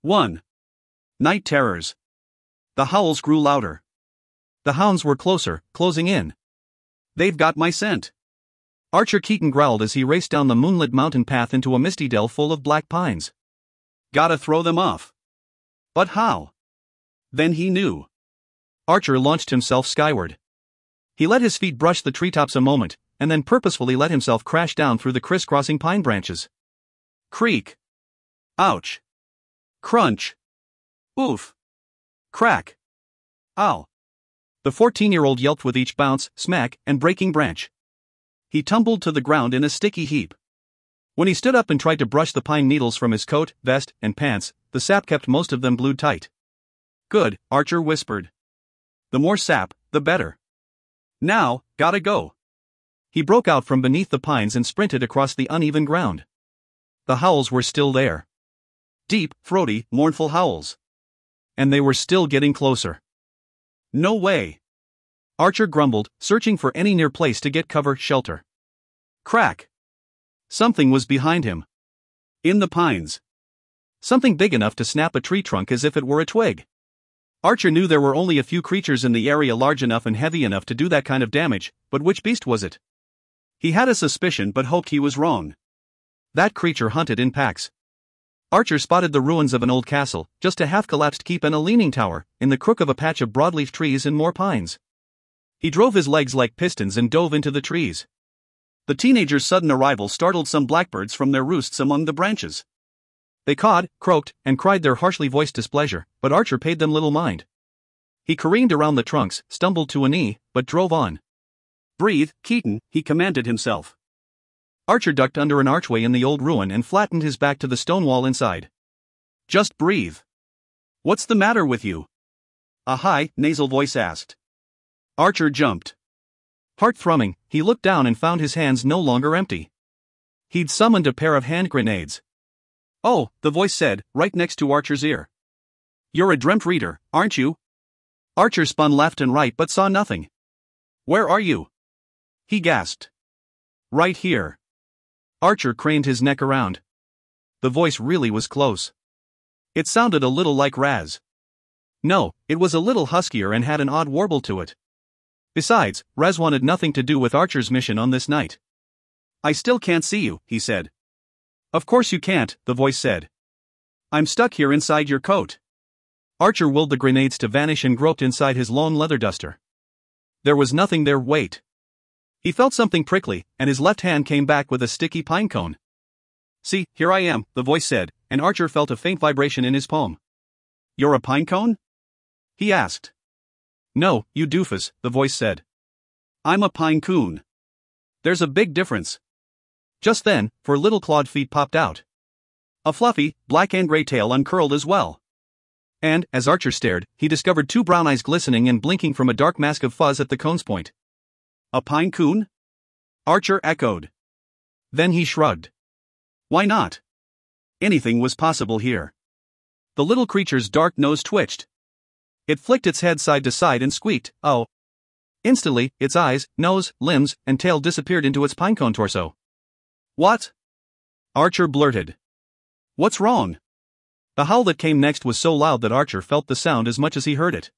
1. Night terrors. The howls grew louder. The hounds were closer, closing in. They've got my scent. Archer Keaton growled as he raced down the moonlit mountain path into a misty dell full of black pines. Gotta throw them off. But how? Then he knew. Archer launched himself skyward. He let his feet brush the treetops a moment, and then purposefully let himself crash down through the crisscrossing pine branches. Creak. Ouch. Crunch. Oof. Crack. Ow. The 14-year-old yelped with each bounce, smack, and breaking branch. He tumbled to the ground in a sticky heap. When he stood up and tried to brush the pine needles from his coat, vest, and pants, the sap kept most of them glued tight. Good, Archer whispered. The more sap, the better. Now, gotta go. He broke out from beneath the pines and sprinted across the uneven ground. The howls were still there. Deep, throaty, mournful howls. And they were still getting closer. No way. Archer grumbled, searching for any near place to get cover, shelter. Crack. Something was behind him. In the pines. Something big enough to snap a tree trunk as if it were a twig. Archer knew there were only a few creatures in the area large enough and heavy enough to do that kind of damage, but which beast was it? He had a suspicion but hoped he was wrong. That creature hunted in packs. Archer spotted the ruins of an old castle, just a half-collapsed keep and a leaning tower, in the crook of a patch of broadleaf trees and more pines. He drove his legs like pistons and dove into the trees. The teenager's sudden arrival startled some blackbirds from their roosts among the branches. They cawed, croaked, and cried their harshly voiced displeasure, but Archer paid them little mind. He careened around the trunks, stumbled to a knee, but drove on. Breathe, Keaton, he commanded himself. Archer ducked under an archway in the old ruin and flattened his back to the stone wall inside. Just breathe. What's the matter with you? A high, nasal voice asked. Archer jumped. Heart thrumming, he looked down and found his hands no longer empty. He'd summoned a pair of hand grenades. Oh, the voice said, right next to Archer's ear. You're a Dreamtreader, aren't you? Archer spun left and right but saw nothing. Where are you? He gasped. Right here. Archer craned his neck around. The voice really was close. It sounded a little like Raz. No, it was a little huskier and had an odd warble to it. Besides, Raz wanted nothing to do with Archer's mission on this night. I still can't see you, he said. Of course you can't, the voice said. I'm stuck here inside your coat. Archer willed the grenades to vanish and groped inside his long leather duster. There was nothing there. Wait. He felt something prickly, and his left hand came back with a sticky pine cone. See, here I am, the voice said, and Archer felt a faint vibration in his palm. You're a pine cone? He asked. No, you doofus, the voice said. I'm a pine coon. There's a big difference. Just then, 4 little clawed feet popped out. A fluffy, black and gray tail uncurled as well. And, as Archer stared, he discovered 2 brown eyes glistening and blinking from a dark mask of fuzz at the cone's point. A pine coon? Archer echoed. Then he shrugged. Why not? Anything was possible here. The little creature's dark nose twitched. It flicked its head side to side and squeaked, oh. Instantly, its eyes, nose, limbs, and tail disappeared into its pinecone torso. What? Archer blurted. What's wrong? The howl that came next was so loud that Archer felt the sound as much as he heard it.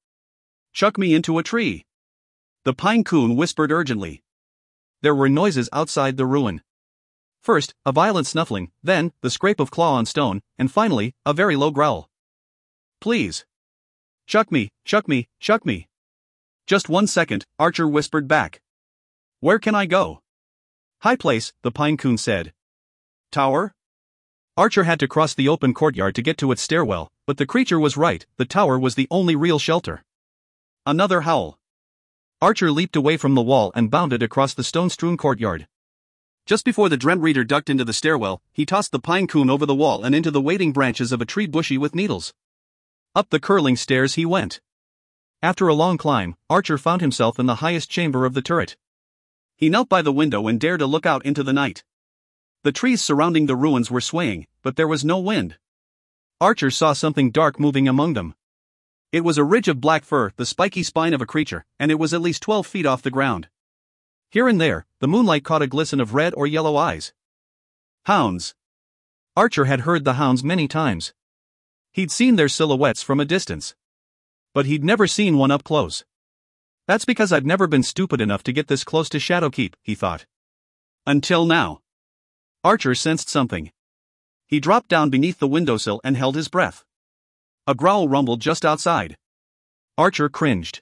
Chuck me into a tree. The pine coon whispered urgently. There were noises outside the ruin. First, a violent snuffling, then, the scrape of claw on stone, and finally, a very low growl. Please. Chuck me, chuck me, chuck me. Just 1 second, Archer whispered back. Where can I go? High place, the pine coon said. Tower? Archer had to cross the open courtyard to get to its stairwell, but the creature was right, the tower was the only real shelter. Another howl. Archer leaped away from the wall and bounded across the stone-strewn courtyard. Just before the Dreamtreader ducked into the stairwell, he tossed the pine coon over the wall and into the waiting branches of a tree bushy with needles. Up the curling stairs he went. After a long climb, Archer found himself in the highest chamber of the turret. He knelt by the window and dared to look out into the night. The trees surrounding the ruins were swaying, but there was no wind. Archer saw something dark moving among them. It was a ridge of black fur, the spiky spine of a creature, and it was at least 12 feet off the ground. Here and there, the moonlight caught a glisten of red or yellow eyes. Hounds. Archer had heard the hounds many times. He'd seen their silhouettes from a distance, but he'd never seen one up close. That's because I've never been stupid enough to get this close to Shadowkeep, he thought. Until now. Archer sensed something. He dropped down beneath the windowsill and held his breath. A growl rumbled just outside. Archer cringed.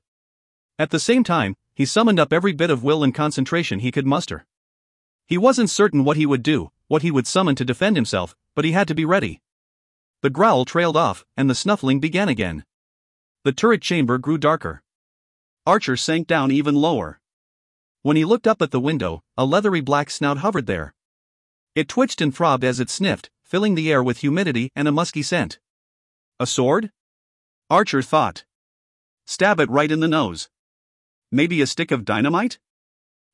At the same time, he summoned up every bit of will and concentration he could muster. He wasn't certain what he would do, what he would summon to defend himself, but he had to be ready. The growl trailed off, and the snuffling began again. The turret chamber grew darker. Archer sank down even lower. When he looked up at the window, a leathery black snout hovered there. It twitched and throbbed as it sniffed, filling the air with humidity and a musky scent. A sword? Archer thought. Stab it right in the nose. Maybe a stick of dynamite?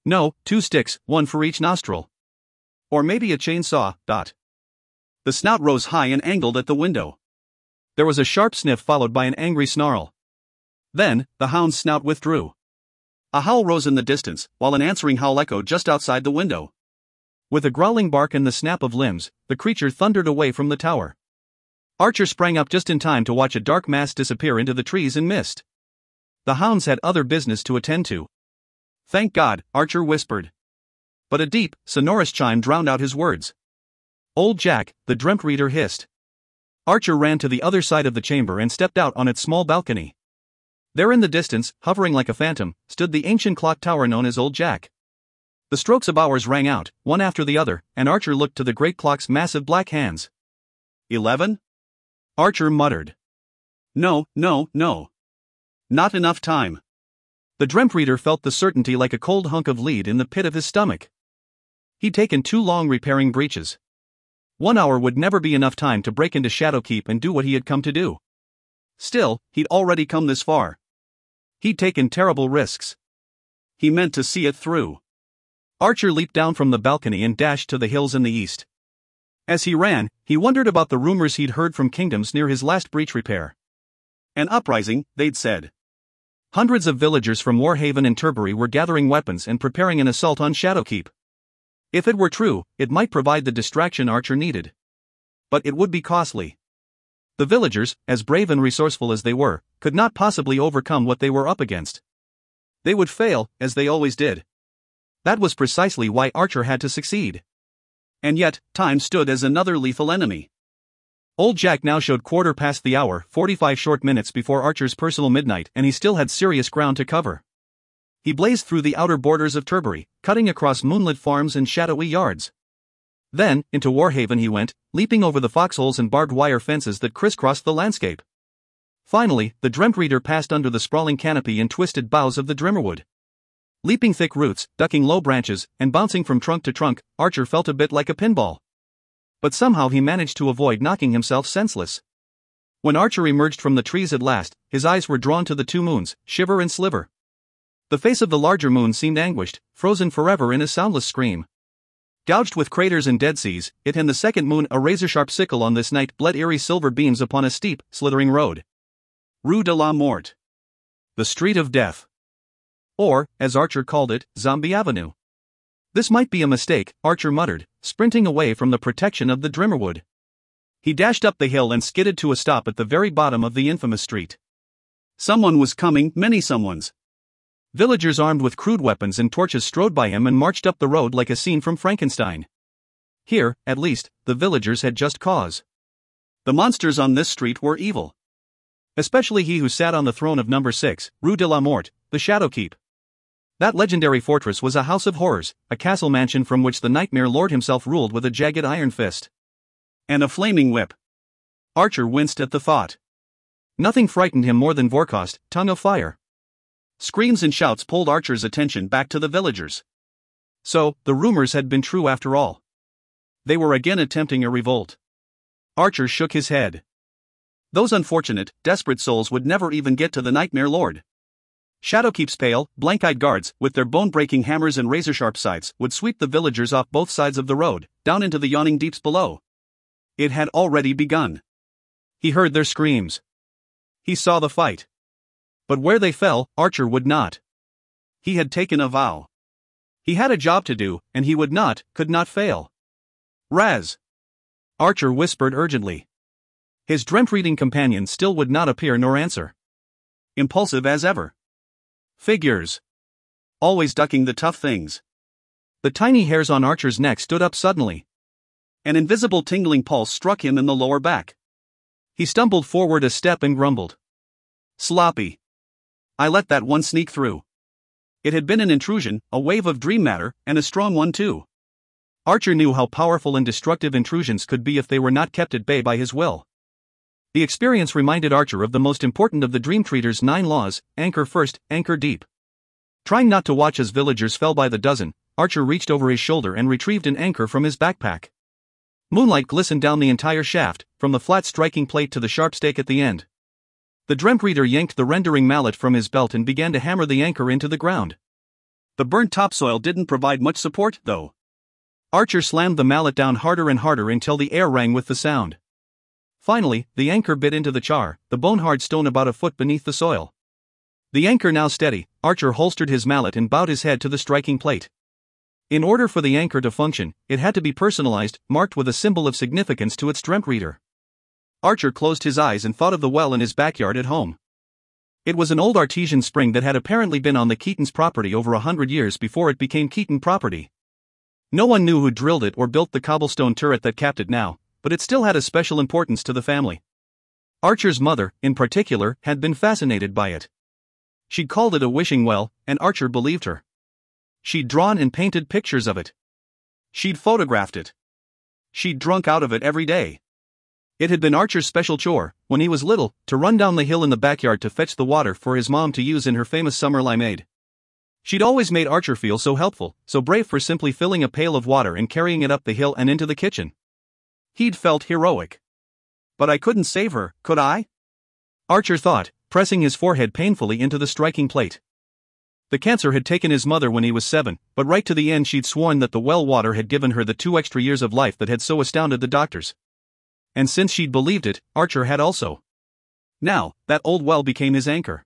No, 2 sticks, 1 for each nostril. Or maybe a chainsaw. The snout rose high and angled at the window. There was a sharp sniff followed by an angry snarl. Then, the hound's snout withdrew. A howl rose in the distance, while an answering howl echoed just outside the window. With a growling bark and the snap of limbs, the creature thundered away from the tower. Archer sprang up just in time to watch a dark mass disappear into the trees and mist. The hounds had other business to attend to. Thank God, Archer whispered. But a deep, sonorous chime drowned out his words. Old Jack, the Dreamtreader hissed. Archer ran to the other side of the chamber and stepped out on its small balcony. There in the distance, hovering like a phantom, stood the ancient clock tower known as Old Jack. The strokes of hours rang out, one after the other, and Archer looked to the great clock's massive black hands. 11? Archer muttered. No. Not enough time. The Dreamtreader felt the certainty like a cold hunk of lead in the pit of his stomach. He'd taken too long repairing breaches. 1 hour would never be enough time to break into Shadowkeep and do what he had come to do. Still, he'd already come this far. He'd taken terrible risks. He meant to see it through. Archer leaped down from the balcony and dashed to the hills in the east. As he ran, he wondered about the rumors he'd heard from kingdoms near his last breach repair. An uprising, they'd said. Hundreds of villagers from Warhaven and Turbury were gathering weapons and preparing an assault on Shadowkeep. If it were true, it might provide the distraction Archer needed. But it would be costly. The villagers, as brave and resourceful as they were, could not possibly overcome what they were up against. They would fail, as they always did. That was precisely why Archer had to succeed. And yet, time stood as another lethal enemy. Old Jack now showed quarter past the hour, 45 short minutes before Archer's personal midnight, and he still had serious ground to cover. He blazed through the outer borders of Turbury, cutting across moonlit farms and shadowy yards. Then, into Warhaven he went, leaping over the foxholes and barbed wire fences that crisscrossed the landscape. Finally, the Dreamtreader passed under the sprawling canopy and twisted boughs of the Drimmerwood. Leaping thick roots, ducking low branches, and bouncing from trunk to trunk, Archer felt a bit like a pinball. But somehow he managed to avoid knocking himself senseless. When Archer emerged from the trees at last, his eyes were drawn to the 2 moons, Shiver and Sliver. The face of the larger moon seemed anguished, frozen forever in a soundless scream. Gouged with craters and dead seas, it and the second moon, a razor-sharp sickle on this night, bled eerie silver beams upon a steep, slithering road. Rue de la Mort. The Street of Death. Or, as Archer called it, Zombie Avenue. This might be a mistake, Archer muttered, sprinting away from the protection of the Drimmerwood. He dashed up the hill and skidded to a stop at the very bottom of the infamous street. Someone was coming, many someones. Villagers armed with crude weapons and torches strode by him and marched up the road like a scene from Frankenstein. Here, at least, the villagers had just cause. The monsters on this street were evil. Especially he who sat on the throne of number 6, Rue de la Mort, the Shadowkeep. That legendary fortress was a house of horrors, a castle mansion from which the Nightmare Lord himself ruled with a jagged iron fist. And a flaming whip. Archer winced at the thought. Nothing frightened him more than Vorkost, Tongue of Fire. Screams and shouts pulled Archer's attention back to the villagers. So, the rumors had been true after all. They were again attempting a revolt. Archer shook his head. Those unfortunate, desperate souls would never even get to the Nightmare Lord. Shadowkeep's pale, blank-eyed guards, with their bone-breaking hammers and razor-sharp scythes, would sweep the villagers off both sides of the road, down into the yawning deeps below. It had already begun. He heard their screams. He saw the fight. But where they fell, Archer would not. He had taken a vow. He had a job to do, and he could not fail. Raz! Archer whispered urgently. His dreamt-reading companion still would not appear nor answer. Impulsive as ever. Figures. Always ducking the tough things. The tiny hairs on Archer's neck stood up suddenly. An invisible tingling pulse struck him in the lower back. He stumbled forward a step and grumbled. Sloppy. I let that one sneak through. It had been an intrusion, a wave of dream matter, and a strong one too. Archer knew how powerful and destructive intrusions could be if they were not kept at bay by his will. The experience reminded Archer of the most important of the Dreamtreader's 9 laws: anchor first, anchor deep. Trying not to watch as villagers fell by the dozen, Archer reached over his shoulder and retrieved an anchor from his backpack. Moonlight glistened down the entire shaft, from the flat striking plate to the sharp stake at the end. The Dreamtreader yanked the rendering mallet from his belt and began to hammer the anchor into the ground. The burnt topsoil didn't provide much support, though. Archer slammed the mallet down harder and harder until the air rang with the sound. Finally, the anchor bit into the char, the bone-hard stone about a foot beneath the soil. The anchor now steady, Archer holstered his mallet and bowed his head to the striking plate. In order for the anchor to function, it had to be personalized, marked with a symbol of significance to its dreamtreader. Archer closed his eyes and thought of the well in his backyard at home. It was an old artesian spring that had apparently been on the Keaton's property over 100 years before it became Keaton property. No one knew who drilled it or built the cobblestone turret that capped it now, but it still had a special importance to the family. Archer's mother, in particular, had been fascinated by it. She'd called it a wishing well, and Archer believed her. She'd drawn and painted pictures of it. She'd photographed it. She'd drunk out of it every day. It had been Archer's special chore, when he was little, to run down the hill in the backyard to fetch the water for his mom to use in her famous summer limeade. She'd always made Archer feel so helpful, so brave for simply filling a pail of water and carrying it up the hill and into the kitchen. He'd felt heroic. But I couldn't save her, could I? Archer thought, pressing his forehead painfully into the striking plate. The cancer had taken his mother when he was 7, but right to the end she'd sworn that the well water had given her the 2 extra years of life that had so astounded the doctors. And since she'd believed it, Archer had also. Now, that old well became his anchor.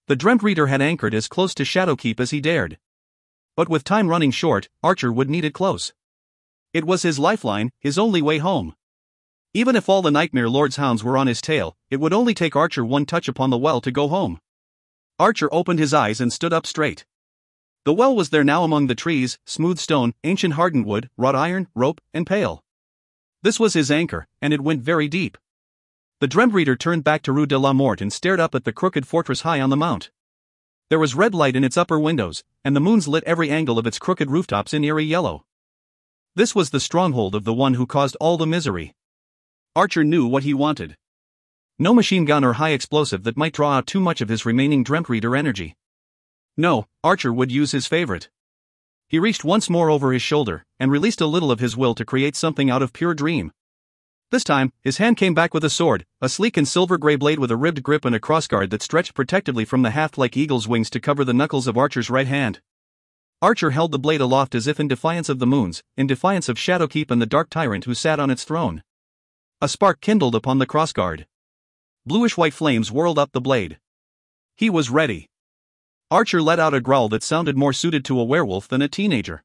The Dreamtreader had anchored as close to Shadowkeep as he dared. But with time running short, Archer would need it close. It was his lifeline, his only way home. Even if all the Nightmare Lord's hounds were on his tail, it would only take Archer one touch upon the well to go home. Archer opened his eyes and stood up straight. The well was there now among the trees, smooth stone, ancient hardened wood, wrought iron, rope, and pail. This was his anchor, and it went very deep. The Dreamtreader turned back to Rue de la Morte and stared up at the crooked fortress high on the mount. There was red light in its upper windows, and the moons lit every angle of its crooked rooftops in eerie yellow. This was the stronghold of the one who caused all the misery. Archer knew what he wanted. No machine gun or high explosive that might draw out too much of his remaining Dreamtreader energy. No, Archer would use his favorite. He reached once more over his shoulder, and released a little of his will to create something out of pure dream. This time, his hand came back with a sword, a sleek and silver-gray blade with a ribbed grip and a crossguard that stretched protectively from the haft like eagle's wings to cover the knuckles of Archer's right hand. Archer held the blade aloft as if in defiance of the moons, in defiance of Shadowkeep and the dark tyrant who sat on its throne. A spark kindled upon the crossguard. Bluish-white flames whirled up the blade. He was ready. Archer let out a growl that sounded more suited to a werewolf than a teenager.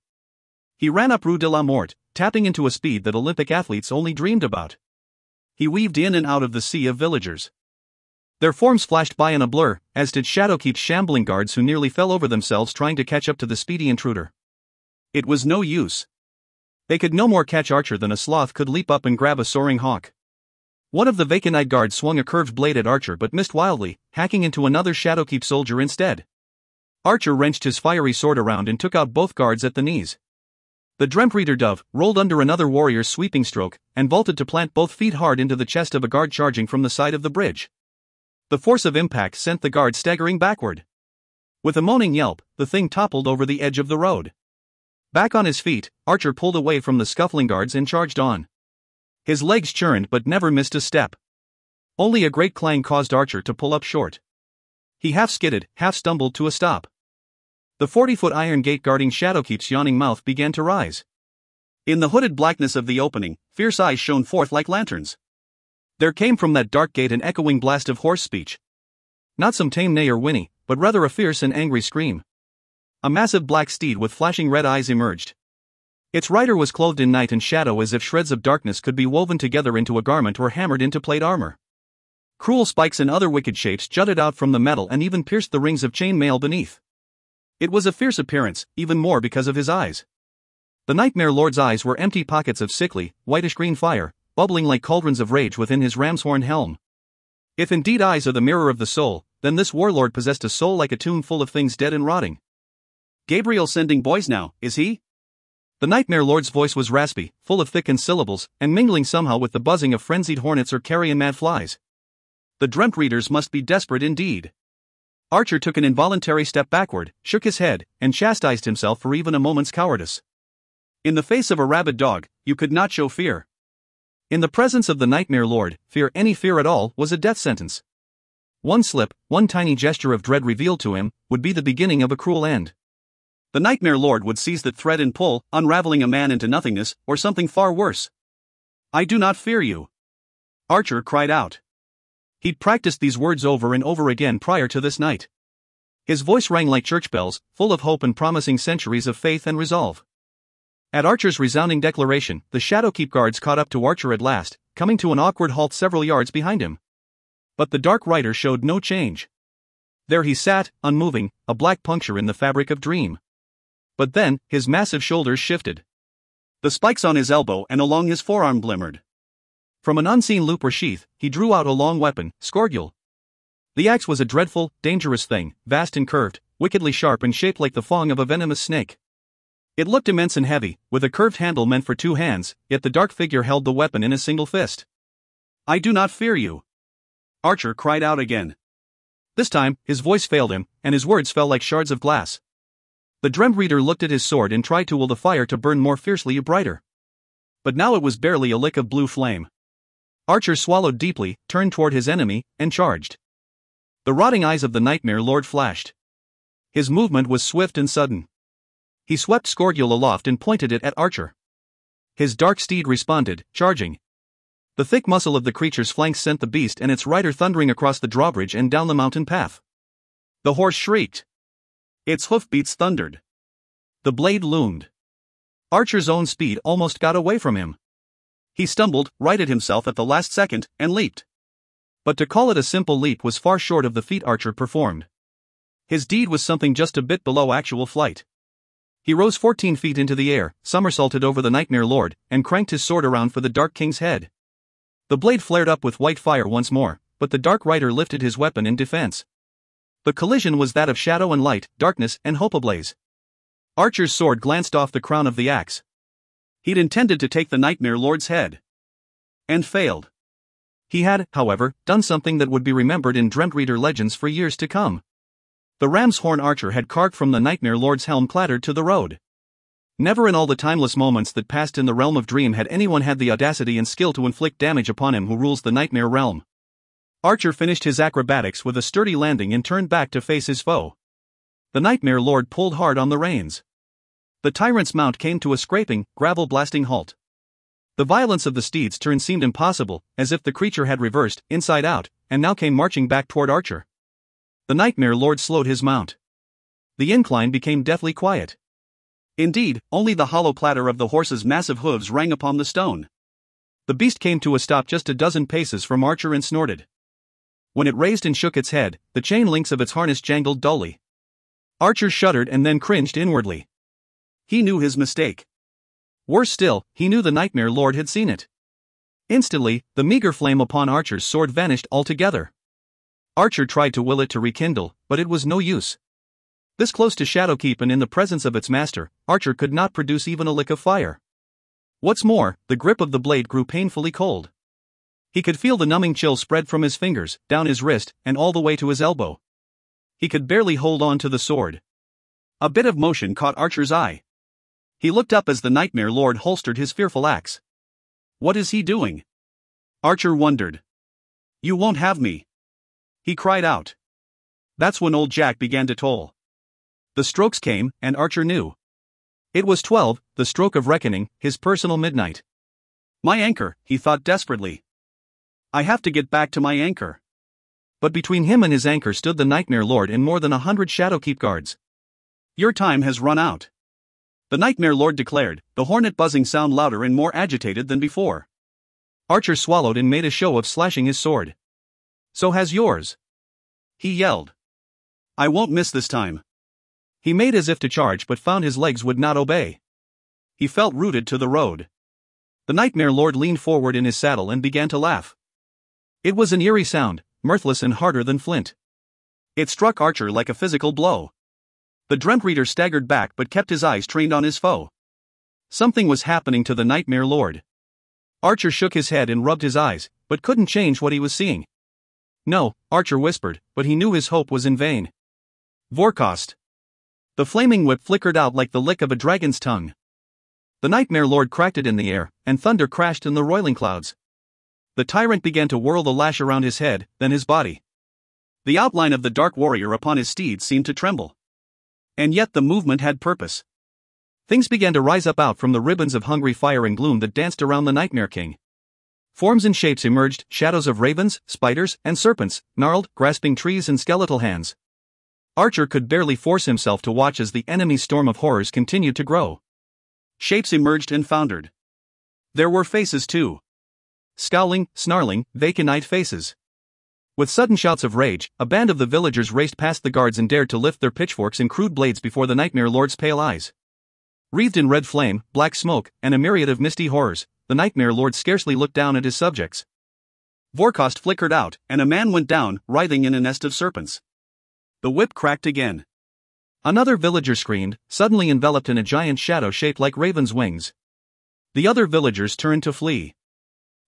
He ran up Rue de la Morte, tapping into a speed that Olympic athletes only dreamed about. He weaved in and out of the sea of villagers. Their forms flashed by in a blur, as did Shadowkeep's shambling guards who nearly fell over themselves trying to catch up to the speedy intruder. It was no use. They could no more catch Archer than a sloth could leap up and grab a soaring hawk. One of the vacant-eyed guards swung a curved blade at Archer but missed wildly, hacking into another Shadowkeep soldier instead. Archer wrenched his fiery sword around and took out both guards at the knees. The Dreamtreader dove rolled under another warrior's sweeping stroke and vaulted to plant both feet hard into the chest of a guard charging from the side of the bridge. The force of impact sent the guard staggering backward. With a moaning yelp, the thing toppled over the edge of the road. Back on his feet, Archer pulled away from the scuffling guards and charged on. His legs churned but never missed a step. Only a great clang caused Archer to pull up short. He half skidded, half stumbled to a stop. The 40-foot iron gate guarding Shadowkeep's yawning mouth began to rise. In the hooded blackness of the opening, fierce eyes shone forth like lanterns. There came from that dark gate an echoing blast of hoarse speech. Not some tame neigh or whinny, but rather a fierce and angry scream. A massive black steed with flashing red eyes emerged. Its rider was clothed in night and shadow as if shreds of darkness could be woven together into a garment or hammered into plate armor. Cruel spikes and other wicked shapes jutted out from the metal and even pierced the rings of chain mail beneath. It was a fierce appearance, even more because of his eyes. The Nightmare Lord's eyes were empty pockets of sickly, whitish-green fire, bubbling like cauldrons of rage within his ram's horn helm. If indeed eyes are the mirror of the soul, then this warlord possessed a soul like a tomb full of things dead and rotting. Gabriel sending boys now, is he? The Nightmare Lord's voice was raspy, full of thickened syllables, and mingling somehow with the buzzing of frenzied hornets or carrion mad flies. The Dreamtreaders must be desperate indeed. Archer took an involuntary step backward, shook his head, and chastised himself for even a moment's cowardice. In the face of a rabid dog, you could not show fear. In the presence of the Nightmare Lord, any fear at all, was a death sentence. One slip, one tiny gesture of dread revealed to him, would be the beginning of a cruel end. The Nightmare Lord would seize the thread and pull, unraveling a man into nothingness, or something far worse. "I do not fear you," Archer cried out. He'd practiced these words over and over again prior to this night. His voice rang like church bells, full of hope and promising centuries of faith and resolve. At Archer's resounding declaration, the Shadowkeep guards caught up to Archer at last, coming to an awkward halt several yards behind him. But the Dark Rider showed no change. There he sat, unmoving, a black puncture in the fabric of Dream. But then, his massive shoulders shifted. The spikes on his elbow and along his forearm glimmered. From an unseen loop or sheath, he drew out a long weapon, Scourgule. The axe was a dreadful, dangerous thing, vast and curved, wickedly sharp and shaped like the fang of a venomous snake. It looked immense and heavy, with a curved handle meant for 2 hands, yet the dark figure held the weapon in a single fist. "I do not fear you," Archer cried out again. This time, his voice failed him, and his words fell like shards of glass. The Dreamtreader looked at his sword and tried to will the fire to burn more fiercely brighter. But now it was barely a lick of blue flame. Archer swallowed deeply, turned toward his enemy, and charged. The rotting eyes of the Nightmare Lord flashed. His movement was swift and sudden. He swept Scourgule aloft and pointed it at Archer. His dark steed responded, charging. The thick muscle of the creature's flanks sent the beast and its rider thundering across the drawbridge and down the mountain path. The horse shrieked. Its hoofbeats thundered. The blade loomed. Archer's own speed almost got away from him. He stumbled, righted himself at the last second, and leaped. But to call it a simple leap was far short of the feat Archer performed. His deed was something just a bit below actual flight. He rose 14 feet into the air, somersaulted over the Nightmare Lord, and cranked his sword around for the Dark King's head. The blade flared up with white fire once more, but the Dark Rider lifted his weapon in defense. The collision was that of shadow and light, darkness and hope ablaze. Archer's sword glanced off the crown of the axe. He'd intended to take the Nightmare Lord's head. And failed. He had, however, done something that would be remembered in Dreamtreader legends for years to come. The ram's horn Archer had carved from the Nightmare Lord's helm clattered to the road. Never in all the timeless moments that passed in the realm of Dream had anyone had the audacity and skill to inflict damage upon him who rules the Nightmare realm. Archer finished his acrobatics with a sturdy landing and turned back to face his foe. The Nightmare Lord pulled hard on the reins. The tyrant's mount came to a scraping, gravel-blasting halt. The violence of the steed's turn seemed impossible, as if the creature had reversed, inside out, and now came marching back toward Archer. The Nightmare Lord slowed his mount. The incline became deathly quiet. Indeed, only the hollow clatter of the horse's massive hooves rang upon the stone. The beast came to a stop just a dozen paces from Archer and snorted. When it raised and shook its head, the chain links of its harness jangled dully. Archer shuddered and then cringed inwardly. He knew his mistake. Worse still, he knew the Nightmare Lord had seen it. Instantly, the meager flame upon Archer's sword vanished altogether. Archer tried to will it to rekindle, but it was no use. This close to Shadowkeep and in the presence of its master, Archer could not produce even a lick of fire. What's more, the grip of the blade grew painfully cold. He could feel the numbing chill spread from his fingers, down his wrist, and all the way to his elbow. He could barely hold on to the sword. A bit of motion caught Archer's eye. He looked up as the Nightmare Lord holstered his fearful axe. What is he doing? Archer wondered. You won't have me, he cried out. That's when old Jack began to toll. The strokes came, and Archer knew. It was 12, the stroke of reckoning, his personal midnight. My anchor, he thought desperately. I have to get back to my anchor. But between him and his anchor stood the Nightmare Lord and more than 100 Shadowkeep guards. Your time has run out. the Nightmare Lord declared, the hornet buzzing sound louder and more agitated than before. Archer swallowed and made a show of slashing his sword. So has yours, he yelled. I won't miss this time. He made as if to charge but found his legs would not obey. He felt rooted to the road. The Nightmare Lord leaned forward in his saddle and began to laugh. It was an eerie sound, mirthless and harder than flint. It struck Archer like a physical blow. The Dreamtreader staggered back but kept his eyes trained on his foe. Something was happening to the Nightmare Lord. Archer shook his head and rubbed his eyes, but couldn't change what he was seeing. No, Archer whispered, but he knew his hope was in vain. Vorkost. The flaming whip flickered out like the lick of a dragon's tongue. The Nightmare Lord cracked it in the air, and thunder crashed in the roiling clouds. The tyrant began to whirl the lash around his head, then his body. The outline of the dark warrior upon his steed seemed to tremble. And yet the movement had purpose. Things began to rise up out from the ribbons of hungry fire and gloom that danced around the Nightmare King. Forms and shapes emerged, shadows of ravens, spiders, and serpents, gnarled, grasping trees and skeletal hands. Archer could barely force himself to watch as the enemy's storm of horrors continued to grow. Shapes emerged and foundered. There were faces too. Scowling, snarling, vacant-eyed faces. With sudden shouts of rage, a band of the villagers raced past the guards and dared to lift their pitchforks and crude blades before the Nightmare Lord's pale eyes. Wreathed in red flame, black smoke, and a myriad of misty horrors, the Nightmare Lord scarcely looked down at his subjects. Vorkost flickered out, and a man went down, writhing in a nest of serpents. The whip cracked again. Another villager screamed, suddenly enveloped in a giant shadow shaped like raven's wings. The other villagers turned to flee.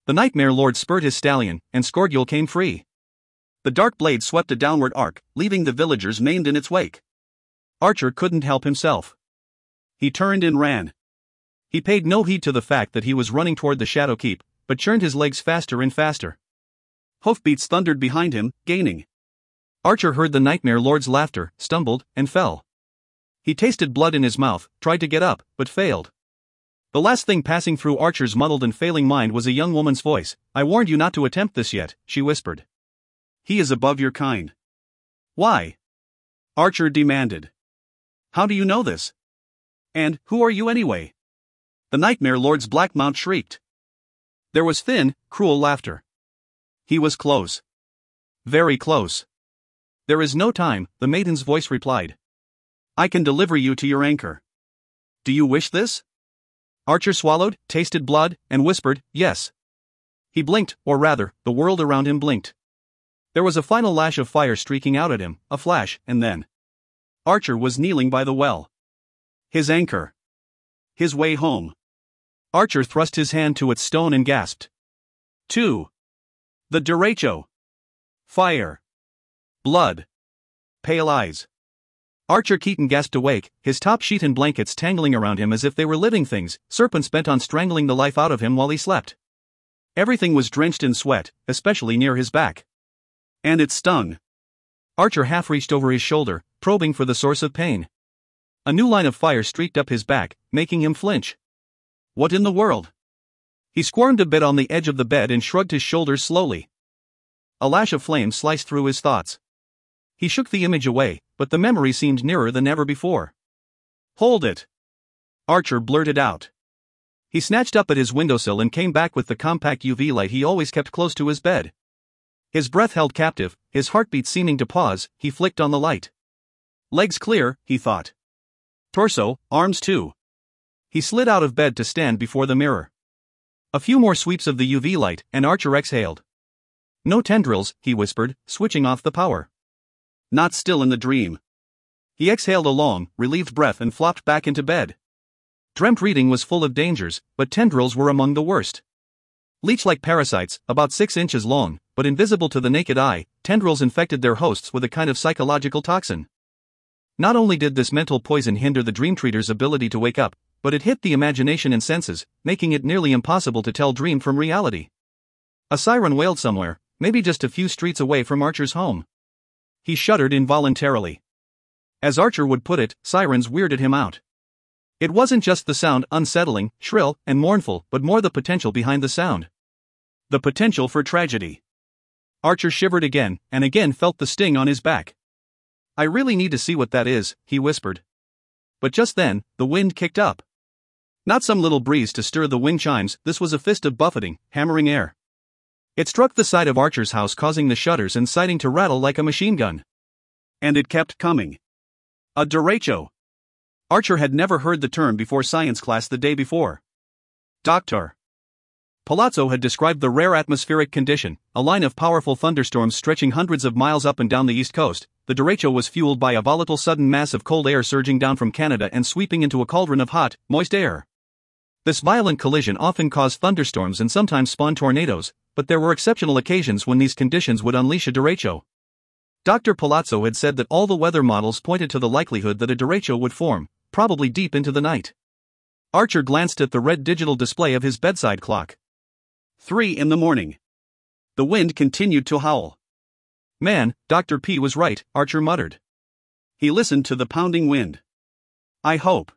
The Nightmare Lord spurred his stallion, and Skordiul came free. The dark blade swept a downward arc, leaving the villagers maimed in its wake. Archer couldn't help himself. He turned and ran. He paid no heed to the fact that he was running toward the Shadow Keep, but churned his legs faster and faster. Hoofbeats thundered behind him, gaining. Archer heard the Nightmare Lord's laughter, stumbled, and fell. He tasted blood in his mouth, tried to get up, but failed. The last thing passing through Archer's muddled and failing mind was a young woman's voice. I warned you not to attempt this yet, she whispered. He is above your kind. Why? Archer demanded. How do you know this? And, who are you anyway? The Nightmare Lord's black mount shrieked. There was thin, cruel laughter. He was close. Very close. There is no time, the maiden's voice replied. I can deliver you to your anchor. Do you wish this? Archer swallowed, tasted blood, and whispered, yes. He blinked, or rather, the world around him blinked. There was a final lash of fire streaking out at him, a flash, and then. Archer was kneeling by the well. His anchor. His way home. Archer thrust his hand to its stone and gasped. 2. The derecho. Fire. Blood. Pale eyes. Archer Keaton gasped awake, his top sheet and blankets tangling around him as if they were living things, serpents bent on strangling the life out of him while he slept. Everything was drenched in sweat, especially near his back. And it stung. Archer half reached over his shoulder, probing for the source of pain. A new line of fire streaked up his back, making him flinch. What in the world? He squirmed a bit on the edge of the bed and shrugged his shoulders slowly. A lash of flame sliced through his thoughts. He shook the image away, but the memory seemed nearer than ever before. Hold it! Archer blurted out. He snatched up at his windowsill and came back with the compact UV light he always kept close to his bed. His breath held captive, his heartbeat seeming to pause, he flicked on the light. Legs clear, he thought. Torso, arms too. He slid out of bed to stand before the mirror. A few more sweeps of the UV light, and Archer exhaled. No tendrils, he whispered, switching off the power. Not still in the dream. He exhaled a long, relieved breath and flopped back into bed. Dreamt reading was full of dangers, but tendrils were among the worst. Leech-like parasites, about 6 inches long, but invisible to the naked eye, tendrils infected their hosts with a kind of psychological toxin. Not only did this mental poison hinder the Dreamtreader's ability to wake up, but it hit the imagination and senses, making it nearly impossible to tell dream from reality. A siren wailed somewhere, maybe just a few streets away from Archer's home. He shuddered involuntarily. As Archer would put it, sirens weirded him out. It wasn't just the sound unsettling, shrill, and mournful, but more the potential behind the sound. The potential for tragedy. Archer shivered again, and again felt the sting on his back. I really need to see what that is, he whispered. But just then, the wind kicked up. Not some little breeze to stir the wind chimes, this was a fist of buffeting, hammering air. It struck the side of Archer's house, causing the shutters and siding to rattle like a machine gun. And it kept coming. A derecho. Archer had never heard the term before science class the day before. Dr. Palazzo had described the rare atmospheric condition, a line of powerful thunderstorms stretching hundreds of miles up and down the east coast. The derecho was fueled by a volatile sudden mass of cold air surging down from Canada and sweeping into a cauldron of hot, moist air. This violent collision often caused thunderstorms and sometimes spawned tornadoes, but there were exceptional occasions when these conditions would unleash a derecho. Dr. Palazzo had said that all the weather models pointed to the likelihood that a derecho would form, probably deep into the night. Archer glanced at the red digital display of his bedside clock. 3 in the morning. The wind continued to howl. Man, Dr. P was right, Archer muttered. He listened to the pounding wind. I hope.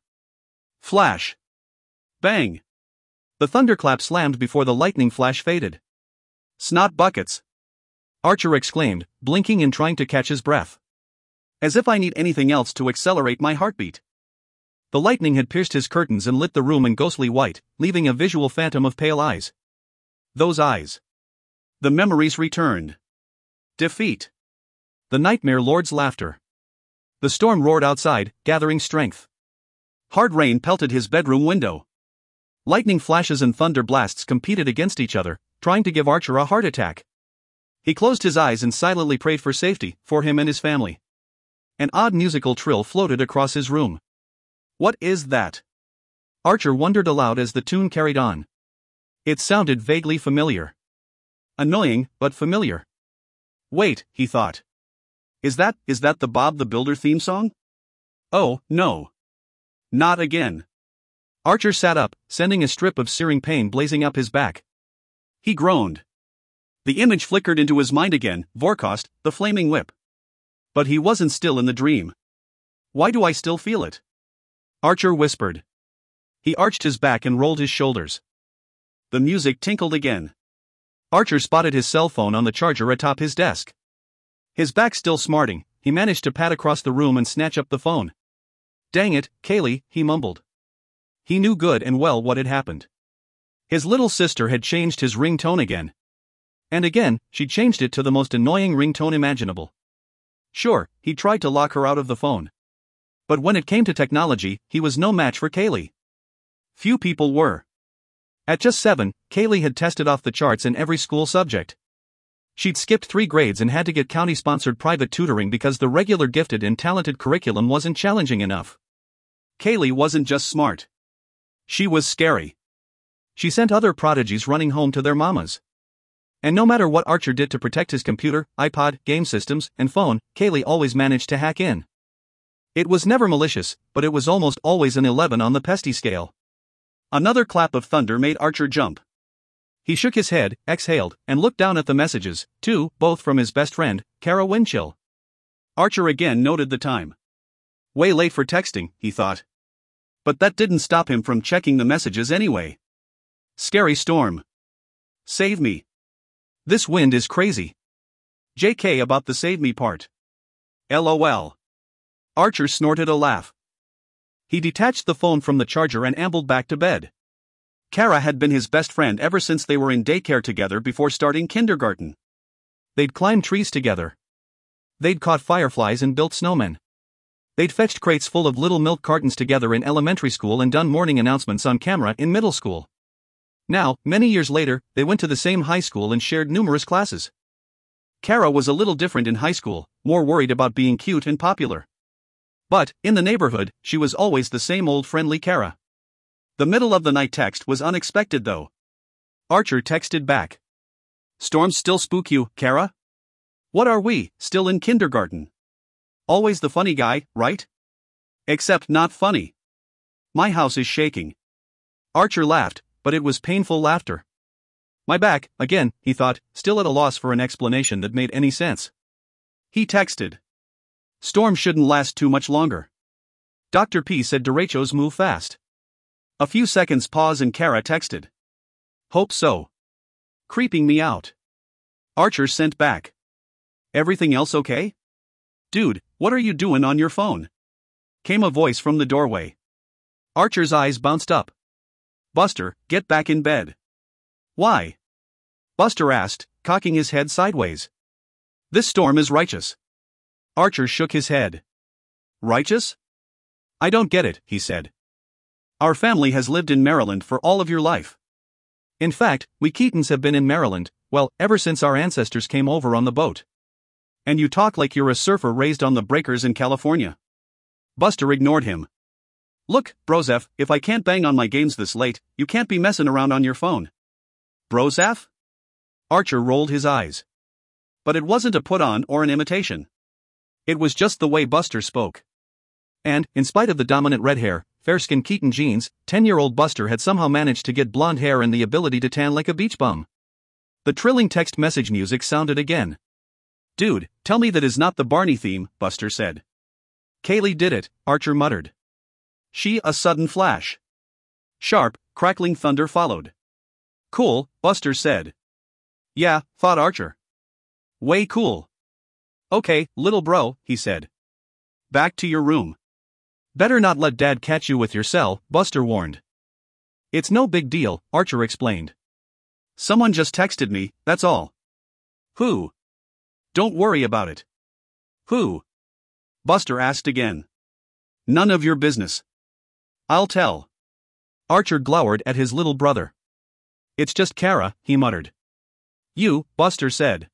Flash. Bang. The thunderclap slammed before the lightning flash faded. Snot buckets. Archer exclaimed, blinking and trying to catch his breath. As if I need anything else to accelerate my heartbeat. The lightning had pierced his curtains and lit the room in ghostly white, leaving a visual phantom of pale eyes. Those eyes. The memories returned. Defeat. The nightmare lord's laughter. The storm roared outside, gathering strength. Hard rain pelted his bedroom window. Lightning flashes and thunder blasts competed against each other, trying to give Archer a heart attack. He closed his eyes and silently prayed for safety, for him and his family. An odd musical trill floated across his room. What is that? Archer wondered aloud as the tune carried on. It sounded vaguely familiar. Annoying, but familiar. Wait, he thought. Is that the Bob the Builder theme song? Oh, no. Not again. Archer sat up, sending a strip of searing pain blazing up his back. He groaned. The image flickered into his mind again, Vorkost, the flaming whip. But he wasn't still in the dream. Why do I still feel it? Archer whispered. He arched his back and rolled his shoulders. The music tinkled again. Archer spotted his cell phone on the charger atop his desk. His back still smarting, he managed to pad across the room and snatch up the phone. Dang it, Kaylee, he mumbled. He knew good and well what had happened. His little sister had changed his ringtone again. And again, she changed it to the most annoying ringtone imaginable. Sure, he tried to lock her out of the phone. But when it came to technology, he was no match for Kaylee. Few people were. At just 7, Kaylee had tested off the charts in every school subject. She'd skipped 3 grades and had to get county-sponsored private tutoring because the regular gifted and talented curriculum wasn't challenging enough. Kaylee wasn't just smart. She was scary. She sent other prodigies running home to their mamas. And no matter what Archer did to protect his computer, iPod, game systems, and phone, Kaylee always managed to hack in. It was never malicious, but it was almost always an 11 on the pesty scale. Another clap of thunder made Archer jump. He shook his head, exhaled, and looked down at the messages, both from his best friend, Kara Winchill. Archer again noted the time. Way late for texting, he thought. But that didn't stop him from checking the messages anyway. Scary storm. Save me. This wind is crazy. JK about the save me part. LOL. Archer snorted a laugh. He detached the phone from the charger and ambled back to bed. Kara had been his best friend ever since they were in daycare together before starting kindergarten. They'd climbed trees together. They'd caught fireflies and built snowmen. They'd fetched crates full of little milk cartons together in elementary school and done morning announcements on camera in middle school. Now, many years later, they went to the same high school and shared numerous classes. Kara was a little different in high school, more worried about being cute and popular. But, in the neighborhood, she was always the same old friendly Kara. The middle of the night text was unexpected though. Archer texted back. Storms still spook you, Kara? What are we, still in kindergarten? Always the funny guy, right? Except not funny. My house is shaking. Archer laughed, but it was painful laughter. My back, again, he thought, still at a loss for an explanation that made any sense. He texted. Storm shouldn't last too much longer. Dr. P said derechos move fast. A few seconds pause and Kara texted. Hope so. Creeping me out. Archer sent back. Everything else okay? Dude, what are you doing on your phone? came a voice from the doorway. Archer's eyes bounced up. Buster, get back in bed. Why? Buster asked, cocking his head sideways. This storm is righteous. Archer shook his head. Righteous? I don't get it, he said. Our family has lived in Maryland for all of your life. In fact, we Keatons have been in Maryland, well, ever since our ancestors came over on the boat. And you talk like you're a surfer raised on the breakers in California. Buster ignored him. Look, Brozef, if I can't bang on my games this late, you can't be messing around on your phone. Brozef? Archer rolled his eyes. But it wasn't a put-on or an imitation. It was just the way Buster spoke. And, in spite of the dominant red hair, fair-skinned Keaton genes, 10-year-old Buster had somehow managed to get blonde hair and the ability to tan like a beach bum. The trilling text message music sounded again. Dude, tell me that is not the Barney theme, Buster said. Kaylee did it, Archer muttered. A sudden flash. Sharp, crackling thunder followed. Cool, Buster said. Yeah, thought Archer. Way cool. Okay, little bro, he said. Back to your room. Better not let Dad catch you with your cell, Buster warned. It's no big deal, Archer explained. Someone just texted me, that's all. Who? Don't worry about it. Who? Buster asked again. None of your business. I'll tell. Archer glowered at his little brother. It's just Kara, he muttered. You, Buster said.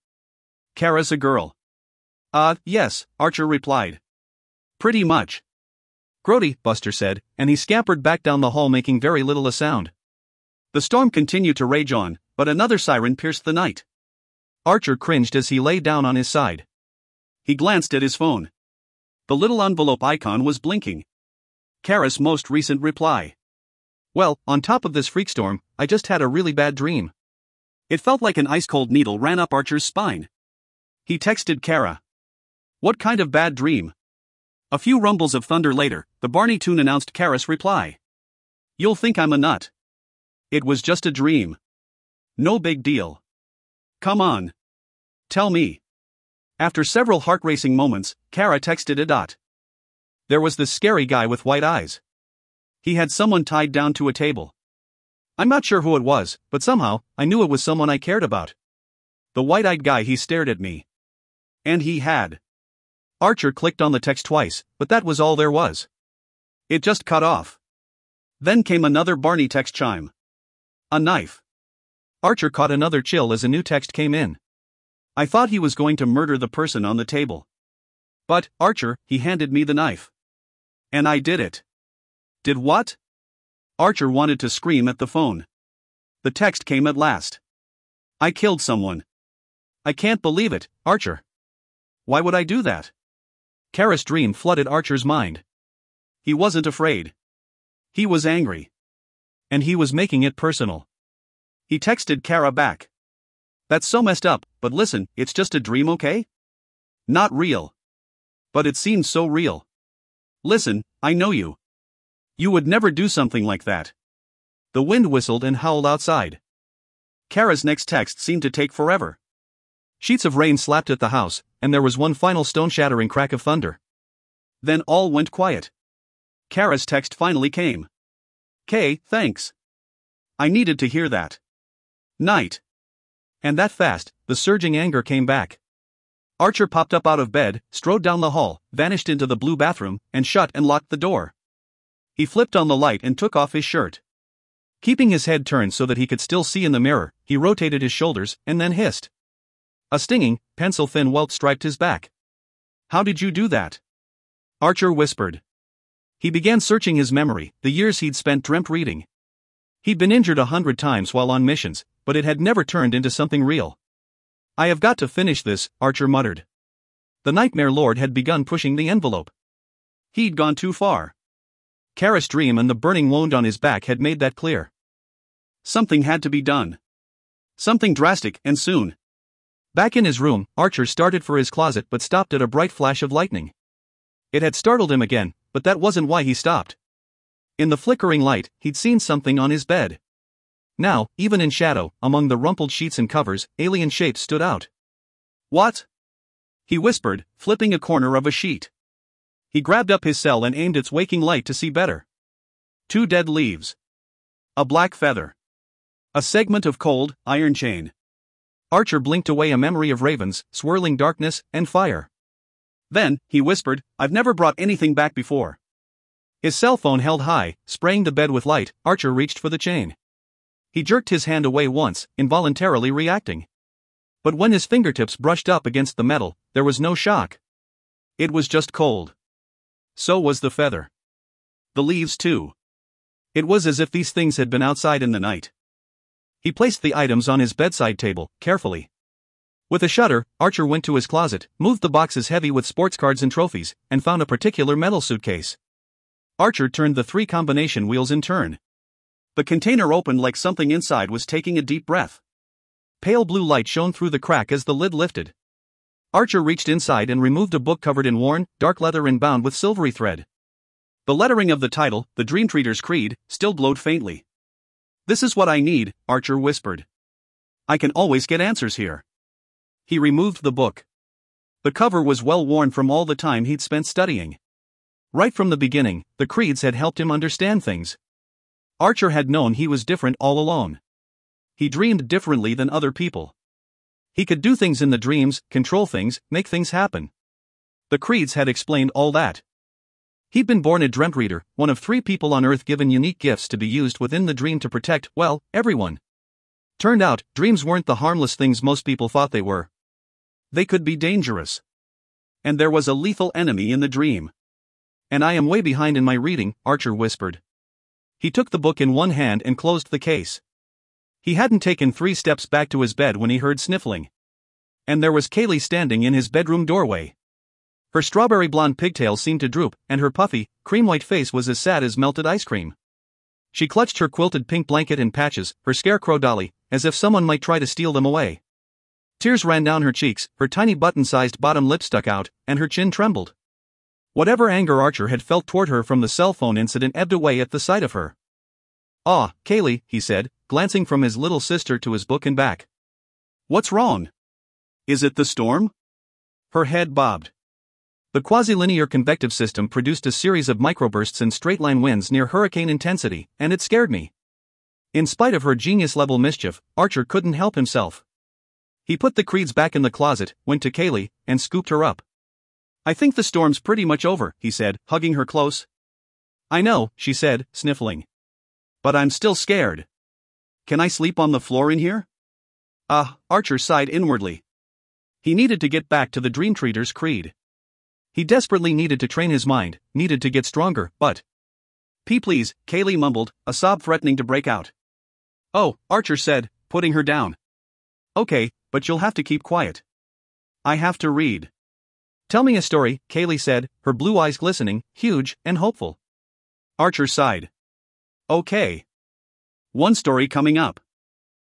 Kara's a girl. Yes, Archer replied. Pretty much. Grody, Buster said, and he scampered back down the hall making very little a sound. The storm continued to rage on, but another siren pierced the night. Archer cringed as he lay down on his side. He glanced at his phone. The little envelope icon was blinking. Kara's most recent reply. Well, on top of this freak storm, I just had a really bad dream. It felt like an ice-cold needle ran up Archer's spine. He texted Kara. What kind of bad dream? A few rumbles of thunder later, the Barney tune announced Kara's reply. You'll think I'm a nut. It was just a dream. No big deal. Come on. Tell me. After several heart-racing moments, Kara texted a dot. There was this scary guy with white eyes. He had someone tied down to a table. I'm not sure who it was, but somehow, I knew it was someone I cared about. The white-eyed guy, he stared at me. And he had. Archer clicked on the text twice, but that was all there was. It just cut off. Then came another Barney text chime. A knife. Archer caught another chill as a new text came in. I thought he was going to murder the person on the table. But, Archer, he handed me the knife. And I did it. Did what? Archer wanted to scream at the phone. The text came at last. I killed someone. I can't believe it, Archer. Why would I do that? Kara's dream flooded Archer's mind. He wasn't afraid. He was angry. And he was making it personal. He texted Kara back. That's so messed up, but listen, it's just a dream, okay? Not real. But it seems so real. Listen, I know you. You would never do something like that. The wind whistled and howled outside. Kara's next text seemed to take forever. Sheets of rain slapped at the house, and there was one final stone-shattering crack of thunder. Then all went quiet. Kara's text finally came. Kay, thanks. I needed to hear that. Night. And that fast, the surging anger came back. Archer popped up out of bed, strode down the hall, vanished into the blue bathroom, and shut and locked the door. He flipped on the light and took off his shirt. Keeping his head turned so that he could still see in the mirror, he rotated his shoulders and then hissed. A stinging, pencil-thin welt striped his back. How did you do that? Archer whispered. He began searching his memory, the years he'd spent dreamt reading. He'd been injured 100 times while on missions, but it had never turned into something real. I have got to finish this, Archer muttered. The Nightmare Lord had begun pushing the envelope. He'd gone too far. Kara's dream and the burning wound on his back had made that clear. Something had to be done. Something drastic and soon. Back in his room, Archer started for his closet but stopped at a bright flash of lightning. It had startled him again, but that wasn't why he stopped. In the flickering light, he'd seen something on his bed. Now, even in shadow, among the rumpled sheets and covers, alien shapes stood out. What? He whispered, flipping a corner of a sheet. He grabbed up his cell and aimed its waking light to see better. 2 dead leaves. A black feather. A segment of cold, iron chain. Archer blinked away a memory of ravens, swirling darkness, and fire. Then, he whispered, "I've never brought anything back before." His cell phone held high, spraying the bed with light. Archer reached for the chain. He jerked his hand away once, involuntarily reacting. But when his fingertips brushed up against the metal, there was no shock. It was just cold. So was the feather. The leaves too. It was as if these things had been outside in the night. He placed the items on his bedside table, carefully. With a shudder, Archer went to his closet, moved the boxes heavy with sports cards and trophies, and found a particular metal suitcase. Archer turned the 3 combination wheels in turn. The container opened like something inside was taking a deep breath. Pale blue light shone through the crack as the lid lifted. Archer reached inside and removed a book covered in worn, dark leather and bound with silvery thread. The lettering of the title, The Dreamtreader's Creed, still glowed faintly. "This is what I need," Archer whispered. "I can always get answers here." He removed the book. The cover was well worn from all the time he'd spent studying. Right from the beginning, the creeds had helped him understand things. Archer had known he was different all along. He dreamed differently than other people. He could do things in the dreams, control things, make things happen. The creeds had explained all that. He'd been born a Dreamtreader, one of 3 people on Earth given unique gifts to be used within the dream to protect, well, everyone. Turned out, dreams weren't the harmless things most people thought they were. They could be dangerous. And there was a lethal enemy in the dream. "And I am way behind in my reading," Archer whispered. He took the book in one hand and closed the case. He hadn't taken 3 steps back to his bed when he heard sniffling. And there was Kaylee standing in his bedroom doorway. Her strawberry blonde pigtails seemed to droop, and her puffy, cream-white face was as sad as melted ice cream. She clutched her quilted pink blanket in patches, her scarecrow dolly, as if someone might try to steal them away. Tears ran down her cheeks, her tiny button-sized bottom lip stuck out, and her chin trembled. Whatever anger Archer had felt toward her from the cell phone incident ebbed away at the sight of her. "Ah, Kaylee," he said, glancing from his little sister to his book and back. "What's wrong? Is it the storm?" Her head bobbed. The quasi-linear convective system produced a series of microbursts and straight-line winds near hurricane intensity, and it scared me. In spite of her genius-level mischief, Archer couldn't help himself. He put the creeds back in the closet, went to Kaylee, and scooped her up. "I think the storm's pretty much over," he said, hugging her close. "I know," she said, sniffling. "But I'm still scared. Can I sleep on the floor in here?" Archer sighed inwardly. He needed to get back to the Dreamtreader's creed. He desperately needed to train his mind, needed to get stronger, but... "Please," Kaylee mumbled, a sob threatening to break out. "Oh," Archer said, putting her down. "Okay, but you'll have to keep quiet. I have to read." "Tell me a story," Kaylee said, her blue eyes glistening, huge, and hopeful. Archer sighed. "Okay. One story coming up."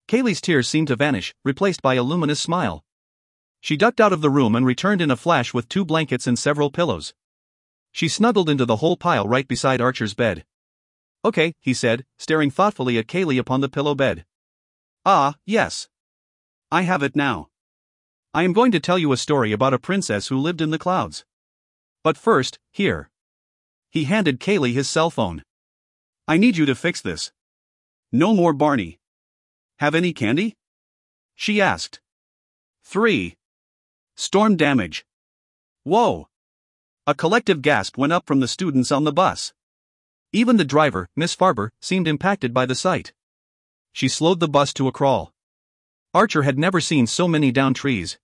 Kaylee's tears seemed to vanish, replaced by a luminous smile. She ducked out of the room and returned in a flash with 2 blankets and several pillows. She snuggled into the whole pile right beside Archer's bed. "Okay," he said, staring thoughtfully at Kaylee upon the pillow bed. "Ah, yes. I have it now. I am going to tell you a story about a princess who lived in the clouds. But first, here." He handed Kaylee his cell phone. "I need you to fix this. No more Barney. Have any candy?" she asked. 3. Storm damage. Whoa! A collective gasp went up from the students on the bus. Even the driver, Miss Farber, seemed impacted by the sight. She slowed the bus to a crawl. Archer had never seen so many downed trees.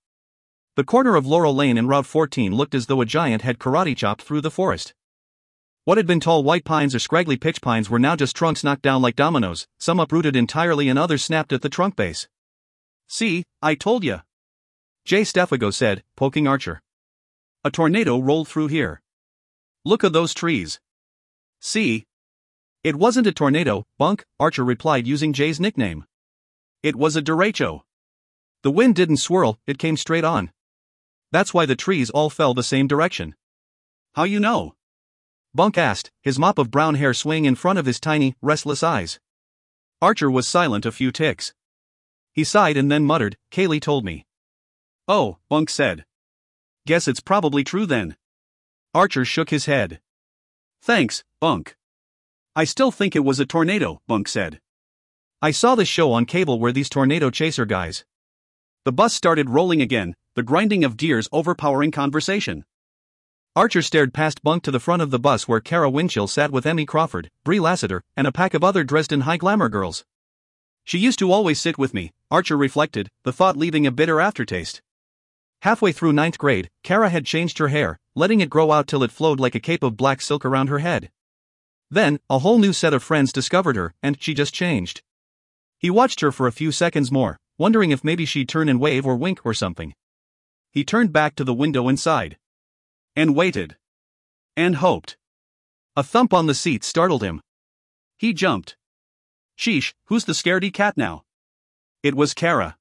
The corner of Laurel Lane and Route 14 looked as though a giant had karate chopped through the forest. What had been tall white pines or scraggly pitch pines were now just trunks knocked down like dominoes, some uprooted entirely and others snapped at the trunk base. "See, I told ya," Jay Steffago said, poking Archer. "A tornado rolled through here. Look at those trees. See?" "It wasn't a tornado, Bunk," Archer replied using Jay's nickname. "It was a derecho. The wind didn't swirl, it came straight on. That's why the trees all fell the same direction." "How you know?" Bunk asked, his mop of brown hair swaying in front of his tiny, restless eyes. Archer was silent a few ticks. He sighed and then muttered, "Kaylee told me." "Oh," Bunk said. "Guess it's probably true then." Archer shook his head. Thanks, Bunk. I still think it was a tornado, Bunk said. I saw this show on cable where these tornado chaser guys. The bus started rolling again, the grinding of gears overpowering conversation. Archer stared past Bunk to the front of the bus where Kara Winchell sat with Emmy Crawford, Brie Lassiter, and a pack of other Dresden high glamour girls. She used to always sit with me, Archer reflected, the thought leaving a bitter aftertaste. Halfway through 9th grade, Kara had changed her hair, letting it grow out till it flowed like a cape of black silk around her head. Then, a whole new set of friends discovered her, and she just changed. He watched her for a few seconds more, wondering if maybe she'd turn and wave or wink or something. He turned back to the window and sighed. And waited. And hoped. A thump on the seat startled him. He jumped. Sheesh, who's the scaredy cat now? It was Kara.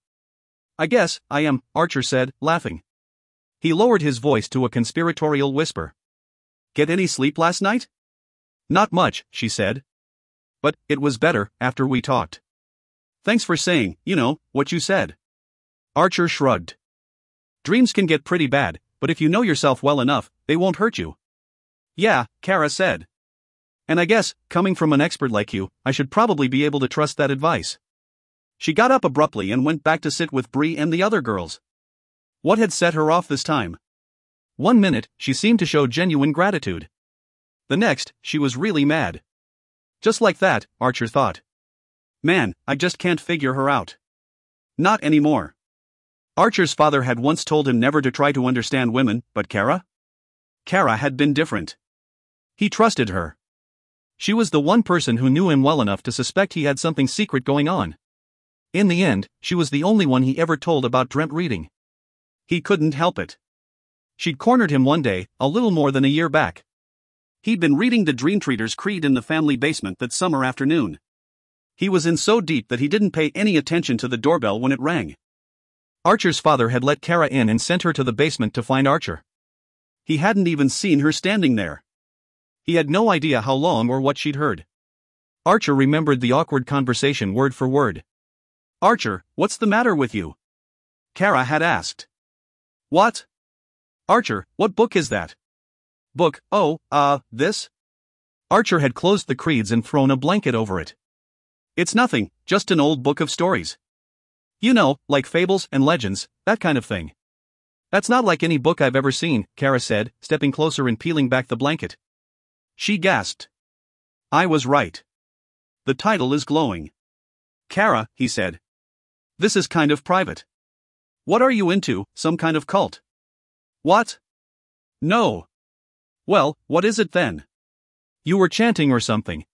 I guess I am, Archer said, laughing. He lowered his voice to a conspiratorial whisper. Get any sleep last night? Not much, she said. But it was better after we talked. Thanks for saying, what you said. Archer shrugged. Dreams can get pretty bad, but if you know yourself well enough, they won't hurt you. Yeah, Kara said. And I guess, coming from an expert like you, I should probably be able to trust that advice. She got up abruptly and went back to sit with Brie and the other girls. What had set her off this time? 1 minute, she seemed to show genuine gratitude. The next, she was really mad. Just like that, Archer thought. Man, I just can't figure her out. Not anymore. Archer's father had once told him never to try to understand women, but Kara? Kara had been different. He trusted her. She was the one person who knew him well enough to suspect he had something secret going on. In the end, she was the only one he ever told about dreamt reading. He couldn't help it. She'd cornered him one day, a little more than a year back. He'd been reading the Dreamtreader's creed in the family basement that summer afternoon. He was in so deep that he didn't pay any attention to the doorbell when it rang. Archer's father had let Kara in and sent her to the basement to find Archer. He hadn't even seen her standing there. He had no idea how long or what she'd heard. Archer remembered the awkward conversation word for word. Archer, what's the matter with you? Kara had asked. What? Archer, what book is that? Book, this? Archer had closed the creeds and thrown a blanket over it. It's nothing, just an old book of stories. You know, like fables and legends, that kind of thing. That's not like any book I've ever seen, Kara said, stepping closer and peeling back the blanket. She gasped. I was right. The title is glowing. Kara, he said. This is kind of private. What are you into, some kind of cult? What? No. Well, what is it then? You were chanting or something.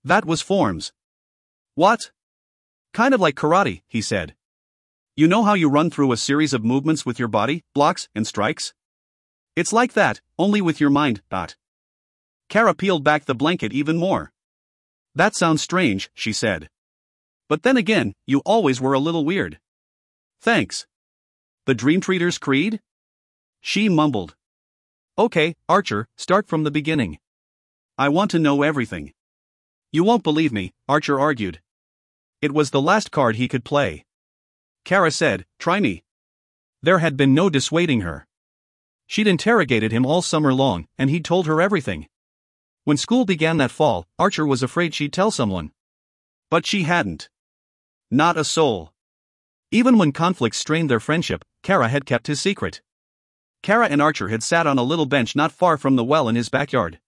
That was forms. What? Kind of like karate, he said. You know how you run through a series of movements with your body, blocks and strikes? It's like that, only with your mind, Kara peeled back the blanket even more. That sounds strange, she said. But then again, you always were a little weird. Thanks. The Dreamtreader's creed? She mumbled. Okay, Archer, start from the beginning. I want to know everything. You won't believe me, Archer argued. It was the last card he could play. Kara said, try me. There had been no dissuading her. She'd interrogated him all summer long, and he'd told her everything. When school began that fall, Archer was afraid she'd tell someone. But she hadn't. Not a soul. Even when conflicts strained their friendship, Kara had kept his secret. Kara and Archer had sat on a little bench not far from the well in his backyard.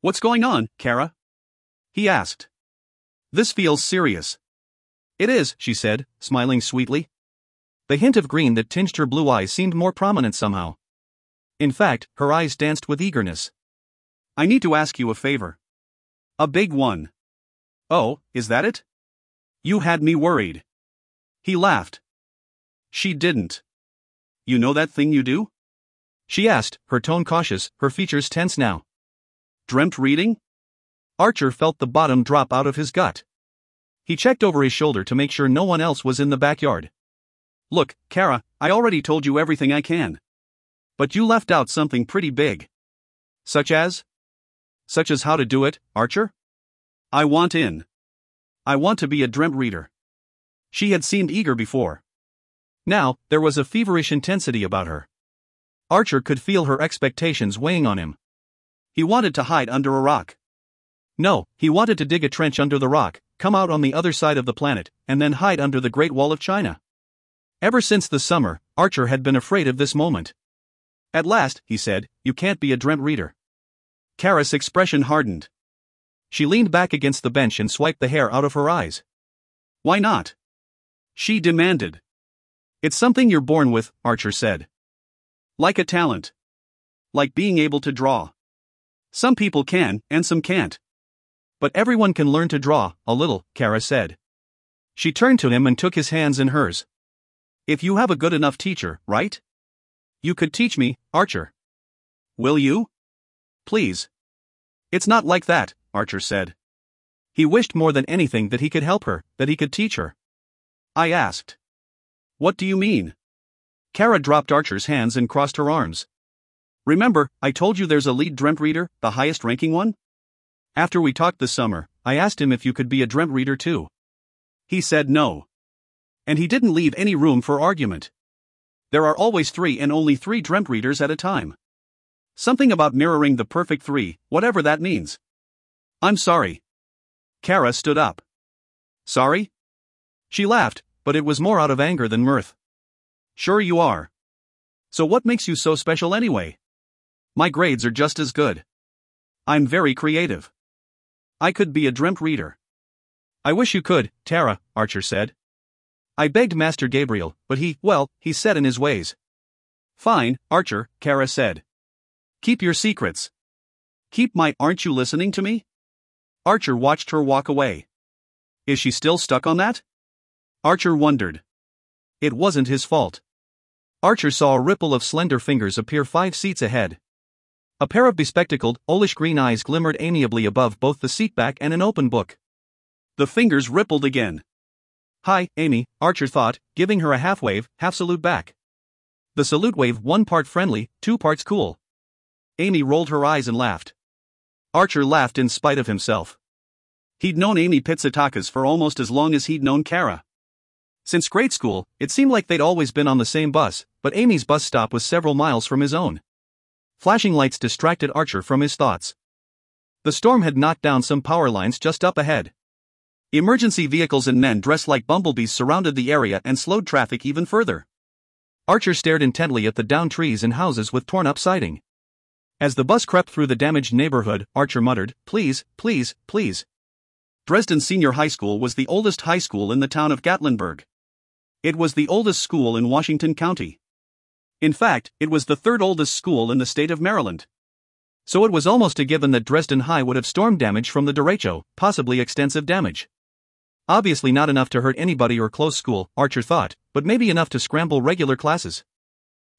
What's going on, Kara? He asked. This feels serious. It is, she said, smiling sweetly. The hint of green that tinged her blue eyes seemed more prominent somehow. In fact, her eyes danced with eagerness. I need to ask you a favor. A big one. Oh, is that it? You had me worried. He laughed. She didn't. You know that thing you do? She asked, her tone cautious, her features tense now. Dreamt reading? Archer felt the bottom drop out of his gut. He checked over his shoulder to make sure no one else was in the backyard. Look, Kara, I already told you everything I can. But you left out something pretty big. Such as? Such as how to do it, Archer? I want in. I want to be a dreamt reader. She had seemed eager before. Now, there was a feverish intensity about her. Archer could feel her expectations weighing on him. He wanted to hide under a rock. No, he wanted to dig a trench under the rock, come out on the other side of the planet, and then hide under the Great Wall of China. Ever since the summer, Archer had been afraid of this moment. At last, he said, "You can't be a Dreamtreader." Kara's expression hardened. She leaned back against the bench and swiped the hair out of her eyes. "Why not?" she demanded. "It's something you're born with," Archer said. "Like a talent. Like being able to draw. Some people can, and some can't. But everyone can learn to draw, a little," Kara said. She turned to him and took his hands in hers. "If you have a good enough teacher, right? You could teach me, Archer. Will you? Please." "It's not like that," Archer said. He wished more than anything that he could help her, that he could teach her. "I asked." "What do you mean?" Kara dropped Archer's hands and crossed her arms. "Remember, I told you there's a lead Dreamtreader, the highest ranking one? After we talked this summer, I asked him if you could be a Dreamtreader too. He said no. And he didn't leave any room for argument. There are always 3 and only 3 Dreamtreaders at a time. Something about mirroring the perfect 3, whatever that means. I'm sorry." Kara stood up. "Sorry?" She laughed, but it was more out of anger than mirth. "Sure you are. So what makes you so special anyway? My grades are just as good. I'm very creative. I could be a Dreamtreader." "I wish you could, Tara," Archer said. "I begged Master Gabriel, but he's set in his ways." "Fine, Archer," Kara said. "Keep your secrets. Keep my aren't you listening to me?" Archer watched her walk away. Is she still stuck on that? Archer wondered. It wasn't his fault. Archer saw a ripple of slender fingers appear 5 seats ahead. A pair of bespectacled, owlish green eyes glimmered amiably above both the seatback and an open book. The fingers rippled again. "Hi, Amy," Archer thought, giving her a half wave, half salute back. The salute wave 1 part friendly, 2 parts cool. Amy rolled her eyes and laughed. Archer laughed in spite of himself. He'd known Amy Pitsatakas for almost as long as he'd known Kara. Since grade school, it seemed like they'd always been on the same bus, but Amy's bus stop was several miles from his own. Flashing lights distracted Archer from his thoughts. The storm had knocked down some power lines just up ahead. Emergency vehicles and men dressed like bumblebees surrounded the area and slowed traffic even further. Archer stared intently at the downed trees and houses with torn-up siding. As the bus crept through the damaged neighborhood, Archer muttered, "Please, please, please." Dresden Senior High School was the oldest high school in the town of Gatlinburg. It was the oldest school in Washington County. In fact, it was the 3rd oldest school in the state of Maryland. So it was almost a given that Dresden High would have storm damage from the derecho, possibly extensive damage. Obviously not enough to hurt anybody or close school, Archer thought, but maybe enough to scramble regular classes.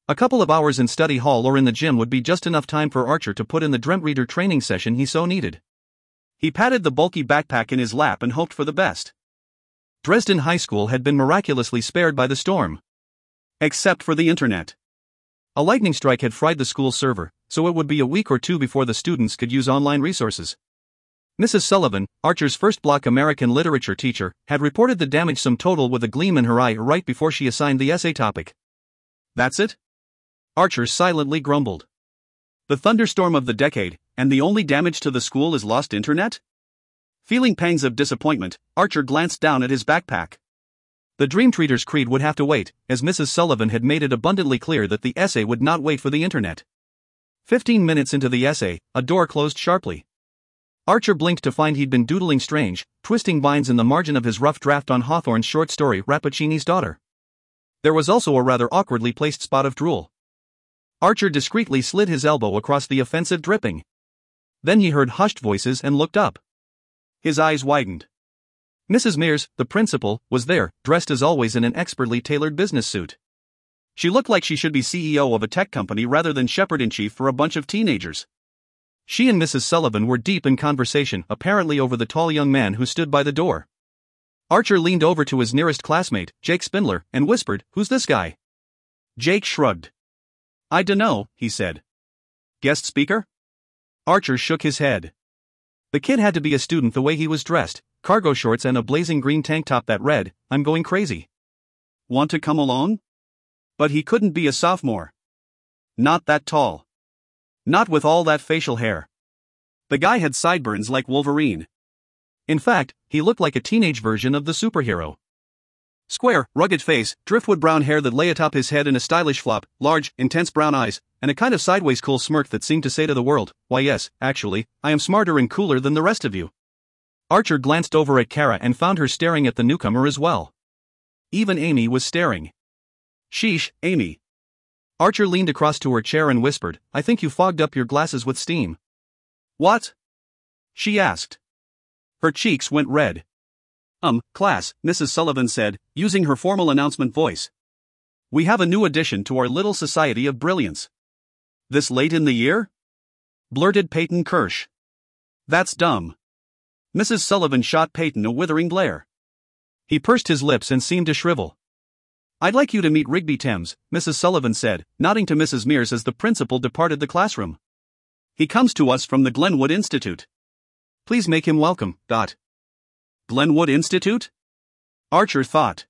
A couple of hours in study hall or in the gym would be just enough time for Archer to put in the Dreamtreader training session he so needed. He patted the bulky backpack in his lap and hoped for the best. Dresden High School had been miraculously spared by the storm. Except for the internet. A lightning strike had fried the school server, so it would be a week or 2 before the students could use online resources. Mrs. Sullivan, Archer's first-block American literature teacher, had reported the damage sum total with a gleam in her eye right before she assigned the essay topic. "That's it?" Archer silently grumbled. "The thunderstorm of the decade, and the only damage to the school is lost internet?" Feeling pangs of disappointment, Archer glanced down at his backpack. The Dreamtreader's creed would have to wait, as Mrs. Sullivan had made it abundantly clear that the essay would not wait for the internet. 15 minutes into the essay, a door closed sharply. Archer blinked to find he'd been doodling strange, twisting vines in the margin of his rough draft on Hawthorne's short story Rappaccini's Daughter. There was also a rather awkwardly placed spot of drool. Archer discreetly slid his elbow across the offensive dripping. Then he heard hushed voices and looked up. His eyes widened. Mrs. Mears, the principal, was there, dressed as always in an expertly tailored business suit. She looked like she should be CEO of a tech company rather than shepherd-in-chief for a bunch of teenagers. She and Mrs. Sullivan were deep in conversation, apparently over the tall young man who stood by the door. Archer leaned over to his nearest classmate, Jake Spindler, and whispered, "Who's this guy?" Jake shrugged. "I dunno," he said. "Guest speaker?" Archer shook his head. The kid had to be a student the way he was dressed, cargo shorts and a blazing green tank top that read, "I'm going crazy. Want to come along?" But he couldn't be a sophomore. Not that tall. Not with all that facial hair. The guy had sideburns like Wolverine. In fact, he looked like a teenage version of the superhero. Square, rugged face, driftwood brown hair that lay atop his head in a stylish flop, large, intense brown eyes, and a kind of sideways cool smirk that seemed to say to the world, "Why yes, actually, I am smarter and cooler than the rest of you." Archer glanced over at Kara and found her staring at the newcomer as well. Even Amy was staring. "Sheesh, Amy." Archer leaned across to her chair and whispered, "I think you fogged up your glasses with steam." "What?" she asked. Her cheeks went red. Class," Mrs. Sullivan said, using her formal announcement voice. "We have a new addition to our little society of brilliance." "This late in the year?" blurted Peyton Kirsch. "That's dumb." Mrs. Sullivan shot Peyton a withering glare. He pursed his lips and seemed to shrivel. "I'd like you to meet Rigby Thames," Mrs. Sullivan said, nodding to Mrs. Mears as the principal departed the classroom. "He comes to us from the Glenwood Institute. Please make him welcome. Glenwood Institute? Archer thought.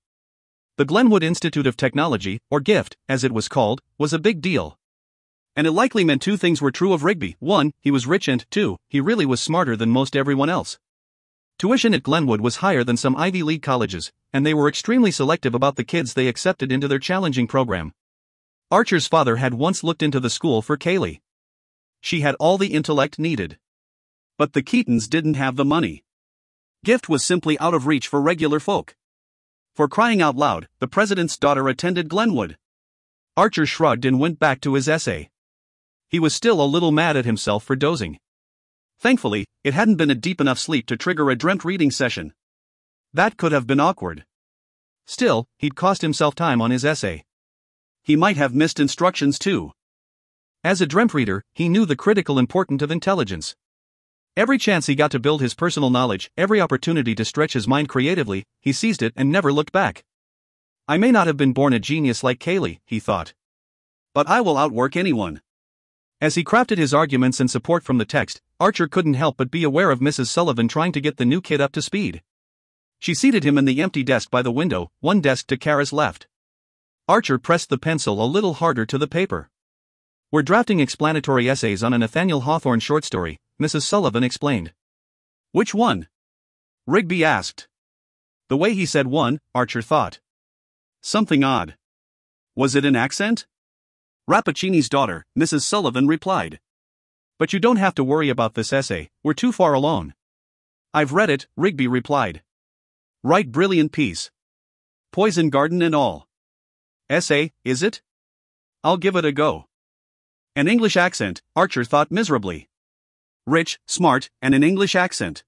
The Glenwood Institute of Technology, or GIFT, as it was called, was a big deal. And it likely meant two things were true of Rigby: 1, he was rich, and 2, he really was smarter than most everyone else. Tuition at Glenwood was higher than some Ivy League colleges, and they were extremely selective about the kids they accepted into their challenging program. Archer's father had once looked into the school for Kaylee. She had all the intellect needed. But the Keatons didn't have the money. GIFT was simply out of reach for regular folk. For crying out loud, the president's daughter attended Glenwood. Archer shrugged and went back to his essay. He was still a little mad at himself for dozing. Thankfully, it hadn't been a deep enough sleep to trigger a dreamt reading session. That could have been awkward. Still, he'd cost himself time on his essay. He might have missed instructions too. As a dreamt reader, he knew the critical importance of intelligence. Every chance he got to build his personal knowledge, every opportunity to stretch his mind creatively, he seized it and never looked back. I may not have been born a genius like Kaylee, he thought. But I will outwork anyone. As he crafted his arguments and support from the text, Archer couldn't help but be aware of Mrs. Sullivan trying to get the new kid up to speed. She seated him in the empty desk by the window, one desk to Kara's left. Archer pressed the pencil a little harder to the paper. "We're drafting explanatory essays on a Nathaniel Hawthorne short story," Mrs. Sullivan explained. "Which one?" Rigby asked. The way he said one, Archer thought. Something odd. Was it an accent? "Rappaccini's daughter," Mrs. Sullivan replied. "But you don't have to worry about this essay, we're too far along." "I've read it," Rigby replied. "Right, brilliant piece. Poison garden and all. Essay, is it? I'll give it a go." An English accent, Archer thought miserably. Rich, smart, and an English accent.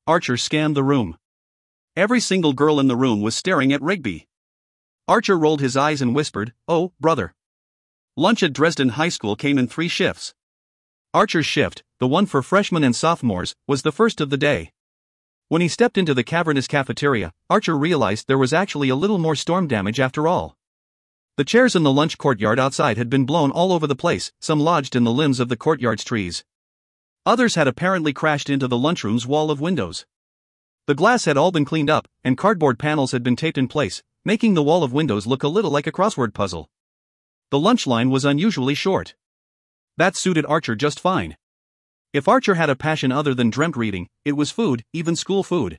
Archer scanned the room. Every single girl in the room was staring at Rigby. Archer rolled his eyes and whispered, "Oh, brother." Lunch at Dresden High School came in 3 shifts. Archer's shift, the one for freshmen and sophomores, was the first of the day. When he stepped into the cavernous cafeteria, Archer realized there was actually a little more storm damage after all. The chairs in the lunch courtyard outside had been blown all over the place, some lodged in the limbs of the courtyard's trees. Others had apparently crashed into the lunchroom's wall of windows. The glass had all been cleaned up, and cardboard panels had been taped in place, making the wall of windows look a little like a crossword puzzle. The lunch line was unusually short. That suited Archer just fine. If Archer had a passion other than dreamt reading, it was food, even school food.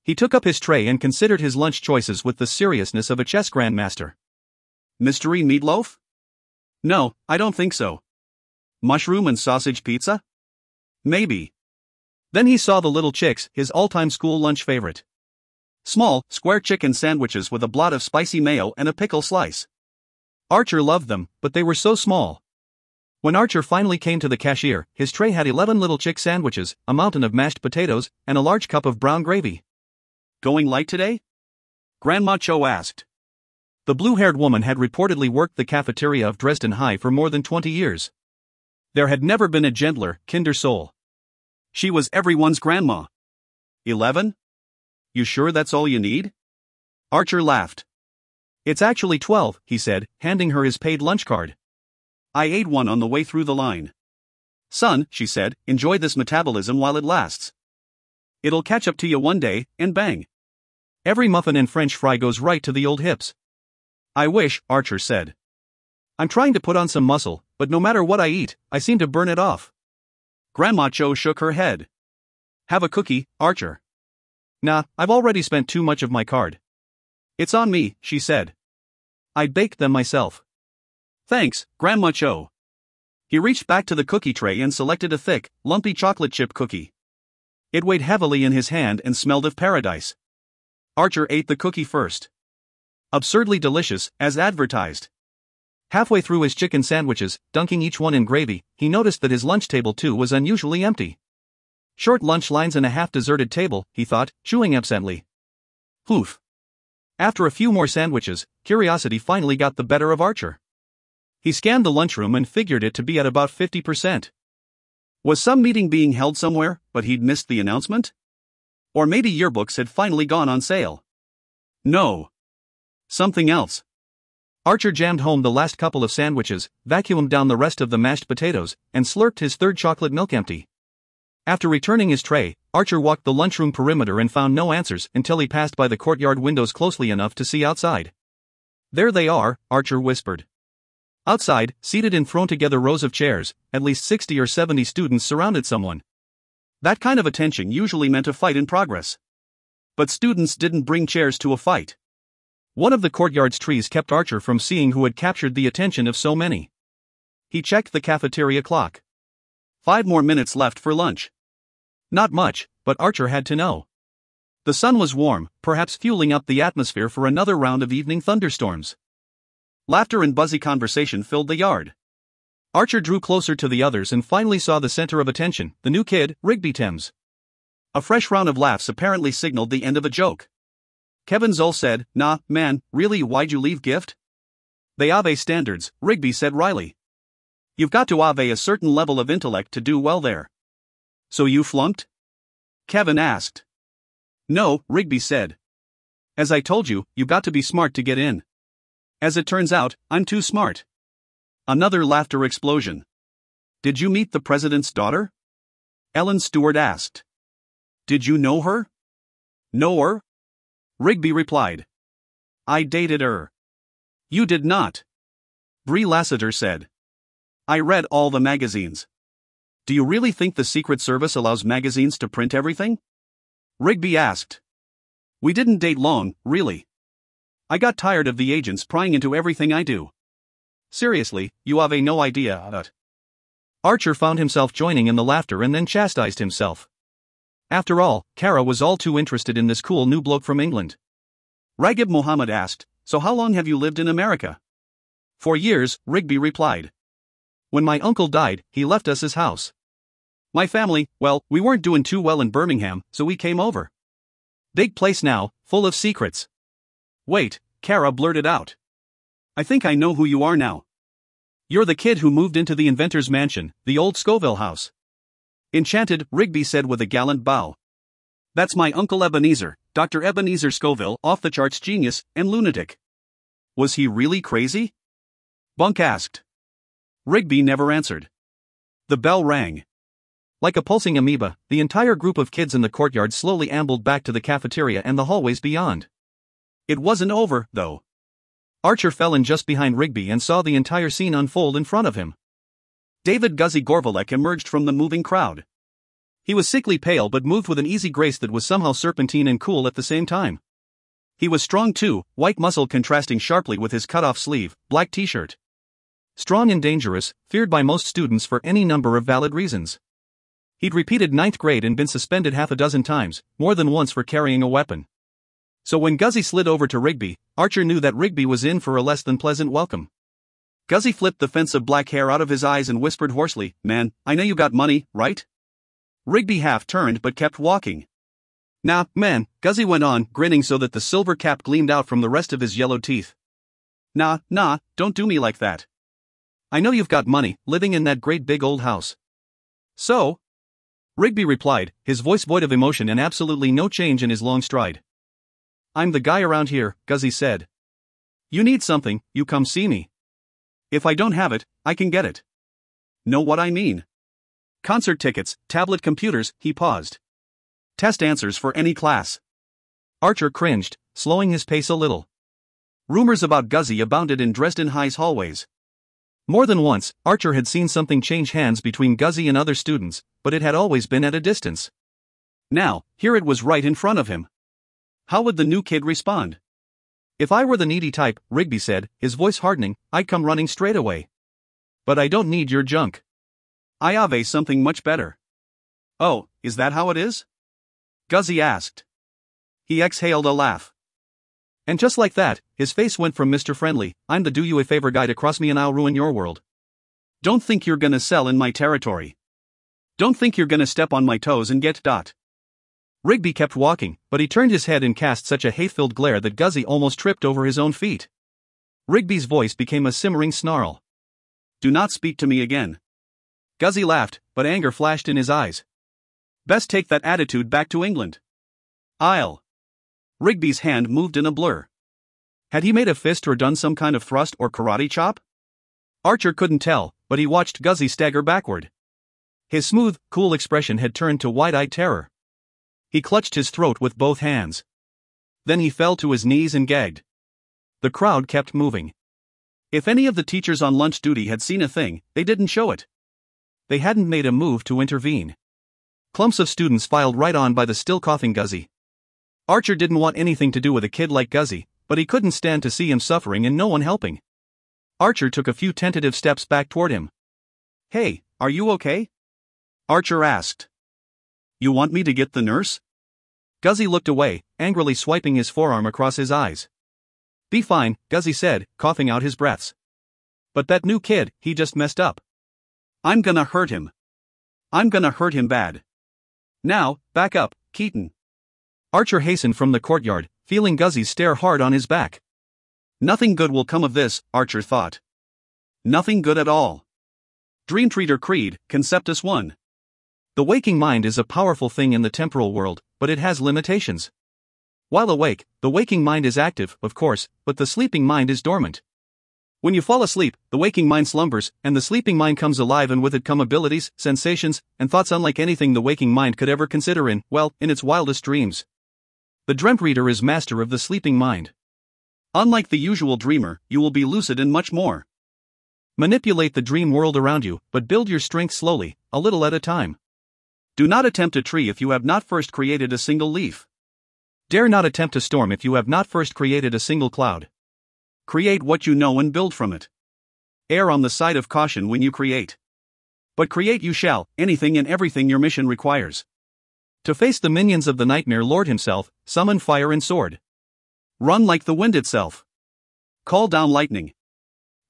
He took up his tray and considered his lunch choices with the seriousness of a chess grandmaster. Mystery meatloaf? No, I don't think so. Mushroom and sausage pizza? Maybe. Then he saw the little chicks, his all-time school lunch favorite. Small, square chicken sandwiches with a blot of spicy mayo and a pickle slice. Archer loved them, but they were so small. When Archer finally came to the cashier, his tray had 11 little chick sandwiches, a mountain of mashed potatoes, and a large cup of brown gravy. "Going light today?" Grandma Cho asked. The blue-haired woman had reportedly worked the cafeteria of Dresden High for more than 20 years. There had never been a gentler, kinder soul. She was everyone's grandma. 11? You sure that's all you need? Archer laughed. It's actually 12, he said, handing her his paid lunch card. I ate one on the way through the line. Son, she said, enjoy this metabolism while it lasts. It'll catch up to you one day, and bang. Every muffin and French fry goes right to the old hips. I wish, Archer said. I'm trying to put on some muscle, but no matter what I eat, I seem to burn it off. Grandma Cho shook her head. Have a cookie, Archer. Nah, I've already spent too much of my card. It's on me, she said. I baked them myself. Thanks, Grandma Cho. He reached back to the cookie tray and selected a thick, lumpy chocolate chip cookie. It weighed heavily in his hand and smelled of paradise. Archer ate the cookie first. Absurdly delicious, as advertised. Halfway through his chicken sandwiches, dunking each one in gravy, he noticed that his lunch table too was unusually empty. Short lunch lines and a half-deserted table, he thought, chewing absently. Poof. After a few more sandwiches, curiosity finally got the better of Archer. He scanned the lunchroom and figured it to be at about 50%. Was some meeting being held somewhere, but he'd missed the announcement? Or maybe yearbooks had finally gone on sale. No. Something else. Archer jammed home the last couple of sandwiches, vacuumed down the rest of the mashed potatoes, and slurped his third chocolate milk empty. After returning his tray, Archer walked the lunchroom perimeter and found no answers until he passed by the courtyard windows closely enough to see outside. There they are, Archer whispered. Outside, seated in thrown-together rows of chairs, at least 60 or 70 students surrounded someone. That kind of attention usually meant a fight in progress. But students didn't bring chairs to a fight. One of the courtyard's trees kept Archer from seeing who had captured the attention of so many. He checked the cafeteria clock. 5 more minutes left for lunch. Not much, but Archer had to know. The sun was warm, perhaps fueling up the atmosphere for another round of evening thunderstorms. Laughter and buzzy conversation filled the yard. Archer drew closer to the others and finally saw the center of attention, the new kid, Rigby Thames. A fresh round of laughs apparently signaled the end of a joke. Kevin Zoll said, "Nah, man, really, why'd you leave gift?" "They ave standards," Rigby said wryly. "You've got to ave a certain level of intellect to do well there." "So you flunked?" Kevin asked. "No," Rigby said. "As I told you, you got to be smart to get in. As it turns out, I'm too smart." Another laughter explosion. "Did you meet the president's daughter?" Ellen Stewart asked. "Did you know her?" "Know her?" Rigby replied. "I dated her." "You did not." Brie Lassiter said. "I read all the magazines." "Do you really think the Secret Service allows magazines to print everything?" Rigby asked. "We didn't date long, really. I got tired of the agents prying into everything I do. Seriously, you have no idea that." Archer found himself joining in the laughter and then chastised himself. After all, Kara was all too interested in this cool new bloke from England. Raghib Mohammed asked, "So how long have you lived in America?" "4 years," Rigby replied. "When my uncle died, he left us his house. My family, well, we weren't doing too well in Birmingham, so we came over. Big place now, full of secrets." "Wait," Kara blurted out. "I think I know who you are now. You're the kid who moved into the inventor's mansion, the old Scoville house." "Enchanted," Rigby said with a gallant bow. "That's my Uncle Ebenezer, Dr. Ebenezer Scoville, off-the-charts genius and lunatic." "Was he really crazy?" Bunk asked. Rigby never answered. The bell rang. Like a pulsing amoeba, the entire group of kids in the courtyard slowly ambled back to the cafeteria and the hallways beyond. It wasn't over, though. Archer fell in just behind Rigby and saw the entire scene unfold in front of him. David Guzzy Gorvalek emerged from the moving crowd. He was sickly pale but moved with an easy grace that was somehow serpentine and cool at the same time. He was strong too, white muscle contrasting sharply with his cut-off sleeve, black t-shirt. Strong and dangerous, feared by most students for any number of valid reasons. He'd repeated 9th grade and been suspended half a dozen times, more than once for carrying a weapon. So when Guzzy slid over to Rigby, Archer knew that Rigby was in for a less than pleasant welcome. Guzzy flipped the fence of black hair out of his eyes and whispered hoarsely, "Man, I know you got money, right?" Rigby half turned but kept walking. "Nah, man," Guzzy went on, grinning so that the silver cap gleamed out from the rest of his yellow teeth. Nah, don't do me like that. I know you've got money, living in that great big old house." "So?" Rigby replied, his voice void of emotion and absolutely no change in his long stride. "I'm the guy around here," Guzzy said. "You need something, you come see me. If I don't have it, I can get it. Know what I mean? Concert tickets, tablet computers," he paused. "Test answers for any class." Archer cringed, slowing his pace a little. Rumors about Guzzy abounded in Dresden High's hallways. More than once, Archer had seen something change hands between Guzzy and other students, but it had always been at a distance. Now, here it was right in front of him. How would the new kid respond? If I were the needy type, Rigby said, his voice hardening, I'd come running straight away. But I don't need your junk. I have something much better. Oh, is that how it is? Guzzy asked. He exhaled a laugh. And just like that, his face went from Mr. Friendly, I'm the do you a favor guy, to cross me and I'll ruin your world. Don't think you're gonna sell in my territory. Don't think you're gonna step on my toes and get dot. Rigby kept walking, but he turned his head and cast such a hate-filled glare that Guzzy almost tripped over his own feet. Rigby's voice became a simmering snarl. Do not speak to me again. Guzzy laughed, but anger flashed in his eyes. Best take that attitude back to England. I'll. Rigby's hand moved in a blur. Had he made a fist or done some kind of thrust or karate chop? Archer couldn't tell, but he watched Guzzy stagger backward. His smooth, cool expression had turned to wide-eyed terror. He clutched his throat with both hands. Then he fell to his knees and gagged. The crowd kept moving. If any of the teachers on lunch duty had seen a thing, they didn't show it. They hadn't made a move to intervene. Clumps of students filed right on by the still coughing Guzzy. Archer didn't want anything to do with a kid like Guzzy, but he couldn't stand to see him suffering and no one helping. Archer took a few tentative steps back toward him. Hey, are you okay? Archer asked. You want me to get the nurse? Guzzy looked away, angrily swiping his forearm across his eyes. Be fine, Guzzy said, coughing out his breaths. But that new kid, he just messed up. I'm gonna hurt him. I'm gonna hurt him bad. Now, back up, Keaton. Archer hastened from the courtyard, feeling Guzzy stare hard on his back. Nothing good will come of this, Archer thought. Nothing good at all. Dreamtreader Creed, Conceptus 1. The waking mind is a powerful thing in the temporal world, but it has limitations. While awake, the waking mind is active, of course, but the sleeping mind is dormant. When you fall asleep, the waking mind slumbers, and the sleeping mind comes alive, and with it come abilities, sensations, and thoughts unlike anything the waking mind could ever consider in its wildest dreams. The Dreamtreader is master of the sleeping mind. Unlike the usual dreamer, you will be lucid and much more. Manipulate the dream world around you, but build your strength slowly, a little at a time. Do not attempt a tree if you have not first created a single leaf. Dare not attempt a storm if you have not first created a single cloud. Create what you know and build from it. Err on the side of caution when you create. But create you shall, anything and everything your mission requires. To face the minions of the Nightmare Lord himself, summon fire and sword. Run like the wind itself. Call down lightning.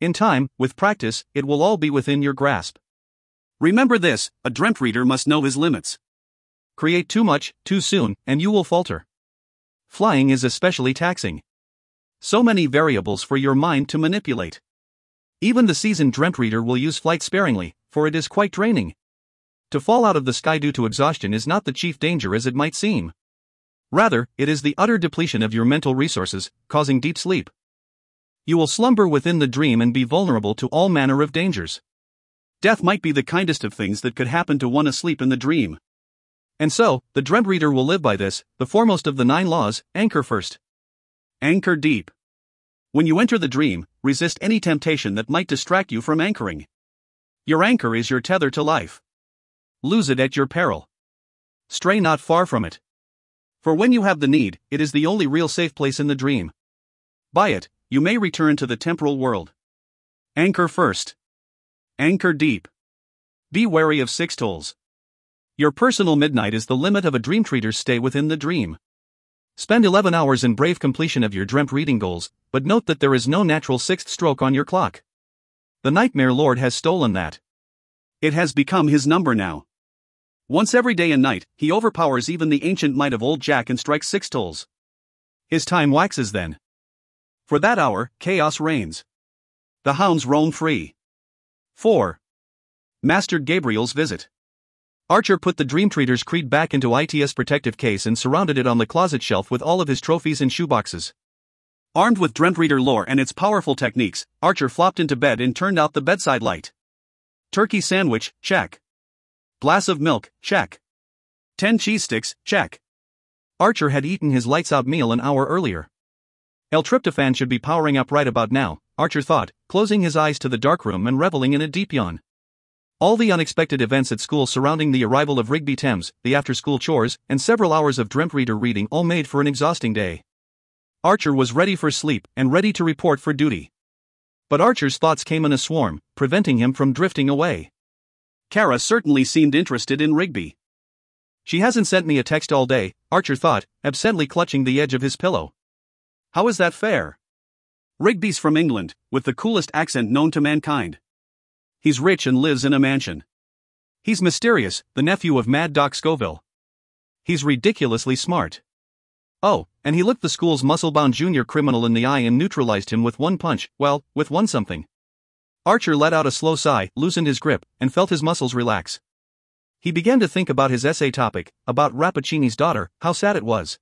In time, with practice, it will all be within your grasp. Remember this, a Dreamtreader must know his limits. Create too much, too soon, and you will falter. Flying is especially taxing. So many variables for your mind to manipulate. Even the seasoned Dreamtreader will use flight sparingly, for it is quite draining. To fall out of the sky due to exhaustion is not the chief danger as it might seem. Rather, it is the utter depletion of your mental resources, causing deep sleep. You will slumber within the dream and be vulnerable to all manner of dangers. Death might be the kindest of things that could happen to one asleep in the dream. And so, the Dreamtreader will live by this, the foremost of the 9 laws: anchor first. Anchor deep. When you enter the dream, resist any temptation that might distract you from anchoring. Your anchor is your tether to life. Lose it at your peril. Stray not far from it. For when you have the need, it is the only real safe place in the dream. By it, you may return to the temporal world. Anchor first. Anchor deep. Be wary of sixtoles. Your personal midnight is the limit of a Dreamtreader's stay within the dream. Spend 11 hours in brave completion of your dreamt reading goals, but note that there is no natural 6th stroke on your clock. The Nightmare Lord has stolen that. It has become his number now. Once every day and night, he overpowers even the ancient might of old Jack and strikes 6 tolls. His time waxes then. For that hour, chaos reigns. The hounds roam free. 4. Master Gabriel's visit. Archer put the Dreamtreader's creed back into its protective case and surrounded it on the closet shelf with all of his trophies and shoeboxes. Armed with Dreamtreader lore and its powerful techniques, Archer flopped into bed and turned out the bedside light. Turkey sandwich, check. Glass of milk, check. 10 cheese sticks, check. Archer had eaten his lights-out meal an hour earlier. L-tryptophan should be powering up right about now, Archer thought, closing his eyes to the darkroom and reveling in a deep yawn. All the unexpected events at school surrounding the arrival of Rigby Thames, the after-school chores, and several hours of Dreamtreader reading all made for an exhausting day. Archer was ready for sleep and ready to report for duty. But Archer's thoughts came in a swarm, preventing him from drifting away. Kara certainly seemed interested in Rigby. She hasn't sent me a text all day, Archer thought, absently clutching the edge of his pillow. How is that fair? Rigby's from England, with the coolest accent known to mankind. He's rich and lives in a mansion. He's mysterious, the nephew of Mad Doc Scoville. He's ridiculously smart. Oh, and he looked the school's muscle-bound junior criminal in the eye and neutralized him with one punch, well, with one something. Archer let out a slow sigh, loosened his grip, and felt his muscles relax. He began to think about his essay topic, about Rappaccini's daughter, how sad it was.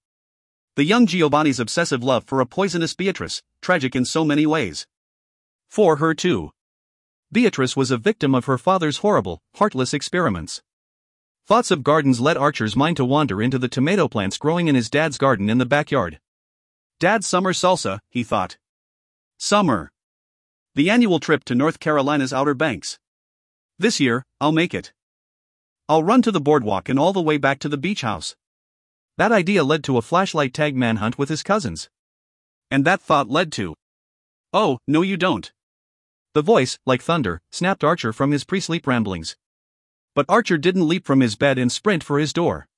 The young Giovanni's obsessive love for a poisonous Beatrice, tragic in so many ways. For her too. Beatrice was a victim of her father's horrible, heartless experiments. Thoughts of gardens led Archer's mind to wander into the tomato plants growing in his dad's garden in the backyard. Dad's summer salsa, he thought. Summer. The annual trip to North Carolina's Outer Banks. This year, I'll make it. I'll run to the boardwalk and all the way back to the beach house. That idea led to a flashlight tag manhunt with his cousins. And that thought led to... Oh, no you don't. The voice, like thunder, snapped Archer from his pre-sleep ramblings. But Archer didn't leap from his bed and sprint for his door.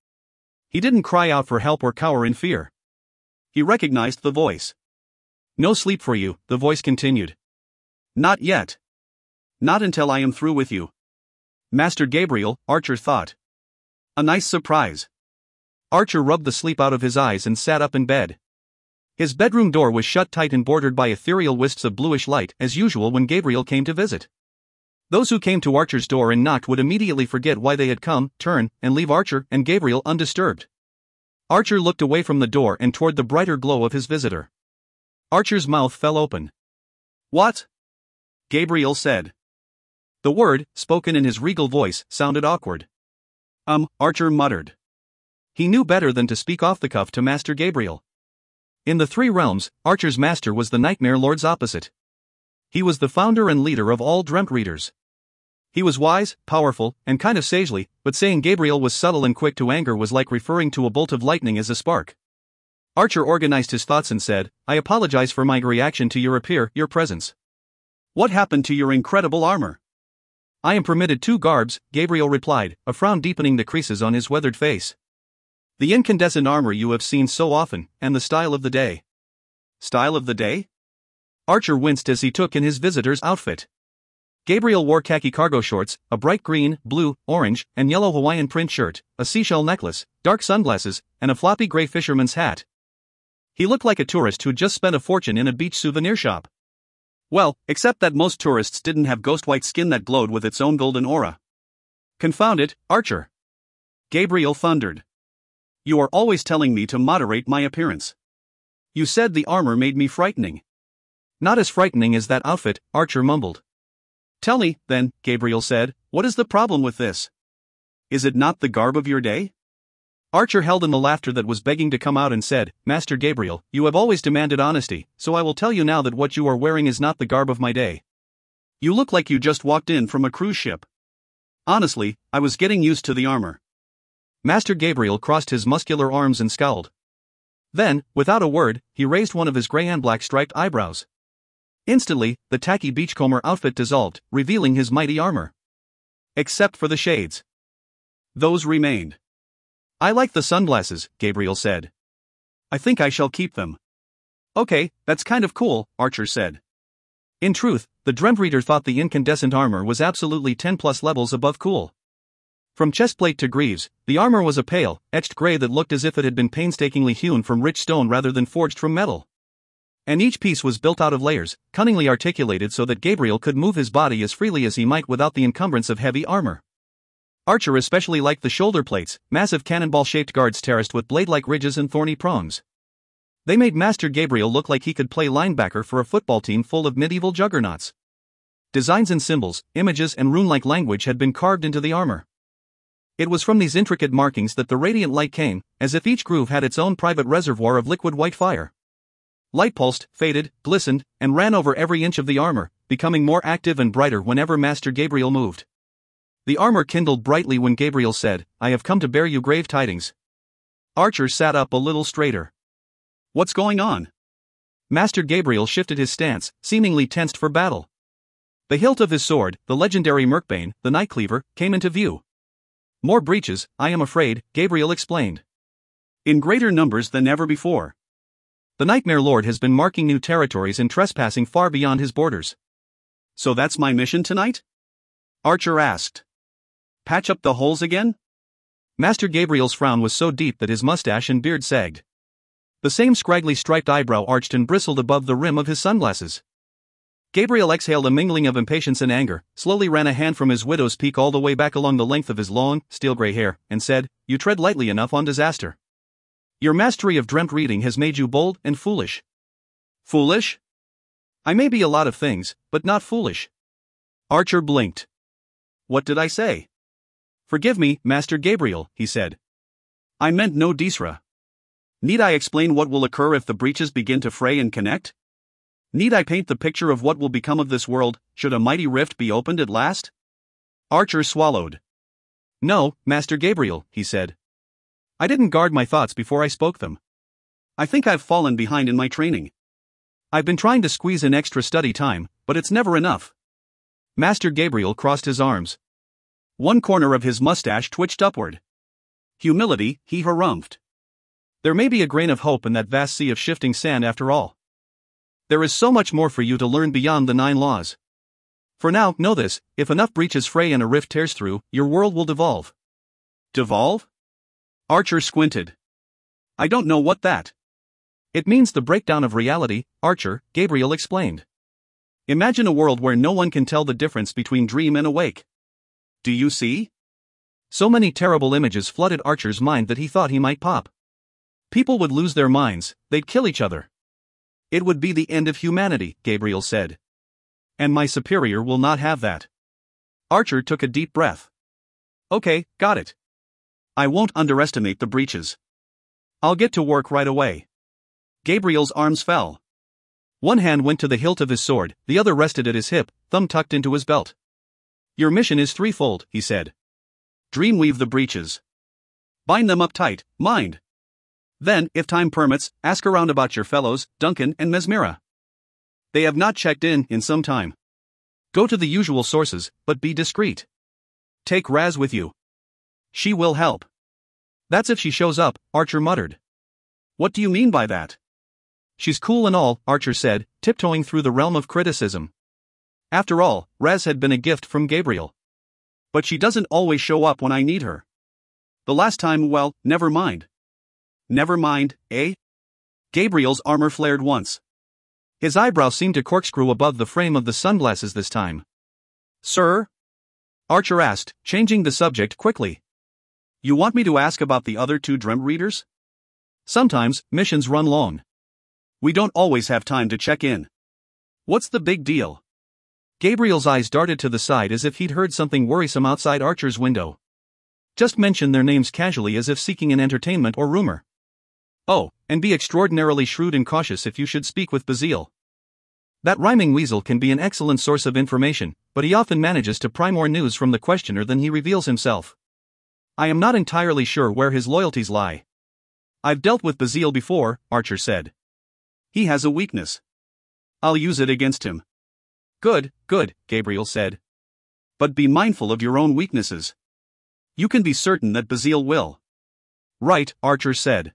He didn't cry out for help or cower in fear. He recognized the voice. No sleep for you, the voice continued. Not yet. Not until I am through with you. Master Gabriel, Archer thought. A nice surprise. Archer rubbed the sleep out of his eyes and sat up in bed. His bedroom door was shut tight and bordered by ethereal wisps of bluish light, as usual when Gabriel came to visit. Those who came to Archer's door and knocked would immediately forget why they had come, turn, and leave Archer and Gabriel undisturbed. Archer looked away from the door and toward the brighter glow of his visitor. Archer's mouth fell open. What? Gabriel said. The word, spoken in his regal voice, sounded awkward. Archer muttered. He knew better than to speak off the cuff to Master Gabriel. In the three realms, Archer's master was the Nightmare Lord's opposite. He was the founder and leader of all Dreamtreaders. He was wise, powerful, and kind of sagely, but saying Gabriel was subtle and quick to anger was like referring to a bolt of lightning as a spark. Archer organized his thoughts and said, I apologize for my reaction to your presence. What happened to your incredible armor? I am permitted 2 garbs, Gabriel replied, a frown deepening the creases on his weathered face. The incandescent armor you have seen so often, and the style of the day. Style of the day? Archer winced as he took in his visitor's outfit. Gabriel wore khaki cargo shorts, a bright green, blue, orange, and yellow Hawaiian print shirt, a seashell necklace, dark sunglasses, and a floppy gray fisherman's hat. He looked like a tourist who'd just spent a fortune in a beach souvenir shop. Well, except that most tourists didn't have ghost-white skin that glowed with its own golden aura. Confound it, Archer! Gabriel thundered. You are always telling me to moderate my appearance. You said the armor made me frightening. Not as frightening as that outfit, Archer mumbled. Tell me, then, Gabriel said, what is the problem with this? Is it not the garb of your day? Archer held in the laughter that was begging to come out and said, Master Gabriel, you have always demanded honesty, so I will tell you now that what you are wearing is not the garb of my day. You look like you just walked in from a cruise ship. Honestly, I was getting used to the armor. Master Gabriel crossed his muscular arms and scowled. Then, without a word, he raised one of his gray and black striped eyebrows. Instantly, the tacky beachcomber outfit dissolved, revealing his mighty armor. Except for the shades. Those remained. I like the sunglasses, Gabriel said. I think I shall keep them. Okay, that's kind of cool, Archer said. In truth, the Dreamtreader thought the incandescent armor was absolutely 10 plus levels above cool. From chestplate to greaves, the armor was a pale, etched gray that looked as if it had been painstakingly hewn from rich stone rather than forged from metal. And each piece was built out of layers, cunningly articulated so that Gabriel could move his body as freely as he might without the encumbrance of heavy armor. Archer especially liked the shoulder plates, massive cannonball-shaped guards terraced with blade-like ridges and thorny prongs. They made Master Gabriel look like he could play linebacker for a football team full of medieval juggernauts. Designs and symbols, images and rune-like language had been carved into the armor. It was from these intricate markings that the radiant light came, as if each groove had its own private reservoir of liquid white fire. Light pulsed, faded, glistened, and ran over every inch of the armor, becoming more active and brighter whenever Master Gabriel moved. The armor kindled brightly when Gabriel said, "I have come to bear you grave tidings." Archer sat up a little straighter. "What's going on?" Master Gabriel shifted his stance, seemingly tensed for battle. The hilt of his sword, the legendary Merkbane, the Nightcleaver, came into view. "More breaches, I am afraid," Gabriel explained. "In greater numbers than ever before. The Nightmare Lord has been marking new territories and trespassing far beyond his borders." "So that's my mission tonight?" Archer asked. "Patch up the holes again?" Master Gabriel's frown was so deep that his mustache and beard sagged. The same scraggly striped eyebrow arched and bristled above the rim of his sunglasses. Gabriel exhaled a mingling of impatience and anger, slowly ran a hand from his widow's peak all the way back along the length of his long, steel-gray hair, and said, "You tread lightly enough on disaster. Your mastery of dreamt reading has made you bold and foolish." "Foolish? I may be a lot of things, but not foolish." Archer blinked. "What did I say?" "Forgive me, Master Gabriel," he said. "I meant no Disra. Need I explain what will occur if the breaches begin to fray and connect? Need I paint the picture of what will become of this world, should a mighty rift be opened at last?" Archer swallowed. "No, Master Gabriel," he said. "I didn't guard my thoughts before I spoke them. I think I've fallen behind in my training. I've been trying to squeeze in extra study time, but it's never enough." Master Gabriel crossed his arms. One corner of his mustache twitched upward. "Humility," he harumphed. "There may be a grain of hope in that vast sea of shifting sand after all. There is so much more for you to learn beyond the 9 laws. For now, know this, if enough breaches fray and a rift tears through, your world will devolve." "Devolve?" Archer squinted. "I don't know what that." "It means the breakdown of reality, Archer," Gabriel explained. "Imagine a world where no one can tell the difference between dream and awake. Do you see?" So many terrible images flooded Archer's mind that he thought he might pop. People would lose their minds, they'd kill each other. "It would be the end of humanity," Gabriel said. "And my superior will not have that." Archer took a deep breath. "Okay, got it. I won't underestimate the breaches. I'll get to work right away." Gabriel's arms fell. One hand went to the hilt of his sword, the other rested at his hip, thumb tucked into his belt. "Your mission is threefold," he said. "Dreamweave the breaches. Bind them up tight, mind. Then, if time permits, ask around about your fellows, Duncan and Mesmira. They have not checked in some time. Go to the usual sources, but be discreet. Take Raz with you. She will help." "That's if she shows up," Archer muttered. "What do you mean by that?" "She's cool and all," Archer said, tiptoeing through the realm of criticism. After all, Raz had been a gift from Gabriel. "But she doesn't always show up when I need her. The last time, well, never mind." "Never mind, eh?" Gabriel's armor flared once. His eyebrow seemed to corkscrew above the frame of the sunglasses this time. "Sir?" Archer asked, changing the subject quickly. "You want me to ask about the other 2 dream readers?" "Sometimes, missions run long. We don't always have time to check in. What's the big deal?" Gabriel's eyes darted to the side as if he'd heard something worrisome outside Archer's window. "Just mention their names casually as if seeking an entertainment or rumor. Oh, and be extraordinarily shrewd and cautious if you should speak with Bazil. That rhyming weasel can be an excellent source of information, but he often manages to pry more news from the questioner than he reveals himself. I am not entirely sure where his loyalties lie." "I've dealt with Bazil before," Archer said. "He has a weakness. I'll use it against him." Good, Gabriel said. "But be mindful of your own weaknesses. You can be certain that Bazil will." "Right," Archer said.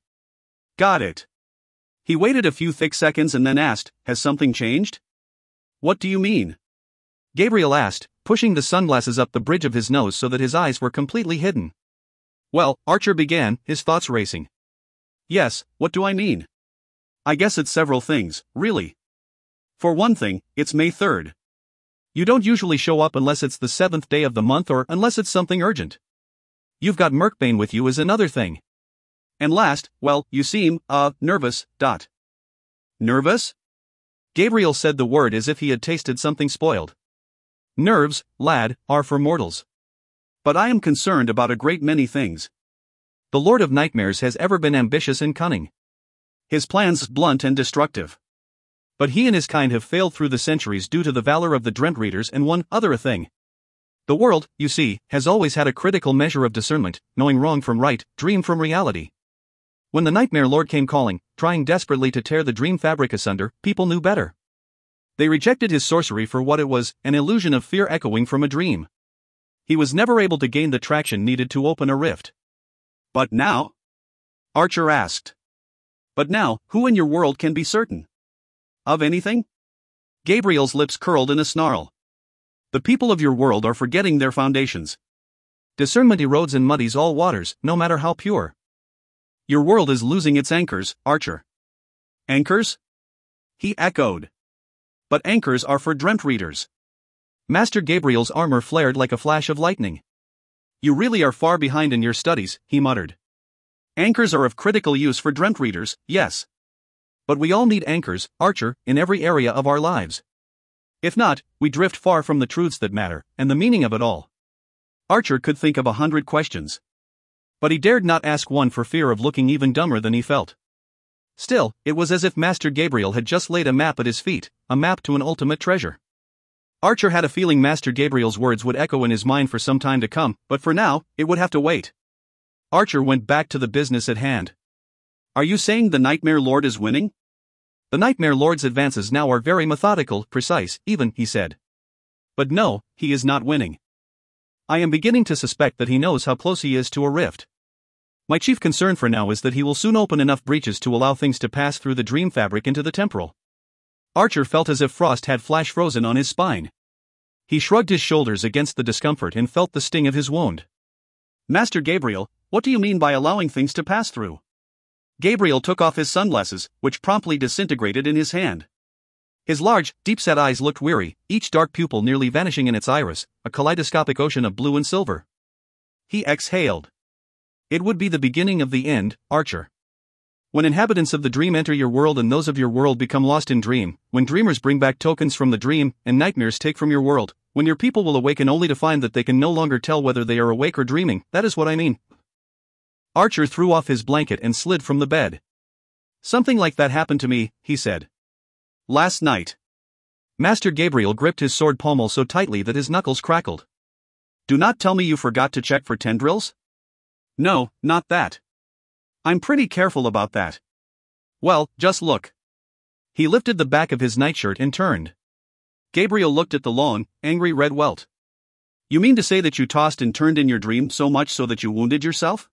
"Got it." He waited a few thick seconds and then asked, "Has something changed?" "What do you mean?" Gabriel asked, pushing the sunglasses up the bridge of his nose so that his eyes were completely hidden. "Well," Archer began, his thoughts racing. "Yes, what do I mean? I guess it's several things, really. For one thing, it's May 3rd. You don't usually show up unless it's the 7th day of the month or unless it's something urgent. You've got Merkbane with you is another thing. And last, well, you seem, nervous, Nervous? Gabriel said the word as if he had tasted something spoiled. Nerves, lad, are for mortals. But I am concerned about a great many things. The Lord of Nightmares has ever been ambitious and cunning. His plans blunt and destructive. But he and his kind have failed through the centuries due to the valor of the Dreamtreaders and one other thing. The world, you see, has always had a critical measure of discernment, knowing wrong from right, dream from reality. When the Nightmare Lord came calling, trying desperately to tear the dream fabric asunder, people knew better. They rejected his sorcery for what it was, an illusion of fear echoing from a dream. He was never able to gain the traction needed to open a rift. But now? Archer asked. But now, who in your world can be certain of anything? Gabriel's lips curled in a snarl. The people of your world are forgetting their foundations. Discernment erodes and muddies all waters, no matter how pure. Your world is losing its anchors, Archer. Anchors? He echoed. But anchors are for Dreamtreaders. Master Gabriel's armor flared like a flash of lightning. You really are far behind in your studies, he muttered. Anchors are of critical use for Dreamtreaders, yes. But we all need anchors, Archer, in every area of our lives. If not, we drift far from the truths that matter, and the meaning of it all. Archer could think of 100 questions. But he dared not ask one for fear of looking even dumber than he felt. Still, it was as if Master Gabriel had just laid a map at his feet, a map to an ultimate treasure. Archer had a feeling Master Gabriel's words would echo in his mind for some time to come, but for now, it would have to wait. Archer went back to the business at hand. Are you saying the Nightmare Lord is winning? The Nightmare Lord's advances now are very methodical, precise, even, he said. But no, he is not winning. I am beginning to suspect that he knows how close he is to a rift. My chief concern for now is that he will soon open enough breaches to allow things to pass through the dream fabric into the temporal. Archer felt as if frost had flash frozen on his spine. He shrugged his shoulders against the discomfort and felt the sting of his wound. Master Gabriel, what do you mean by allowing things to pass through? Gabriel took off his sunglasses, which promptly disintegrated in his hand. His large, deep-set eyes looked weary, each dark pupil nearly vanishing in its iris, a kaleidoscopic ocean of blue and silver. He exhaled. It would be the beginning of the end, Archer. When inhabitants of the dream enter your world and those of your world become lost in dream, when dreamers bring back tokens from the dream, and nightmares take from your world, when your people will awaken only to find that they can no longer tell whether they are awake or dreaming, that is what I mean. Archer threw off his blanket and slid from the bed. Something like that happened to me, he said. Last night. Master Gabriel gripped his sword pommel so tightly that his knuckles crackled. Do not tell me you forgot to check for tendrils? No, not that. I'm pretty careful about that. Well, just look. He lifted the back of his nightshirt and turned. Gabriel looked at the long, angry red welt. You mean to say that you tossed and turned in your dream so much so that you wounded yourself?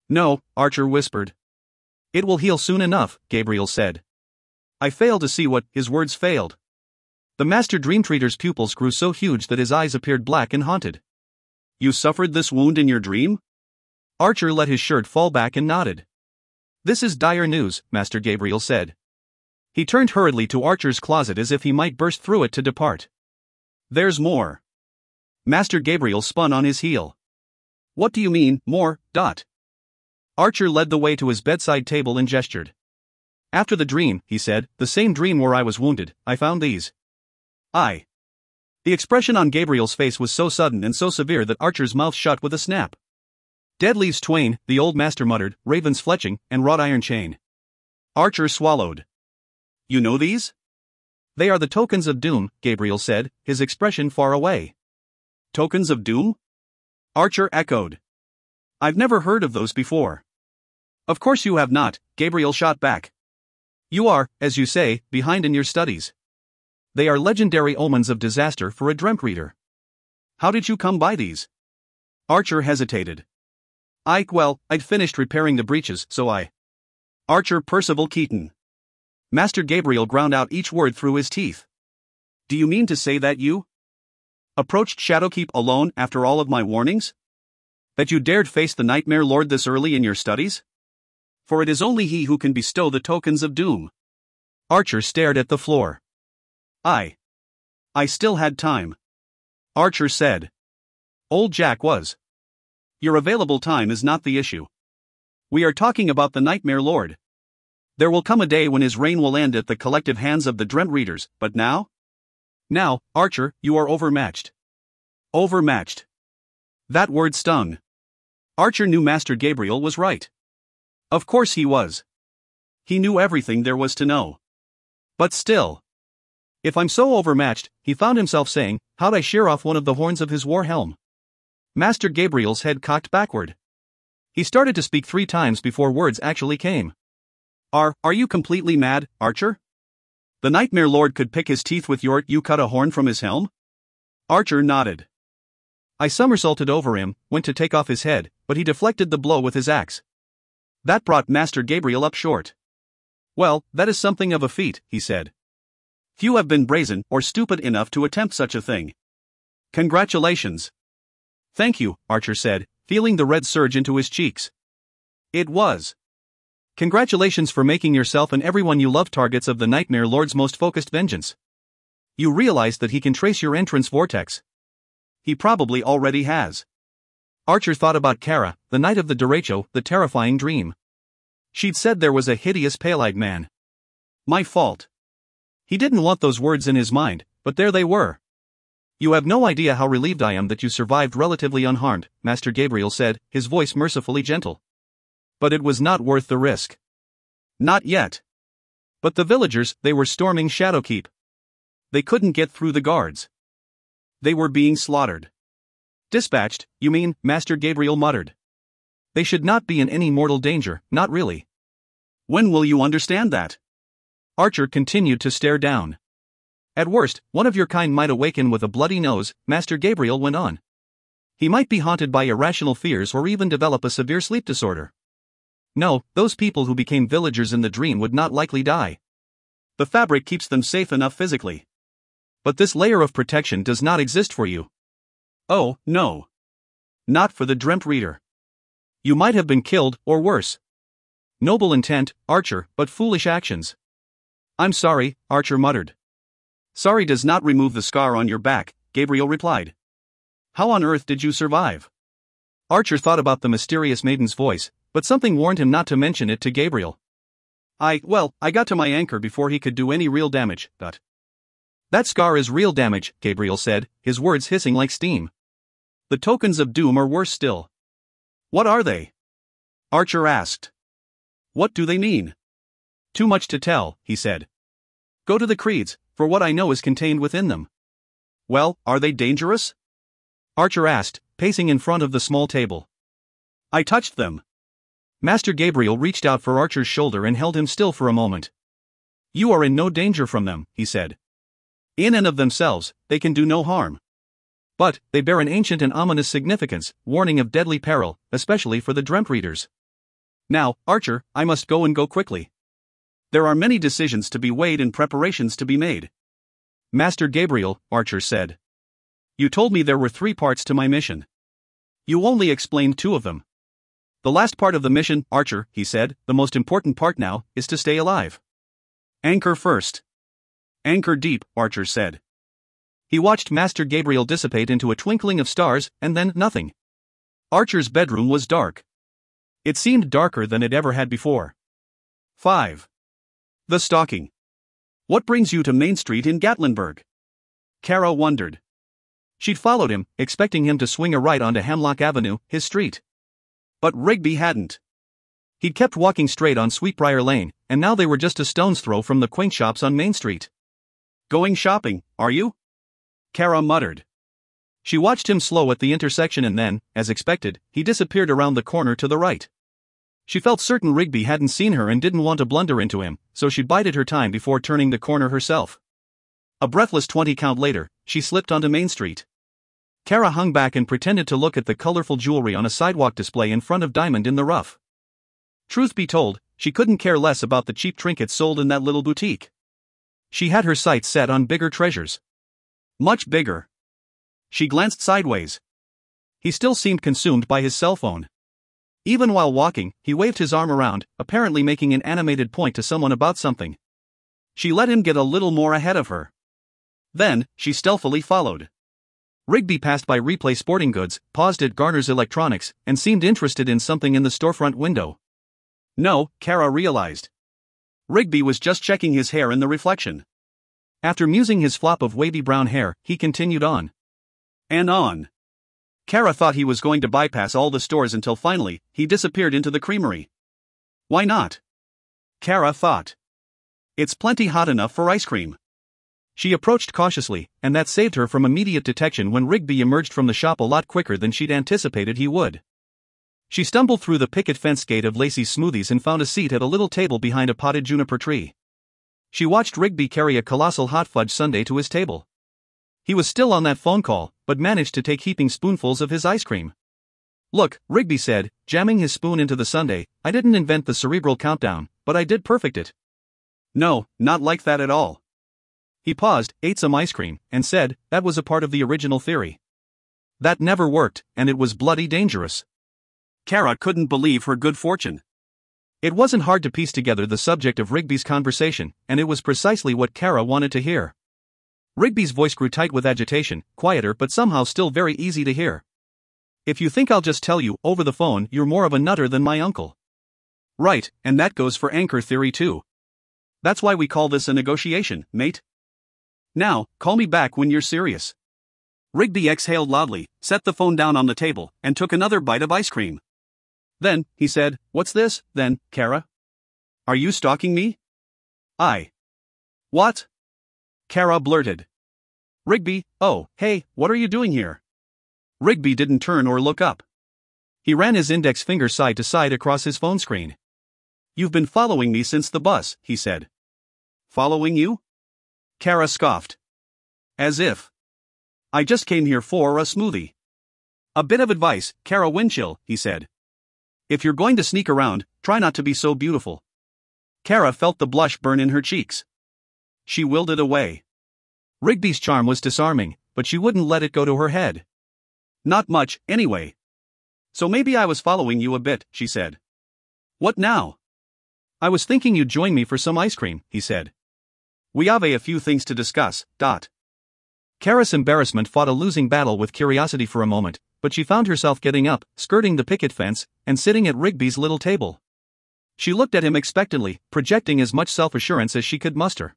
No, Archer whispered. It will heal soon enough, Gabriel said. I fail to see what, his words failed. The Master Dreamtreader's pupils grew so huge that his eyes appeared black and haunted. You suffered this wound in your dream? Archer let his shirt fall back and nodded. This is dire news, Master Gabriel said. He turned hurriedly to Archer's closet as if he might burst through it to depart. There's more. Master Gabriel spun on his heel. What do you mean, more, Archer led the way to his bedside table and gestured. After the dream, he said, the same dream where I was wounded, I found these. The expression on Gabriel's face was so sudden and so severe that Archer's mouth shut with a snap. Dead leaves twain, the old master muttered, ravens fletching, and wrought iron chain. Archer swallowed. You know these? They are the tokens of doom, Gabriel said, his expression far away. Tokens of doom? Archer echoed. I've never heard of those before. Of course you have not, Gabriel shot back. You are, as you say, behind in your studies. They are legendary omens of disaster for a Dreamtreader. How did you come by these? Archer hesitated. I'd finished repairing the breaches, so I. Archer Percival Keaton. Master Gabriel ground out each word through his teeth. Do you mean to say that you approached Shadowkeep alone after all of my warnings? That you dared face the Nightmare Lord this early in your studies? For it is only he who can bestow the tokens of doom. Archer stared at the floor. I still had time. Archer said. Old Jack was. Your available time is not the issue. We are talking about the Nightmare Lord. There will come a day when his reign will end at the collective hands of the Dreamtreaders, but now? Now, Archer, you are overmatched. Overmatched. That word stung. Archer knew Master Gabriel was right. Of course he was. He knew everything there was to know. But still. If I'm so overmatched, he found himself saying, how'd I shear off one of the horns of his war helm? Master Gabriel's head cocked backward. He started to speak 3 times before words actually came. Are you completely mad, Archer? The Nightmare Lord could pick his teeth with you cut a horn from his helm? Archer nodded. I somersaulted over him, went to take off his head, but he deflected the blow with his axe. That brought Master Gabriel up short. Well, that is something of a feat, he said. Few have been brazen or stupid enough to attempt such a thing. Congratulations. Thank you, Archer said, feeling the red surge into his cheeks. It was. Congratulations for making yourself and everyone you love targets of the Nightmare Lord's most focused vengeance. You realize that he can trace your entrance vortex. He probably already has. Archer thought about Kara, the night of the derecho, the terrifying dream. She'd said there was a hideous pale-eyed man. My fault. He didn't want those words in his mind, but there they were. You have no idea how relieved I am that you survived relatively unharmed, Master Gabriel said, his voice mercifully gentle. But it was not worth the risk. Not yet. But the villagers, they were storming Shadowkeep. They couldn't get through the guards. They were being slaughtered. Dispatched, you mean, Master Gabriel muttered. They should not be in any mortal danger, not really. When will you understand that? Archer continued to stare down. At worst, one of your kind might awaken with a bloody nose, Master Gabriel went on. He might be haunted by irrational fears or even develop a severe sleep disorder. No, those people who became villagers in the dream would not likely die. The fabric keeps them safe enough physically. But this layer of protection does not exist for you. Oh, no. Not for the Dreamtreader. You might have been killed, or worse. Noble intent, Archer, but foolish actions. I'm sorry, Archer muttered. Sorry does not remove the scar on your back, Gabriel replied. How on earth did you survive? Archer thought about the mysterious maiden's voice, but something warned him not to mention it to Gabriel. I got to my anchor before he could do any real damage, but... That scar is real damage, Gabriel said, his words hissing like steam. The tokens of doom are worse still. What are they? Archer asked. What do they mean? Too much to tell, he said. Go to the creeds, for what I know is contained within them. Well, are they dangerous? Archer asked, pacing in front of the small table. I touched them. Master Gabriel reached out for Archer's shoulder and held him still for a moment. You are in no danger from them, he said. In and of themselves, they can do no harm. But, they bear an ancient and ominous significance, warning of deadly peril, especially for the Dreamtreaders. Now, Archer, I must go and go quickly. There are many decisions to be weighed and preparations to be made. Master Gabriel, Archer said. You told me there were 3 parts to my mission. You only explained 2 of them. The last part of the mission, Archer, he said, the most important part now, is to stay alive. Anchor first. Anchor deep, Archer said. He watched Master Gabriel dissipate into a twinkling of stars, and then nothing. Archer's bedroom was dark. It seemed darker than it ever had before. 5. The stalking. What brings you to Main Street in Gatlinburg? Kara wondered. She'd followed him, expecting him to swing a right onto Hemlock Avenue, his street. But Rigby hadn't. He'd kept walking straight on Sweetbriar Lane, and now they were just a stone's throw from the quaint shops on Main Street. Going shopping, are you? Kara muttered. She watched him slow at the intersection and then, as expected, he disappeared around the corner to the right. She felt certain Rigby hadn't seen her and didn't want to blunder into him, so she bided her time before turning the corner herself. A breathless 20 count later, she slipped onto Main Street. Kara hung back and pretended to look at the colorful jewelry on a sidewalk display in front of Diamond in the Rough. Truth be told, she couldn't care less about the cheap trinkets sold in that little boutique. She had her sights set on bigger treasures. Much bigger. She glanced sideways. He still seemed consumed by his cell phone. Even while walking, he waved his arm around, apparently making an animated point to someone about something. She let him get a little more ahead of her. Then, she stealthily followed. Rigby passed by Replay Sporting Goods, paused at Garner's Electronics, and seemed interested in something in the storefront window. No, Kara realized. Rigby was just checking his hair in the reflection. After musing his flop of wavy brown hair, he continued on. And on. Kara thought he was going to bypass all the stores until finally, he disappeared into the creamery. Why not? Kara thought. It's plenty hot enough for ice cream. She approached cautiously, and that saved her from immediate detection when Rigby emerged from the shop a lot quicker than she'd anticipated he would. She stumbled through the picket fence gate of Lacey's Smoothies and found a seat at a little table behind a potted juniper tree. She watched Rigby carry a colossal hot fudge sundae to his table. He was still on that phone call, but managed to take heaping spoonfuls of his ice cream. "Look," Rigby said, jamming his spoon into the sundae, "I didn't invent the cerebral countdown, but I did perfect it." "No, not like that at all." He paused, ate some ice cream, and said, "That was a part of the original theory. That never worked, and it was bloody dangerous." Kara couldn't believe her good fortune. It wasn't hard to piece together the subject of Rigby's conversation, and it was precisely what Kara wanted to hear. Rigby's voice grew tight with agitation, quieter but somehow still very easy to hear. "If you think I'll just tell you over the phone, you're more of a nutter than my uncle." "Right, and that goes for anchor theory too. That's why we call this a negotiation, mate. Now, call me back when you're serious." Rigby exhaled loudly, set the phone down on the table, and took another bite of ice cream. Then, he said, "What's this, then, Kara? Are you stalking me?" "What?" Kara blurted. "Rigby, oh, hey, what are you doing here?" Rigby didn't turn or look up. He ran his index finger side to side across his phone screen. "You've been following me since the bus," he said. "Following you?" Kara scoffed. "As if. I just came here for a smoothie." "A bit of advice, Kara Winchill," he said. "If you're going to sneak around, try not to be so beautiful." Kara felt the blush burn in her cheeks. She willed it away. Rigby's charm was disarming, but she wouldn't let it go to her head. "Not much, anyway. So maybe I was following you a bit," she said. "What now?" "I was thinking you'd join me for some ice cream," he said. "We have a few things to discuss." Kara's embarrassment fought a losing battle with curiosity for a moment, but she found herself getting up, skirting the picket fence, and sitting at Rigby's little table. She looked at him expectantly, projecting as much self-assurance as she could muster.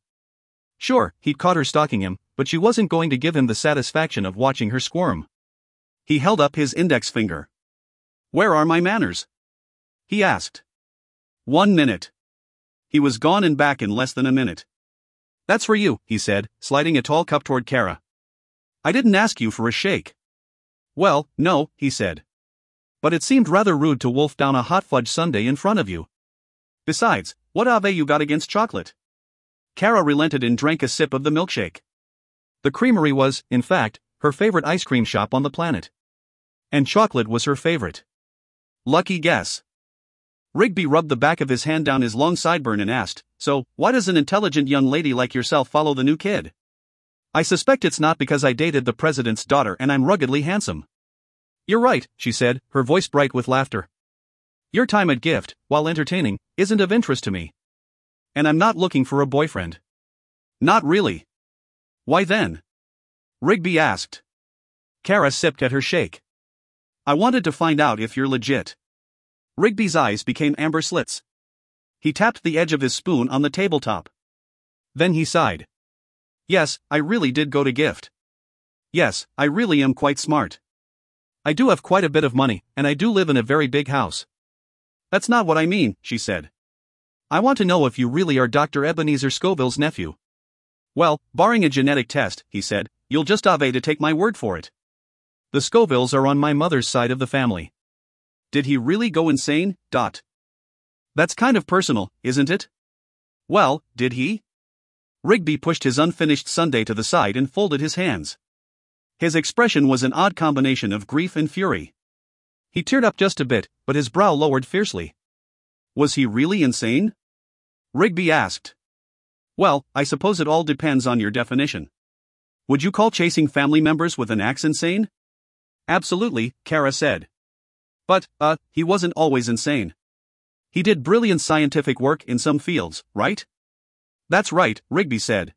Sure, he'd caught her stalking him, but she wasn't going to give him the satisfaction of watching her squirm. He held up his index finger. "Where are my manners?" he asked. 1 minute. He was gone and back in less than a minute. "That's for you," he said, sliding a tall cup toward Kara. "I didn't ask you for a shake." "Well, no," he said. "But it seemed rather rude to wolf down a hot fudge sundae in front of you. Besides, what have you got against chocolate?" Kara relented and drank a sip of the milkshake. The creamery was, in fact, her favorite ice cream shop on the planet. And chocolate was her favorite. Lucky guess. Rigby rubbed the back of his hand down his long sideburn and asked, "So, why does an intelligent young lady like yourself follow the new kid?" "I suspect it's not because I dated the president's daughter and I'm ruggedly handsome." "You're right," she said, her voice bright with laughter. "Your time at Gift, while entertaining, isn't of interest to me. And I'm not looking for a boyfriend." "Not really." "Why then?" Rigby asked. Kara sipped at her shake. "I wanted to find out if you're legit." Rigby's eyes became amber slits. He tapped the edge of his spoon on the tabletop. Then he sighed. "Yes, I really did go to Gift. Yes, I really am quite smart. I do have quite a bit of money, and I do live in a very big house." "That's not what I mean," she said. "I want to know if you really are Dr. Ebenezer Scoville's nephew." "Well, barring a genetic test," he said, "you'll just have to take my word for it. The Scovilles are on my mother's side of the family." "Did he really go insane?" "That's kind of personal, isn't it?" "Well, did he?" Rigby pushed his unfinished sundae to the side and folded his hands. His expression was an odd combination of grief and fury. He teared up just a bit, but his brow lowered fiercely. "Was he really insane?" Rigby asked. "Well, I suppose it all depends on your definition. Would you call chasing family members with an axe insane?" "Absolutely," Kara said. "But, he wasn't always insane. He did brilliant scientific work in some fields, right?" "That's right," Rigby said.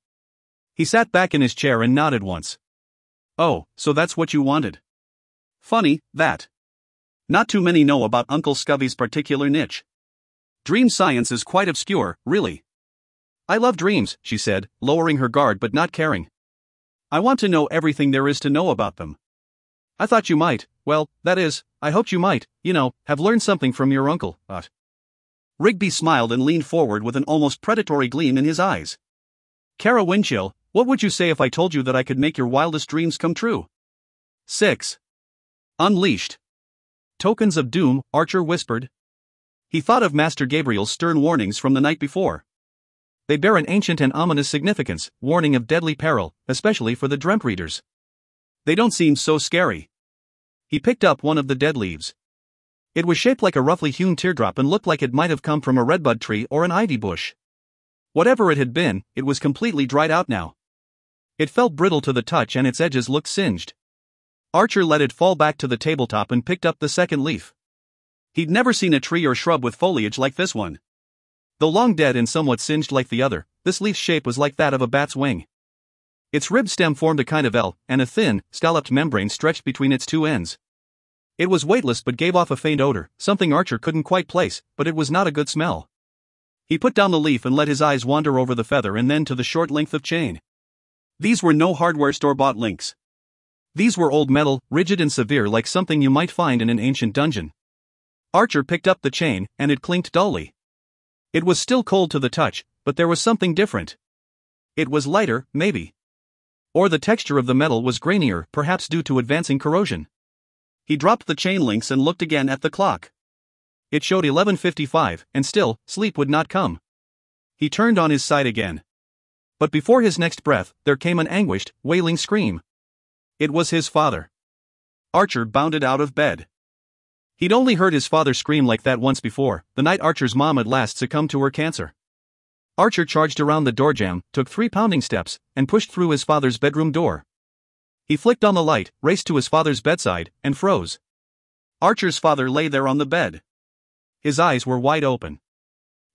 He sat back in his chair and nodded once. "Oh, so that's what you wanted. Funny, that. Not too many know about Uncle Scovey's particular niche. Dream science is quite obscure, really." "I love dreams," she said, lowering her guard but not caring. "I want to know everything there is to know about them. I thought you might, well, that is, I hoped you might, have learned something from your uncle, Rigby smiled and leaned forward with an almost predatory gleam in his eyes. Kara Winchill, what would you say if I told you that I could make your wildest dreams come true? 6. Unleashed. Tokens of doom, Archer whispered. He thought of Master Gabriel's stern warnings from the night before. They bear an ancient and ominous significance, warning of deadly peril, especially for the Dreamtreaders. They don't seem so scary. He picked up one of the dead leaves. It was shaped like a roughly hewn teardrop and looked like it might have come from a redbud tree or an ivy bush. Whatever it had been, it was completely dried out now. It felt brittle to the touch and its edges looked singed. Archer let it fall back to the tabletop and picked up the second leaf. He'd never seen a tree or shrub with foliage like this one. Though long dead and somewhat singed like the other, this leaf's shape was like that of a bat's wing. Its ribbed stem formed a kind of L, and a thin, scalloped membrane stretched between its two ends. It was weightless but gave off a faint odor, something Archer couldn't quite place, but it was not a good smell. He put down the leaf and let his eyes wander over the feather and then to the short length of chain. These were no hardware store-bought links. These were old metal, rigid and severe like something you might find in an ancient dungeon. Archer picked up the chain, and it clinked dully. It was still cold to the touch, but there was something different. It was lighter, maybe. Or the texture of the metal was grainier, perhaps due to advancing corrosion. He dropped the chain links and looked again at the clock. It showed 11:55, and still, sleep would not come. He turned on his side again. But before his next breath, there came an anguished, wailing scream. It was his father. Archer bounded out of bed. He'd only heard his father scream like that once before, the night Archer's mom at last succumbed to her cancer. Archer charged around the doorjamb, took 3 pounding steps, and pushed through his father's bedroom door. He flicked on the light, raced to his father's bedside, and froze. Archer's father lay there on the bed. His eyes were wide open.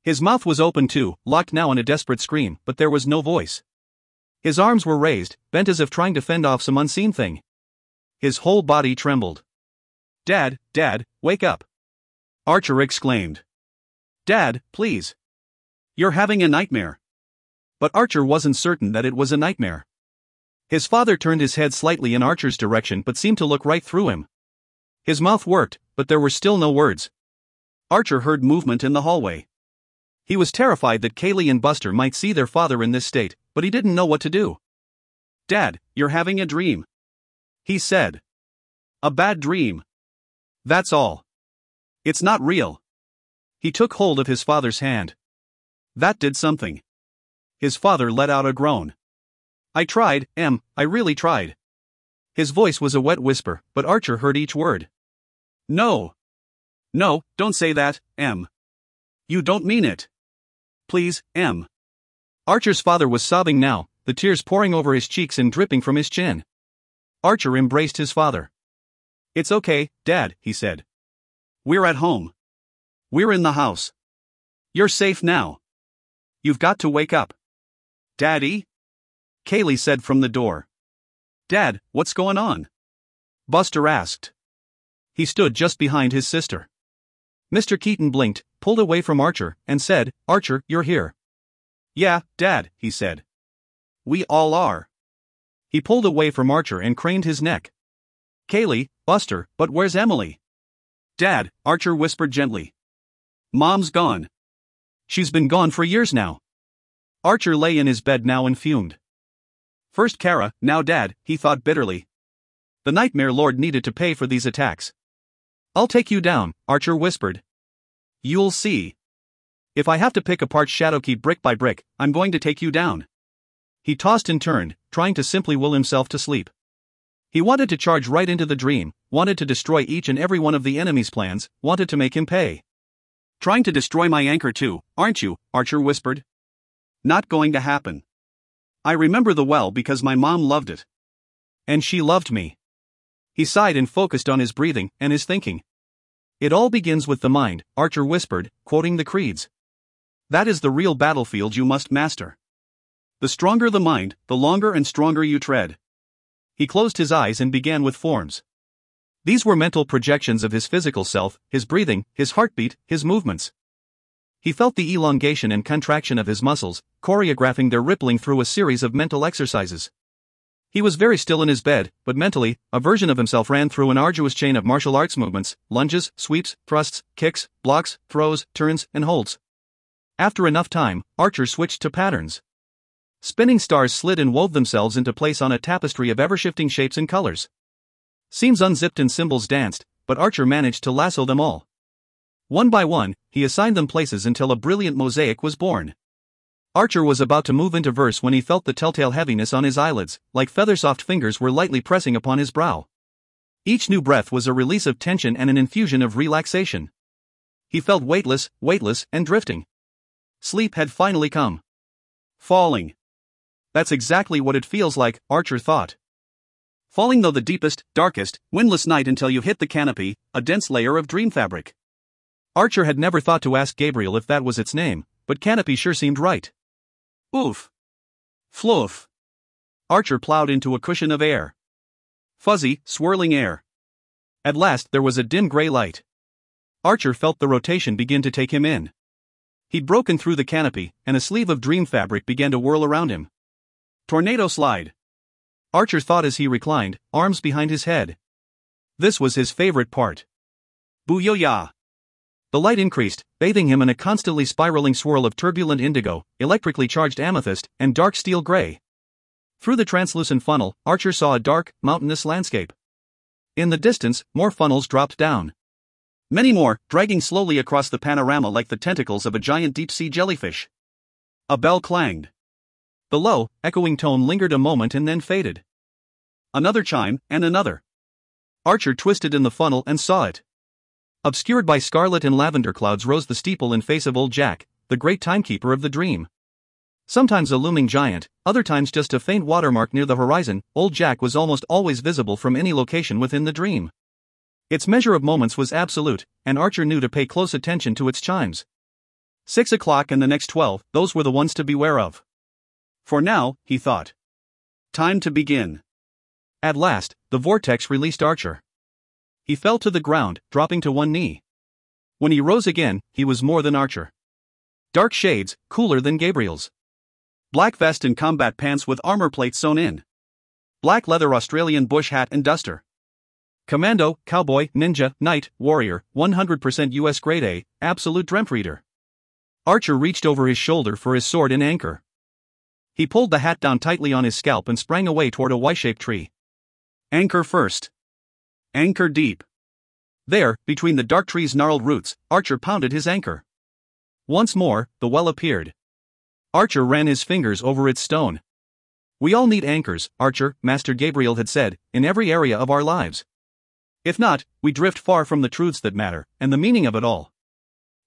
His mouth was open too, locked now in a desperate scream, but there was no voice. His arms were raised, bent as if trying to fend off some unseen thing. His whole body trembled. "Dad, Dad, wake up!" Archer exclaimed. "Dad, please. You're having a nightmare." But Archer wasn't certain that it was a nightmare. His father turned his head slightly in Archer's direction but seemed to look right through him. His mouth worked, but there were still no words. Archer heard movement in the hallway. He was terrified that Kaylee and Buster might see their father in this state, but he didn't know what to do. "Dad, you're having a dream," he said. "A bad dream. That's all. It's not real." He took hold of his father's hand. That did something. His father let out a groan. "I tried, Em, I really tried." His voice was a wet whisper, but Archer heard each word. "No. No, don't say that, Em. You don't mean it. Please, Em." Archer's father was sobbing now, the tears pouring over his cheeks and dripping from his chin. Archer embraced his father. "It's okay, Dad," he said. "We're at home. We're in the house. You're safe now. You've got to wake up." "Daddy?" Kaylee said from the door. "Dad, what's going on?" Buster asked. He stood just behind his sister. Mr. Keaton blinked, pulled away from Archer, and said, "Archer, you're here." "Yeah, Dad," he said. "We all are." He pulled away from Archer and craned his neck. "Kaylee, Buster, but where's Emily?" "Dad," Archer whispered gently. "Mom's gone. She's been gone for years now." Archer lay in his bed now and fumed. First Kara, now Dad, he thought bitterly. The Nightmare Lord needed to pay for these attacks. "I'll take you down," Archer whispered. "You'll see. If I have to pick apart Shadowkey brick by brick, I'm going to take you down." He tossed and turned, trying to simply will himself to sleep. He wanted to charge right into the dream, wanted to destroy each and every one of the enemy's plans, wanted to make him pay. "Trying to destroy my anchor too, aren't you?" Archer whispered. "Not going to happen. I remember the well because my mom loved it. And she loved me." He sighed and focused on his breathing and his thinking. "It all begins with the mind," Archer whispered, quoting the creeds. "That is the real battlefield you must master. The stronger the mind, the longer and stronger you tread." He closed his eyes and began with forms. These were mental projections of his physical self, his breathing, his heartbeat, his movements. He felt the elongation and contraction of his muscles, choreographing their rippling through a series of mental exercises. He was very still in his bed, but mentally, a version of himself ran through an arduous chain of martial arts movements: lunges, sweeps, thrusts, kicks, blocks, throws, turns, and holds. After enough time, Archer switched to patterns. Spinning stars slid and wove themselves into place on a tapestry of ever-shifting shapes and colors. Seams unzipped and symbols danced, but Archer managed to lasso them all. One by one, he assigned them places until a brilliant mosaic was born. Archer was about to move into verse when he felt the telltale heaviness on his eyelids, like feather-soft fingers were lightly pressing upon his brow. Each new breath was a release of tension and an infusion of relaxation. He felt weightless, and drifting. Sleep had finally come. Falling. That's exactly what it feels like, Archer thought. Falling though the deepest, darkest, windless night until you hit the canopy, a dense layer of dream fabric. Archer had never thought to ask Gabriel if that was its name, but canopy sure seemed right. Oof. Floof. Archer plowed into a cushion of air. Fuzzy, swirling air. At last there was a dim gray light. Archer felt the rotation begin to take him in. He'd broken through the canopy, and a sleeve of dream fabric began to whirl around him. Tornado slide. Archer thought as he reclined, arms behind his head. This was his favorite part. Booyah! The light increased, bathing him in a constantly spiraling swirl of turbulent indigo, electrically charged amethyst, and dark steel gray. Through the translucent funnel, Archer saw a dark, mountainous landscape. In the distance, more funnels dropped down. Many more, dragging slowly across the panorama like the tentacles of a giant deep-sea jellyfish. A bell clanged. The low, echoing tone lingered a moment and then faded. Another chime, and another. Archer twisted in the funnel and saw it. Obscured by scarlet and lavender clouds rose the steeple and face of Old Jack, the great timekeeper of the dream. Sometimes a looming giant, other times just a faint watermark near the horizon, Old Jack was almost always visible from any location within the dream. Its measure of moments was absolute, and Archer knew to pay close attention to its chimes. 6 o'clock and the next 12, those were the ones to beware of. For now, he thought. Time to begin. At last, the vortex released Archer. He fell to the ground, dropping to one knee. When he rose again, he was more than Archer. Dark shades, cooler than Gabriel's. Black vest and combat pants with armor plates sewn in. Black leather Australian bush hat and duster. Commando, cowboy, ninja, knight, warrior, 100% US grade A, absolute Dreamtreader. Archer reached over his shoulder for his sword and anchor. He pulled the hat down tightly on his scalp and sprang away toward a Y-shaped tree. Anchor first. Anchor deep. There, between the dark tree's gnarled roots, Archer pounded his anchor. Once more, the well appeared. Archer ran his fingers over its stone. We all need anchors, Archer, Master Gabriel had said, in every area of our lives. If not, we drift far from the truths that matter, and the meaning of it all.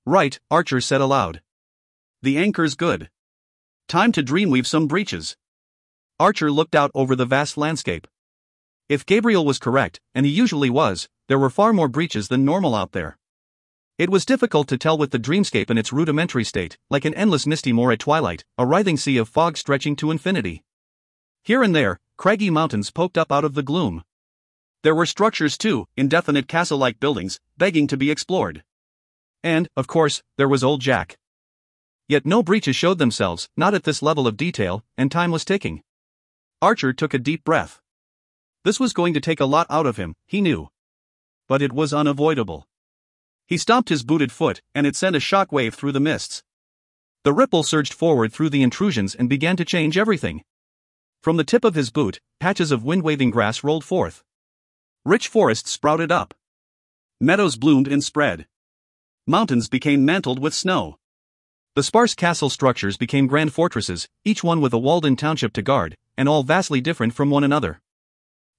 Right, Archer said aloud. The anchor's good. Time to dreamweave some breaches. Archer looked out over the vast landscape. If Gabriel was correct, and he usually was, there were far more breaches than normal out there. It was difficult to tell with the dreamscape in its rudimentary state, like an endless misty moor at twilight, a writhing sea of fog stretching to infinity. Here and there, craggy mountains poked up out of the gloom. There were structures too, indefinite castle-like buildings, begging to be explored. And, of course, there was Old Jack. Yet no breaches showed themselves, not at this level of detail, and time was ticking. Archer took a deep breath. This was going to take a lot out of him, he knew. But it was unavoidable. He stomped his booted foot, and it sent a shock wave through the mists. The ripple surged forward through the intrusions and began to change everything. From the tip of his boot, patches of wind-waving grass rolled forth. Rich forests sprouted up. Meadows bloomed and spread. Mountains became mantled with snow. The sparse castle structures became grand fortresses, each one with a walled-in township to guard, and all vastly different from one another.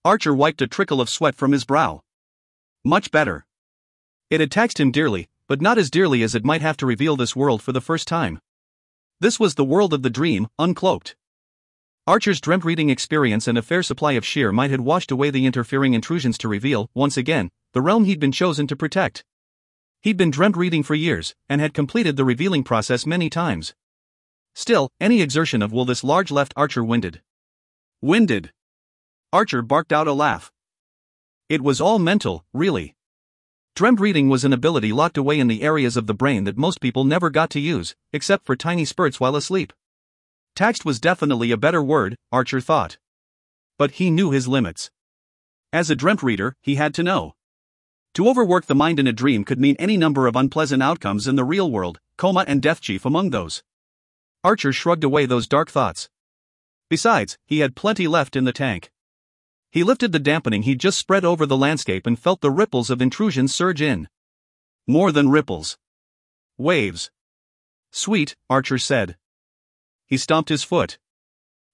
Archer wiped a trickle of sweat from his brow. Much better. It had taxed him dearly, but not as dearly as it might have to reveal this world for the first time. This was the world of the dream, uncloaked. Archer's dream-reading experience and a fair supply of sheer might had washed away the interfering intrusions to reveal, once again, the realm he'd been chosen to protect. He'd been dream-reading for years, and had completed the revealing process many times. Still, any exertion of will this large left Archer winded. Winded. Archer barked out a laugh. It was all mental, really. Dream-reading was an ability locked away in the areas of the brain that most people never got to use, except for tiny spurts while asleep. Taxed was definitely a better word, Archer thought. but he knew his limits. As a Dreamtreader, he had to know. To overwork the mind in a dream could mean any number of unpleasant outcomes in the real world, coma and death chief among those. Archer shrugged away those dark thoughts. Besides, he had plenty left in the tank. He lifted the dampening he'd just spread over the landscape and felt the ripples of intrusion surge in. More than ripples. Waves. Sweet, Archer said. He stomped his foot.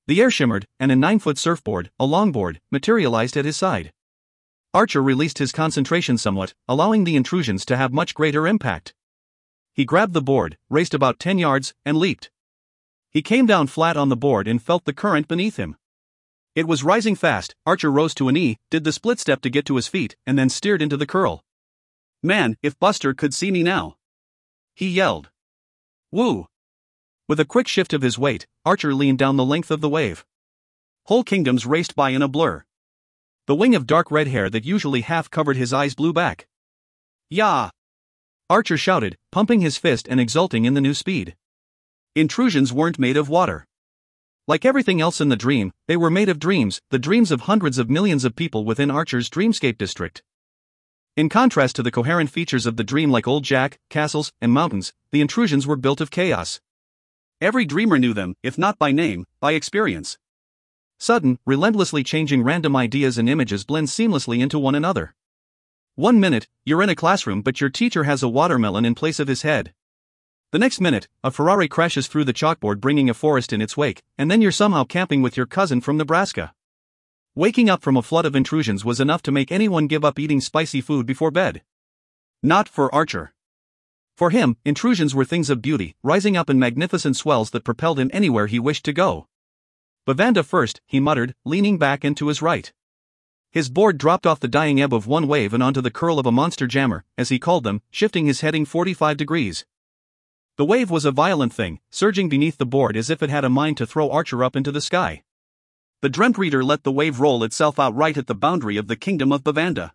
The air shimmered, and a 9-foot surfboard, a longboard, materialized at his side. Archer released his concentration somewhat, allowing the intrusions to have much greater impact. He grabbed the board, raced about 10 yards, and leaped. He came down flat on the board and felt the current beneath him. It was rising fast. Archer rose to a knee, did the split step to get to his feet, and then steered into the curl. Man, if Buster could see me now! He yelled. Woo! With a quick shift of his weight, Archer leaned down the length of the wave. Whole kingdoms raced by in a blur. The wing of dark red hair that usually half covered his eyes blew back. Yah! Archer shouted, pumping his fist and exulting in the new speed. Intrusions weren't made of water. Like everything else in the dream, they were made of dreams, the dreams of hundreds of millions of people within Archer's Dreamscape district. In contrast to the coherent features of the dream like Old Jack, castles, and mountains, the intrusions were built of chaos. Every dreamer knew them, if not by name, by experience. Sudden, relentlessly changing random ideas and images blend seamlessly into one another. 1 minute, you're in a classroom but your teacher has a watermelon in place of his head. The next minute, a Ferrari crashes through the chalkboard bringing a forest in its wake, and then you're somehow camping with your cousin from Nebraska. Waking up from a flood of intrusions was enough to make anyone give up eating spicy food before bed. Not for Archer. For him, intrusions were things of beauty, rising up in magnificent swells that propelled him anywhere he wished to go. Bavanda first, he muttered, leaning back and to his right. His board dropped off the dying ebb of one wave and onto the curl of a monster jammer, as he called them, shifting his heading 45 degrees. The wave was a violent thing, surging beneath the board as if it had a mind to throw Archer up into the sky. The Dreamtreader let the wave roll itself out right at the boundary of the kingdom of Bavanda.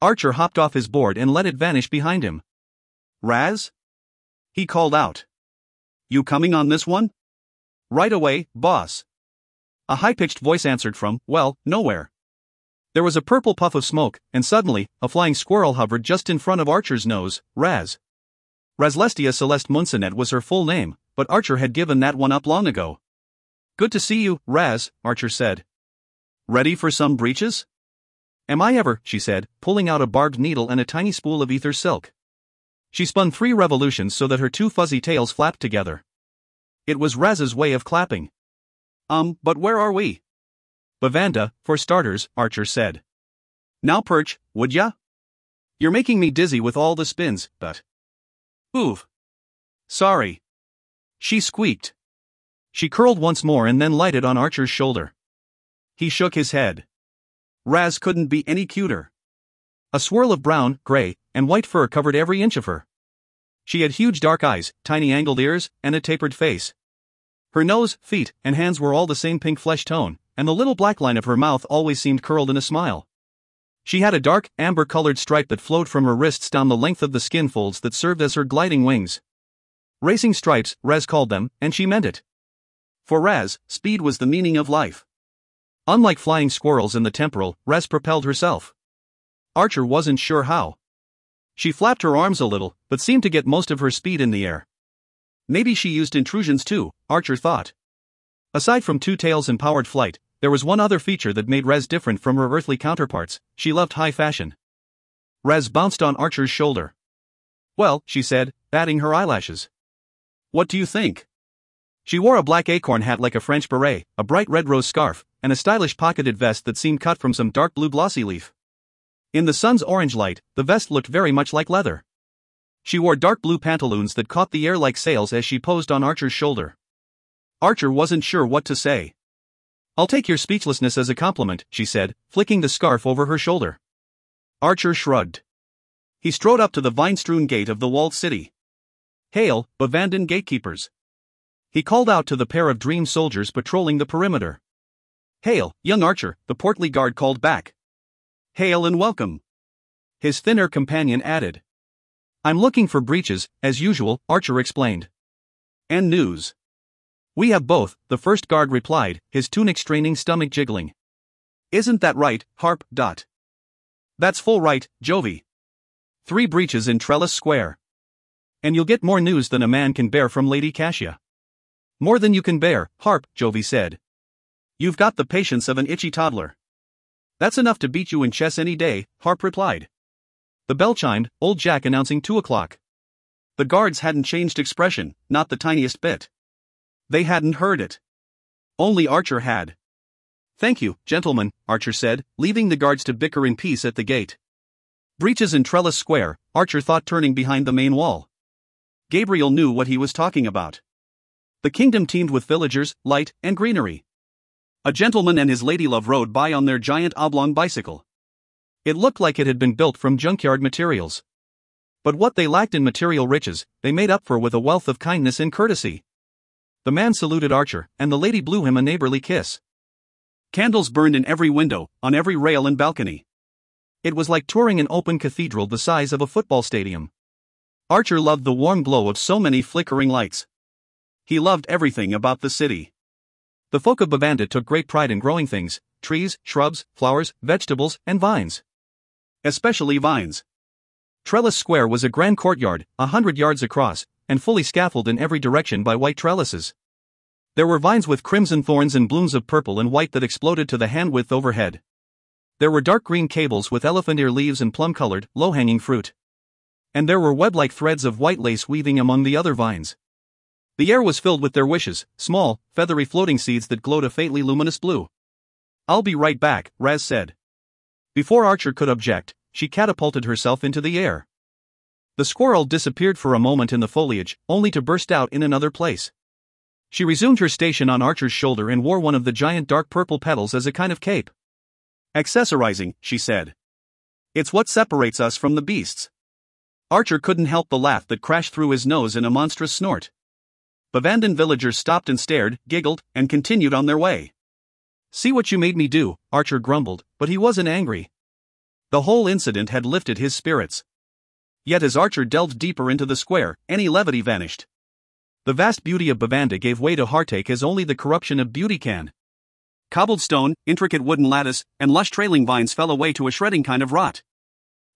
Archer hopped off his board and let it vanish behind him. Raz? He called out. You coming on this one? Right away, boss. A high-pitched voice answered from, well, nowhere. There was a purple puff of smoke, and suddenly, a flying squirrel hovered just in front of Archer's nose. Raz. Razlestia Celeste Munsonet was her full name, but Archer had given that one up long ago. Good to see you, Raz, Archer said. Ready for some breeches? Am I ever, she said, pulling out a barbed needle and a tiny spool of ether silk. She spun 3 revolutions so that her 2 fuzzy tails flapped together. It was Raz's way of clapping. But where are we? Bavanda, for starters, Archer said. Now perch, would ya? You're making me dizzy with all the spins, but... Oof. Sorry. She squeaked. She curled once more and then lighted on Archer's shoulder. He shook his head. Raz couldn't be any cuter. A swirl of brown, gray, and white fur covered every inch of her. She had huge dark eyes, tiny angled ears, and a tapered face. Her nose, feet, and hands were all the same pink flesh tone, and the little black line of her mouth always seemed curled in a smile. She had a dark, amber-colored stripe that flowed from her wrists down the length of the skin folds that served as her gliding wings. Racing stripes, Raz called them, and she meant it. For Raz, speed was the meaning of life. Unlike flying squirrels in the temporal, Raz propelled herself. Archer wasn't sure how. She flapped her arms a little, but seemed to get most of her speed in the air. Maybe she used intrusions too, Archer thought. Aside from 2 tails and powered flight, there was one other feature that made Raz different from her earthly counterparts: she loved high fashion. Raz bounced on Archer's shoulder. Well, she said, batting her eyelashes. What do you think? She wore a black acorn hat like a French beret, a bright red rose scarf, and a stylish pocketed vest that seemed cut from some dark blue glossy leaf. In the sun's orange light, the vest looked very much like leather. She wore dark blue pantaloons that caught the air like sails as she posed on Archer's shoulder. Archer wasn't sure what to say. I'll take your speechlessness as a compliment, she said, flicking the scarf over her shoulder. Archer shrugged. He strode up to the vine-strewn gate of the walled city. Hail, Bavandan gatekeepers. He called out to the pair of dream soldiers patrolling the perimeter. Hail, young Archer, the portly guard called back. Hail and welcome. His thinner companion added. I'm looking for breeches, as usual, Archer explained. And news. We have both, the first guard replied, his tunic straining stomach jiggling. Isn't that right, Harp? That's full right, Jovi. 3 breaches in Trellis Square. And you'll get more news than a man can bear from Lady Cassia. More than you can bear, Harp, Jovi said. You've got the patience of an itchy toddler. That's enough to beat you in chess any day, Harp replied. The bell chimed, old Jack announcing 2 o'clock. The guards hadn't changed expression, not the tiniest bit. They hadn't heard it. Only Archer had. Thank you, gentlemen, Archer said, leaving the guards to bicker in peace at the gate. Breaches in Trellis Square, Archer thought, turning behind the main wall. Gabriel knew what he was talking about. The kingdom teemed with villagers, light, and greenery. A gentleman and his ladylove rode by on their giant oblong bicycle. It looked like it had been built from junkyard materials. But what they lacked in material riches, they made up for with a wealth of kindness and courtesy. The man saluted Archer, and the lady blew him a neighborly kiss. Candles burned in every window, on every rail and balcony. It was like touring an open cathedral the size of a football stadium. Archer loved the warm glow of so many flickering lights. He loved everything about the city. The folk of Bavanda took great pride in growing things: trees, shrubs, flowers, vegetables, and vines. Especially vines. Trellis Square was a grand courtyard, 100 yards across, and fully scaffolded in every direction by white trellises. There were vines with crimson thorns and blooms of purple and white that exploded to the hand-width overhead. There were dark green cables with elephant ear leaves and plum-colored, low-hanging fruit. And there were web-like threads of white lace weaving among the other vines. The air was filled with their wishes, small, feathery floating seeds that glowed a faintly luminous blue. "I'll be right back," Raz said. Before Archer could object, she catapulted herself into the air. The squirrel disappeared for a moment in the foliage, only to burst out in another place. She resumed her station on Archer's shoulder and wore one of the giant dark purple petals as a kind of cape. "Accessorizing," she said. "It's what separates us from the beasts." Archer couldn't help the laugh that crashed through his nose in a monstrous snort. Bavandan villagers stopped and stared, giggled, and continued on their way. "See what you made me do," Archer grumbled, but he wasn't angry. The whole incident had lifted his spirits. Yet as Archer delved deeper into the square, any levity vanished. The vast beauty of Bavanda gave way to heartache as only the corruption of beauty can. Cobbled stone, intricate wooden lattice, and lush trailing vines fell away to a shredding kind of rot.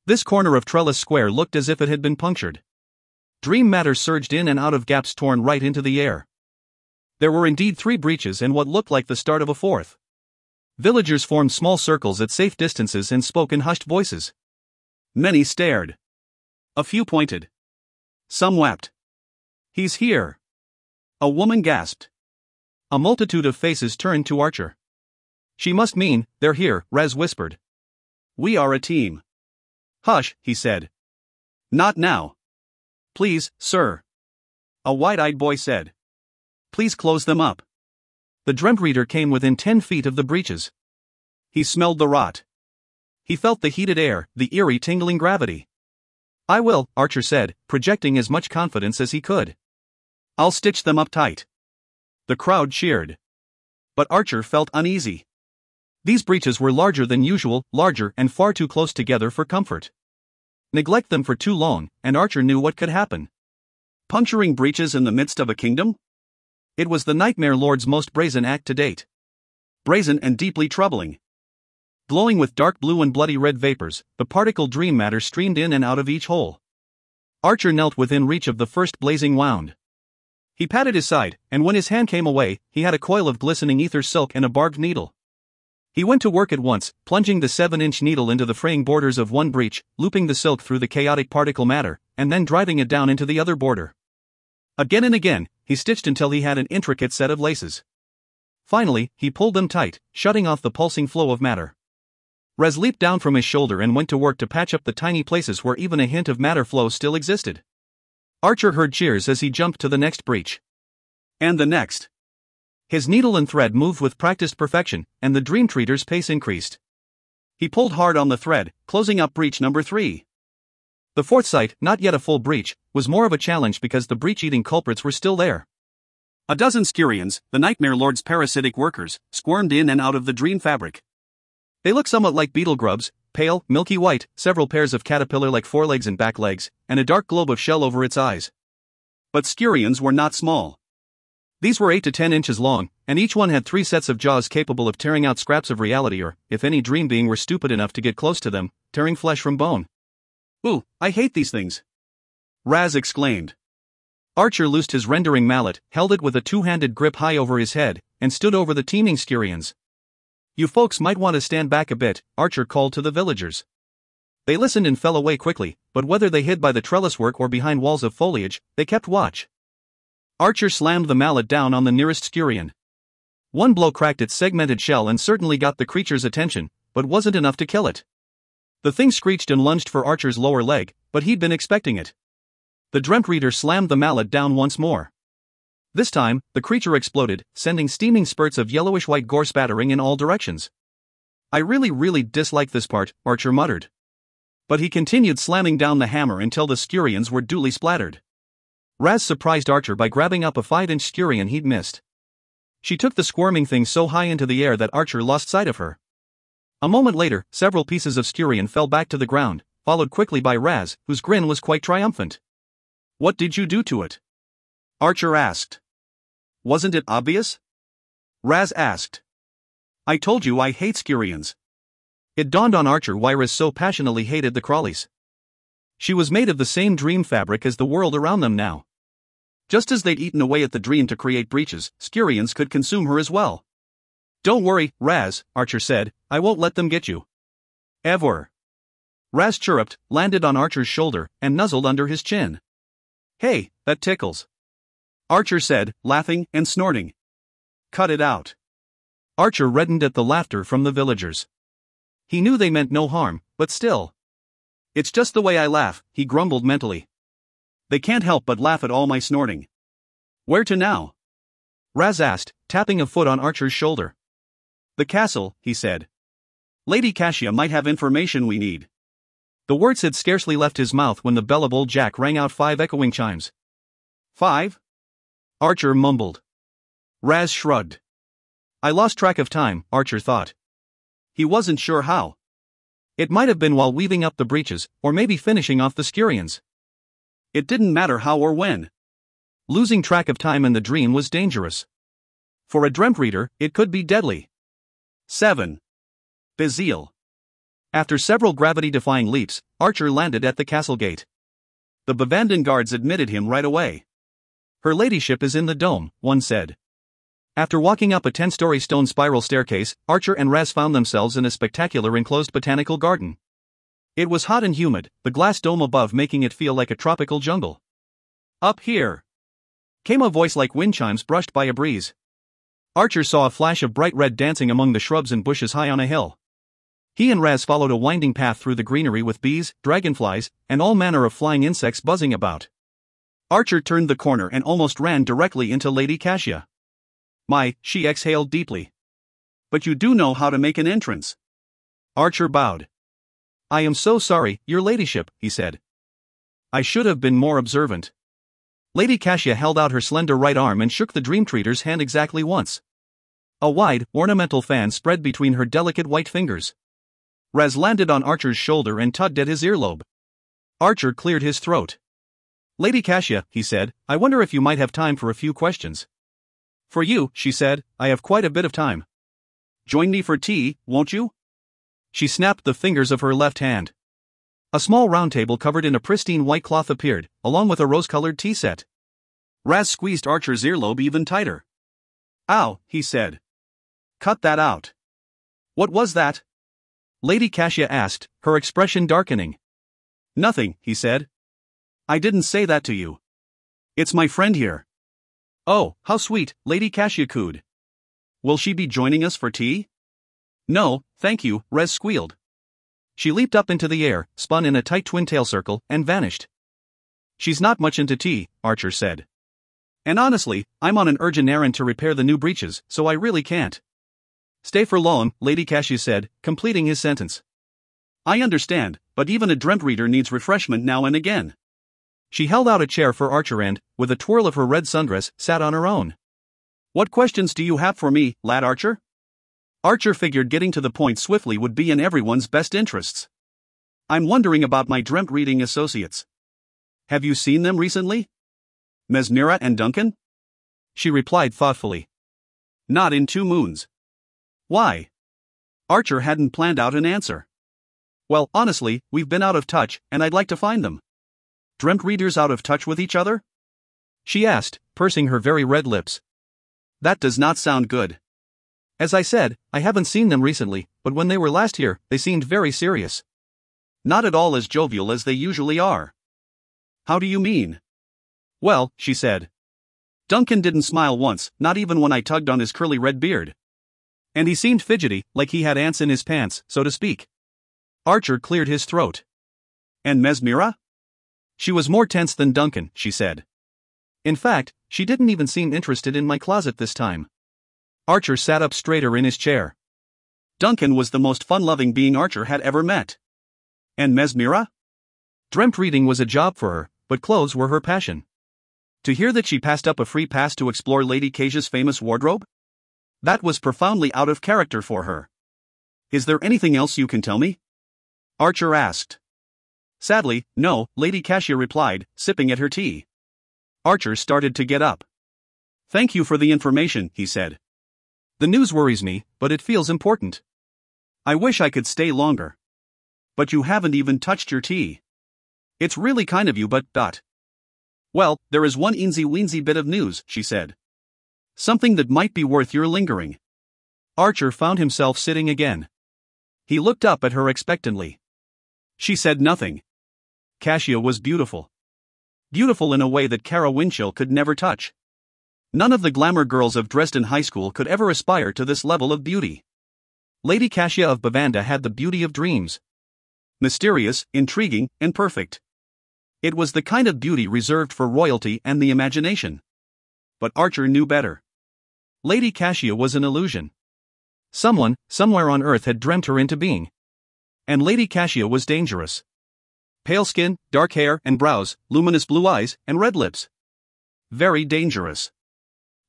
This corner of Trellis Square looked as if it had been punctured. Dream matter surged in and out of gaps torn right into the air. There were indeed 3 breaches and what looked like the start of a 4th. Villagers formed small circles at safe distances and spoke in hushed voices. Many stared. A few pointed. Some wept. "He's here!" A woman gasped. A multitude of faces turned to Archer. "She must mean, they're here," Raz whispered. "We are a team." "Hush," he said. "Not now." "Please, sir," a wide-eyed boy said. "Please close them up." The Dreamtreader came within 10 feet of the breaches. He smelled the rot. He felt the heated air, the eerie tingling gravity. "I will," Archer said, projecting as much confidence as he could. "I'll stitch them up tight." The crowd cheered. But Archer felt uneasy. These breaches were larger than usual, larger and far too close together for comfort. Neglect them for too long, and Archer knew what could happen. Puncturing breaches in the midst of a kingdom? It was the Nightmare Lord's most brazen act to date. Brazen and deeply troubling. Glowing with dark blue and bloody red vapors, the particle dream matter streamed in and out of each hole. Archer knelt within reach of the first blazing wound. He patted his side, and when his hand came away, he had a coil of glistening ether silk and a barbed needle. He went to work at once, plunging the 7-inch needle into the fraying borders of one breach, looping the silk through the chaotic particle matter, and then driving it down into the other border. Again and again, he stitched until he had an intricate set of laces. Finally, he pulled them tight, shutting off the pulsing flow of matter. Rez leaped down from his shoulder and went to work to patch up the tiny places where even a hint of matter flow still existed. Archer heard cheers as he jumped to the next breach. And the next. His needle and thread moved with practiced perfection, and the Dreamtreader's pace increased. He pulled hard on the thread, closing up breach number 3. The 4th site, not yet a full breach, was more of a challenge because the breach-eating culprits were still there. A dozen Skirians, the Nightmare Lord's parasitic workers, squirmed in and out of the dream fabric. They looked somewhat like beetle grubs, pale, milky white, several pairs of caterpillar-like forelegs and back legs, and a dark globe of shell over its eyes. But Skirians were not small. These were 8 to 10 inches long, and each one had 3 sets of jaws capable of tearing out scraps of reality or, if any dream being were stupid enough to get close to them, tearing flesh from bone. "Ooh, I hate these things!" Raz exclaimed. Archer loosed his rendering mallet, held it with a 2-handed grip high over his head, and stood over the teeming scurions. "You folks might want to stand back a bit," Archer called to the villagers. They listened and fell away quickly, but whether they hid by the trellis work or behind walls of foliage, they kept watch. Archer slammed the mallet down on the nearest scurion. One blow cracked its segmented shell and certainly got the creature's attention, but wasn't enough to kill it. The thing screeched and lunged for Archer's lower leg, but he'd been expecting it. The Dreamtreader slammed the mallet down once more. This time, the creature exploded, sending steaming spurts of yellowish-white gore spattering in all directions. "I really dislike this part," Archer muttered. But he continued slamming down the hammer until the scurions were duly splattered. Raz surprised Archer by grabbing up a 5-inch scurion he'd missed. She took the squirming thing so high into the air that Archer lost sight of her. A moment later, several pieces of scurion fell back to the ground, followed quickly by Raz, whose grin was quite triumphant. "What did you do to it?" Archer asked. "Wasn't it obvious?" Raz asked. "I told you I hate scurions." It dawned on Archer why Raz so passionately hated the crawlies. She was made of the same dream fabric as the world around them now. Just as they'd eaten away at the dream to create breaches, scurions could consume her as well. "Don't worry, Raz," Archer said, "I won't let them get you. Ever." Raz chirruped, landed on Archer's shoulder, and nuzzled under his chin. "Hey, that tickles," Archer said, laughing and snorting. "Cut it out." Archer reddened at the laughter from the villagers. He knew they meant no harm, but still. "It's just the way I laugh," he grumbled mentally. "They can't help but laugh at all my snorting." "Where to now?" Raz asked, tapping a foot on Archer's shoulder. "The castle," he said. "Lady Cassia might have information we need." The words had scarcely left his mouth when the bell of old Jack rang out 5 echoing chimes. "5?" Archer mumbled. Raz shrugged. "I lost track of time," Archer thought. He wasn't sure how. It might have been while weaving up the breaches, or maybe finishing off the scurions. It didn't matter how or when. Losing track of time in the dream was dangerous. For a Dreamtreader, it could be deadly. 7. Bazil. After several gravity-defying leaps, Archer landed at the castle gate. The Bavandan guards admitted him right away. "Her ladyship is in the dome," one said. After walking up a 10-story stone spiral staircase, Archer and Raz found themselves in a spectacular enclosed botanical garden. It was hot and humid, the glass dome above making it feel like a tropical jungle. "Up here," came a voice like wind chimes brushed by a breeze. Archer saw a flash of bright red dancing among the shrubs and bushes high on a hill. He and Raz followed a winding path through the greenery with bees, dragonflies, and all manner of flying insects buzzing about. Archer turned the corner and almost ran directly into Lady Cassia. "My," she exhaled deeply. "But you do know how to make an entrance." Archer bowed. "I am so sorry, your ladyship," he said. "I should have been more observant." Lady Cassia held out her slender right arm and shook the Dreamtreader's hand exactly once. A wide, ornamental fan spread between her delicate white fingers. Raz landed on Archer's shoulder and tugged at his earlobe. Archer cleared his throat. "Lady Cassia," he said, "I wonder if you might have time for a few questions." "For you," she said, "I have quite a bit of time." "Join me for tea, won't you?" She snapped the fingers of her left hand. A small round table covered in a pristine white cloth appeared, along with a rose-colored tea set. Raz squeezed Archer's earlobe even tighter. "Ow," he said. "Cut that out." "What was that?" Lady Cassia asked, her expression darkening. "Nothing," he said. "I didn't say that to you. It's my friend here." "Oh, how sweet," Lady Cassia cooed. "Will she be joining us for tea?" "No, thank you," Raz squealed. She leaped up into the air, spun in a tight twin-tail circle, and vanished. "She's not much into tea," Archer said. "And honestly, I'm on an urgent errand to repair the new breeches, so I really can't." "Stay for long," Lady Cassia said, completing his sentence. "I understand, but even a Dreamtreader needs refreshment now and again." She held out a chair for Archer and, with a twirl of her red sundress, sat on her own. "What questions do you have for me, lad Archer?" Archer figured getting to the point swiftly would be in everyone's best interests. "I'm wondering about my dreamt reading associates. Have you seen them recently? Mesmira and Duncan?" She replied thoughtfully. Not in 2 moons. Why? Archer hadn't planned out an answer. Well, honestly, we've been out of touch, and I'd like to find them. Dreamtreaders out of touch with each other? She asked, pursing her very red lips. That does not sound good. As I said, I haven't seen them recently, but when they were last here, they seemed very serious. Not at all as jovial as they usually are. How do you mean? Well, she said. Duncan didn't smile once, not even when I tugged on his curly red beard. And he seemed fidgety, like he had ants in his pants, so to speak. Archer cleared his throat. And Mesmira? She was more tense than Duncan, she said. In fact, she didn't even seem interested in my closet this time. Archer sat up straighter in his chair. Duncan was the most fun-loving being Archer had ever met. And Mesmira? Dreamt reading was a job for her, but clothes were her passion. To hear that she passed up a free pass to explore Lady Keisha's famous wardrobe? That was profoundly out of character for her. Is there anything else you can tell me? Archer asked. Sadly, no, Lady Keisha replied, sipping at her tea. Archer started to get up. Thank you for the information, he said. The news worries me, but it feels important. I wish I could stay longer. But you haven't even touched your tea. It's really kind of you, but. Well, there is one eensy-weensy bit of news, she said. Something that might be worth your lingering. Archer found himself sitting again. He looked up at her expectantly. She said nothing. Keisha was beautiful. Beautiful in a way that Kara Winchell could never touch. None of the glamour girls of Dresden High School could ever aspire to this level of beauty. Lady Keisha of Bavanda had the beauty of dreams. Mysterious, intriguing, and perfect. It was the kind of beauty reserved for royalty and the imagination. But Archer knew better. Lady Keisha was an illusion. Someone, somewhere on Earth had dreamt her into being. And Lady Keisha was dangerous. Pale skin, dark hair and brows, luminous blue eyes, and red lips. Very dangerous.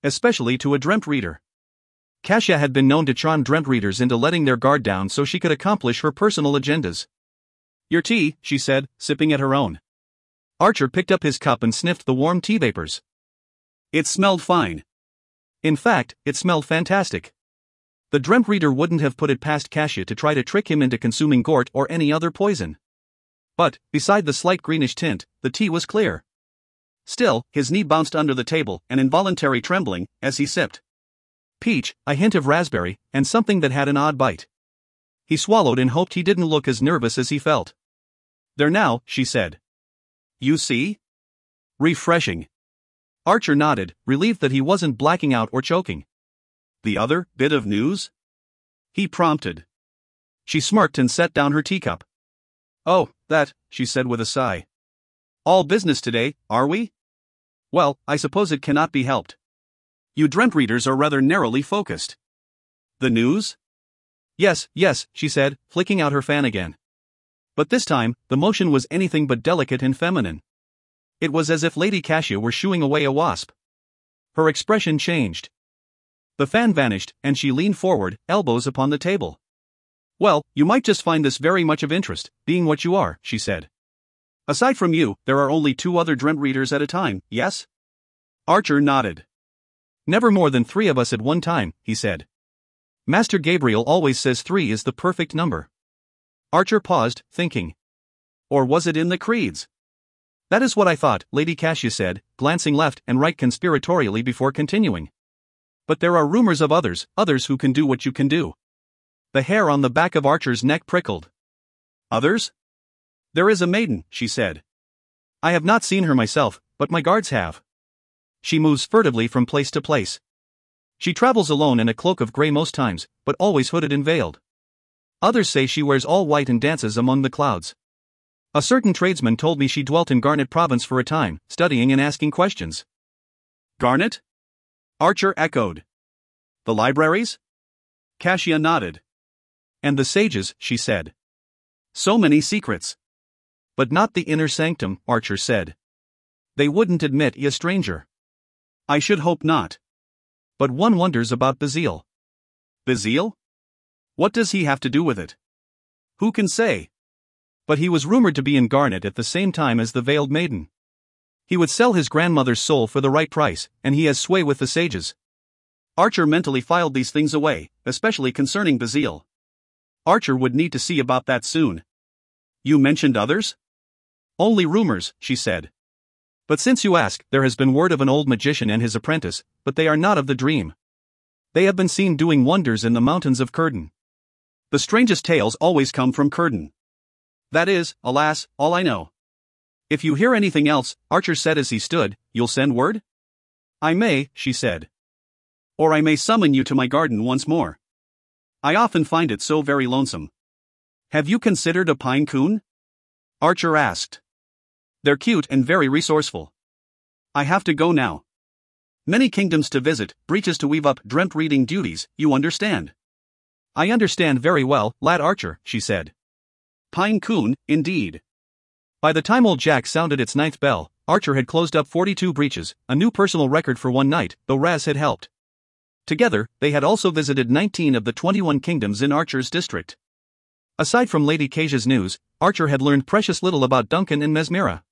Especially to a dreamt reader. Keisha had been known to charm dreamt readers into letting their guard down so she could accomplish her personal agendas. Your tea, she said, sipping at her own. Archer picked up his cup and sniffed the warm tea vapors. It smelled fine. In fact, it smelled fantastic. The dreamt reader wouldn't have put it past Keisha to try to trick him into consuming gort or any other poison. But, beside the slight greenish tint, the tea was clear. Still, his knee bounced under the table, an involuntary trembling, as he sipped. Peach, a hint of raspberry, and something that had an odd bite. He swallowed and hoped he didn't look as nervous as he felt. There now, she said. You see? Refreshing. Archer nodded, relieved that he wasn't blacking out or choking. The other bit of news? He prompted. She smirked and set down her teacup. Oh, that, she said with a sigh. All business today, are we? Well, I suppose it cannot be helped. You dreamt readers are rather narrowly focused. The news? Yes, she said, flicking out her fan again. But this time, the motion was anything but delicate and feminine. It was as if Lady Keisha were shooing away a wasp. Her expression changed. The fan vanished, and she leaned forward, elbows upon the table. Well, you might just find this very much of interest, being what you are, she said. Aside from you, there are only 2 other dreamt readers at a time, yes? Archer nodded. Never more than 3 of us at one time, he said. Master Gabriel always says 3 is the perfect number. Archer paused, thinking. Or was it in the creeds? That is what I thought, Lady Keisha said, glancing left and right conspiratorially before continuing. But there are rumors of others who can do what you can do. The hair on the back of Archer's neck prickled. Others? There is a maiden, she said. I have not seen her myself, but my guards have. She moves furtively from place to place. She travels alone in a cloak of grey most times, but always hooded and veiled. Others say she wears all white and dances among the clouds. A certain tradesman told me she dwelt in Garnet Province for a time, studying and asking questions. Garnet? Archer echoed. The libraries? Keisha nodded. And the sages, she said. So many secrets. But not the inner sanctum, Archer said. They wouldn't admit a stranger. I should hope not. But one wonders about Bazil. Bazil? What does he have to do with it? Who can say? But he was rumored to be in Garnet at the same time as the Veiled Maiden. He would sell his grandmother's soul for the right price, and he has sway with the sages. Archer mentally filed these things away, especially concerning Bazil. Archer would need to see about that soon. You mentioned others? Only rumors, she said. But since you ask, there has been word of an old magician and his apprentice, but they are not of the dream. They have been seen doing wonders in the mountains of Curdun. The strangest tales always come from Curdun. That is, alas, all I know. If you hear anything else, Archer said as he stood, you'll send word? I may, she said. Or I may summon you to my garden once more. I often find it so very lonesome. Have you considered a pine coon? Archer asked. They're cute and very resourceful. I have to go now. Many kingdoms to visit, breaches to weave up, dreamt reading duties, you understand. I understand very well, lad Archer, she said. Pine coon, indeed. By the time old Jack sounded its 9th bell, Archer had closed up 42 breaches, a new personal record for one night, though Raz had helped. Together, they had also visited 19 of the 21 kingdoms in Archer's district. Aside from Lady Kasia's news, Archer had learned precious little about Duncan and Mesmira.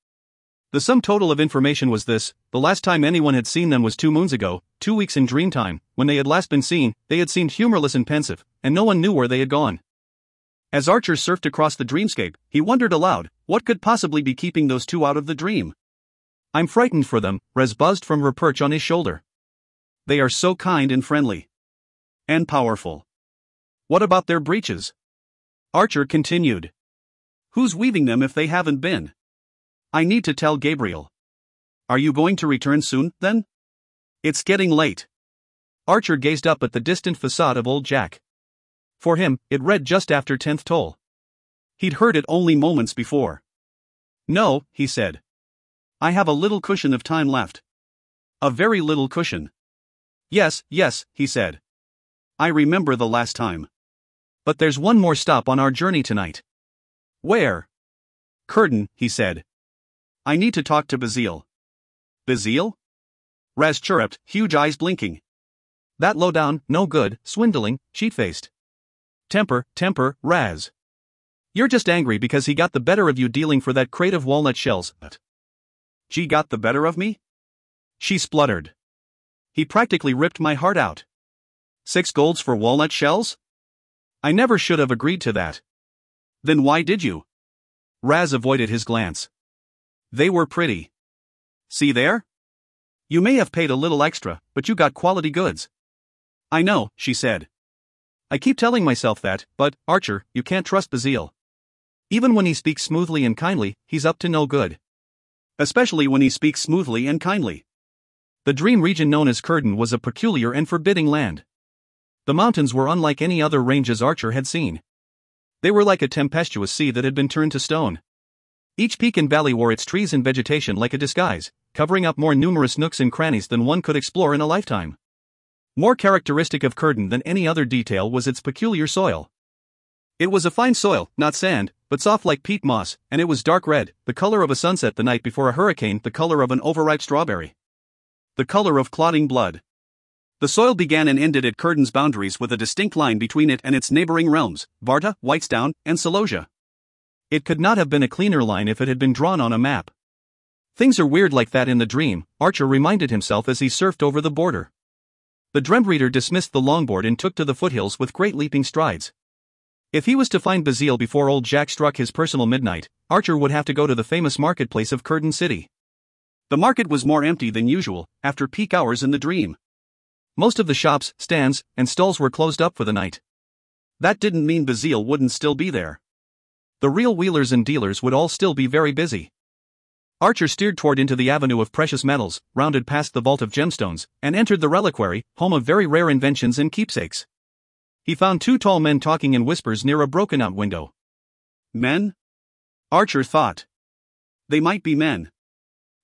The sum total of information was this: the last time anyone had seen them was 2 moons ago, 2 weeks in Dreamtime. When they had last been seen, they had seemed humorless and pensive, and no one knew where they had gone. As Archer surfed across the dreamscape, he wondered aloud, what could possibly be keeping those two out of the dream? I'm frightened for them, Rez buzzed from her perch on his shoulder. They are so kind and friendly. And powerful. What about their breeches? Archer continued. Who's weaving them if they haven't been? I need to tell Gabriel. Are you going to return soon, then? It's getting late. Archer gazed up at the distant facade of old Jack. For him, it read just after 10th toll. He'd heard it only moments before. No, he said. I have a little cushion of time left. A very little cushion. Yes, he said. I remember the last time. But there's one more stop on our journey tonight. Where? Curdun, he said. I need to talk to Bazil. Bazil? Raz chirruped, huge eyes blinking. That low-down, no good, swindling, sheet-faced. Temper, Raz. You're just angry because he got the better of you dealing for that crate of walnut shells. She got the better of me? She spluttered. He practically ripped my heart out. 6 golds for walnut shells? I never should have agreed to that. Then why did you? Raz avoided his glance. They were pretty. See there? You may have paid a little extra, but you got quality goods. I know, she said. I keep telling myself that, but, Archer, you can't trust Bazil. Even when he speaks smoothly and kindly, he's up to no good. Especially when he speaks smoothly and kindly. The dream region known as Curdun was a peculiar and forbidding land. The mountains were unlike any other ranges Archer had seen. They were like a tempestuous sea that had been turned to stone. Each peak and valley wore its trees and vegetation like a disguise, covering up more numerous nooks and crannies than one could explore in a lifetime. More characteristic of Curdun than any other detail was its peculiar soil. It was a fine soil, not sand, but soft like peat moss, and it was dark red, the color of a sunset the night before a hurricane, the color of an overripe strawberry. The color of clotting blood. The soil began and ended at Curdun's boundaries with a distinct line between it and its neighboring realms, Varta, Whitestown, and Selosia. It could not have been a cleaner line if it had been drawn on a map. Things are weird like that in the dream, Archer reminded himself as he surfed over the border. The Dreamtreader dismissed the longboard and took to the foothills with great leaping strides. If he was to find Bazil before old Jack struck his personal midnight, Archer would have to go to the famous marketplace of Curdun City. The market was more empty than usual, after peak hours in the dream. Most of the shops, stands, and stalls were closed up for the night. That didn't mean Bazil wouldn't still be there. The real wheelers and dealers would all still be very busy. Archer steered toward into the avenue of precious metals, rounded past the vault of gemstones, and entered the reliquary, home of very rare inventions and keepsakes. He found 2 tall men talking in whispers near a broken-out window. Men? Archer thought. They might be men.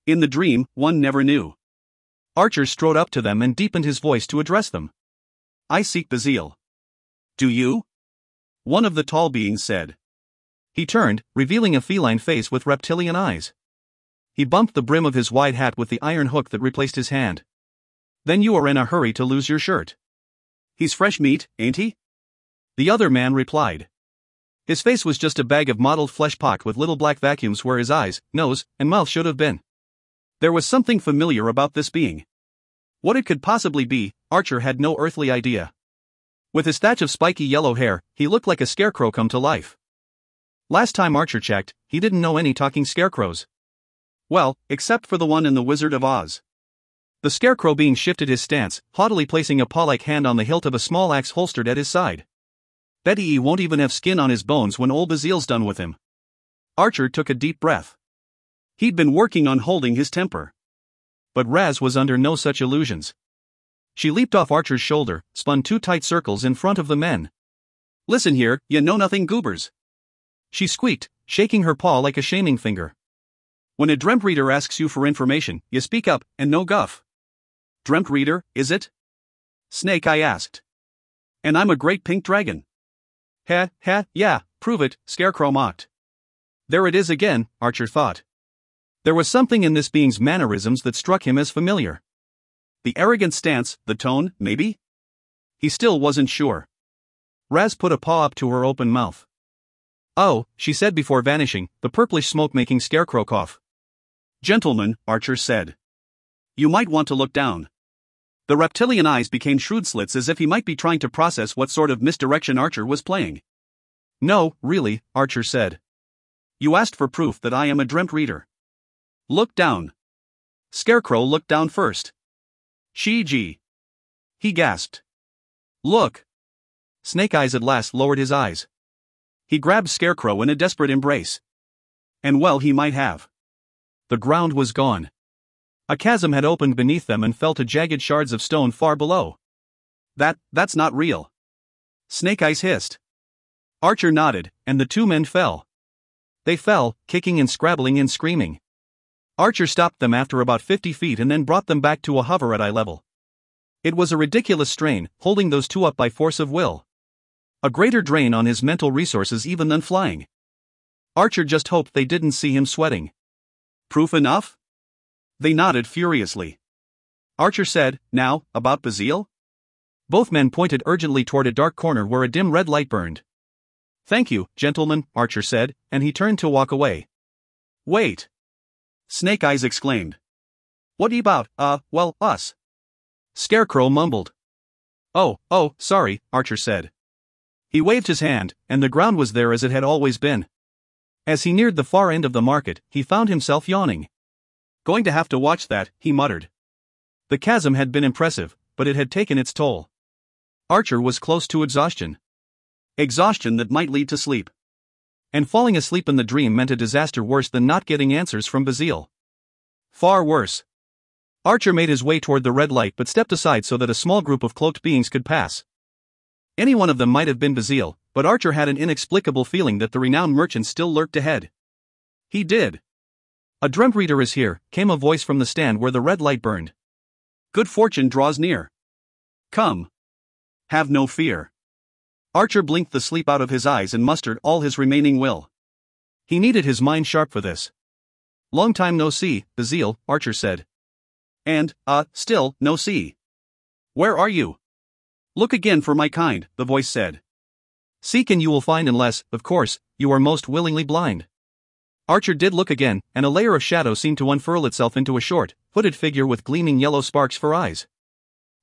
In the dream, one never knew. Archer strode up to them and deepened his voice to address them. I seek Bazil. Do you? One of the tall beings said. He turned, revealing a feline face with reptilian eyes. He bumped the brim of his wide hat with the iron hook that replaced his hand. Then you are in a hurry to lose your shirt. He's fresh meat, ain't he? The other man replied. His face was just a bag of mottled flesh pocked with little black vacuums where his eyes, nose, and mouth should have been. There was something familiar about this being. What it could possibly be, Archer had no earthly idea. With his thatch of spiky yellow hair, he looked like a scarecrow come to life. Last time Archer checked, he didn't know any talking scarecrows. Well, except for the one in The Wizard of Oz. The scarecrow being shifted his stance, haughtily placing a paw-like hand on the hilt of a small axe holstered at his side. Betty he won't even have skin on his bones when old Bazile's done with him. Archer took a deep breath. He'd been working on holding his temper. But Raz was under no such illusions. She leaped off Archer's shoulder, spun 2 tight circles in front of the men. Listen here, you know-nothing goobers. She squeaked, shaking her paw like a shaming finger. When a Dreamtreader asks you for information, you speak up, and no guff. Dreamtreader, is it? Snake Eye asked. And I'm a great pink dragon. Yeah, prove it, Scarecrow mocked. There it is again, Archer thought. There was something in this being's mannerisms that struck him as familiar. The arrogant stance, the tone, maybe? He still wasn't sure. Raz put a paw up to her open mouth. Oh, she said before vanishing, the purplish smoke-making scarecrow cough. Gentlemen, Archer said. You might want to look down. The reptilian eyes became shrewd slits as if he might be trying to process what sort of misdirection Archer was playing. No, really, Archer said. You asked for proof that I am a Dreamtreader. Look down. Scarecrow looked down first. Gee. He gasped. Look. Snake Eyes at last lowered his eyes. He grabbed Scarecrow in a desperate embrace. And well he might have. The ground was gone. A chasm had opened beneath them and fell to jagged shards of stone far below. That's not real. Snake Eyes hissed. Archer nodded, and the 2 men fell. They fell, kicking and scrabbling and screaming. Archer stopped them after about 50 feet and then brought them back to a hover at eye level. It was a ridiculous strain, holding those 2 up by force of will. A greater drain on his mental resources even than flying. Archer just hoped they didn't see him sweating. Proof enough? They nodded furiously. Archer said, now, about Bazile? Both men pointed urgently toward a dark corner where a dim red light burned. Thank you, gentlemen, Archer said, and he turned to walk away. Wait. Snake Eyes exclaimed. What about, well, us? Scarecrow mumbled. Oh, sorry, Archer said. He waved his hand, and the ground was there as it had always been. As he neared the far end of the market, he found himself yawning. Going to have to watch that, he muttered. The chasm had been impressive, but it had taken its toll. Archer was close to exhaustion. Exhaustion that might lead to sleep. And falling asleep in the dream meant a disaster worse than not getting answers from Bazile. Far worse. Archer made his way toward the red light but stepped aside so that a small group of cloaked beings could pass. Any one of them might have been Bazile, but Archer had an inexplicable feeling that the renowned merchant still lurked ahead. He did. A Dreamtreader is here, came a voice from the stand where the red light burned. Good fortune draws near. Come. Have no fear. Archer blinked the sleep out of his eyes and mustered all his remaining will. He needed his mind sharp for this. Long time no see, Bazile, Archer said. And, still, no see. Where are you? Look again for my kind, the voice said. Seek and you will find unless, of course, you are most willingly blind. Archer did look again, and a layer of shadow seemed to unfurl itself into a short, hooded figure with gleaming yellow sparks for eyes.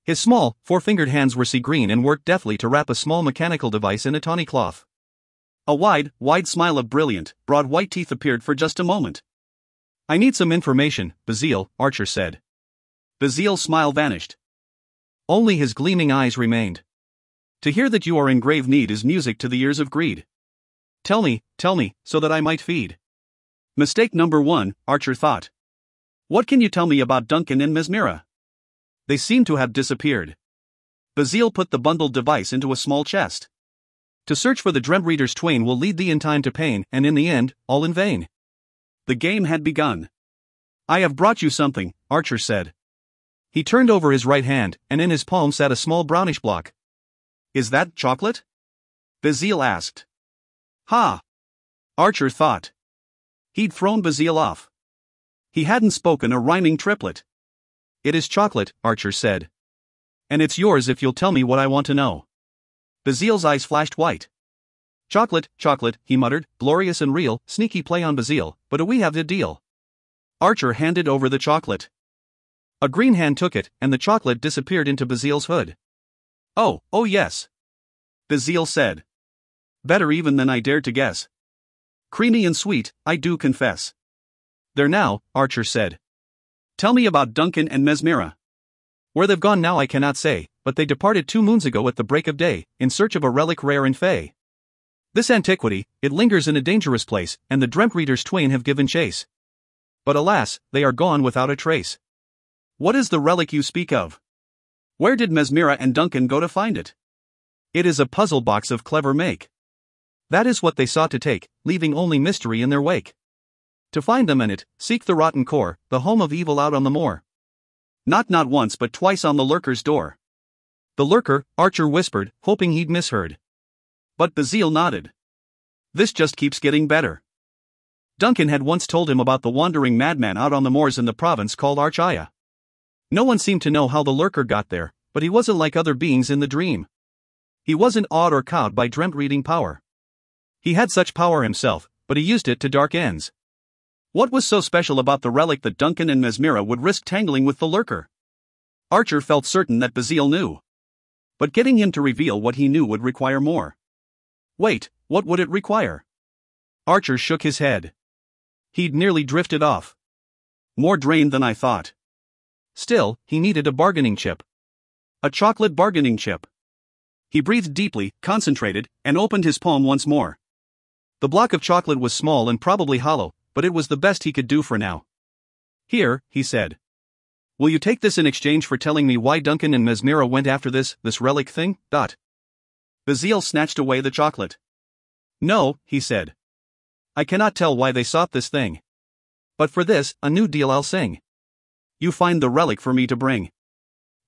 His small, 4-fingered hands were sea green and worked deftly to wrap a small mechanical device in a tawny cloth. A wide smile of brilliant, broad white teeth appeared for just a moment. I need some information, Bazile, Archer said. Bazile's smile vanished. Only his gleaming eyes remained. To hear that you are in grave need is music to the ears of greed. Tell me, so that I might feed. Mistake number 1, Archer thought. What can you tell me about Duncan and Mesmira? They seem to have disappeared. Bazile put the bundled device into a small chest. To search for the Dreamtreaders twain will lead thee in time to pain, and in the end, all in vain. The game had begun. I have brought you something, Archer said. He turned over his right hand, and in his palm sat a small brownish block. Is that chocolate? Bazile asked. Ha! Archer thought. He'd thrown Bazile off. He hadn't spoken a rhyming triplet. It is chocolate, Archer said. And it's yours if you'll tell me what I want to know. Bazile's eyes flashed white. Chocolate, he muttered, glorious and real, sneaky play on Bazile, but we have the deal. Archer handed over the chocolate. A green hand took it, and the chocolate disappeared into Bazile's hood. Oh yes, Bazile said. Better even than I dared to guess. Creamy and sweet, I do confess. There now, Archer said. Tell me about Duncan and Mesmira. Where they've gone now I cannot say, but they departed 2 moons ago at the break of day, in search of a relic rare and fey. This antiquity, it lingers in a dangerous place, and the Dreamtreaders twain have given chase. But alas, they are gone without a trace. What is the relic you speak of? Where did Mesmira and Duncan go to find it? It is a puzzle box of clever make. That is what they sought to take, leaving only mystery in their wake. To find them in it, seek the rotten core, the home of evil out on the moor. Not once but twice on the lurker's door. The lurker, Archer whispered, hoping he'd misheard. But Bazile nodded. This just keeps getting better. Duncan had once told him about the wandering madman out on the moors in the province called Archaya. No one seemed to know how the lurker got there, but he wasn't like other beings in the dream. He wasn't awed or cowed by dream-reading power. He had such power himself, but he used it to dark ends. What was so special about the relic that Duncan and Mesmira would risk tangling with the lurker? Archer felt certain that Bazile knew. But getting him to reveal what he knew would require more. Wait, what would it require? Archer shook his head. He'd nearly drifted off. More drained than I thought. Still, he needed a bargaining chip. A chocolate bargaining chip. He breathed deeply, concentrated, and opened his palm once more. The block of chocolate was small and probably hollow, but it was the best he could do for now. Here, he said. Will you take this in exchange for telling me why Duncan and Mesmira went after this relic thing? Bazile snatched away the chocolate. No, he said. I cannot tell why they sought this thing. But for this, a new deal I'll sing. You find the relic for me to bring.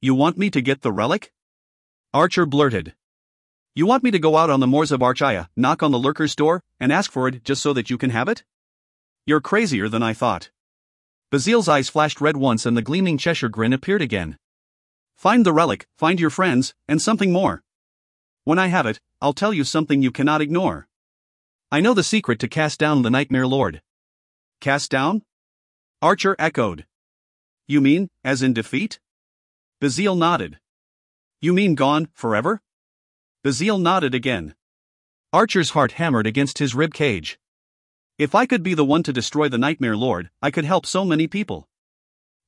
You want me to get the relic? Archer blurted. You want me to go out on the moors of Archaya, knock on the lurker's door, and ask for it just so that you can have it? You're crazier than I thought. Bazile's eyes flashed red once and the gleaming Cheshire grin appeared again. Find the relic, find your friends, and something more. When I have it, I'll tell you something you cannot ignore. I know the secret to cast down the Nightmare Lord. Cast down? Archer echoed. You mean, as in defeat? Bazile nodded. You mean gone, forever? Bazile nodded again. Archer's heart hammered against his rib cage. If I could be the one to destroy the Nightmare Lord, I could help so many people.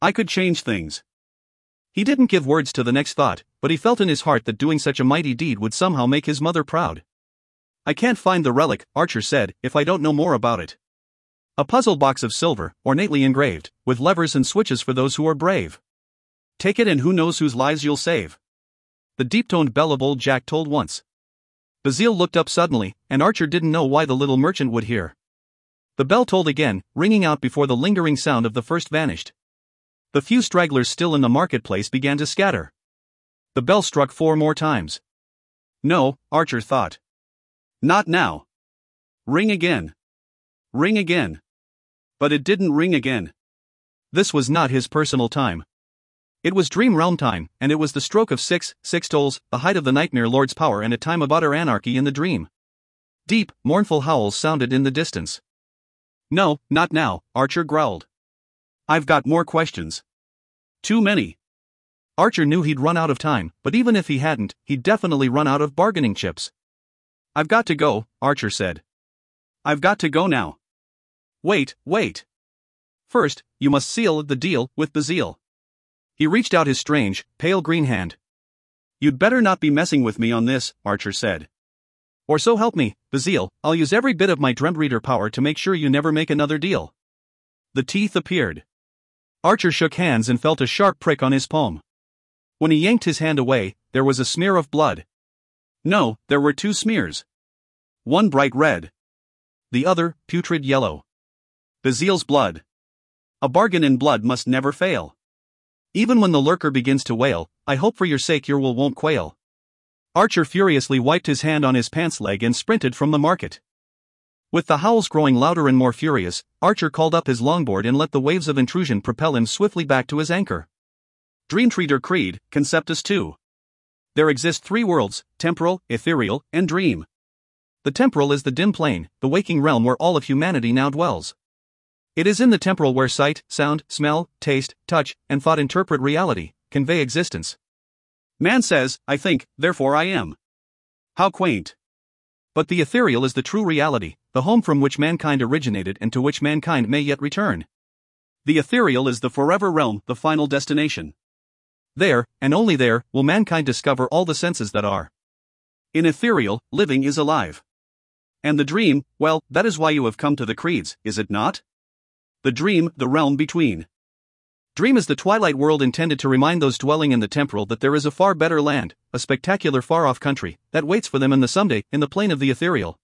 I could change things. He didn't give words to the next thought, but he felt in his heart that doing such a mighty deed would somehow make his mother proud. I can't find the relic, Archer said, if I don't know more about it. A puzzle box of silver, ornately engraved, with levers and switches for those who are brave. Take it and who knows whose lives you'll save. The deep-toned bell of old Jack told once. Bazile looked up suddenly, and Archer didn't know why the little merchant would hear. The bell tolled again, ringing out before the lingering sound of the first vanished. The few stragglers still in the marketplace began to scatter. The bell struck 4 more times. No, Archer thought. Not now. Ring again. Ring again. But it didn't ring again. This was not his personal time. It was Dream Realm time, and it was the stroke of 6 tolls, the height of the Nightmare Lord's power and a time of utter anarchy in the dream. Deep, mournful howls sounded in the distance. No, not now, Archer growled. I've got more questions. Too many. Archer knew he'd run out of time, but even if he hadn't, he'd definitely run out of bargaining chips. I've got to go, Archer said. I've got to go now. Wait. First, you must seal the deal with Bazile. He reached out his strange, pale green hand. You'd better not be messing with me on this, Archer said. Or so help me, Bazile, I'll use every bit of my Dreamtreader power to make sure you never make another deal. The teeth appeared. Archer shook hands and felt a sharp prick on his palm. When he yanked his hand away, there was a smear of blood. No, there were 2 smears. One bright red. The other, putrid yellow. Bazile's blood. A bargain in blood must never fail. Even when the lurker begins to wail, I hope for your sake your will won't quail. Archer furiously wiped his hand on his pants leg and sprinted from the market. With the howls growing louder and more furious, Archer called up his longboard and let the waves of intrusion propel him swiftly back to his anchor. Dreamtreader Creed, Conceptus 2. There exist 3 worlds, temporal, ethereal, and dream. The temporal is the dim plane, the waking realm where all of humanity now dwells. It is in the temporal where sight, sound, smell, taste, touch, and thought interpret reality, convey existence. Man says, I think, therefore I am. How quaint. But the ethereal is the true reality, the home from which mankind originated and to which mankind may yet return. The ethereal is the forever realm, the final destination. There, and only there, will mankind discover all the senses that are. In ethereal, living is alive. And the dream, well, that is why you have come to the creeds, is it not? The dream, the realm between. Dream is the twilight world intended to remind those dwelling in the temporal that there is a far better land, a spectacular far-off country, that waits for them in the someday, in the plane of the ethereal.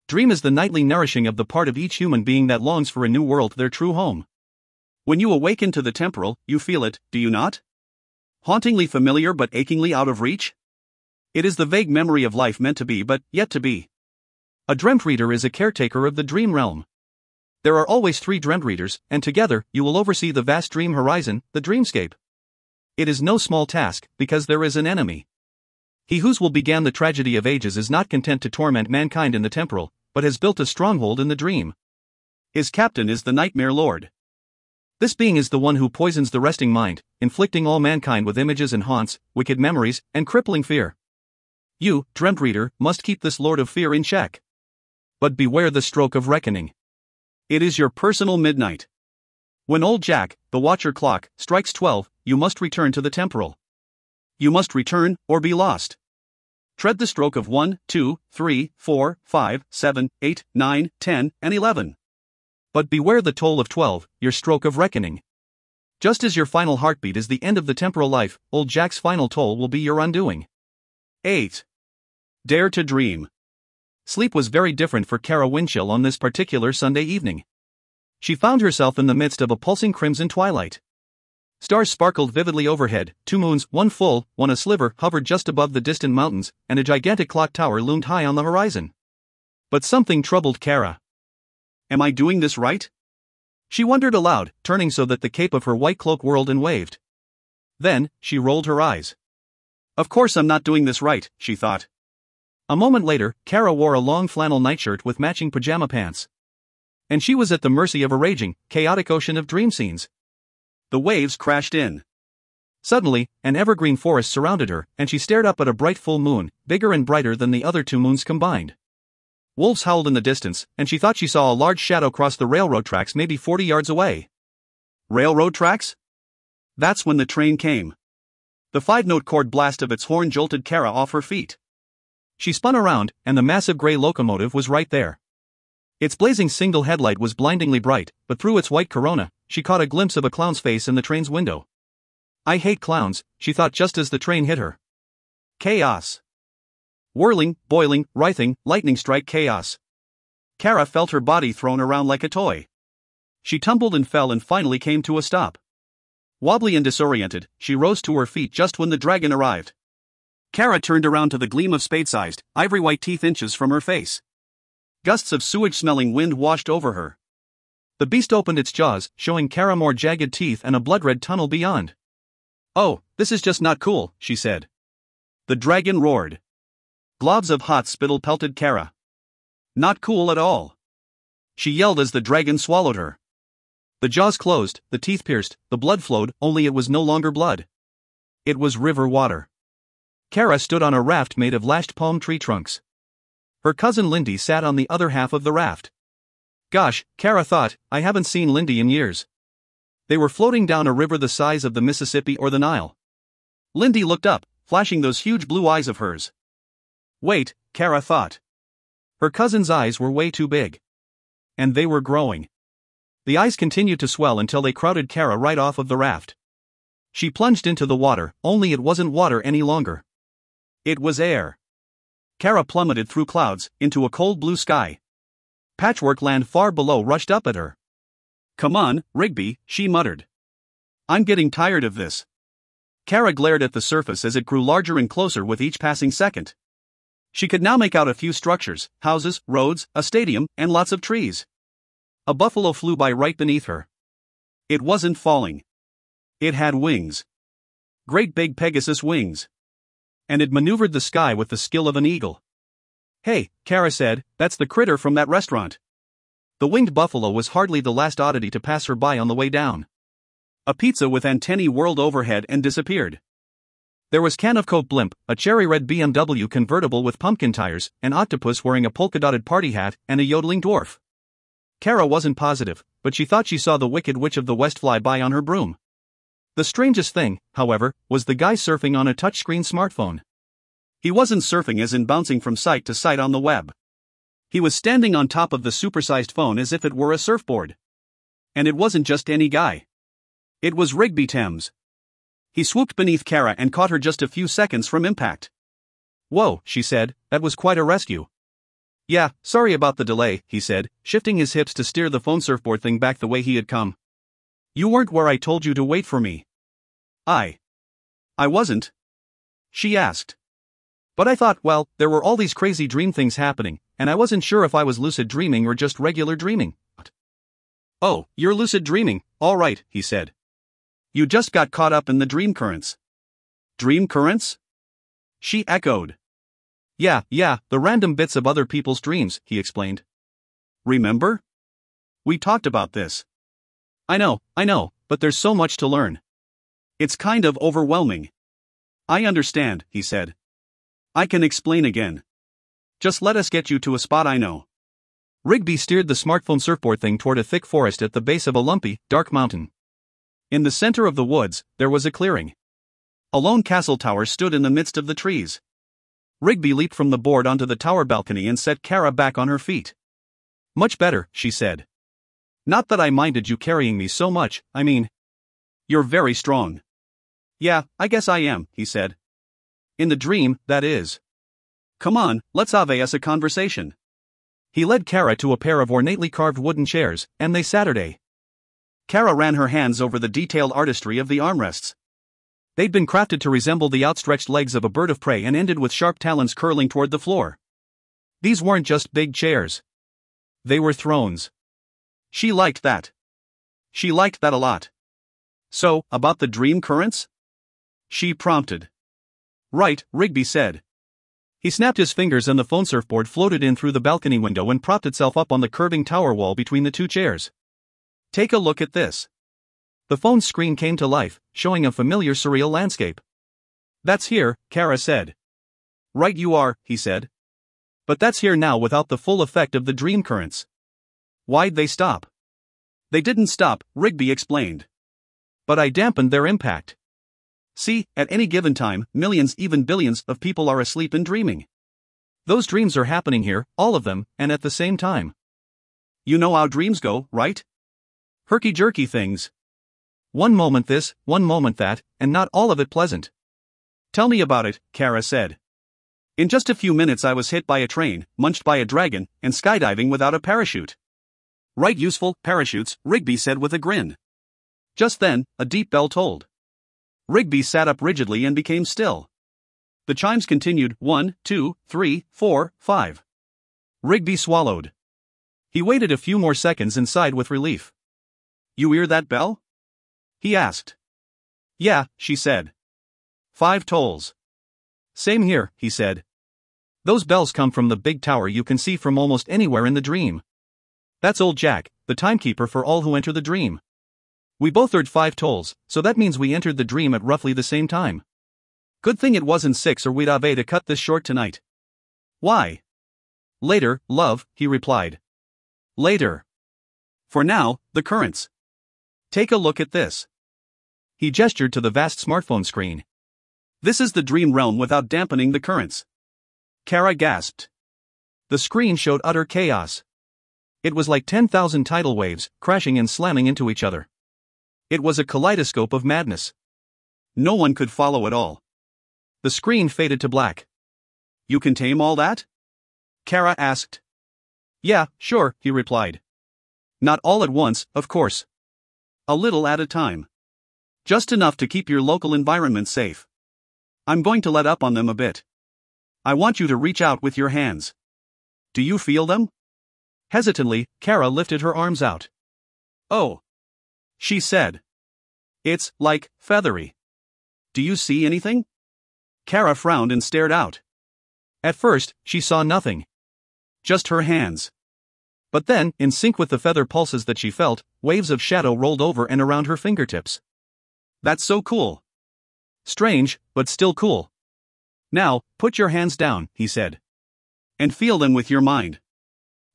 Dream is the nightly nourishing of the part of each human being that longs for a new world, their true home. When you awaken to the temporal, you feel it, do you not? Hauntingly familiar but achingly out of reach? It is the vague memory of life meant to be but yet to be. A Dreamtreader is a caretaker of the dream realm. There are always 3 Dreamtreaders, and together, you will oversee the vast dream horizon, the Dreamscape. It is no small task, because there is an enemy. He whose will began the tragedy of ages is not content to torment mankind in the temporal, but has built a stronghold in the dream. His captain is the Nightmare Lord. This being is the one who poisons the resting mind, inflicting all mankind with images and haunts, wicked memories, and crippling fear. You, Dreamtreader, must keep this Lord of Fear in check. But beware the stroke of reckoning. It is your personal midnight. When old Jack, the watcher clock, strikes 12, you must return to the temporal. You must return, or be lost. Tread the stroke of 1, 2, 3, 4, 5, 7, 8, 9, 10, and 11. But beware the toll of 12, your stroke of reckoning. Just as your final heartbeat is the end of the temporal life, old Jack's final toll will be your undoing. 8. Dare to dream. Sleep was very different for Kara Winchell on this particular Sunday evening. She found herself in the midst of a pulsing crimson twilight. Stars sparkled vividly overhead, 2 moons, one full, one a sliver, hovered just above the distant mountains, and a gigantic clock tower loomed high on the horizon. But something troubled Kara. Am I doing this right? She wondered aloud, turning so that the cape of her white cloak whirled and waved. Then, she rolled her eyes. Of course I'm not doing this right, she thought. A moment later, Kara wore a long flannel nightshirt with matching pajama pants. And she was at the mercy of a raging, chaotic ocean of dream scenes. The waves crashed in. Suddenly, an evergreen forest surrounded her, and she stared up at a bright full moon, bigger and brighter than the other 2 moons combined. Wolves howled in the distance, and she thought she saw a large shadow cross the railroad tracks maybe 40 yards away. Railroad tracks? That's when the train came. The 5-note chord blast of its horn jolted Kara off her feet. She spun around, and the massive gray locomotive was right there. Its blazing single headlight was blindingly bright, but through its white corona, she caught a glimpse of a clown's face in the train's window. I hate clowns, she thought just as the train hit her. Chaos. Whirling, boiling, writhing, lightning strike chaos. Kara felt her body thrown around like a toy. She tumbled and fell and finally came to a stop. Wobbly and disoriented, she rose to her feet just when the dragon arrived. Kara turned around to the gleam of spade-sized, ivory-white teeth inches from her face. Gusts of sewage-smelling wind washed over her. The beast opened its jaws, showing Kara more jagged teeth and a blood-red tunnel beyond. Oh, this is just not cool, she said. The dragon roared. Globs of hot spittle pelted Kara. Not cool at all. She yelled as the dragon swallowed her. The jaws closed, the teeth pierced, the blood flowed, only it was no longer blood. It was river water. Kara stood on a raft made of lashed palm tree trunks. Her cousin Lindy sat on the other half of the raft. Gosh, Kara thought, I haven't seen Lindy in years. They were floating down a river the size of the Mississippi or the Nile. Lindy looked up, flashing those huge blue eyes of hers. Wait, Kara thought. Her cousin's eyes were way too big. And they were growing. The eyes continued to swell until they crowded Kara right off of the raft. She plunged into the water, only it wasn't water any longer. It was air. Kara plummeted through clouds, into a cold blue sky. Patchwork land far below rushed up at her. Come on, Rigby, she muttered. I'm getting tired of this. Kara glared at the surface as it grew larger and closer with each passing second. She could now make out a few structures, houses, roads, a stadium, and lots of trees. A buffalo flew by right beneath her. It wasn't falling. It had wings. Great big Pegasus wings. And it maneuvered the sky with the skill of an eagle. Hey, Kara said, that's the critter from that restaurant. The winged buffalo was hardly the last oddity to pass her by on the way down. A pizza with antennae whirled overhead and disappeared. There was Can of Coke blimp, a cherry-red BMW convertible with pumpkin tires, an octopus wearing a polka-dotted party hat, and a yodeling dwarf. Kara wasn't positive, but she thought she saw the Wicked Witch of the West fly by on her broom. The strangest thing, however, was the guy surfing on a touchscreen smartphone. He wasn't surfing as in bouncing from site to site on the web. He was standing on top of the supersized phone as if it were a surfboard. And it wasn't just any guy. It was Rigby Thames. He swooped beneath Kara and caught her just a few seconds from impact. "Whoa," she said, "that was quite a rescue." "Yeah, sorry about the delay," he said, shifting his hips to steer the phone surfboard thing back the way he had come. "You weren't where I told you to wait for me." I wasn't?" she asked. "But I thought, well, there were all these crazy dream things happening, and I wasn't sure if I was lucid dreaming or just regular dreaming." "Oh, you're lucid dreaming, all right," he said. "You just got caught up in the dream currents." "Dream currents?" she echoed. Yeah, the random bits of other people's dreams," he explained. "Remember? We talked about this." I know, but there's so much to learn. It's kind of overwhelming." "I understand," he said. "I can explain again. Just let us get you to a spot I know." Rigby steered the smartphone surfboard thing toward a thick forest at the base of a lumpy, dark mountain. In the center of the woods, there was a clearing. A lone castle tower stood in the midst of the trees. Rigby leaped from the board onto the tower balcony and set Kara back on her feet. "Much better," she said. "Not that I minded you carrying me so much, I mean. You're very strong." "Yeah, I guess I am," he said. "In the dream, that is. Come on, let's have us a conversation." He led Kara to a pair of ornately carved wooden chairs, and they sat. Kara ran her hands over the detailed artistry of the armrests. They'd been crafted to resemble the outstretched legs of a bird of prey and ended with sharp talons curling toward the floor. These weren't just big chairs. They were thrones. She liked that. She liked that a lot. "So, about the dream currents?" she prompted. "Right," Rigby said. He snapped his fingers and the phone surfboard floated in through the balcony window and propped itself up on the curving tower wall between the two chairs. "Take a look at this." The phone's screen came to life, showing a familiar surreal landscape. "That's here," Kara said. "Right you are," he said. "But that's here now without the full effect of the dream currents." "Why'd they stop?" "They didn't stop," Rigby explained. "But I dampened their impact. See, at any given time, millions, even billions, of people are asleep and dreaming. Those dreams are happening here, all of them, and at the same time. You know how dreams go, right? Herky-jerky things. One moment this, one moment that, and not all of it pleasant." "Tell me about it," Kara said. "In just a few minutes I was hit by a train, munched by a dragon, and skydiving without a parachute." "Right useful, parachutes," Rigby said with a grin. Just then, a deep bell tolled. Rigby sat up rigidly and became still. The chimes continued, 1, 2, 3, 4, 5. Rigby swallowed. He waited a few more seconds and sighed with relief. "You hear that bell?" he asked. "Yeah," she said. 5 tolls. "Same here," he said. "Those bells come from the big tower you can see from almost anywhere in the dream. That's old Jack, the timekeeper for all who enter the dream. We both heard 5 tolls, so that means we entered the dream at roughly the same time. Good thing it wasn't 6 or we'd have to cut this short tonight." "Why?" "Later, love," he replied. "Later. For now, the currents. Take a look at this." He gestured to the vast smartphone screen. "This is the dream realm without dampening the currents." Kara gasped. The screen showed utter chaos. It was like 10,000 tidal waves, crashing and slamming into each other. It was a kaleidoscope of madness. No one could follow it all. The screen faded to black. "You can tame all that?" Kara asked. "Yeah, sure," he replied. "Not all at once, of course. A little at a time. Just enough to keep your local environment safe. I'm going to let up on them a bit. I want you to reach out with your hands. Do you feel them?" Hesitantly, Kara lifted her arms out. "Oh," she said. "It's, like, feathery. Do you see anything?" Kara frowned and stared out. At first, she saw nothing. Just her hands. But then, in sync with the feather pulses that she felt, waves of shadow rolled over and around her fingertips. That's so cool. Strange, but still cool. Now, put your hands down, he said. And feel them with your mind.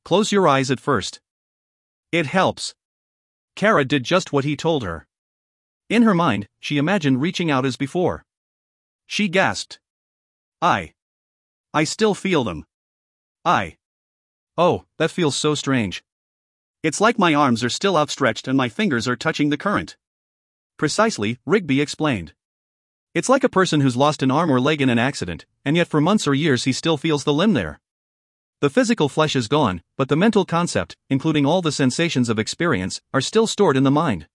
Close your eyes at first. It helps. Kara did just what he told her. In her mind, she imagined reaching out as before. She gasped. I still feel them. Oh, that feels so strange. It's like my arms are still outstretched and my fingers are touching the current. Precisely, Rigby explained. It's like a person who's lost an arm or leg in an accident, and yet for months or years he still feels the limb there. The physical flesh is gone, but the mental concept, including all the sensations of experience, are still stored in the mind.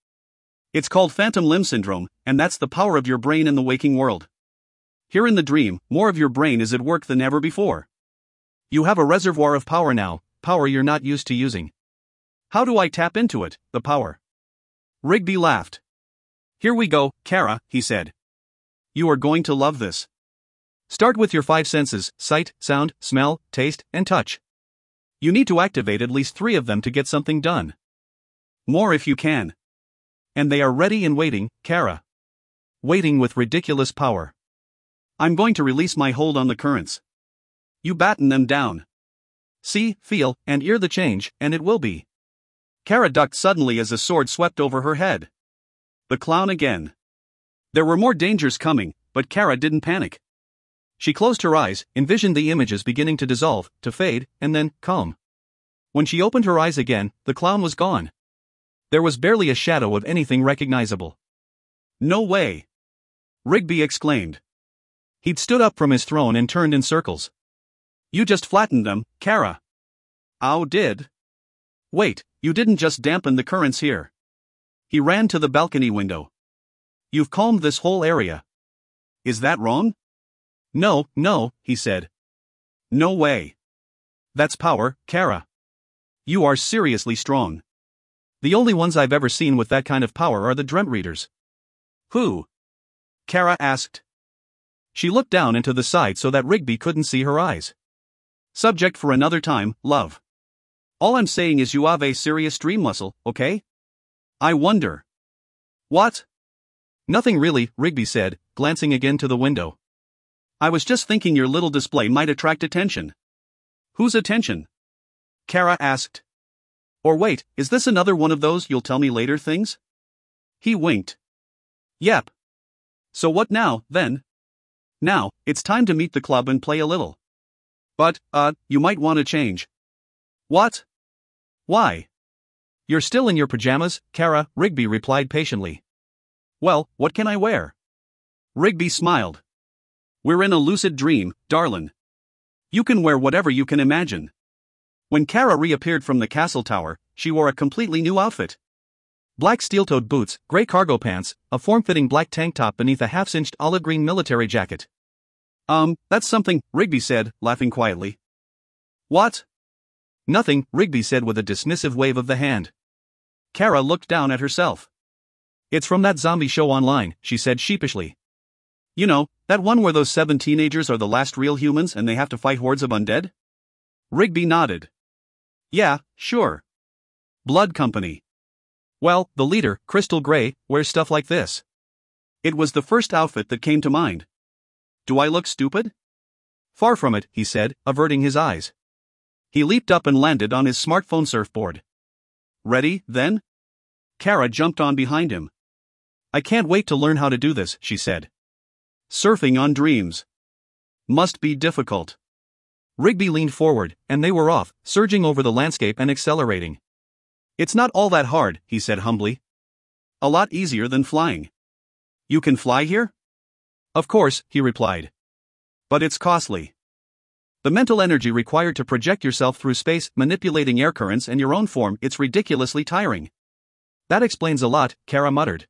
It's called phantom limb syndrome, and that's the power of your brain in the waking world. Here in the dream, more of your brain is at work than ever before. You have a reservoir of power now, power you're not used to using. How do I tap into it, the power? Rigby laughed. Here we go, Kara, he said. You are going to love this. Start with your 5 senses, sight, sound, smell, taste, and touch. You need to activate at least 3 of them to get something done. More if you can. And they are ready and waiting, Kara. Waiting with ridiculous power. I'm going to release my hold on the currents. You batten them down. See, feel, and ear the change, and it will be. Kara ducked suddenly as a sword swept over her head. The clown again. There were more dangers coming, but Kara didn't panic. She closed her eyes, envisioned the images beginning to dissolve, to fade, and then calm. When she opened her eyes again, the clown was gone. There was barely a shadow of anything recognizable. No way! Rigby exclaimed. He'd stood up from his throne and turned in circles. You just flattened them, Kara. Ow, did? Wait, you didn't just dampen the currents here. He ran to the balcony window. You've calmed this whole area. Is that wrong? No, he said. No way. That's power, Kara. You are seriously strong. The only ones I've ever seen with that kind of power are the Dreamtreaders. Who? Kara asked. She looked down into the side so that Rigby couldn't see her eyes. Subject for another time, love. All I'm saying is you have a serious dream muscle, okay? I wonder. What? Nothing really, Rigby said, glancing again to the window. I was just thinking your little display might attract attention. Whose attention? Kara asked. Or wait, is this another one of those you'll tell me later things? He winked. Yep. So what now, then? Now, it's time to meet the club and play a little. But, you might want to change. What? Why? You're still in your pajamas, Kara, Rigby replied patiently. Well, what can I wear? Rigby smiled. We're in a lucid dream, darlin'. You can wear whatever you can imagine. When Kara reappeared from the castle tower, she wore a completely new outfit. Black steel-toed boots, gray cargo pants, a form-fitting black tank top beneath a half-cinched olive-green military jacket. That's something, Rigby said, laughing quietly. What? Nothing, Rigby said with a dismissive wave of the hand. Kara looked down at herself. It's from that zombie show online, she said sheepishly. You know, that one where those 7 teenagers are the last real humans and they have to fight hordes of undead? Rigby nodded. Yeah, sure. Blood Company. Well, the leader, Crystal Grey, wears stuff like this. It was the first outfit that came to mind. Do I look stupid? Far from it, he said, averting his eyes. He leaped up and landed on his smartphone surfboard. Ready, then? Kara jumped on behind him. I can't wait to learn how to do this, she said. Surfing on dreams. Must be difficult. Rigby leaned forward, and they were off, surging over the landscape and accelerating. It's not all that hard, he said humbly. A lot easier than flying. You can fly here? Of course, he replied. But it's costly. The mental energy required to project yourself through space, manipulating air currents and your own form, it's ridiculously tiring. That explains a lot, Kara muttered.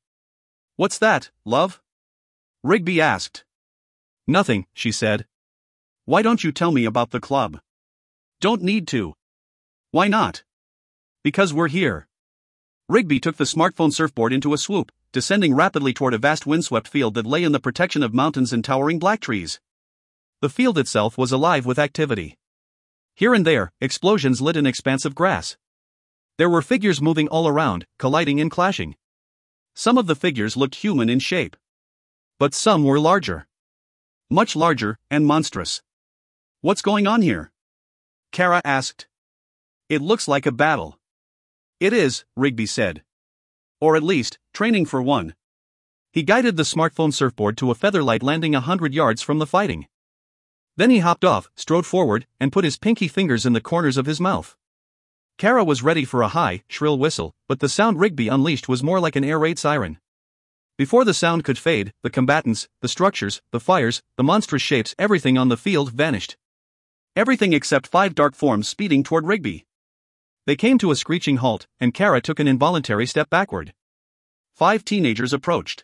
What's that, love? Rigby asked. Nothing, she said. Why don't you tell me about the club? Don't need to. Why not? Because we're here. Rigby took the smartphone surfboard into a swoop, descending rapidly toward a vast windswept field that lay in the protection of mountains and towering black trees. The field itself was alive with activity. Here and there, explosions lit an expanse of grass. There were figures moving all around, colliding and clashing. Some of the figures looked human in shape. But some were larger. Much larger, and monstrous. What's going on here? Kara asked. It looks like a battle. It is, Rigby said. Or at least, training for one. He guided the smartphone surfboard to a featherlight landing 100 yards from the fighting. Then he hopped off, strode forward, and put his pinky fingers in the corners of his mouth. Kara was ready for a high, shrill whistle, but the sound Rigby unleashed was more like an air raid siren. Before the sound could fade, the combatants, the structures, the fires, the monstrous shapes, everything on the field vanished. Everything except 5 dark forms speeding toward Rigby. They came to a screeching halt, and Kara took an involuntary step backward. 5 teenagers approached.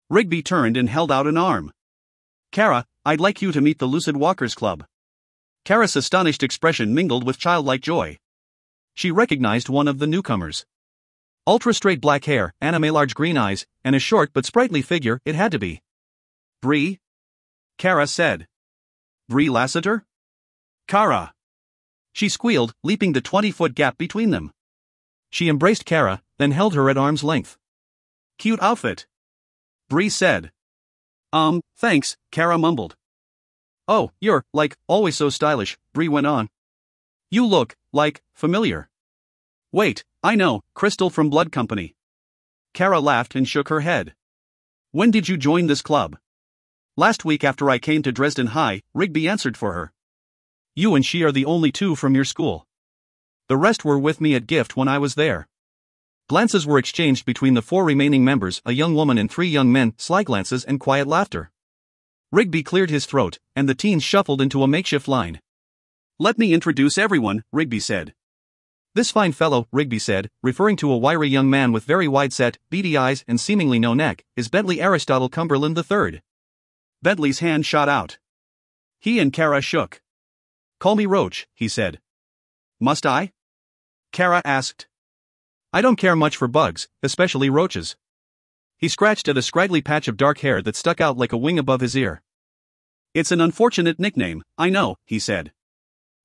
Rigby turned and held out an arm. Kara, I'd like you to meet the Lucid Walkers Club. Kara's astonished expression mingled with childlike joy. She recognized one of the newcomers. Ultra-straight black hair, anime-large green eyes, and a short but sprightly figure, it had to be. Bree? Kara said. Bree Lassiter? Kara! She squealed, leaping the 20-foot gap between them. She embraced Kara, then held her at arm's length. Cute outfit. Bree said. Thanks, Kara mumbled. Oh, you're, like, always so stylish, Bree went on. You look, like, familiar. Wait, I know, Crystal from Blood Company. Kara laughed and shook her head. When did you join this club? Last week after I came to Dresden High, Rigby answered for her. You and she are the only 2 from your school. The rest were with me at Gift when I was there. Glances were exchanged between the 4 remaining members, a young woman and 3 young men, sly glances and quiet laughter. Rigby cleared his throat, and the teens shuffled into a makeshift line. Let me introduce everyone, Rigby said. This fine fellow, Rigby said, referring to a wiry young man with very wide-set, beady eyes and seemingly no neck, is Bentley Aristotle Cumberland III. Bentley's hand shot out. He and Kara shook. Call me Roach, he said. Must I? Kara asked. I don't care much for bugs, especially roaches. He scratched at a scraggly patch of dark hair that stuck out like a wing above his ear. It's an unfortunate nickname, I know, he said.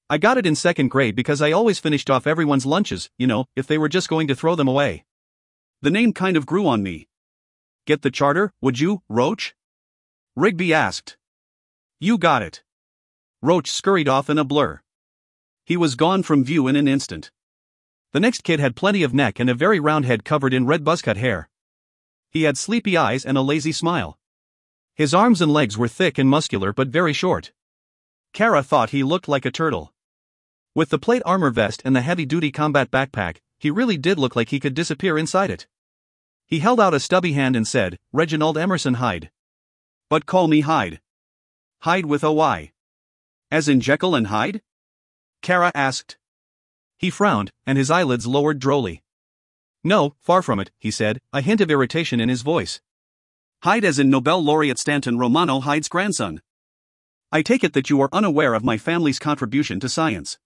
I got it in 2nd grade because I always finished off everyone's lunches, you know, if they were just going to throw them away. The name kind of grew on me. Get the charter, would you, Roach? Rigby asked. You got it. Roach scurried off in a blur. He was gone from view in an instant. The next kid had plenty of neck and a very round head covered in red buzzcut hair. He had sleepy eyes and a lazy smile. His arms and legs were thick and muscular but very short. Kara thought he looked like a turtle. With the plate armor vest and the heavy-duty combat backpack, he really did look like he could disappear inside it. He held out a stubby hand and said, Reginald Emerson Hyde. But call me Hyde. Hyde with a Y. As in Jekyll and Hyde? Kara asked. He frowned, and his eyelids lowered drolly. No, far from it, he said, a hint of irritation in his voice. Hyde as in Nobel laureate Stanton Romano Hyde's grandson. I take it that you are unaware of my family's contribution to science.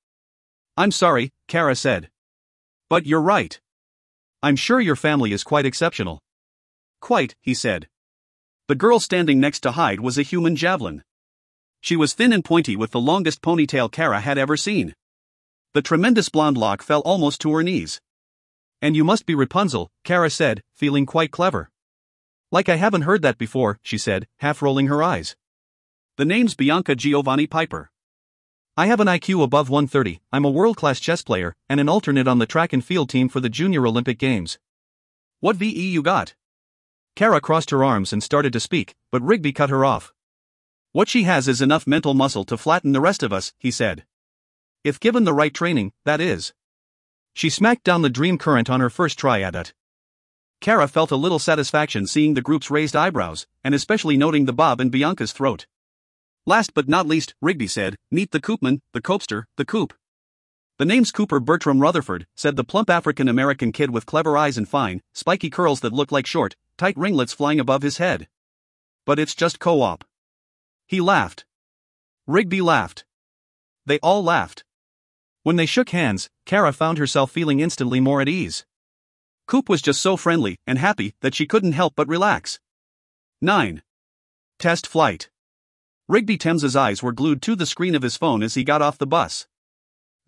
I'm sorry, Kara said. But you're right. I'm sure your family is quite exceptional. Quite, he said. The girl standing next to Hyde was a human javelin. She was thin and pointy with the longest ponytail Kara had ever seen. The tremendous blonde lock fell almost to her knees. And you must be Rapunzel, Kara said, feeling quite clever. Like I haven't heard that before, she said, half rolling her eyes. The name's Bianca Giovanni Piper. I have an IQ above 130, I'm a world-class chess player, and an alternate on the track and field team for the Junior Olympic Games. What VE you got? Kara crossed her arms and started to speak, but Rigby cut her off. What she has is enough mental muscle to flatten the rest of us, he said. If given the right training, that is. She smacked down the dream current on her first try at it. Kara felt a little satisfaction seeing the group's raised eyebrows, and especially noting the bob in Bianca's throat. Last but not least, Rigby said, meet the Coopman, the Copester, the Coop. The name's Cooper Bertram Rutherford, said the plump African-American kid with clever eyes and fine, spiky curls that looked like short, tight ringlets flying above his head. But it's just co-op. He laughed. Rigby laughed. They all laughed. When they shook hands, Kara found herself feeling instantly more at ease. Coop was just so friendly and happy that she couldn't help but relax. 9. Test flight. Rigby Thames's eyes were glued to the screen of his phone as he got off the bus.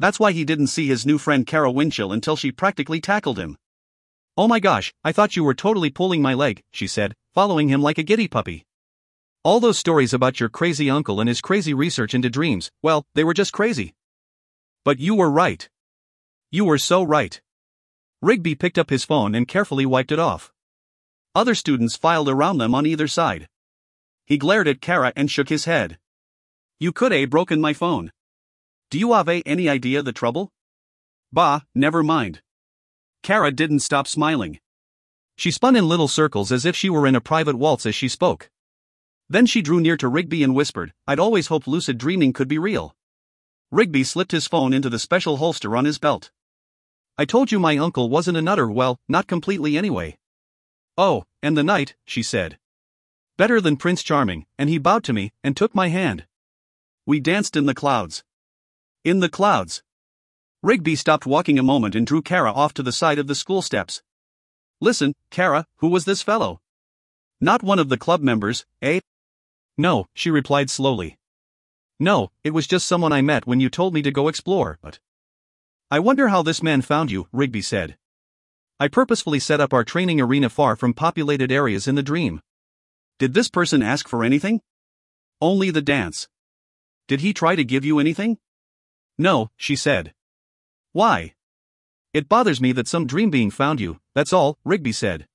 That's why he didn't see his new friend Kara Winchell until she practically tackled him. "Oh my gosh, I thought you were totally pulling my leg," she said, following him like a giddy puppy. "All those stories about your crazy uncle and his crazy research into dreams, well, they were just crazy. But you were right. You were so right." Rigby picked up his phone and carefully wiped it off. Other students filed around them on either side. He glared at Kara and shook his head. "You could a broken my phone. Do you have any idea the trouble?" "Bah, never mind." Kara didn't stop smiling. She spun in little circles as if she were in a private waltz as she spoke. Then she drew near to Rigby and whispered, "I'd always hoped lucid dreaming could be real." Rigby slipped his phone into the special holster on his belt. "I told you my uncle wasn't a nutter, well, not completely anyway." "Oh, and the night," she said. "Better than Prince Charming," and he bowed to me and took my hand. "We danced in the clouds." "In the clouds." Rigby stopped walking a moment and drew Kara off to the side of the school steps. "Listen, Kara, who was this fellow? Not one of the club members, eh?" "No," she replied slowly. "No, it was just someone I met when you told me to go explore, but..." "I wonder how this man found you," Rigby said. "I purposefully set up our training arena far from populated areas in the dream." "Did this person ask for anything?" "Only the dance." "Did he try to give you anything?" "No," she said. "Why?" "It bothers me that some dream being found you, that's all," Rigby said.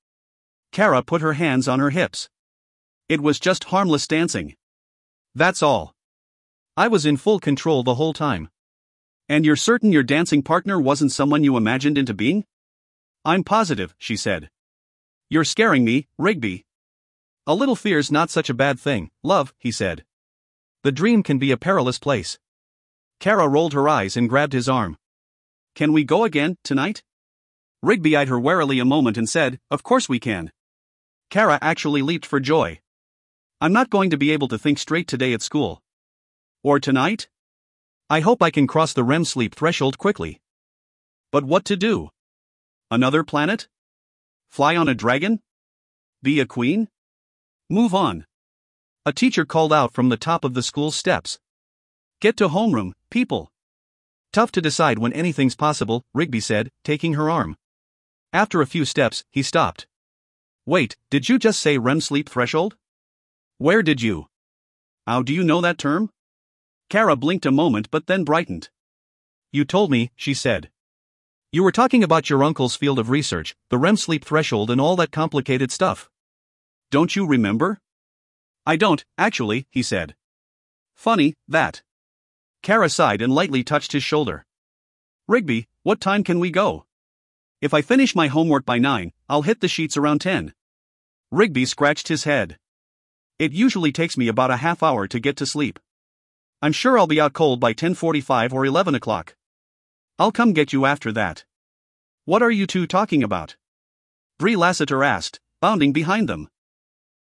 Kara put her hands on her hips. "It was just harmless dancing. That's all. I was in full control the whole time." "And you're certain your dancing partner wasn't someone you imagined into being?" "I'm positive," she said. "You're scaring me, Rigby." "A little fear's not such a bad thing, love," he said. "The dream can be a perilous place." Kara rolled her eyes and grabbed his arm. "Can we go again, tonight?" Rigby eyed her warily a moment and said, "Of course we can." Kara actually leaped for joy. "I'm not going to be able to think straight today at school. Or tonight? I hope I can cross the REM sleep threshold quickly. But what to do? Another planet? Fly on a dragon? Be a queen? Move on." A teacher called out from the top of the school steps. "Get to homeroom, people." "Tough to decide when anything's possible," Rigby said, taking her arm. After a few steps, he stopped. "Wait, did you just say REM sleep threshold? Where did you? How do you know that term?" Kara blinked a moment but then brightened. "You told me," she said. "You were talking about your uncle's field of research, the REM sleep threshold and all that complicated stuff. Don't you remember?" "I don't, actually," he said. "Funny, that." Kara sighed and lightly touched his shoulder. "Rigby, what time can we go? If I finish my homework by 9, I'll hit the sheets around 10. Rigby scratched his head. "It usually takes me about a half hour to get to sleep. I'm sure I'll be out cold by 10:45 or 11 o'clock. I'll come get you after that." "What are you two talking about?" Bree Lassiter asked, bounding behind them.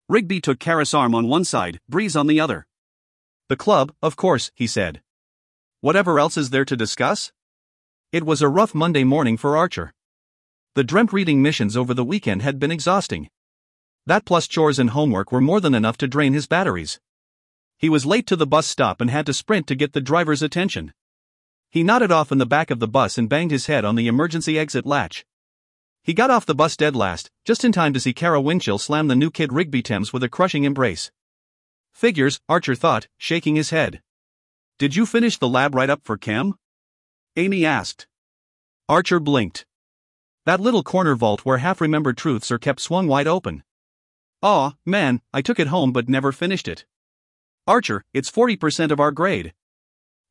Rigby took Kara's arm on one side, Bree's on the other. "The club, of course," he said. "Whatever else is there to discuss?" It was a rough Monday morning for Archer. The dreamt reading missions over the weekend had been exhausting. That plus chores and homework were more than enough to drain his batteries. He was late to the bus stop and had to sprint to get the driver's attention. He nodded off in the back of the bus and banged his head on the emergency exit latch. He got off the bus dead last, just in time to see Kara Winchell slam the new kid Rigby Thames with a crushing embrace. "Figures," Archer thought, shaking his head. "Did you finish the lab write-up for Chem?" Amy asked. Archer blinked. That little corner vault where half-remembered truths are kept swung wide open. "Aw, man, I took it home but never finished it." "Archer, it's 40% of our grade."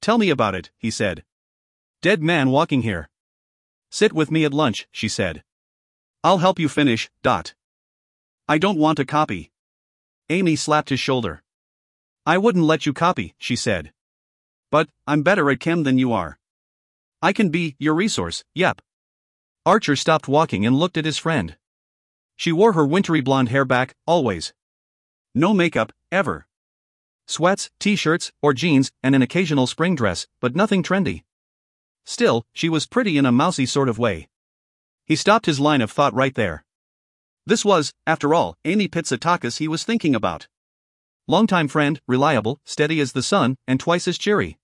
"Tell me about it," he said. "Dead man walking here." "Sit with me at lunch," she said. "I'll help you finish, Dot." "I don't want a copy." Amy slapped his shoulder. "I wouldn't let you copy," she said. "But, I'm better at chem than you are. I can be your resource, yep." Archer stopped walking and looked at his friend. She wore her wintry blonde hair back, always. No makeup, ever. Sweats, t-shirts, or jeans, and an occasional spring dress, but nothing trendy. Still, she was pretty in a mousy sort of way. He stopped his line of thought right there. This was, after all, Amy Pitsotakis he was thinking about. Longtime friend, reliable, steady as the sun, and twice as cheery.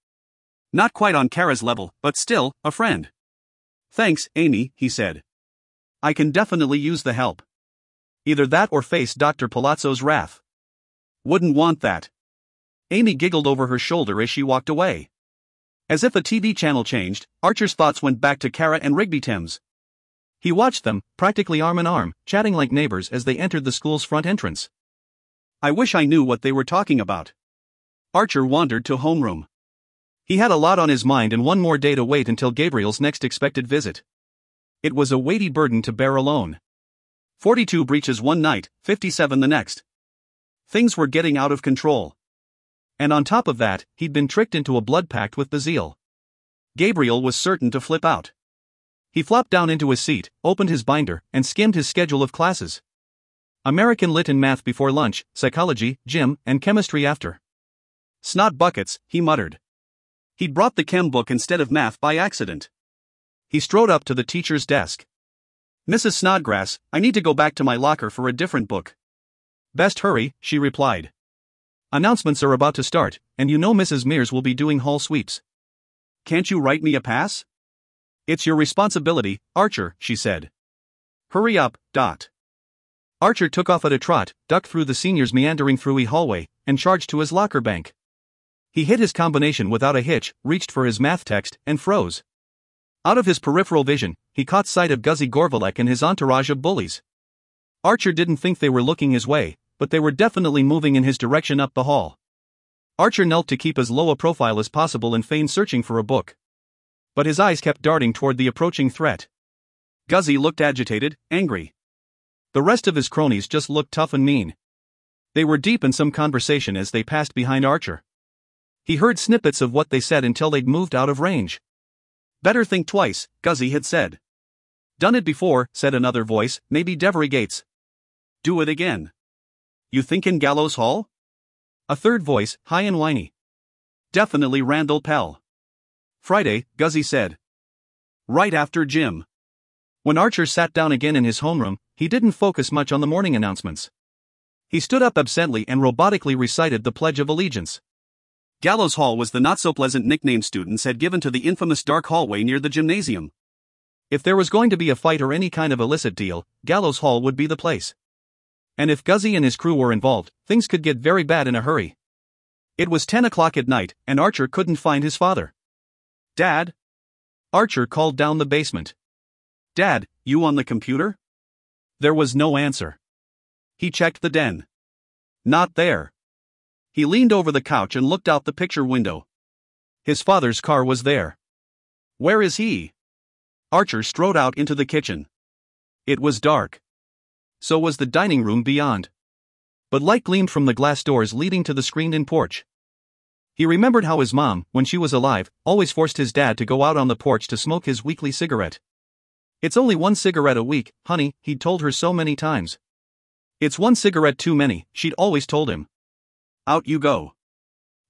Not quite on Kara's level, but still, a friend. Thanks, Amy, he said. I can definitely use the help. Either that or face Dr. Palazzo's wrath. Wouldn't want that. Amy giggled over her shoulder as she walked away. As if a TV channel changed, Archer's thoughts went back to Kara and Rigby Thames. He watched them, practically arm in arm, chatting like neighbors as they entered the school's front entrance. I wish I knew what they were talking about. Archer wandered to homeroom. He had a lot on his mind and one more day to wait until Gabriel's next expected visit. It was a weighty burden to bear alone. 42 breaches one night, 57 the next. Things were getting out of control. And on top of that, he'd been tricked into a blood pact with Bazile. Gabriel was certain to flip out. He flopped down into his seat, opened his binder, and skimmed his schedule of classes. American Lit and Math before lunch, psychology, gym, and chemistry after. Snot buckets, he muttered. He'd brought the chem book instead of math by accident. He strode up to the teacher's desk. Mrs. Snodgrass, I need to go back to my locker for a different book. Best hurry, she replied. Announcements are about to start, and you know Mrs. Mears will be doing hall sweeps. Can't you write me a pass? It's your responsibility, Archer, she said. Hurry up, Dot. Archer took off at a trot, ducked through the seniors' meandering through hallway, and charged to his locker bank. He hit his combination without a hitch, reached for his math text, and froze. Out of his peripheral vision, he caught sight of Guzzy Gorvalek and his entourage of bullies. Archer didn't think they were looking his way, but they were definitely moving in his direction up the hall. Archer knelt to keep as low a profile as possible and feigned searching for a book. But his eyes kept darting toward the approaching threat. Guzzy looked agitated, angry. The rest of his cronies just looked tough and mean. They were deep in some conversation as they passed behind Archer. He heard snippets of what they said until they'd moved out of range. Better think twice, Guzzy had said. Done it before, said another voice, maybe Devery Gates. Do it again. You think in Gallows Hall? A third voice, high and whiny. Definitely Randall Pell. Friday, Guzzy said. Right after gym. When Archer sat down again in his homeroom, he didn't focus much on the morning announcements. He stood up absently and robotically recited the Pledge of Allegiance. Gallows Hall was the not-so-pleasant nickname students had given to the infamous dark hallway near the gymnasium. If there was going to be a fight or any kind of illicit deal, Gallows Hall would be the place. And if Guzzy and his crew were involved, things could get very bad in a hurry. It was 10 o'clock at night, and Archer couldn't find his father. Dad? Archer called down the basement. Dad, you on the computer? There was no answer. He checked the den. Not there. He leaned over the couch and looked out the picture window. His father's car was there. Where is he? Archer strode out into the kitchen. It was dark. So was the dining room beyond. But light gleamed from the glass doors leading to the screened-in porch. He remembered how his mom, when she was alive, always forced his dad to go out on the porch to smoke his weekly cigarette. It's only one cigarette a week, honey, he'd told her so many times. It's one cigarette too many, she'd always told him. Out you go.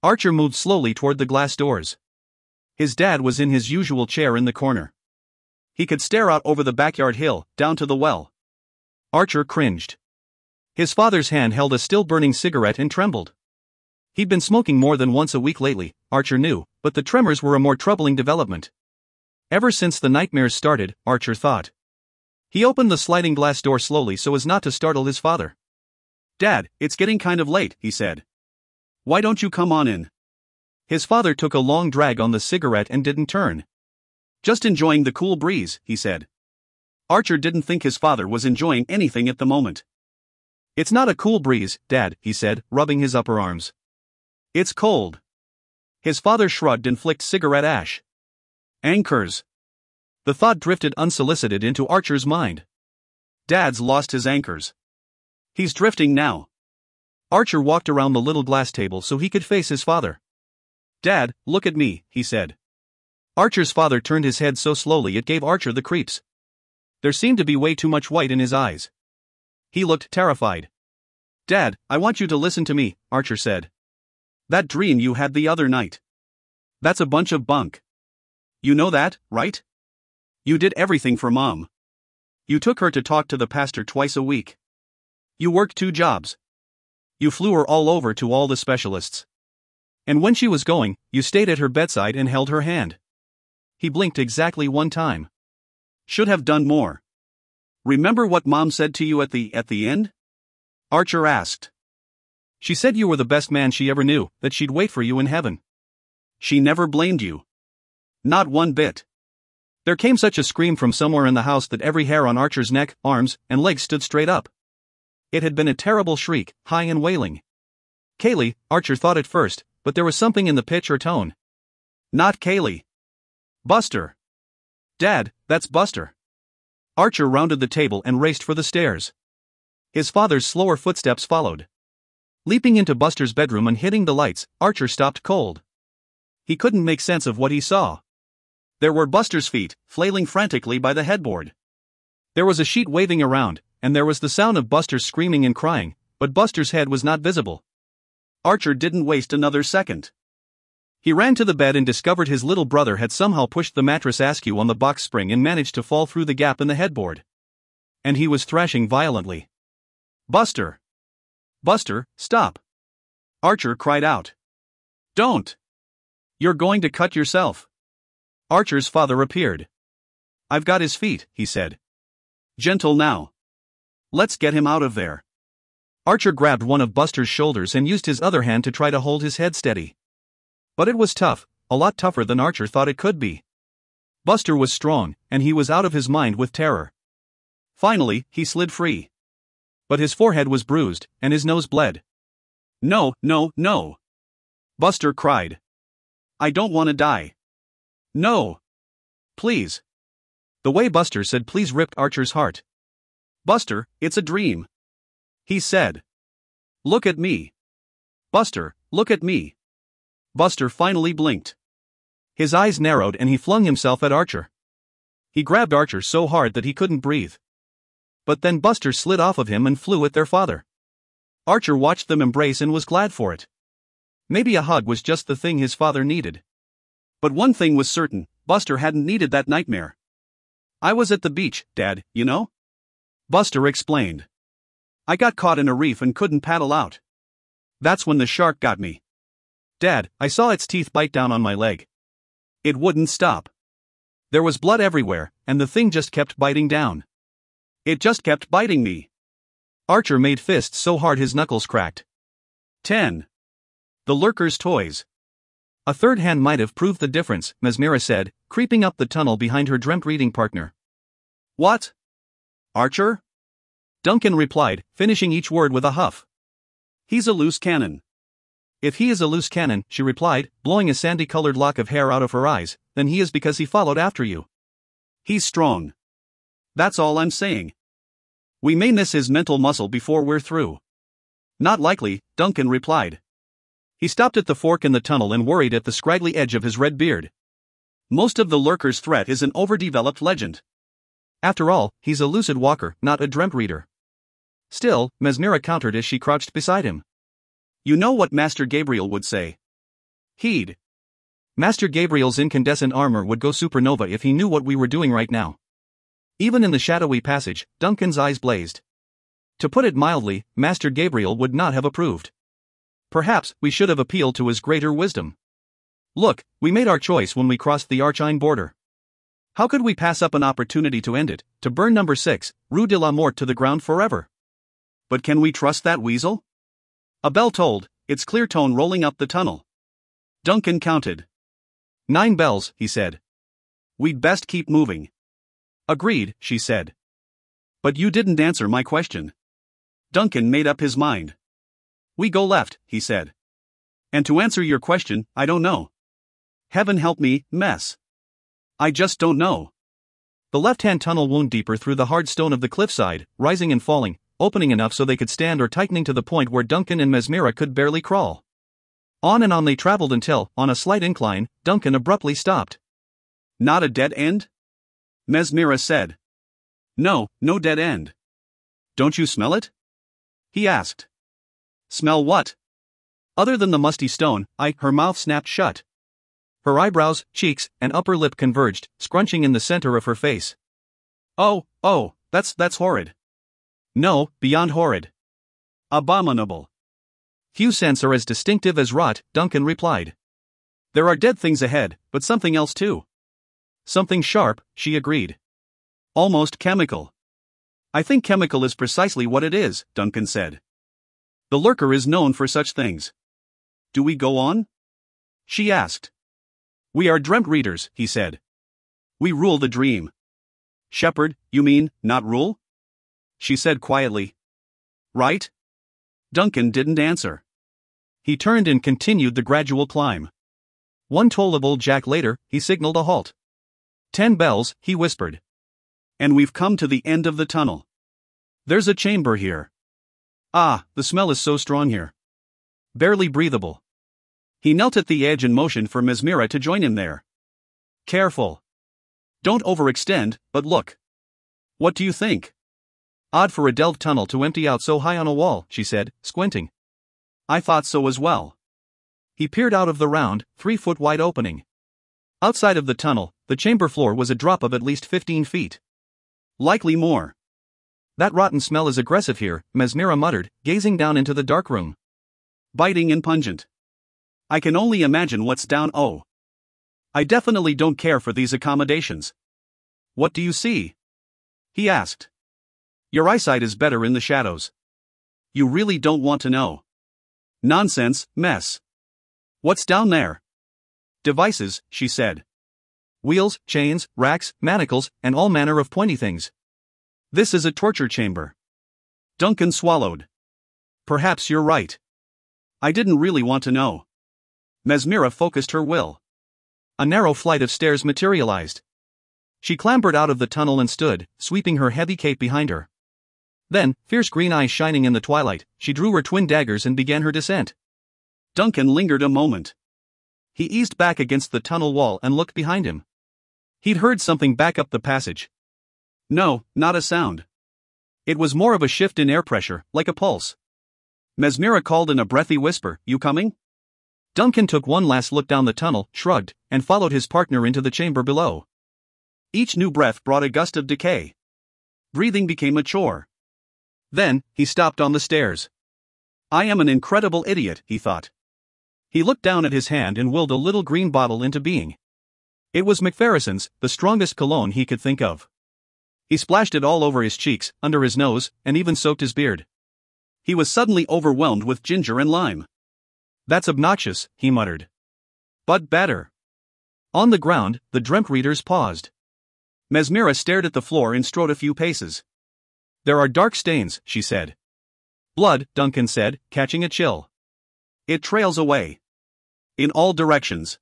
Archer moved slowly toward the glass doors. His dad was in his usual chair in the corner. He could stare out over the backyard hill, down to the well. Archer cringed. His father's hand held a still-burning cigarette and trembled. He'd been smoking more than once a week lately, Archer knew, but the tremors were a more troubling development. Ever since the nightmares started, Archer thought. He opened the sliding glass door slowly so as not to startle his father. Dad, it's getting kind of late, he said. Why don't you come on in? His father took a long drag on the cigarette and didn't turn. Just enjoying the cool breeze, he said. Archer didn't think his father was enjoying anything at the moment. It's not a cool breeze, Dad, he said, rubbing his upper arms. It's cold. His father shrugged and flicked cigarette ash. Anchors. The thought drifted unsolicited into Archer's mind. Dad's lost his anchors. He's drifting now. Archer walked around the little glass table so he could face his father. Dad, look at me, he said. Archer's father turned his head so slowly it gave Archer the creeps. There seemed to be way too much white in his eyes. He looked terrified. Dad, I want you to listen to me, Archer said. That dream you had the other night. That's a bunch of bunk. You know that, right? You did everything for Mom. You took her to talk to the pastor twice a week. You worked 2 jobs. You flew her all over to all the specialists. And when she was going, you stayed at her bedside and held her hand. He blinked exactly one time. Should have done more. Remember what Mom said to you at the end? Archer asked. She said you were the best man she ever knew, that she'd wait for you in heaven. She never blamed you. Not one bit. There came such a scream from somewhere in the house that every hair on Archer's neck, arms, and legs stood straight up. It had been a terrible shriek, high and wailing. Kaylee, Archer thought at first, but there was something in the pitch or tone. Not Kaylee. Buster. Dad, that's Buster. Archer rounded the table and raced for the stairs. His father's slower footsteps followed. Leaping into Buster's bedroom and hitting the lights, Archer stopped cold. He couldn't make sense of what he saw. There were Buster's feet, flailing frantically by the headboard. There was a sheet waving around, and there was the sound of Buster screaming and crying, but Buster's head was not visible. Archer didn't waste another second. He ran to the bed and discovered his little brother had somehow pushed the mattress askew on the box spring and managed to fall through the gap in the headboard. And he was thrashing violently. Buster! Buster, stop! Archer cried out. Don't! You're going to cut yourself. Archer's father appeared. I've got his feet, he said. Gentle now. Let's get him out of there. Archer grabbed one of Buster's shoulders and used his other hand to try to hold his head steady. But it was tough, a lot tougher than Archer thought it could be. Buster was strong, and he was out of his mind with terror. Finally, he slid free. But his forehead was bruised, and his nose bled. No, no, no! Buster cried. I don't want to die. No! Please. The way Buster said please ripped Archer's heart. Buster, it's a dream. He said. Look at me. Buster, look at me. Buster finally blinked. His eyes narrowed and he flung himself at Archer. He grabbed Archer so hard that he couldn't breathe. But then Buster slid off of him and flew at their father. Archer watched them embrace and was glad for it. Maybe a hug was just the thing his father needed. But one thing was certain, Buster hadn't needed that nightmare. I was at the beach, Dad, you know? Buster explained. I got caught in a reef and couldn't paddle out. That's when the shark got me. Dad, I saw its teeth bite down on my leg. It wouldn't stop. There was blood everywhere, and the thing just kept biting down. It just kept biting me. Archer made fists so hard his knuckles cracked. 10. The Lurker's Toys. A third hand might have proved the difference, Mesmera said, creeping up the tunnel behind her dreamt reading partner. What? Archer? Duncan replied, finishing each word with a huff. He's a loose cannon. If he is a loose cannon, she replied, blowing a sandy-colored lock of hair out of her eyes, then he is because he followed after you. He's strong. That's all I'm saying. We may miss his mental muscle before we're through. Not likely, Duncan replied. He stopped at the fork in the tunnel and worried at the scraggly edge of his red beard. Most of the Lurker's threat is an overdeveloped legend. After all, he's a lucid walker, not a dreamt reader. Still, Mesmera countered as she crouched beside him. You know what Master Gabriel would say. He'd. Master Gabriel's incandescent armor would go supernova if he knew what we were doing right now. Even in the shadowy passage, Duncan's eyes blazed. To put it mildly, Master Gabriel would not have approved. Perhaps we should have appealed to his greater wisdom. Look, we made our choice when we crossed the Archine border. How could we pass up an opportunity to end it, to burn number 6, Rue de la Mort to the ground forever? But can we trust that weasel? A bell tolled, its clear tone rolling up the tunnel. Duncan counted. 9 bells, he said. We'd best keep moving. Agreed, she said. But you didn't answer my question. Duncan made up his mind. We go left, he said. And to answer your question, I don't know. Heaven help me, mess. I just don't know. The left-hand tunnel wound deeper through the hard stone of the cliffside, rising and falling, opening enough so they could stand or tightening to the point where Duncan and Mesmera could barely crawl. On and on they traveled until, on a slight incline, Duncan abruptly stopped. Not a dead end? Mesmera said. No, no dead end. Don't you smell it? He asked. Smell what? Other than the musty stone, her mouth snapped shut. Her eyebrows, cheeks, and upper lip converged, scrunching in the center of her face. Oh, that's horrid. No, beyond horrid. Abominable. Few scents are as distinctive as rot, Duncan replied. There are dead things ahead, but something else too. Something sharp, she agreed. Almost chemical. I think chemical is precisely what it is, Duncan said. The lurker is known for such things. Do we go on? She asked. We are Dreamtreaders, he said. We rule the dream. Shepherd, you mean, not rule? She said quietly. Right? Duncan didn't answer. He turned and continued the gradual climb. One toll of old Jack later, he signaled a halt. 10 bells, he whispered. And we've come to the end of the tunnel. There's a chamber here. Ah, the smell is so strong here. Barely breathable. He knelt at the edge and motioned for Mesmira to join him there. Careful. Don't overextend, but look. What do you think? Odd for a delved tunnel to empty out so high on a wall, she said, squinting. I thought so as well. He peered out of the round, 3-foot wide opening. Outside of the tunnel, the chamber floor was a drop of at least 15 feet. Likely more. That rotten smell is aggressive here, Mesmira muttered, gazing down into the dark room. Biting and pungent. I can only imagine what's down. Oh. I definitely don't care for these accommodations. What do you see? He asked. Your eyesight is better in the shadows. You really don't want to know. Nonsense, mess. What's down there? Devices, she said. Wheels, chains, racks, manacles, and all manner of pointy things. This is a torture chamber. Duncan swallowed. Perhaps you're right. I didn't really want to know. Mesmira focused her will. A narrow flight of stairs materialized. She clambered out of the tunnel and stood, sweeping her heavy cape behind her. Then, fierce green eyes shining in the twilight, she drew her twin daggers and began her descent. Duncan lingered a moment. He eased back against the tunnel wall and looked behind him. He'd heard something back up the passage. No, not a sound. It was more of a shift in air pressure, like a pulse. Mesmira called in a breathy whisper, "You coming?" Duncan took one last look down the tunnel, shrugged, and followed his partner into the chamber below. Each new breath brought a gust of decay. Breathing became a chore. Then, he stopped on the stairs. I am an incredible idiot, he thought. He looked down at his hand and willed a little green bottle into being. It was McPherson's, the strongest cologne he could think of. He splashed it all over his cheeks, under his nose, and even soaked his beard. He was suddenly overwhelmed with ginger and lime. That's obnoxious, he muttered. But better. On the ground, the Dreamtreaders paused. Mesmira stared at the floor and strode a few paces. There are dark stains, she said. Blood, Duncan said, catching a chill. It trails away. In all directions.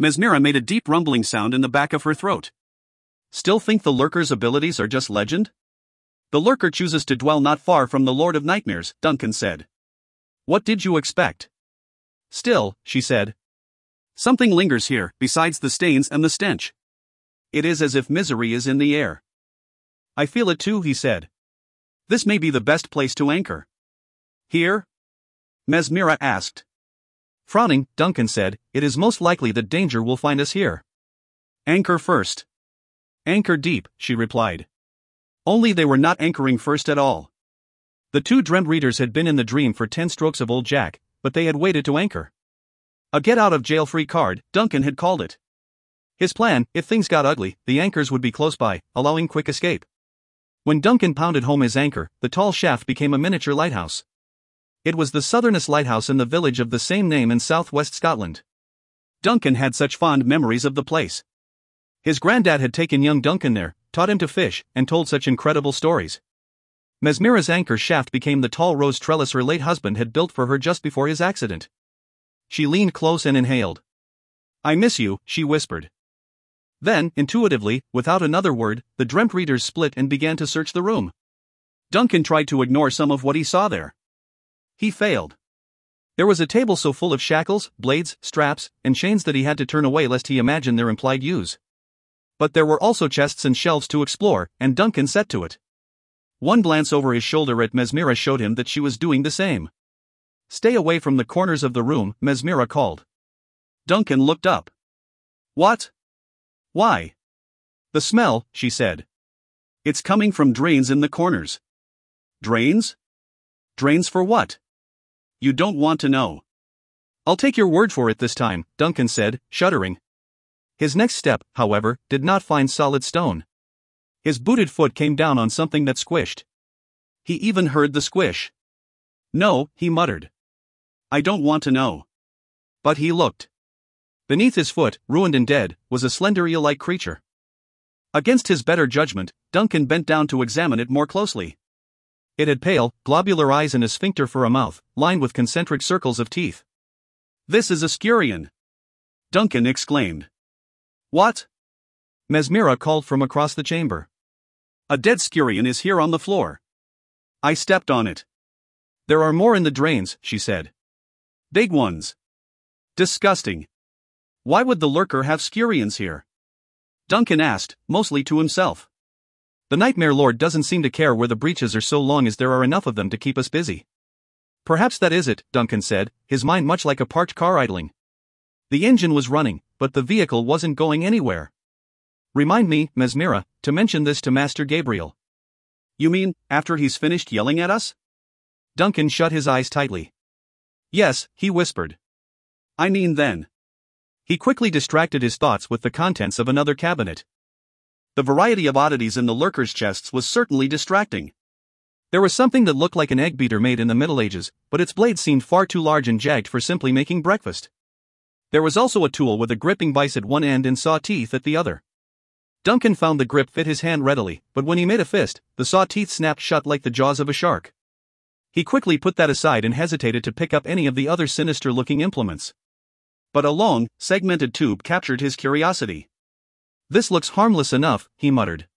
Mesmira made a deep rumbling sound in the back of her throat. Still think the lurker's abilities are just legend? The lurker chooses to dwell not far from the Lord of Nightmares, Duncan said. What did you expect? Still, she said. Something lingers here, besides the stains and the stench. It is as if misery is in the air. I feel it too, he said. This may be the best place to anchor. Here? Mesmira asked. Frowning, Duncan said, it is most likely that danger will find us here. Anchor first. Anchor deep, she replied. Only they were not anchoring first at all. The two Dreamtreaders had been in the dream for 10 strokes of old Jack, but they had waited to anchor. A get-out-of-jail-free card, Duncan had called it. His plan, if things got ugly, the anchors would be close by, allowing quick escape. When Duncan pounded home his anchor, the tall shaft became a miniature lighthouse. It was the southernest lighthouse in the village of the same name in southwest Scotland. Duncan had such fond memories of the place. His granddad had taken young Duncan there, taught him to fish, and told such incredible stories. Mesmira's anchor shaft became the tall rose trellis her late husband had built for her just before his accident. She leaned close and inhaled. I miss you, she whispered. Then, intuitively, without another word, the Dreamtreaders split and began to search the room. Duncan tried to ignore some of what he saw there. He failed. There was a table so full of shackles, blades, straps, and chains that he had to turn away lest he imagine their implied use. But there were also chests and shelves to explore, and Duncan set to it. One glance over his shoulder at Mesmira showed him that she was doing the same. Stay away from the corners of the room, Mesmira called. Duncan looked up. What? Why? The smell, she said. It's coming from drains in the corners. Drains? Drains for what? You don't want to know. I'll take your word for it this time, Duncan said, shuddering. His next step, however, did not find solid stone. His booted foot came down on something that squished. He even heard the squish. No, he muttered. I don't want to know. But he looked. Beneath his foot, ruined and dead, was a slender eel-like creature. Against his better judgment, Duncan bent down to examine it more closely. It had pale, globular eyes and a sphincter for a mouth, lined with concentric circles of teeth. This is a scurrion! Duncan exclaimed. What? Mesmera called from across the chamber. A dead scurrion is here on the floor. I stepped on it. There are more in the drains, she said. Big ones. Disgusting. Why would the lurker have scurrions here? Duncan asked, mostly to himself. The Nightmare Lord doesn't seem to care where the breaches are so long as there are enough of them to keep us busy. Perhaps that is it, Duncan said, his mind much like a parked car idling. The engine was running, but the vehicle wasn't going anywhere. Remind me, Mesmera, to mention this to Master Gabriel. You mean, after he's finished yelling at us? Duncan shut his eyes tightly. Yes, he whispered. I mean then. He quickly distracted his thoughts with the contents of another cabinet. The variety of oddities in the lurkers' chests was certainly distracting. There was something that looked like an egg beater made in the Middle Ages, but its blade seemed far too large and jagged for simply making breakfast. There was also a tool with a gripping vise at one end and saw teeth at the other. Duncan found the grip fit his hand readily, but when he made a fist, the saw teeth snapped shut like the jaws of a shark. He quickly put that aside and hesitated to pick up any of the other sinister-looking implements. But a long, segmented tube captured his curiosity. This looks harmless enough, he muttered.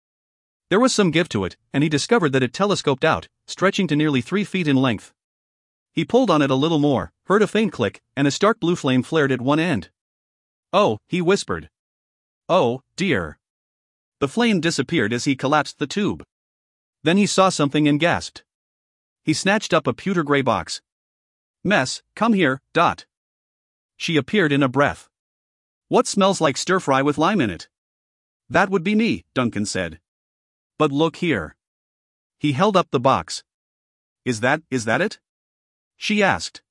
There was some give to it, and he discovered that it telescoped out, stretching to nearly 3 feet in length. He pulled on it a little more, heard a faint click, and a stark blue flame flared at one end. Oh, he whispered. Oh, dear. The flame disappeared as he collapsed the tube. Then he saw something and gasped. He snatched up a pewter gray box. Mess, come here, Dot. She appeared in a breath. What smells like stir-fry with lime in it? That would be me, Duncan said. But look here. He held up the box. Is that it? She asked.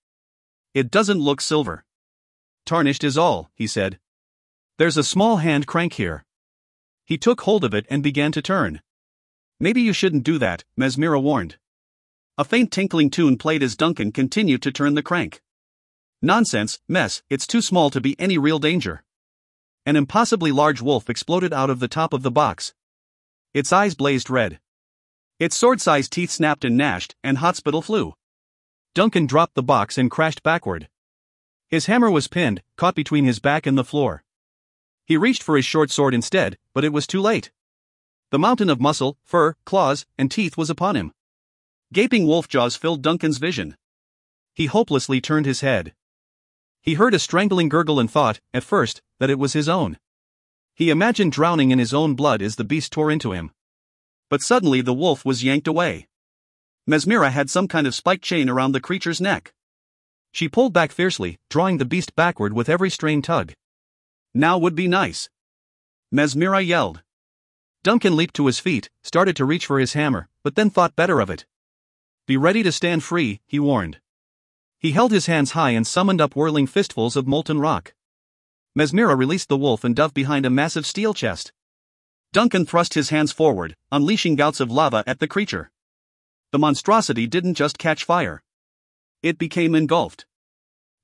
It doesn't look silver. Tarnished is all, he said. There's a small hand crank here. He took hold of it and began to turn. Maybe you shouldn't do that, Mesmera warned. A faint tinkling tune played as Duncan continued to turn the crank. Nonsense, Mess, it's too small to be any real danger. An impossibly large wolf exploded out of the top of the box. Its eyes blazed red. Its sword-sized teeth snapped and gnashed, and hot spittle flew. Duncan dropped the box and crashed backward. His hammer was pinned, caught between his back and the floor. He reached for his short sword instead, but it was too late. The mountain of muscle, fur, claws, and teeth was upon him. Gaping wolf jaws filled Duncan's vision. He hopelessly turned his head. He heard a strangling gurgle and thought, at first, that it was his own. He imagined drowning in his own blood as the beast tore into him. But suddenly the wolf was yanked away. Mesmera had some kind of spiked chain around the creature's neck. She pulled back fiercely, drawing the beast backward with every strained tug. Now would be nice. Mesmera yelled. Duncan leaped to his feet, started to reach for his hammer, but then thought better of it. Be ready to stand free, he warned. He held his hands high and summoned up whirling fistfuls of molten rock. Mesmera released the wolf and dove behind a massive steel chest. Duncan thrust his hands forward, unleashing gouts of lava at the creature. The monstrosity didn't just catch fire. It became engulfed.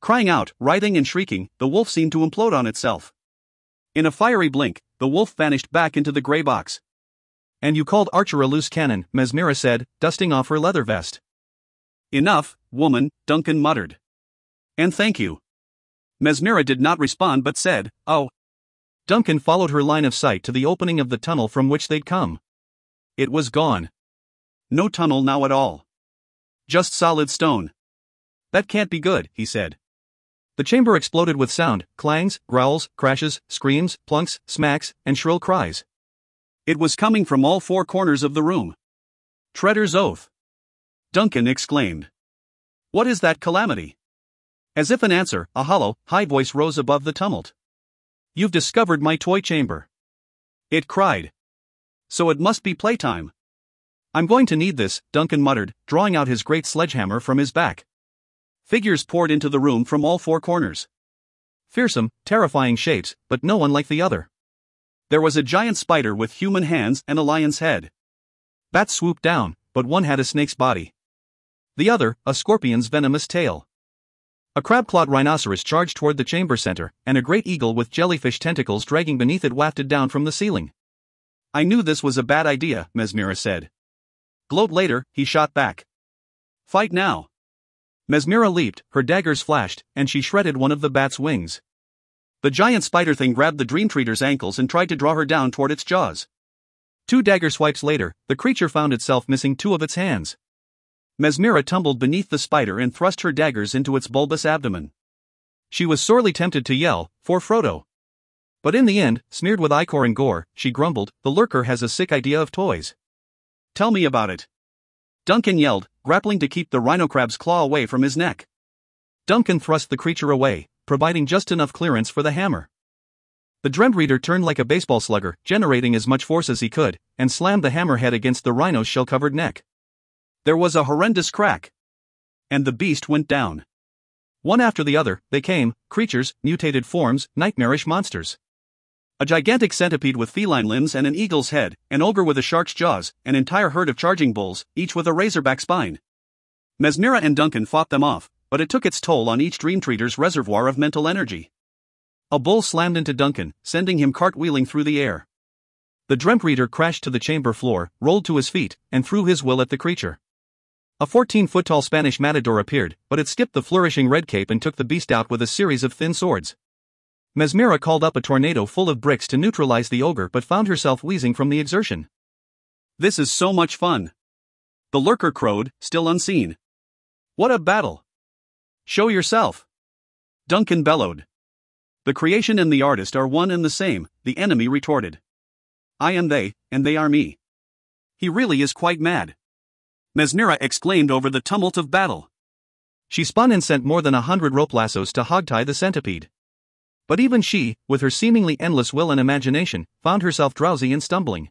Crying out, writhing and shrieking, the wolf seemed to implode on itself. In a fiery blink, the wolf vanished back into the gray box. And you called Archer a loose cannon, Mesmera said, dusting off her leather vest. Enough, woman, Duncan muttered. And thank you. Mesmera did not respond but said, oh. Duncan followed her line of sight to the opening of the tunnel from which they'd come. It was gone. No tunnel now at all. Just solid stone. That can't be good, he said. The chamber exploded with sound, clangs, growls, crashes, screams, plunks, smacks, and shrill cries. It was coming from all 4 corners of the room. Treader's oath. Duncan exclaimed. What is that calamity? As if in answer, a hollow, high voice rose above the tumult. You've discovered my toy chamber. It cried. So it must be playtime. I'm going to need this, Duncan muttered, drawing out his great sledgehammer from his back. Figures poured into the room from all four corners. Fearsome, terrifying shapes, but no one like the other. There was a giant spider with human hands and a lion's head. Bats swooped down, but one had a snake's body. The other, a scorpion's venomous tail. A crab-clawed rhinoceros charged toward the chamber center, and a great eagle with jellyfish tentacles dragging beneath it wafted down from the ceiling. I knew this was a bad idea, Mesmira said. Gloat later, he shot back. Fight now. Mesmira leaped, her daggers flashed, and she shredded one of the bat's wings. The giant spider thing grabbed the Dreamtreader's ankles and tried to draw her down toward its jaws. 2 dagger swipes later, the creature found itself missing 2 of its hands. Mesmira tumbled beneath the spider and thrust her daggers into its bulbous abdomen. She was sorely tempted to yell, "For Frodo!" But in the end, smeared with ichor and gore, she grumbled, "The lurker has a sick idea of toys." "Tell me about it." Duncan yelled, grappling to keep the rhino crab's claw away from his neck. Duncan thrust the creature away, providing just enough clearance for the hammer. The Dreamtreader turned like a baseball slugger, generating as much force as he could, and slammed the hammerhead against the rhino's shell-covered neck. There was a horrendous crack. And the beast went down. One after the other, they came, creatures, mutated forms, nightmarish monsters. A gigantic centipede with feline limbs and an eagle's head, an ogre with a shark's jaws, an entire herd of charging bulls, each with a razorback spine. Mesmira and Duncan fought them off, but it took its toll on each Dreamtreader's reservoir of mental energy. A bull slammed into Duncan, sending him cartwheeling through the air. The Dreamtreader crashed to the chamber floor, rolled to his feet, and threw his will at the creature. A 14-foot-tall Spanish matador appeared, but it skipped the flourishing red cape and took the beast out with a series of thin swords. Mesmira called up a tornado full of bricks to neutralize the ogre but found herself wheezing from the exertion. "This is so much fun." The lurker crowed, still unseen. "What a battle! Show yourself!" Duncan bellowed. "The creation and the artist are one and the same," the enemy retorted. "I am they, and they are me." "He really is quite mad," Mesmira exclaimed over the tumult of battle. She spun and sent more than 100 rope lassos to hogtie the centipede. But even she, with her seemingly endless will and imagination, found herself drowsy and stumbling.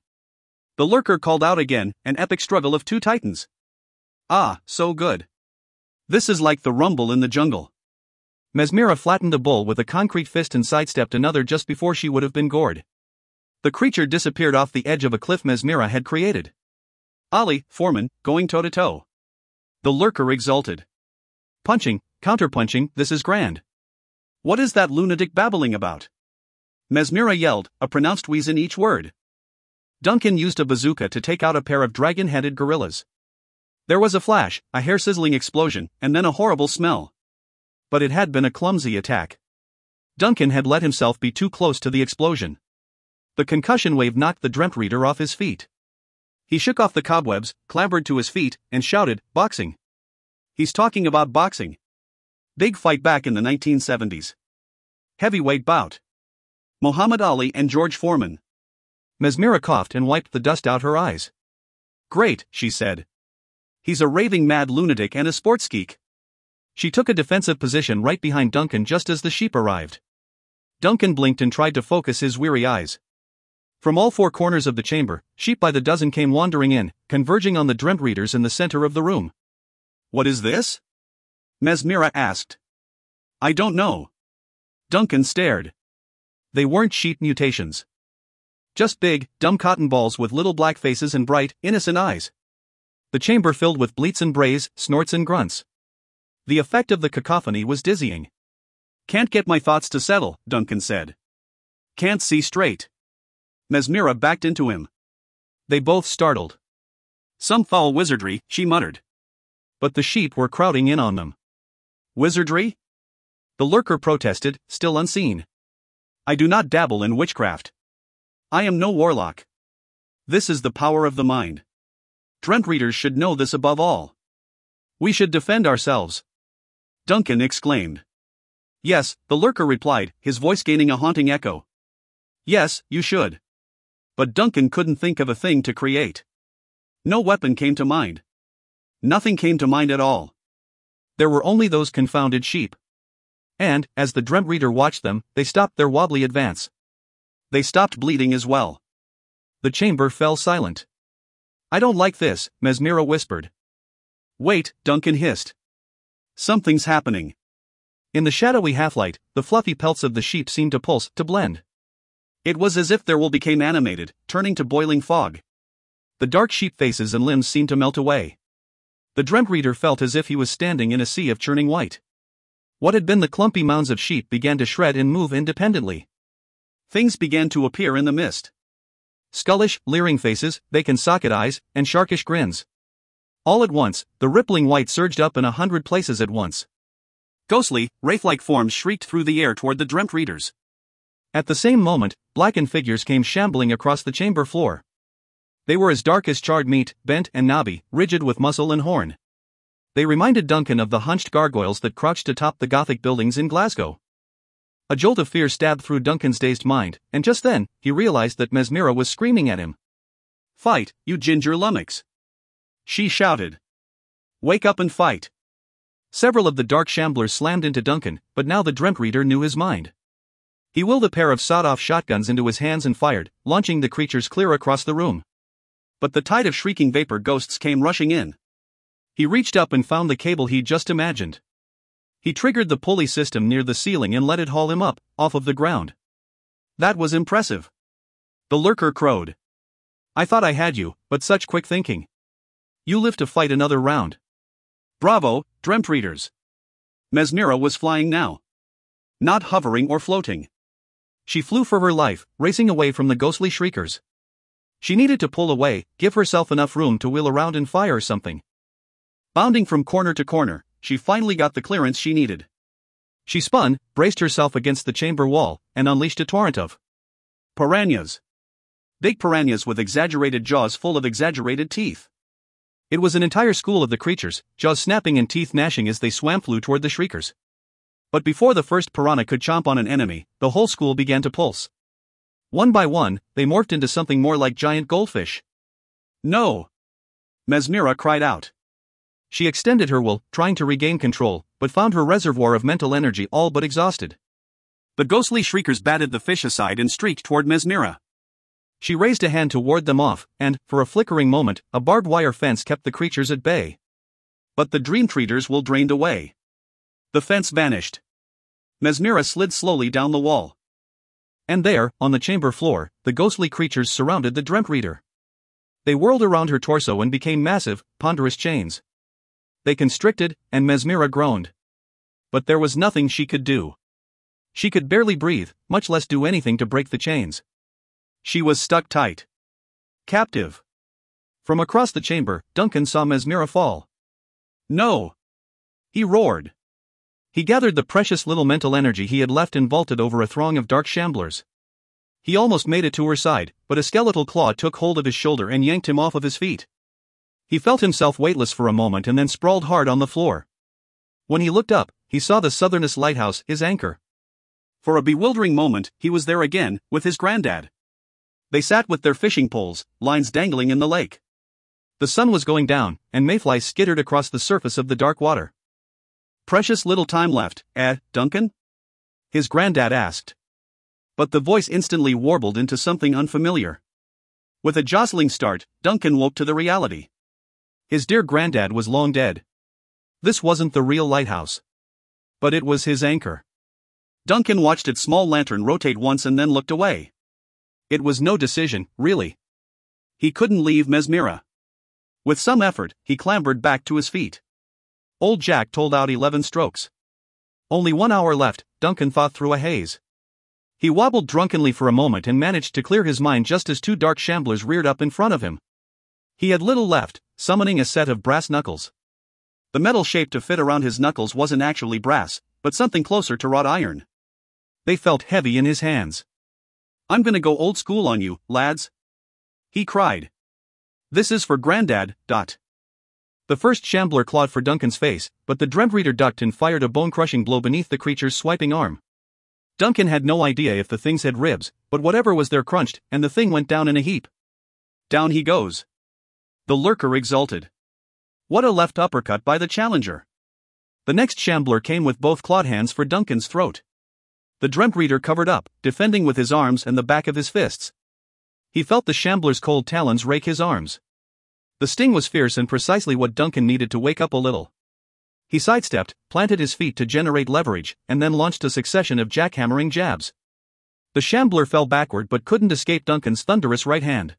The lurker called out again, an epic struggle of 2 titans. "Ah, so good. This is like the rumble in the jungle." Mesmira flattened the bull with a concrete fist and sidestepped another just before she would have been gored. The creature disappeared off the edge of a cliff Mesmira had created. "Ollie, Foreman, going toe-to-toe." The lurker exulted. "Punching, counterpunching, this is grand. What is that lunatic babbling about?" Mesmira yelled, a pronounced wheeze in each word. Duncan used a bazooka to take out a pair of dragon-headed gorillas. There was a flash, a hair-sizzling explosion, and then a horrible smell. But it had been a clumsy attack. Duncan had let himself be too close to the explosion. The concussion wave knocked the Dreamtreader off his feet. He shook off the cobwebs, clambered to his feet, and shouted, "Boxing! He's talking about boxing. Big fight back in the 1970s. Heavyweight bout. Muhammad Ali and George Foreman." Mesmira coughed and wiped the dust out her eyes. "Great," she said. "He's a raving mad lunatic and a sports geek." She took a defensive position right behind Duncan just as the sheep arrived. Duncan blinked and tried to focus his weary eyes. From all 4 corners of the chamber, sheep by the dozen came wandering in, converging on the Dreamtreaders in the center of the room. "What is this?" Mesmira asked. "I don't know." Duncan stared. They weren't sheep mutations. Just big, dumb cotton balls with little black faces and bright, innocent eyes. The chamber filled with bleats and brays, snorts and grunts. The effect of the cacophony was dizzying. "Can't get my thoughts to settle," Duncan said. "Can't see straight." Mesmira backed into him. They both startled. "Some foul wizardry," she muttered. But the sheep were crowding in on them. "Wizardry?" The lurker protested, still unseen. "I do not dabble in witchcraft. I am no warlock. This is the power of the mind. Dreamtreaders should know this above all. We should defend ourselves." Duncan exclaimed. "Yes," the lurker replied, his voice gaining a haunting echo. "Yes, you should." But Duncan couldn't think of a thing to create. No weapon came to mind. Nothing came to mind at all. There were only those confounded sheep. And, as the Dreamtreader watched them, they stopped their wobbly advance. They stopped bleeding as well. The chamber fell silent. "I don't like this," Mesmira whispered. "Wait," Duncan hissed. Something's happening. In the shadowy half-light, the fluffy pelts of the sheep seemed to pulse, to blend. It was as if their wool became animated, turning to boiling fog. The dark sheep faces and limbs seemed to melt away. The Dreamtreader felt as if he was standing in a sea of churning white. What had been the clumpy mounds of sheep began to shred and move independently. Things began to appear in the mist. Skullish, leering faces, vacant socket eyes, and sharkish grins. All at once, the rippling white surged up in 100 places at once. Ghostly, wraith-like forms shrieked through the air toward the Dreamtreaders. At the same moment, blackened figures came shambling across the chamber floor. They were as dark as charred meat, bent and knobby, rigid with muscle and horn. They reminded Duncan of the hunched gargoyles that crouched atop the Gothic buildings in Glasgow. A jolt of fear stabbed through Duncan's dazed mind, and just then, he realized that Mesmira was screaming at him. "Fight, you ginger lummox!" she shouted. "Wake up and fight!" Several of the dark shamblers slammed into Duncan, but now the Dreamtreader knew his mind. He willed a pair of sawed-off shotguns into his hands and fired, launching the creatures clear across the room. But the tide of shrieking vapor ghosts came rushing in. He reached up and found the cable he'd just imagined. He triggered the pulley system near the ceiling and let it haul him up, off of the ground. That was impressive. The lurker crowed. "I thought I had you, but such quick thinking. You live to fight another round." "Bravo, Dreamtreaders!" Mesmira was flying now. Not hovering or floating. She flew for her life, racing away from the ghostly shriekers. She needed to pull away, give herself enough room to wheel around and fire something. Bounding from corner to corner, she finally got the clearance she needed. She spun, braced herself against the chamber wall, and unleashed a torrent of piranhas. Big piranhas with exaggerated jaws full of exaggerated teeth. It was an entire school of the creatures, jaws snapping and teeth gnashing as they flew toward the shriekers. But before the first piranha could chomp on an enemy, the whole school began to pulse. One by one, they morphed into something more like giant goldfish. "No!" Mesmira cried out. She extended her will, trying to regain control, but found her reservoir of mental energy all but exhausted. The ghostly shriekers batted the fish aside and streaked toward Mesmira. She raised a hand to ward them off, and, for a flickering moment, a barbed wire fence kept the creatures at bay. But the Dreamtreaders' will drained away. The fence vanished. Mesmira slid slowly down the wall. And there, on the chamber floor, the ghostly creatures surrounded the Dreamtreader. They whirled around her torso and became massive, ponderous chains. They constricted, and Mesmira groaned. But there was nothing she could do. She could barely breathe, much less do anything to break the chains. She was stuck tight. Captive. From across the chamber, Duncan saw Mesmira fall. "No!" he roared. He gathered the precious little mental energy he had left and vaulted over a throng of dark shamblers. He almost made it to her side, but a skeletal claw took hold of his shoulder and yanked him off of his feet. He felt himself weightless for a moment and then sprawled hard on the floor. When he looked up, he saw the Southernest lighthouse, his anchor. For a bewildering moment, he was there again, with his granddad. They sat with their fishing poles, lines dangling in the lake. The sun was going down, and mayflies skittered across the surface of the dark water. "Precious little time left, Duncan?" his granddad asked. But the voice instantly warbled into something unfamiliar. With a jostling start, Duncan woke to the reality. His dear granddad was long dead. This wasn't the real lighthouse. But it was his anchor. Duncan watched its small lantern rotate once and then looked away. It was no decision, really. He couldn't leave Mesmira. With some effort, he clambered back to his feet. Old Jack told out 11 strokes. Only 1 hour left, Duncan thought through a haze. He wobbled drunkenly for a moment and managed to clear his mind just as 2 dark shamblers reared up in front of him. He had little left, summoning a set of brass knuckles. The metal shape to fit around his knuckles wasn't actually brass, but something closer to wrought iron. They felt heavy in his hands. "I'm gonna go old school on you, lads," he cried. "This is for Granddad." The first shambler clawed for Duncan's face, but the Dreamtreader ducked and fired a bone-crushing blow beneath the creature's swiping arm. Duncan had no idea if the things had ribs, but whatever was there crunched, and the thing went down in a heap. Down he goes. The lurker exulted. What a left uppercut by the challenger. The next shambler came with both clawed hands for Duncan's throat. The Dreamtreader covered up, defending with his arms and the back of his fists. He felt the shambler's cold talons rake his arms. The sting was fierce and precisely what Duncan needed to wake up a little. He sidestepped, planted his feet to generate leverage, and then launched a succession of jackhammering jabs. The shambler fell backward but couldn't escape Duncan's thunderous right hand.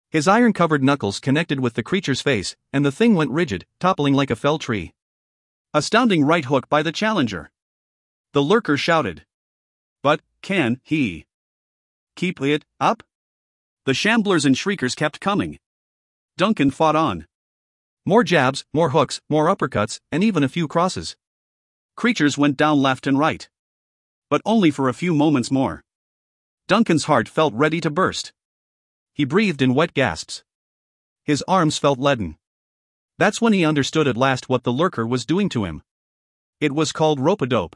His iron-covered knuckles connected with the creature's face, and the thing went rigid, toppling like a felled tree. Astounding right hook by the challenger. The lurker shouted. But, can he keep it up? The shamblers and shriekers kept coming. Duncan fought on. More jabs, more hooks, more uppercuts, and even a few crosses. Creatures went down left and right. But only for a few moments more. Duncan's heart felt ready to burst. He breathed in wet gasps. His arms felt leaden. That's when he understood at last what the lurker was doing to him. It was called rope-a-dope.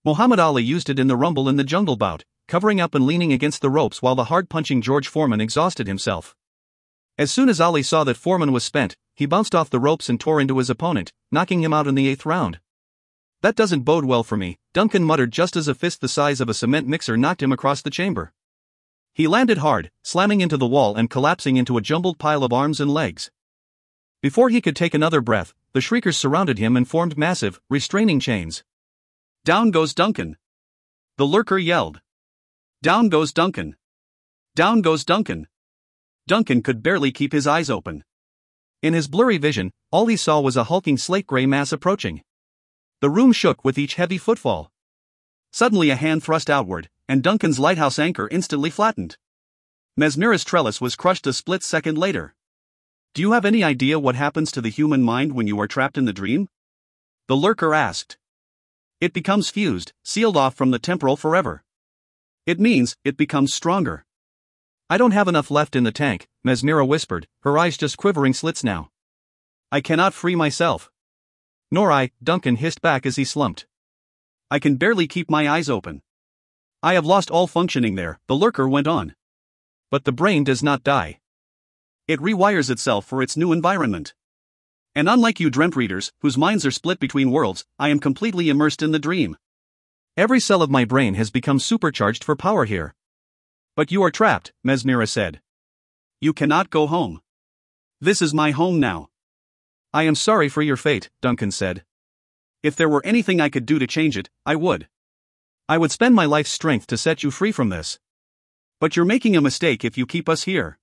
Muhammad Ali used it in the rumble in the jungle bout, covering up and leaning against the ropes while the hard-punching George Foreman exhausted himself. As soon as Ali saw that Foreman was spent, he bounced off the ropes and tore into his opponent, knocking him out in the 8th round. That doesn't bode well for me, Duncan muttered just as a fist the size of a cement mixer knocked him across the chamber. He landed hard, slamming into the wall and collapsing into a jumbled pile of arms and legs. Before he could take another breath, the shriekers surrounded him and formed massive, restraining chains. Down goes Duncan. The lurker yelled. Down goes Duncan. Down goes Duncan. Duncan could barely keep his eyes open. In his blurry vision, all he saw was a hulking slate-gray mass approaching. The room shook with each heavy footfall. Suddenly a hand thrust outward, and Duncan's lighthouse anchor instantly flattened. Mesmera's trellis was crushed a split second later. Do you have any idea what happens to the human mind when you are trapped in the dream? The lurker asked. It becomes fused, sealed off from the temporal forever. It means, it becomes stronger. I don't have enough left in the tank, Mesmera whispered, her eyes just quivering slits now. I cannot free myself. Nor I, Duncan hissed back as he slumped. I can barely keep my eyes open. I have lost all functioning there, the lurker went on. But the brain does not die. It rewires itself for its new environment. And unlike you Dreamtreaders, whose minds are split between worlds, I am completely immersed in the dream. Every cell of my brain has become supercharged for power here. But you are trapped, Mesmera said. You cannot go home. This is my home now. I am sorry for your fate, Duncan said. If there were anything I could do to change it, I would. I would spend my life's strength to set you free from this. But you're making a mistake if you keep us here.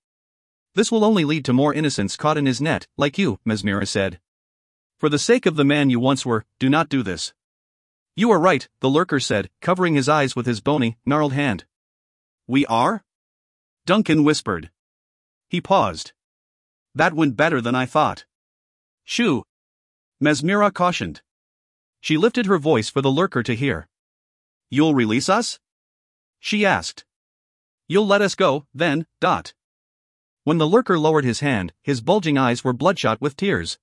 This will only lead to more innocents caught in his net, like you, Mesmera said. For the sake of the man you once were, do not do this. You are right, the lurker said, covering his eyes with his bony, gnarled hand. We are? Duncan whispered. He paused. That went better than I thought. Shoo! Mesmera cautioned. She lifted her voice for the lurker to hear. You'll release us? She asked. You'll let us go, then, dot. When the lurker lowered his hand, his bulging eyes were bloodshot with tears.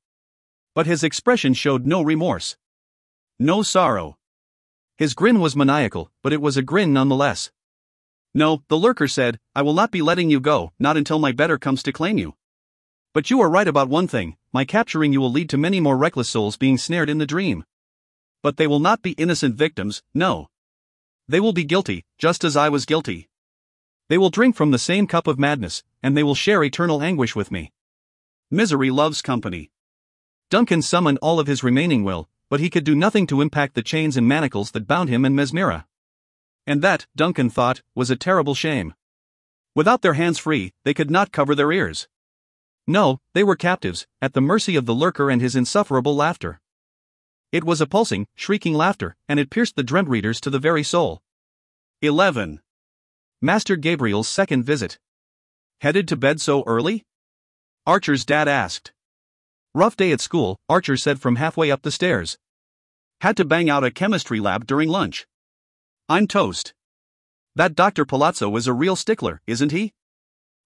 But his expression showed no remorse. No sorrow. His grin was maniacal, but it was a grin nonetheless. No, the lurker said, I will not be letting you go, not until my better comes to claim you. But you are right about one thing, my capturing you will lead to many more reckless souls being snared in the dream. But they will not be innocent victims, no. They will be guilty, just as I was guilty. They will drink from the same cup of madness, and they will share eternal anguish with me. Misery loves company. Duncan summoned all of his remaining will, but he could do nothing to impact the chains and manacles that bound him and Mesmera. And that, Duncan thought, was a terrible shame. Without their hands free, they could not cover their ears. No, they were captives, at the mercy of the lurker and his insufferable laughter. It was a pulsing, shrieking laughter, and it pierced the Dreamtreaders to the very soul. 11. Master Gabriel's second visit. Headed to bed so early? Archer's dad asked. Rough day at school, Archer said from halfway up the stairs. Had to bang out a chemistry lab during lunch. I'm toast. That Dr. Palazzo is a real stickler, isn't he?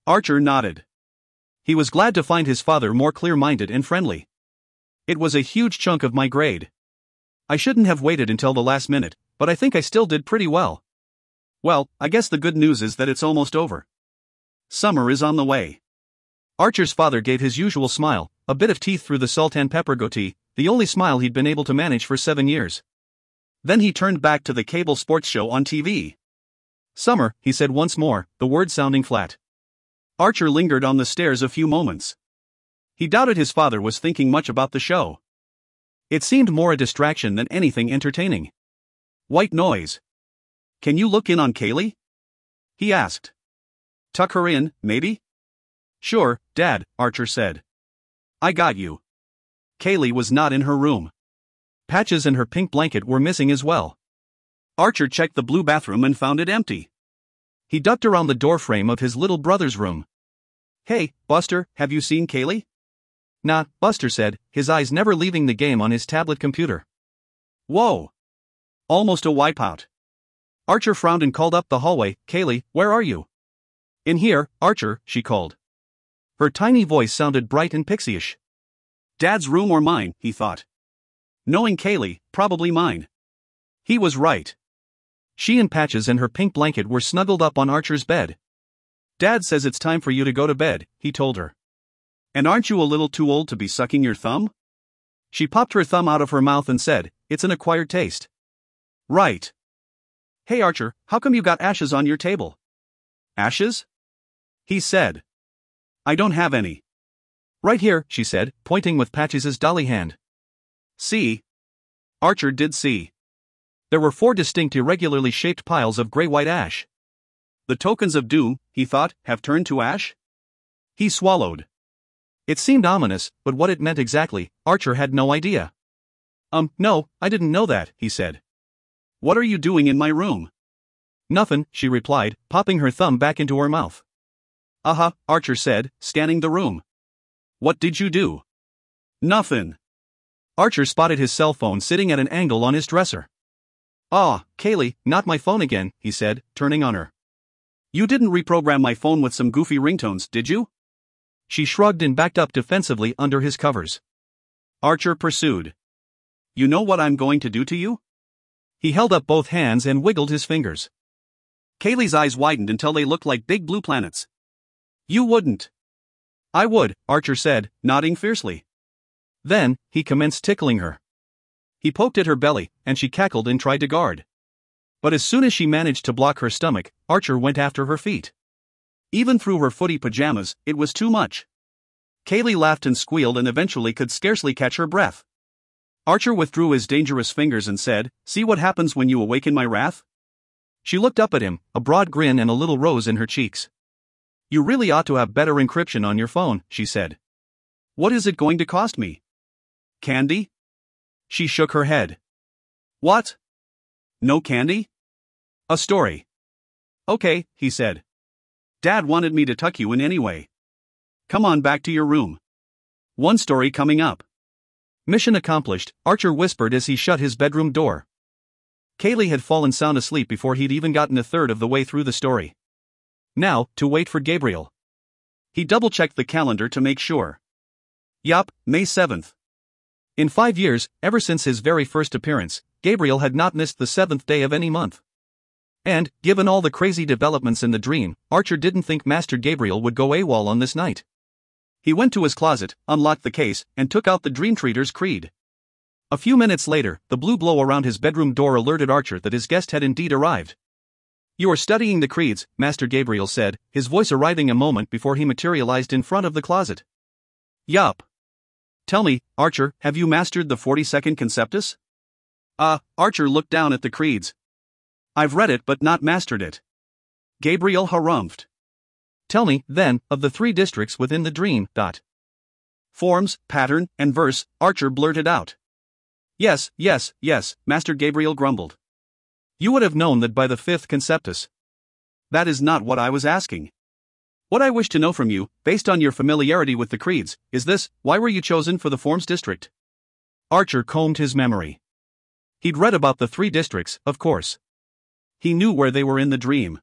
Archer nodded. He was glad to find his father more clear-minded and friendly. It was a huge chunk of my grade. I shouldn't have waited until the last minute, but I think I still did pretty well. Well, I guess the good news is that it's almost over. Summer is on the way. Archer's father gave his usual smile, a bit of teeth through the salt and pepper goatee, the only smile he'd been able to manage for 7 years. Then he turned back to the cable sports show on TV. Summer, he said once more, the word sounding flat. Archer lingered on the stairs a few moments. He doubted his father was thinking much about the show. It seemed more a distraction than anything entertaining. White noise. Can you look in on Kaylee? He asked. Tuck her in, maybe? Sure, Dad, Archer said. I got you. Kaylee was not in her room. Patches and her pink blanket were missing as well. Archer checked the blue bathroom and found it empty. He ducked around the doorframe of his little brother's room. Hey, Buster, have you seen Kaylee? Nah, Buster said, his eyes never leaving the game on his tablet computer. Whoa! Almost a wipeout. Archer frowned and called up the hallway, Kaylee, where are you? In here, Archer, she called. Her tiny voice sounded bright and pixie-ish. Dad's room or mine, he thought. Knowing Kaylee, probably mine. He was right. She and Patches and her pink blanket were snuggled up on Archer's bed. Dad says it's time for you to go to bed, he told her. And aren't you a little too old to be sucking your thumb? She popped her thumb out of her mouth and said, it's an acquired taste. Right. Hey Archer, how come you got ashes on your table? Ashes? He said. I don't have any. Right here, she said, pointing with Patches' dolly hand. See? Archer did see. There were 4 distinct irregularly shaped piles of gray-white ash. The tokens of doom, he thought, have turned to ash? He swallowed. It seemed ominous, but what it meant exactly, Archer had no idea. No, I didn't know that, he said. What are you doing in my room? Nothin', she replied, popping her thumb back into her mouth. Archer said, scanning the room. What did you do? Nothin'. Archer spotted his cell phone sitting at an angle on his dresser. Kaylee, not my phone again, he said, turning on her. You didn't reprogram my phone with some goofy ringtones, did you? She shrugged and backed up defensively under his covers. Archer pursued. You know what I'm going to do to you? He held up both hands and wiggled his fingers. Kaylee's eyes widened until they looked like big blue planets. You wouldn't. I would, Archer said, nodding fiercely. Then, he commenced tickling her. He poked at her belly, and she cackled and tried to guard. But as soon as she managed to block her stomach, Archer went after her feet. Even through her footy pajamas, it was too much. Kaylee laughed and squealed and eventually could scarcely catch her breath. Archer withdrew his dangerous fingers and said, See what happens when you awaken my wrath? She looked up at him, a broad grin and a little rose in her cheeks. You really ought to have better encryption on your phone, she said. What is it going to cost me? Candy? She shook her head. What? No candy? A story. Okay, he said. Dad wanted me to tuck you in anyway. Come on back to your room. One story coming up. Mission accomplished, Archer whispered as he shut his bedroom door. Kaylee had fallen sound asleep before he'd even gotten a third of the way through the story. Now, to wait for Gabriel. He double-checked the calendar to make sure. Yup, May 7th. In 5 years, ever since his very first appearance, Gabriel had not missed the 7th day of any month. And, given all the crazy developments in the dream, Archer didn't think Master Gabriel would go AWOL on this night. He went to his closet, unlocked the case, and took out the Dreamtreader's creed. A few minutes later, the blue glow around his bedroom door alerted Archer that his guest had indeed arrived. You are studying the creeds, Master Gabriel said, his voice arriving a moment before he materialized in front of the closet. Yup. Tell me, Archer, have you mastered the 42nd Conceptus? Archer looked down at the creeds. I've read it but not mastered it. Gabriel harumphed. Tell me, then, of the 3 districts within the dream. Forms, pattern, and verse, Archer blurted out. Yes, Master Gabriel grumbled. You would have known that by the 5th Conceptus. That is not what I was asking. What I wish to know from you, based on your familiarity with the creeds, is this: why were you chosen for the Forms district? Archer combed his memory. He'd read about the 3 districts, of course. He knew where they were in the dream.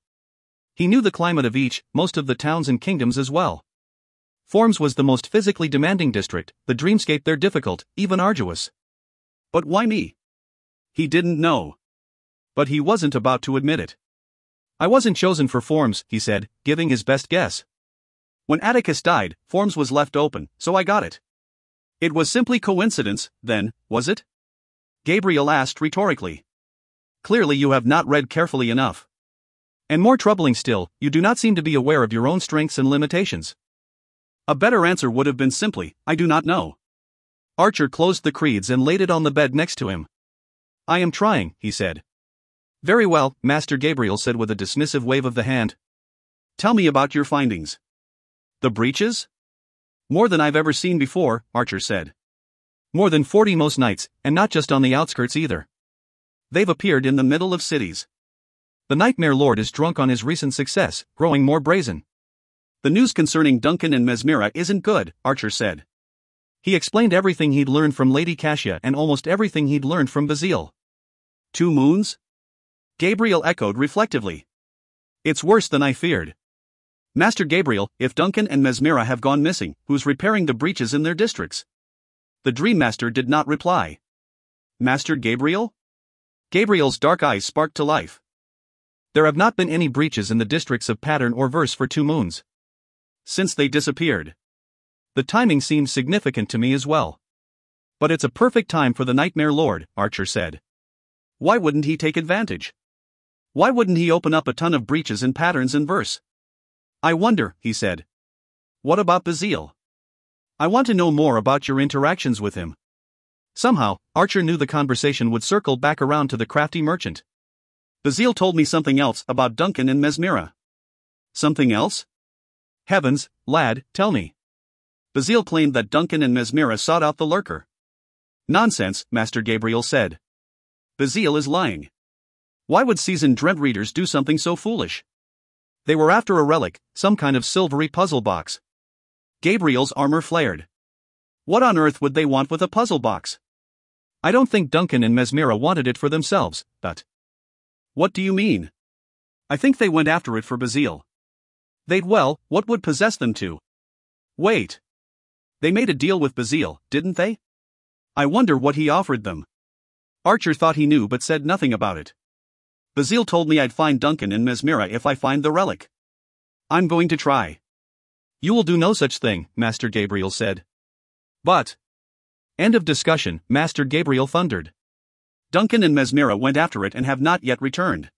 He knew the climate of each, most of the towns and kingdoms as well. Forms was the most physically demanding district, the dreamscape there difficult, even arduous. But why me? He didn't know. But he wasn't about to admit it. I wasn't chosen for Forms, he said, giving his best guess. When Atticus died, Forms was left open, so I got it. It was simply coincidence, then, was it? Gabriel asked rhetorically. Clearly you have not read carefully enough. And more troubling still, you do not seem to be aware of your own strengths and limitations. A better answer would have been simply, I do not know. Archer closed the creeds and laid it on the bed next to him. I am trying, he said. Very well, Master Gabriel said with a dismissive wave of the hand. Tell me about your findings. The breaches? More than I've ever seen before, Archer said. More than 40 most nights, and not just on the outskirts either. They've appeared in the middle of cities. The Nightmare Lord is drunk on his recent success, growing more brazen. The news concerning Duncan and Mesmera isn't good, Archer said. He explained everything he'd learned from Lady Cassia and almost everything he'd learned from Bazile. 2 moons? Gabriel echoed reflectively. It's worse than I feared. Master Gabriel, if Duncan and Mesmera have gone missing, who's repairing the breaches in their districts? The Dream Master did not reply. Master Gabriel? Gabriel's dark eyes sparked to life. There have not been any breaches in the districts of Pattern or Verse for 2 moons. Since they disappeared. The timing seems significant to me as well. But it's a perfect time for the Nightmare Lord, Archer said. Why wouldn't he take advantage? Why wouldn't he open up a ton of breaches in Patterns and Verse? I wonder, he said. What about Bazile? I want to know more about your interactions with him. Somehow, Archer knew the conversation would circle back around to the crafty merchant. Bazile told me something else about Duncan and Mesmera. Something else? Heavens, lad, tell me. Bazile claimed that Duncan and Mesmera sought out the lurker. Nonsense, Master Gabriel said. Bazile is lying. Why would seasoned Dreamtreaders do something so foolish? They were after a relic, some kind of silvery puzzle box. Gabriel's armor flared. What on earth would they want with a puzzle box? I don't think Duncan and Mesmera wanted it for themselves, but... What do you mean? I think they went after it for Bazile. What would possess them to? Wait. They made a deal with Bazile, didn't they? I wonder what he offered them. Archer thought he knew but said nothing about it. Bazile told me I'd find Duncan and Mesmera if I find the relic. I'm going to try. You will do no such thing, Master Gabriel said. But... End of discussion, Master Gabriel thundered. Duncan and Mesmera went after it and have not yet returned.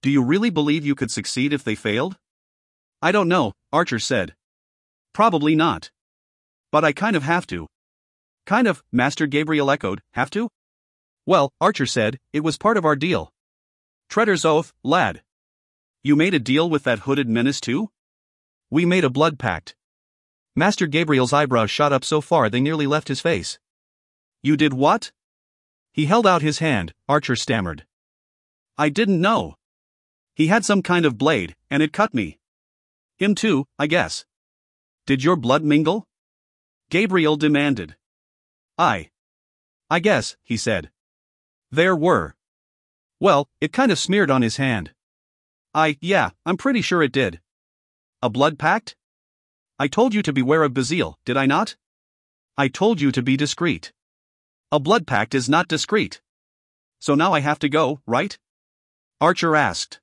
Do you really believe you could succeed if they failed? I don't know, Archer said. Probably not. But I kind of have to. Kind of, Master Gabriel echoed, have to? Well, Archer said, it was part of our deal. Treader's oath, lad. You made a deal with that hooded menace too? We made a blood pact. Master Gabriel's eyebrows shot up so far they nearly left his face. You did what? He held out his hand, Archer stammered. I didn't know. He had some kind of blade, and it cut me. Him too, I guess. Did your blood mingle? Gabriel demanded. I guess, he said. There were. Well, it kind of smeared on his hand. Yeah, I'm pretty sure it did. A blood pact? I told you to beware of Bazile, did I not? I told you to be discreet. A blood pact is not discreet. So now I have to go, right? Archer asked.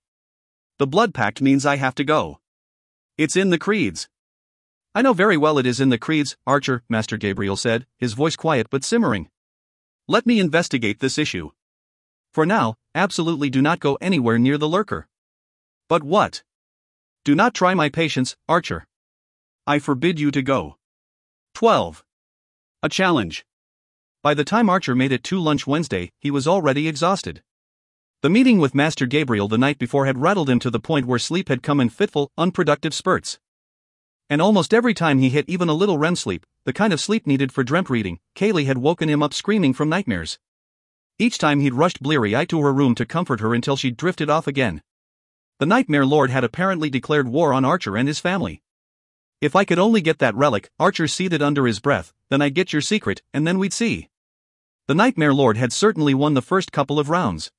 The blood pact means I have to go. It's in the creeds. I know very well it is in the creeds, Archer, Master Gabriel said, his voice quiet but simmering. Let me investigate this issue. For now, absolutely do not go anywhere near the lurker. But what? Do not try my patience, Archer. I forbid you to go. 12. A challenge. By the time Archer made it to lunch Wednesday, he was already exhausted. The meeting with Master Gabriel the night before had rattled him to the point where sleep had come in fitful, unproductive spurts. And almost every time he hit even a little REM sleep, the kind of sleep needed for dreamt reading, Kaylee had woken him up screaming from nightmares. Each time he'd rushed bleary-eyed to her room to comfort her until she'd drifted off again. The Nightmare Lord had apparently declared war on Archer and his family. If I could only get that relic, Archer seethed under his breath, then I'd get your secret, and then we'd see. The Nightmare Lord had certainly won the first couple of rounds.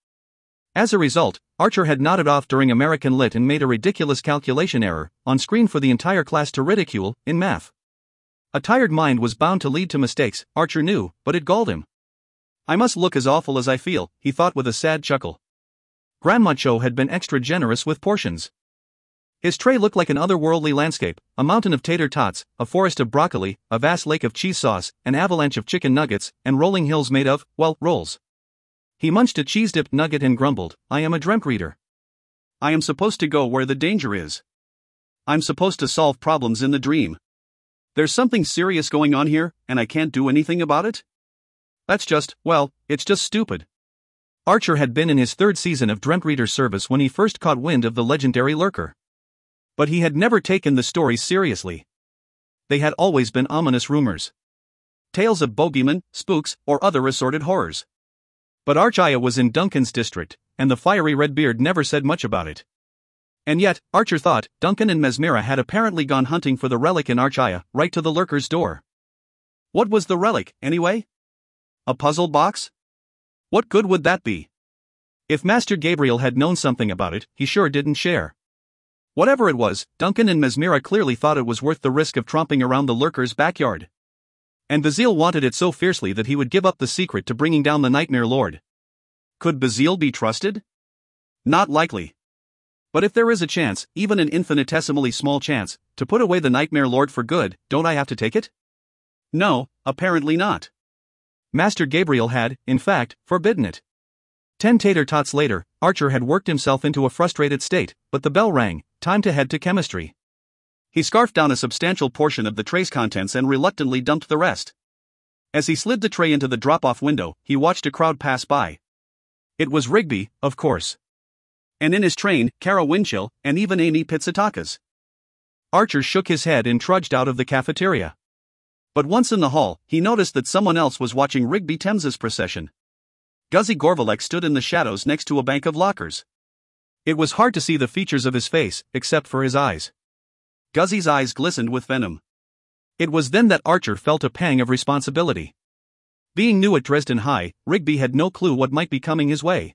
As a result, Archer had nodded off during American Lit and made a ridiculous calculation error, on screen for the entire class to ridicule, in math. A tired mind was bound to lead to mistakes, Archer knew, but it galled him. I must look as awful as I feel, he thought with a sad chuckle. Grandma Cho had been extra generous with portions. His tray looked like an otherworldly landscape, a mountain of tater tots, a forest of broccoli, a vast lake of cheese sauce, an avalanche of chicken nuggets, and rolling hills made of, well, rolls. He munched a cheese-dipped nugget and grumbled, I am a Dreamtreader. I am supposed to go where the danger is. I'm supposed to solve problems in the dream. There's something serious going on here, and I can't do anything about it? It's just stupid. Archer had been in his third season of Dreamtreader service when he first caught wind of the legendary lurker. But he had never taken the stories seriously. They had always been ominous rumors. Tales of bogeymen, spooks, or other assorted horrors. But Archaya was in Duncan's district, and the fiery Redbeard never said much about it. And yet, Archer thought, Duncan and Mesmera had apparently gone hunting for the relic in Archaya, right to the lurker's door. What was the relic, anyway? A puzzle box? What good would that be? If Master Gabriel had known something about it, he sure didn't share. Whatever it was, Duncan and Mesmera clearly thought it was worth the risk of tromping around the lurker's backyard. And Bazil wanted it so fiercely that he would give up the secret to bringing down the Nightmare Lord. Could Bazil be trusted? Not likely. But if there is a chance, even an infinitesimally small chance, to put away the Nightmare Lord for good, don't I have to take it? No, apparently not. Master Gabriel had, in fact, forbidden it. 10 tater tots later, Archer had worked himself into a frustrated state, but the bell rang, time to head to chemistry. He scarfed down a substantial portion of the tray's contents and reluctantly dumped the rest. As he slid the tray into the drop-off window, he watched a crowd pass by. It was Rigby, of course. And in his train, Kara Winchell, and even Amy Pitsatakas. Archer shook his head and trudged out of the cafeteria. But once in the hall, he noticed that someone else was watching Rigby Thames's procession. Guzzy Gorvalek stood in the shadows next to a bank of lockers. It was hard to see the features of his face, except for his eyes. Guzzy's eyes glistened with venom. It was then that Archer felt a pang of responsibility. Being new at Dresden High, Rigby had no clue what might be coming his way.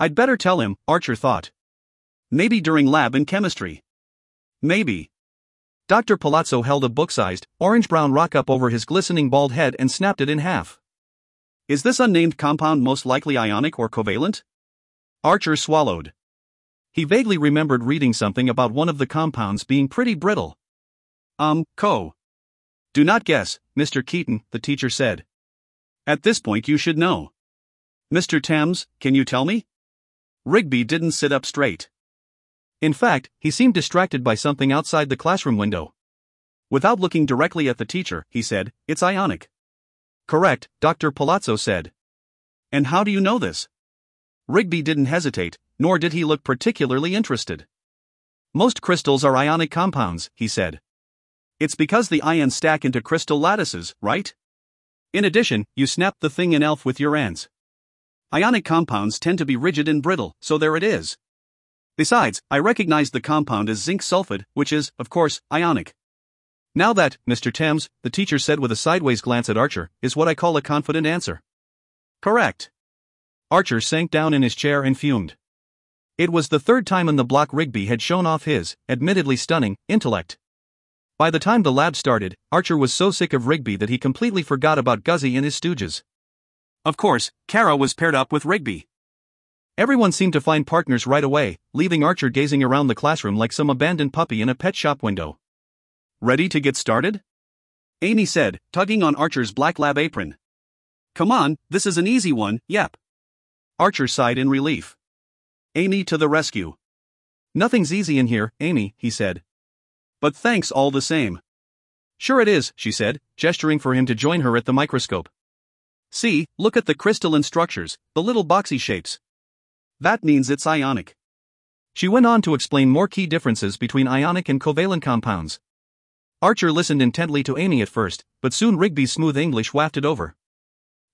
I'd better tell him, Archer thought. Maybe during lab in chemistry. Maybe. Dr. Palazzo held a book-sized, orange-brown rock up over his glistening bald head and snapped it in half. Is this unnamed compound most likely ionic or covalent? Archer swallowed. He vaguely remembered reading something about one of the compounds being pretty brittle. Co. Do not guess, Mr. Keaton, the teacher said. At this point you should know. Mr. Thames, can you tell me? Rigby didn't sit up straight. In fact, he seemed distracted by something outside the classroom window. Without looking directly at the teacher, he said, it's ionic. Correct, Dr. Palazzo said. And how do you know this? Rigby didn't hesitate, nor did he look particularly interested. Most crystals are ionic compounds, he said. It's because the ions stack into crystal lattices, right? In addition, you snap the thing in ELF with your hands. Ionic compounds tend to be rigid and brittle, so there it is. Besides, I recognized the compound as zinc sulfide, which is, of course, ionic. Now that, Mr. Thames, the teacher said with a sideways glance at Archer, is what I call a confident answer. Correct. Archer sank down in his chair and fumed. It was the third time in the block Rigby had shown off his, admittedly stunning, intellect. By the time the lab started, Archer was so sick of Rigby that he completely forgot about Guzzy and his stooges. Of course, Kara was paired up with Rigby. Everyone seemed to find partners right away, leaving Archer gazing around the classroom like some abandoned puppy in a pet shop window. Ready to get started? Amy said, tugging on Archer's black lab apron. Come on, this is an easy one, yep. Archer sighed in relief. Amy to the rescue. Nothing's easy in here, Amy, he said. But thanks all the same. Sure it is, she said, gesturing for him to join her at the microscope. See, look at the crystalline structures, the little boxy shapes. That means it's ionic. She went on to explain more key differences between ionic and covalent compounds. Archer listened intently to Amy at first, but soon Rigby's smooth English wafted over.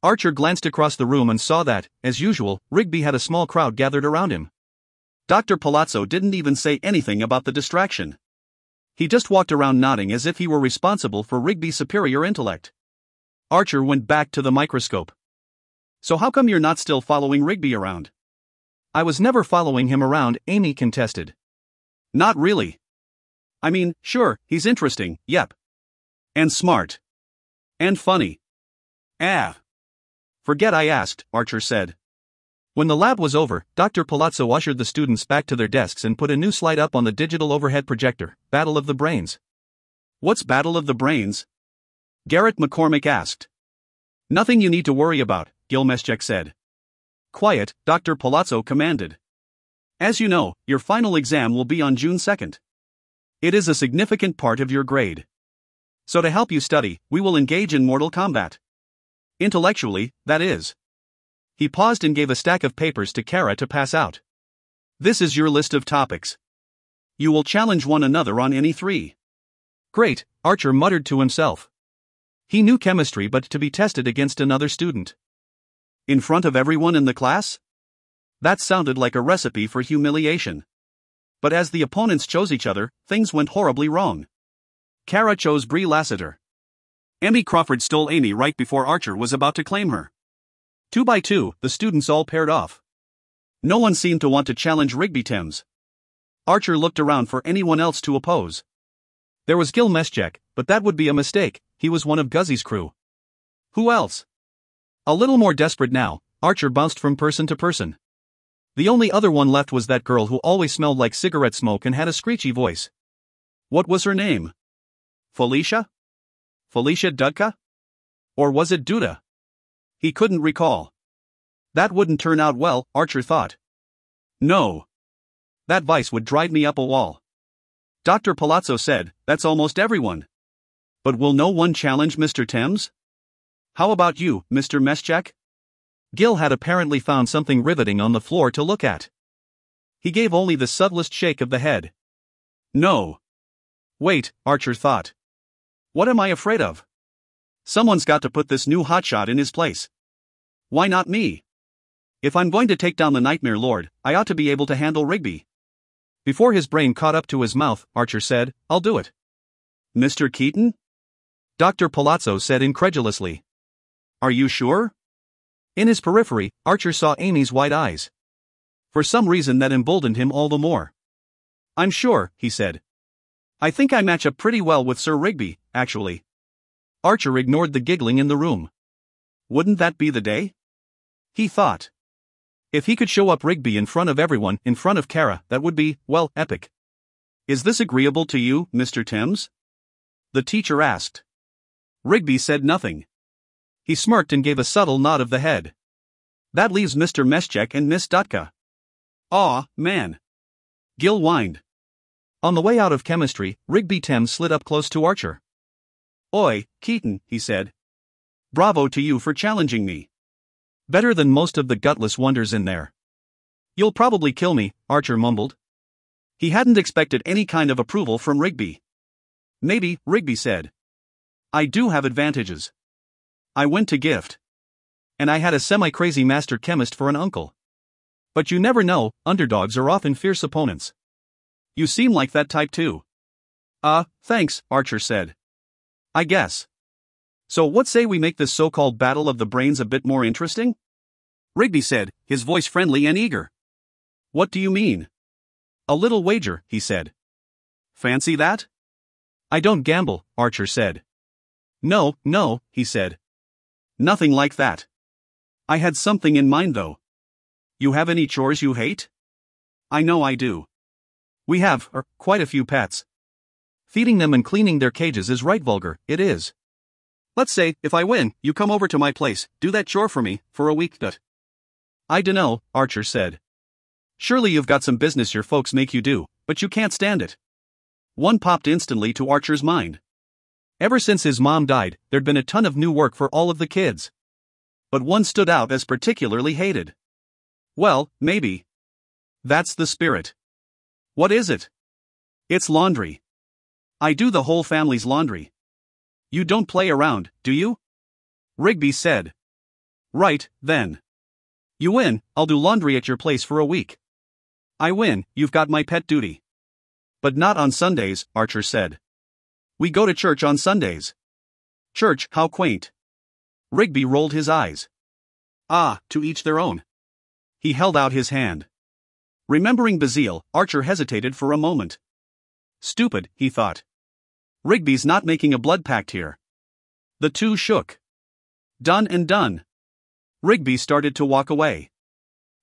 Archer glanced across the room and saw that, as usual, Rigby had a small crowd gathered around him. Dr. Palazzo didn't even say anything about the distraction. He just walked around nodding as if he were responsible for Rigby's superior intellect. Archer went back to the microscope. So how come you're not still following Rigby around? I was never following him around, Amy contested. Not really. I mean, sure, he's interesting, yep. And smart. And funny. Forget I asked, Archer said. When the lab was over, Dr. Palazzo ushered the students back to their desks and put a new slide up on the digital overhead projector, Battle of the Brains. What's Battle of the Brains? Garrett McCormick asked. Nothing you need to worry about, Gil Meschek said. Quiet, Dr. Palazzo commanded. As you know, your final exam will be on June 2nd. It is a significant part of your grade. So to help you study, we will engage in mortal combat. Intellectually, that is. He paused and gave a stack of papers to Kara to pass out. This is your list of topics. You will challenge one another on any 3. Great, Archer muttered to himself. He knew chemistry, but to be tested against another student. In front of everyone in the class? That sounded like a recipe for humiliation. But as the opponents chose each other, things went horribly wrong. Kara chose Brie Lassiter. Emmy Crawford stole Amy right before Archer was about to claim her. 2 by 2, the students all paired off. No one seemed to want to challenge Rigby Thames. Archer looked around for anyone else to oppose. There was Gil Meschek, but that would be a mistake, he was one of Guzzy's crew. Who else? A little more desperate now, Archer bounced from person to person. The only other one left was that girl who always smelled like cigarette smoke and had a screechy voice. What was her name? Felicia? Felicia Dudka? Or was it Duda? He couldn't recall. That wouldn't turn out well, Archer thought. No. That vice would drive me up a wall. Dr. Palazzo said, that's almost everyone. But will no one challenge Mr. Thames? How about you, Mr. Meschek? Gil had apparently found something riveting on the floor to look at. He gave only the subtlest shake of the head. No. Wait, Archer thought. What am I afraid of? Someone's got to put this new hotshot in his place. Why not me? If I'm going to take down the Nightmare Lord, I ought to be able to handle Rigby. Before his brain caught up to his mouth, Archer said, I'll do it. Mr. Keaton? Dr. Palazzo said incredulously. Are you sure? In his periphery, Archer saw Amy's wide eyes. For some reason that emboldened him all the more. I'm sure, he said. I think I match up pretty well with Sir Rigby, actually. Archer ignored the giggling in the room. Wouldn't that be the day? He thought. If he could show up Rigby in front of everyone, in front of Kara, that would be, well, epic. Is this agreeable to you, Mr. Thames? The teacher asked. Rigby said nothing. He smirked and gave a subtle nod of the head. That leaves Mr. Meschek and Miss Dutka. Aw, man. Gil whined. On the way out of chemistry, Rigby Thames slid up close to Archer. Oi, Keaton, he said. Bravo to you for challenging me. Better than most of the gutless wonders in there. You'll probably kill me, Archer mumbled. He hadn't expected any kind of approval from Rigby. Maybe, Rigby said. I do have advantages. I went to Gift. And I had a semi-crazy master chemist for an uncle. But you never know, underdogs are often fierce opponents. You seem like that type too. Thanks, Archer said. I guess. So what say we make this so-called battle of the brains a bit more interesting? Rigby said, his voice friendly and eager. What do you mean? A little wager, he said. Fancy that? I don't gamble, Archer said. No, he said. Nothing like that. I had something in mind though. You have any chores you hate? I know I do. We have, quite a few pets. Feeding them and cleaning their cages is right vulgar, it is. Let's say, if I win, you come over to my place, do that chore for me, for a week. I dunno, Archer said. Surely you've got some business your folks make you do, but you can't stand it. One popped instantly to Archer's mind. Ever since his mom died, there'd been a ton of new work for all of the kids. But one stood out as particularly hated. Well, maybe. That's the spirit. What is it? It's laundry. I do the whole family's laundry. You don't play around, do you? Rigby said. Right, then. You win, I'll do laundry at your place for a week. I win, you've got my pet duty. But not on Sundays, Archer said. We go to church on Sundays. Church, how quaint. Rigby rolled his eyes. To each their own. He held out his hand. Remembering Bazile, Archer hesitated for a moment. Stupid, he thought. Rigby's not making a blood pact here. The two shook. Done and done. Rigby started to walk away.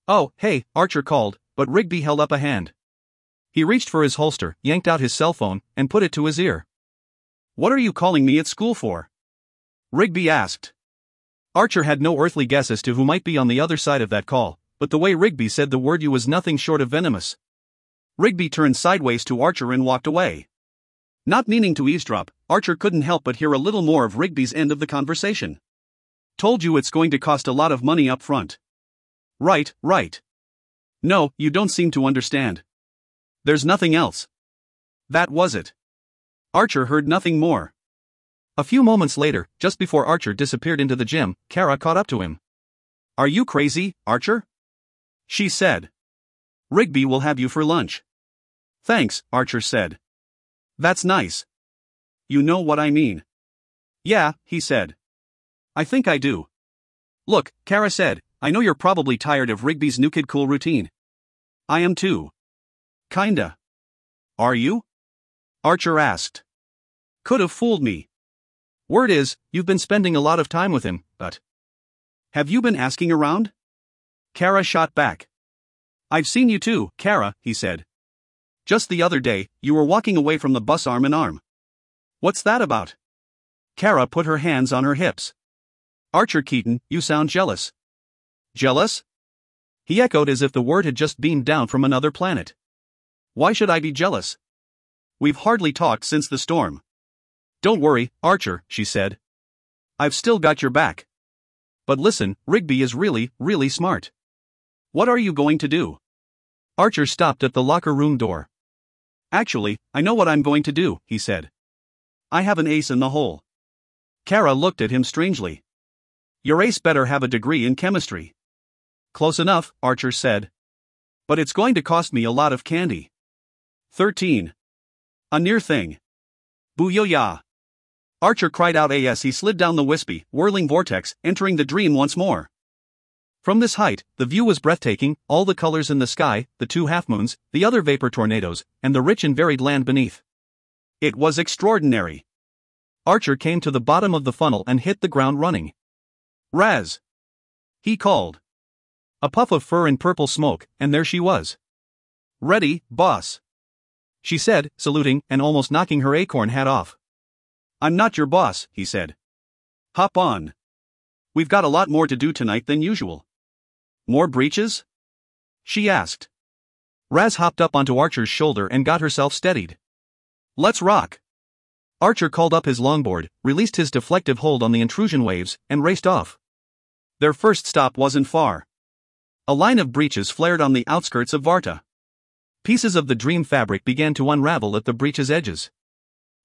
Oh, hey, Archer called, but Rigby held up a hand. He reached for his holster, yanked out his cell phone, and put it to his ear. What are you calling me at school for? Rigby asked. Archer had no earthly guess as to who might be on the other side of that call, but the way Rigby said the word "you" was nothing short of venomous. Rigby turned sideways to Archer and walked away. Not meaning to eavesdrop, Archer couldn't help but hear a little more of Rigby's end of the conversation. Told you it's going to cost a lot of money up front. Right, right. No, you don't seem to understand. There's nothing else. That was it. Archer heard nothing more. A few moments later, just before Archer disappeared into the gym, Kara caught up to him. Are you crazy, Archer? She said. Rigby will have you for lunch. Thanks, Archer said. That's nice. You know what I mean. Yeah, he said. I think I do. Look, Kara said, I know you're probably tired of Rigby's new kid cool routine. I am too. Kinda. Are you? Archer asked. Could have fooled me. Word is, you've been spending a lot of time with him, but... Have you been asking around? Kara shot back. I've seen you too, Kara, he said. Just the other day, you were walking away from the bus arm in arm. What's that about? Kara put her hands on her hips. Archer Keaton, you sound jealous. Jealous? He echoed as if the word had just beamed down from another planet. Why should I be jealous? We've hardly talked since the storm. Don't worry, Archer, she said. I've still got your back. But listen, Rigby is really, really smart. What are you going to do? Archer stopped at the locker room door. Actually, I know what I'm going to do, he said. I have an ace in the hole. Kara looked at him strangely. Your ace better have a degree in chemistry. Close enough, Archer said. But it's going to cost me a lot of candy. 13. A near thing. Booyah! Archer cried out as he slid down the wispy, whirling vortex, entering the dream once more. From this height, the view was breathtaking, all the colors in the sky, the two half-moons, the other vapor tornadoes, and the rich and varied land beneath. It was extraordinary. Archer came to the bottom of the funnel and hit the ground running. Raz! He called. A puff of fur and purple smoke, and there she was. Ready, boss. She said, saluting and almost knocking her acorn hat off. I'm not your boss, he said. Hop on. We've got a lot more to do tonight than usual. More breaches? She asked. Raz hopped up onto Archer's shoulder and got herself steadied. Let's rock. Archer called up his longboard, released his deflective hold on the intrusion waves, and raced off. Their first stop wasn't far. A line of breaches flared on the outskirts of Varta. Pieces of the dream fabric began to unravel at the breach's edges.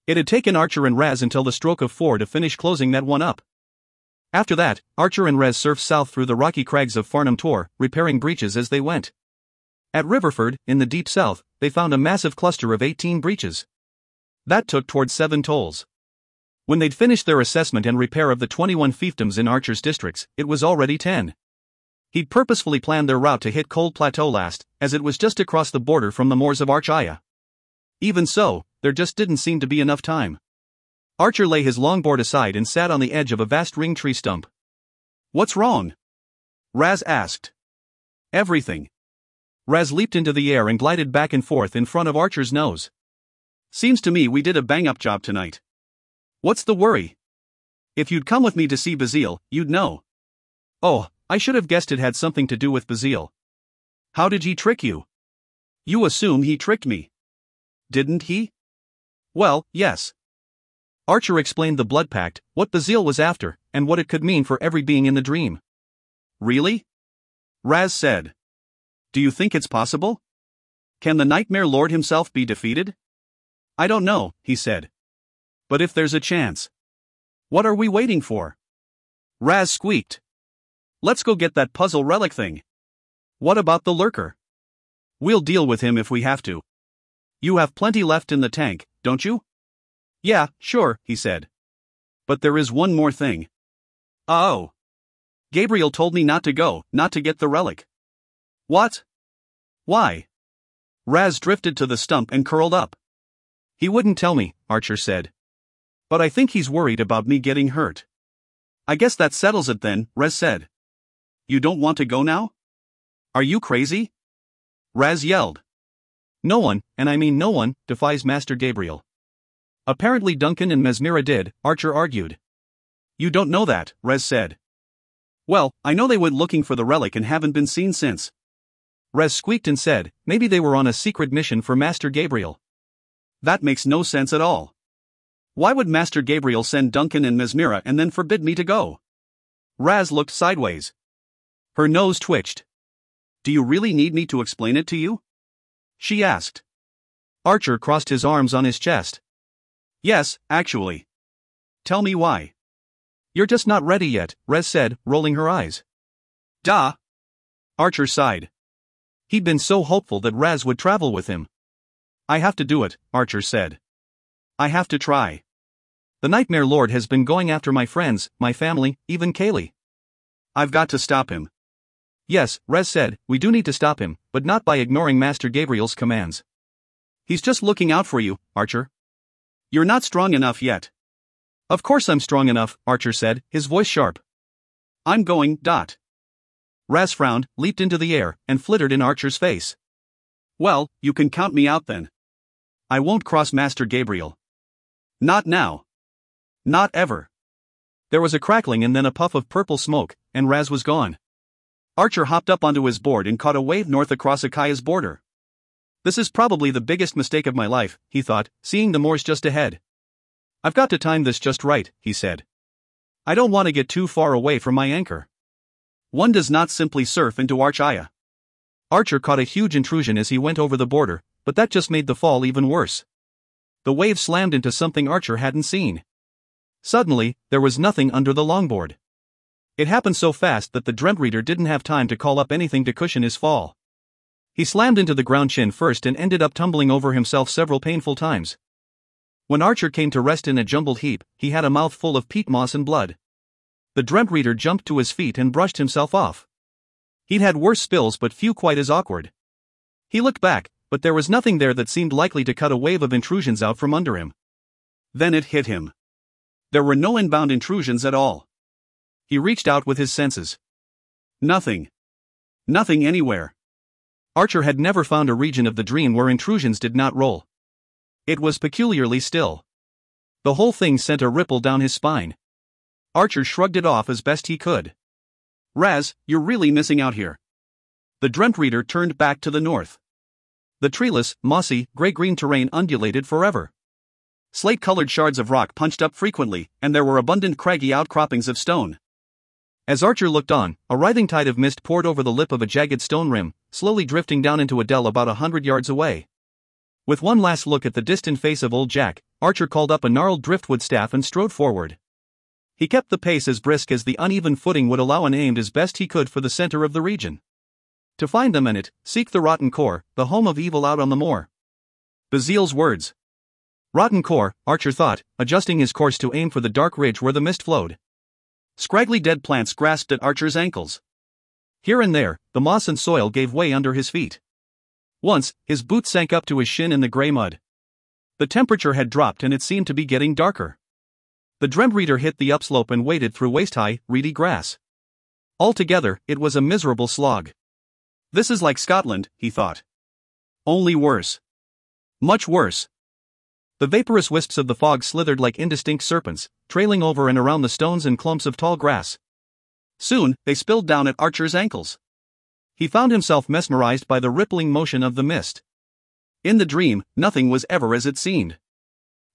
It had taken Archer and Raz until the stroke of 4 to finish closing that one up. After that, Archer and Raz surfed south through the rocky crags of Farnham Tor, repairing breaches as they went. At Riverford, in the deep south, they found a massive cluster of 18 breaches. That took towards 7 tolls. When they'd finished their assessment and repair of the 21 fiefdoms in Archer's districts, it was already 10. He'd purposefully planned their route to hit Cold Plateau last, as it was just across the border from the moors of Archaya. Even so, there just didn't seem to be enough time. Archer lay his longboard aside and sat on the edge of a vast ring tree stump. What's wrong? Raz asked. Everything. Raz leaped into the air and glided back and forth in front of Archer's nose. Seems to me we did a bang-up job tonight. What's the worry? If you'd come with me to see Bazile, you'd know. Oh, I should have guessed it had something to do with Bazile. How did he trick you? You assume he tricked me. Didn't he? Well, yes. Archer explained the blood pact, what Bazile was after, and what it could mean for every being in the dream. Really? Raz said. Do you think it's possible? Can the Nightmare Lord himself be defeated? I don't know, he said. But if there's a chance. What are we waiting for? Raz squeaked. Let's go get that puzzle relic thing. What about the lurker? We'll deal with him if we have to. You have plenty left in the tank, don't you? Yeah, sure, he said. But there is one more thing. Oh. Gabriel told me not to go, not to get the relic. What? Why? Raz drifted to the stump and curled up. He wouldn't tell me, Archer said. But I think he's worried about me getting hurt. I guess that settles it then, Raz said. You don't want to go now? Are you crazy? Raz yelled. No one, and I mean no one, defies Master Gabriel. Apparently Duncan and Mesmira did, Archer argued. You don't know that, Raz said. Well, I know they went looking for the relic and haven't been seen since. Raz squeaked and said, maybe they were on a secret mission for Master Gabriel. That makes no sense at all. Why would Master Gabriel send Duncan and Mesmira and then forbid me to go? Raz looked sideways. Her nose twitched. Do you really need me to explain it to you? She asked. Archer crossed his arms on his chest. Yes, actually. Tell me why. You're just not ready yet, Rez said, rolling her eyes. Duh. Archer sighed. He'd been so hopeful that Raz would travel with him. I have to do it, Archer said. I have to try. The Nightmare Lord has been going after my friends, my family, even Kaylee. I've got to stop him. Yes, Rez said, we do need to stop him, but not by ignoring Master Gabriel's commands. He's just looking out for you, Archer. You're not strong enough yet. Of course I'm strong enough, Archer said, his voice sharp. I'm going. Raz frowned, leaped into the air, and flittered in Archer's face. Well, you can count me out then. I won't cross Master Gabriel. Not now. Not ever. There was a crackling and then a puff of purple smoke, and Raz was gone. Archer hopped up onto his board and caught a wave north across Akaya's border. This is probably the biggest mistake of my life, he thought, seeing the moors just ahead. I've got to time this just right, he said. I don't want to get too far away from my anchor. One does not simply surf into Archaya. Archer caught a huge intrusion as he went over the border, but that just made the fall even worse. The wave slammed into something Archer hadn't seen. Suddenly, there was nothing under the longboard. It happened so fast that the Dreamtreader didn't have time to call up anything to cushion his fall. He slammed into the ground chin first and ended up tumbling over himself several painful times. When Archer came to rest in a jumbled heap, he had a mouth full of peat moss and blood. The Dreamtreader jumped to his feet and brushed himself off. He'd had worse spills but few quite as awkward. He looked back, but there was nothing there that seemed likely to cut a wave of intrusions out from under him. Then it hit him. There were no inbound intrusions at all. He reached out with his senses. Nothing. Nothing anywhere. Archer had never found a region of the dream where intrusions did not roll. It was peculiarly still. The whole thing sent a ripple down his spine. Archer shrugged it off as best he could. Raz, you're really missing out here. The Dreamtreader turned back to the north. The treeless, mossy, gray-green terrain undulated forever. Slate-colored shards of rock punched up frequently, and there were abundant craggy outcroppings of stone. As Archer looked on, a writhing tide of mist poured over the lip of a jagged stone rim, slowly drifting down into a dell about 100 yards away. With one last look at the distant face of Old Jack, Archer called up a gnarled driftwood staff and strode forward. He kept the pace as brisk as the uneven footing would allow and aimed as best he could for the center of the region. To find them in it, seek the Rotten Core, the home of evil out on the moor. Bazile's words. Rotten Core, Archer thought, adjusting his course to aim for the dark ridge where the mist flowed. Scraggly dead plants grasped at Archer's ankles. Here and there, the moss and soil gave way under his feet. Once, his boot sank up to his shin in the gray mud. The temperature had dropped and it seemed to be getting darker. The Dreamtreader hit the upslope and waded through waist-high, reedy grass. Altogether, it was a miserable slog. This is like Scotland, he thought. Only worse. Much worse. The vaporous wisps of the fog slithered like indistinct serpents, trailing over and around the stones and clumps of tall grass. Soon, they spilled down at Archer's ankles. He found himself mesmerized by the rippling motion of the mist. In the dream, nothing was ever as it seemed.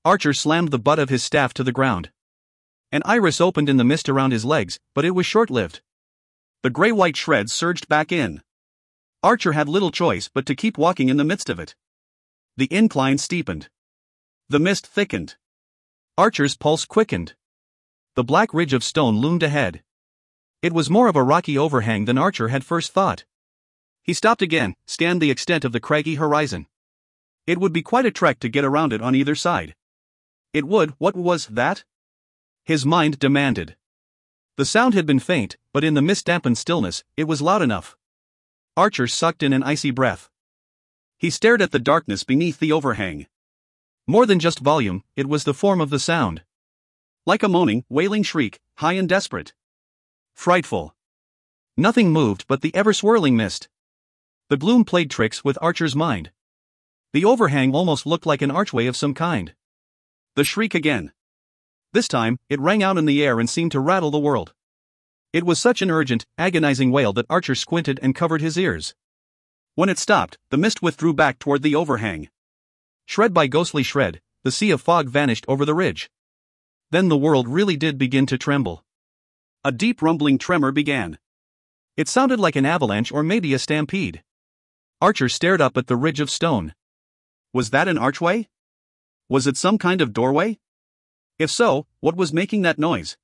Archer slammed the butt of his staff to the ground. An iris opened in the mist around his legs, but it was short-lived. The gray-white shreds surged back in. Archer had little choice but to keep walking in the midst of it. The incline steepened. The mist thickened. Archer's pulse quickened. The black ridge of stone loomed ahead. It was more of a rocky overhang than Archer had first thought. He stopped again, scanned the extent of the craggy horizon. It would be quite a trek to get around it on either side. It would. What was that? His mind demanded. The sound had been faint, but in the mist-dampened stillness, it was loud enough. Archer sucked in an icy breath. He stared at the darkness beneath the overhang. More than just volume, it was the form of the sound. Like a moaning, wailing shriek, high and desperate. Frightful. Nothing moved but the ever-swirling mist. The gloom played tricks with Archer's mind. The overhang almost looked like an archway of some kind. The shriek again. This time, it rang out in the air and seemed to rattle the world. It was such an urgent, agonizing wail that Archer squinted and covered his ears. When it stopped, the mist withdrew back toward the overhang. Shred by ghostly shred, the sea of fog vanished over the ridge. Then the world really did begin to tremble. A deep rumbling tremor began. It sounded like an avalanche or maybe a stampede. Archer stared up at the ridge of stone. Was that an archway? Was it some kind of doorway? If so, what was making that noise?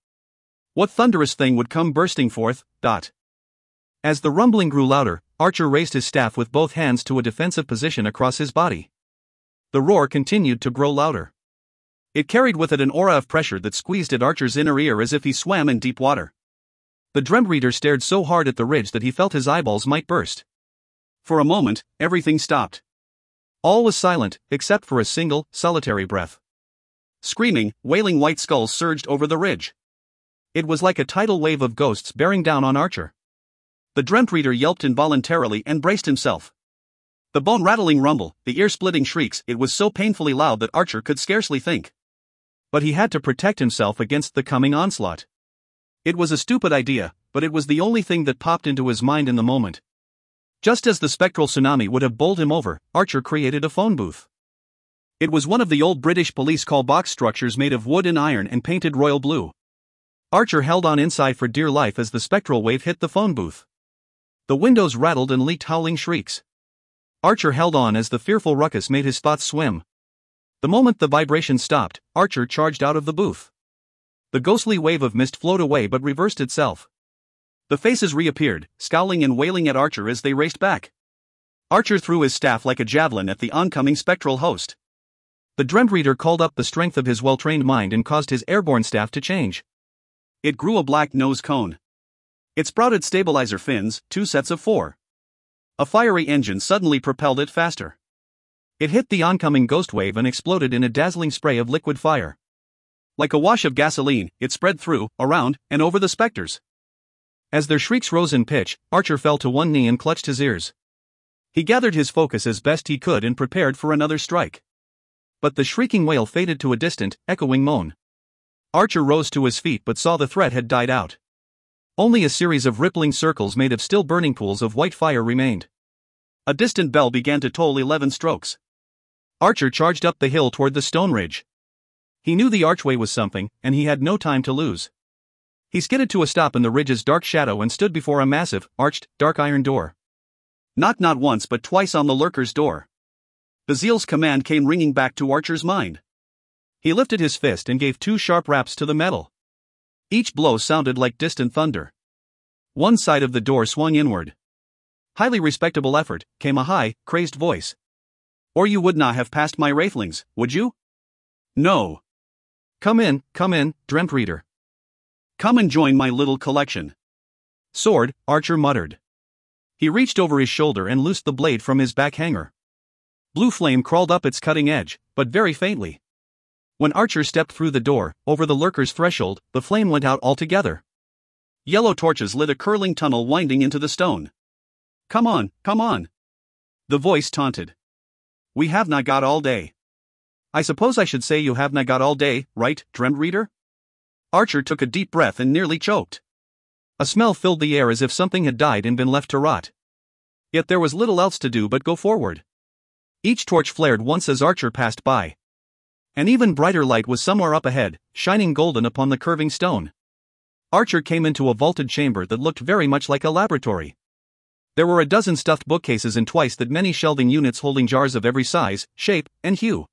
What thunderous thing would come bursting forth? As the rumbling grew louder, Archer raised his staff with both hands to a defensive position across his body. The roar continued to grow louder. It carried with it an aura of pressure that squeezed at Archer's inner ear as if he swam in deep water. The Dreamtreader stared so hard at the ridge that he felt his eyeballs might burst. For a moment, everything stopped. All was silent, except for a single, solitary breath. Screaming, wailing white skulls surged over the ridge. It was like a tidal wave of ghosts bearing down on Archer. The Dreamtreader yelped involuntarily and braced himself. The bone-rattling rumble, the ear-splitting shrieks, it was so painfully loud that Archer could scarcely think. But he had to protect himself against the coming onslaught. It was a stupid idea, but it was the only thing that popped into his mind in the moment. Just as the spectral tsunami would have bowled him over, Archer created a phone booth. It was one of the old British police call box structures made of wood and iron and painted royal blue. Archer held on inside for dear life as the spectral wave hit the phone booth. The windows rattled and leaked howling shrieks. Archer held on as the fearful ruckus made his thoughts swim. The moment the vibration stopped, Archer charged out of the booth. The ghostly wave of mist flowed away but reversed itself. The faces reappeared, scowling and wailing at Archer as they raced back. Archer threw his staff like a javelin at the oncoming spectral host. The Dreamtreader called up the strength of his well-trained mind and caused his airborne staff to change. It grew a black nose cone. It sprouted stabilizer fins, 2 sets of 4. A fiery engine suddenly propelled it faster. It hit the oncoming ghost wave and exploded in a dazzling spray of liquid fire. Like a wash of gasoline, it spread through, around, and over the specters. As their shrieks rose in pitch, Archer fell to one knee and clutched his ears. He gathered his focus as best he could and prepared for another strike. But the shrieking wail faded to a distant, echoing moan. Archer rose to his feet but saw the threat had died out. Only a series of rippling circles made of still burning pools of white fire remained. A distant bell began to toll 11 strokes. Archer charged up the hill toward the stone ridge. He knew the archway was something, and he had no time to lose. He skidded to a stop in the ridge's dark shadow and stood before a massive, arched, dark iron door. Knock not once but twice on the lurker's door. Bazil's command came ringing back to Archer's mind. He lifted his fist and gave 2 sharp raps to the metal. Each blow sounded like distant thunder. One side of the door swung inward. Highly respectable effort, came a high, crazed voice. Or you would not have passed my wraithlings, would you? No. Come in, Dreamtreader. Come and join my little collection. Sword, Archer muttered. He reached over his shoulder and loosed the blade from his back hanger. Blue flame crawled up its cutting edge, but very faintly. When Archer stepped through the door, over the lurker's threshold, the flame went out altogether. Yellow torches lit a curling tunnel winding into the stone. Come on. The voice taunted. We have not got all day. I suppose I should say you have not got all day, right, Dreamtreader? Archer took a deep breath and nearly choked. A smell filled the air as if something had died and been left to rot. Yet there was little else to do but go forward. Each torch flared once as Archer passed by. An even brighter light was somewhere up ahead, shining golden upon the curving stone. Archer came into a vaulted chamber that looked very much like a laboratory. There were a dozen stuffed bookcases and twice that many shelving units holding jars of every size, shape, and hue.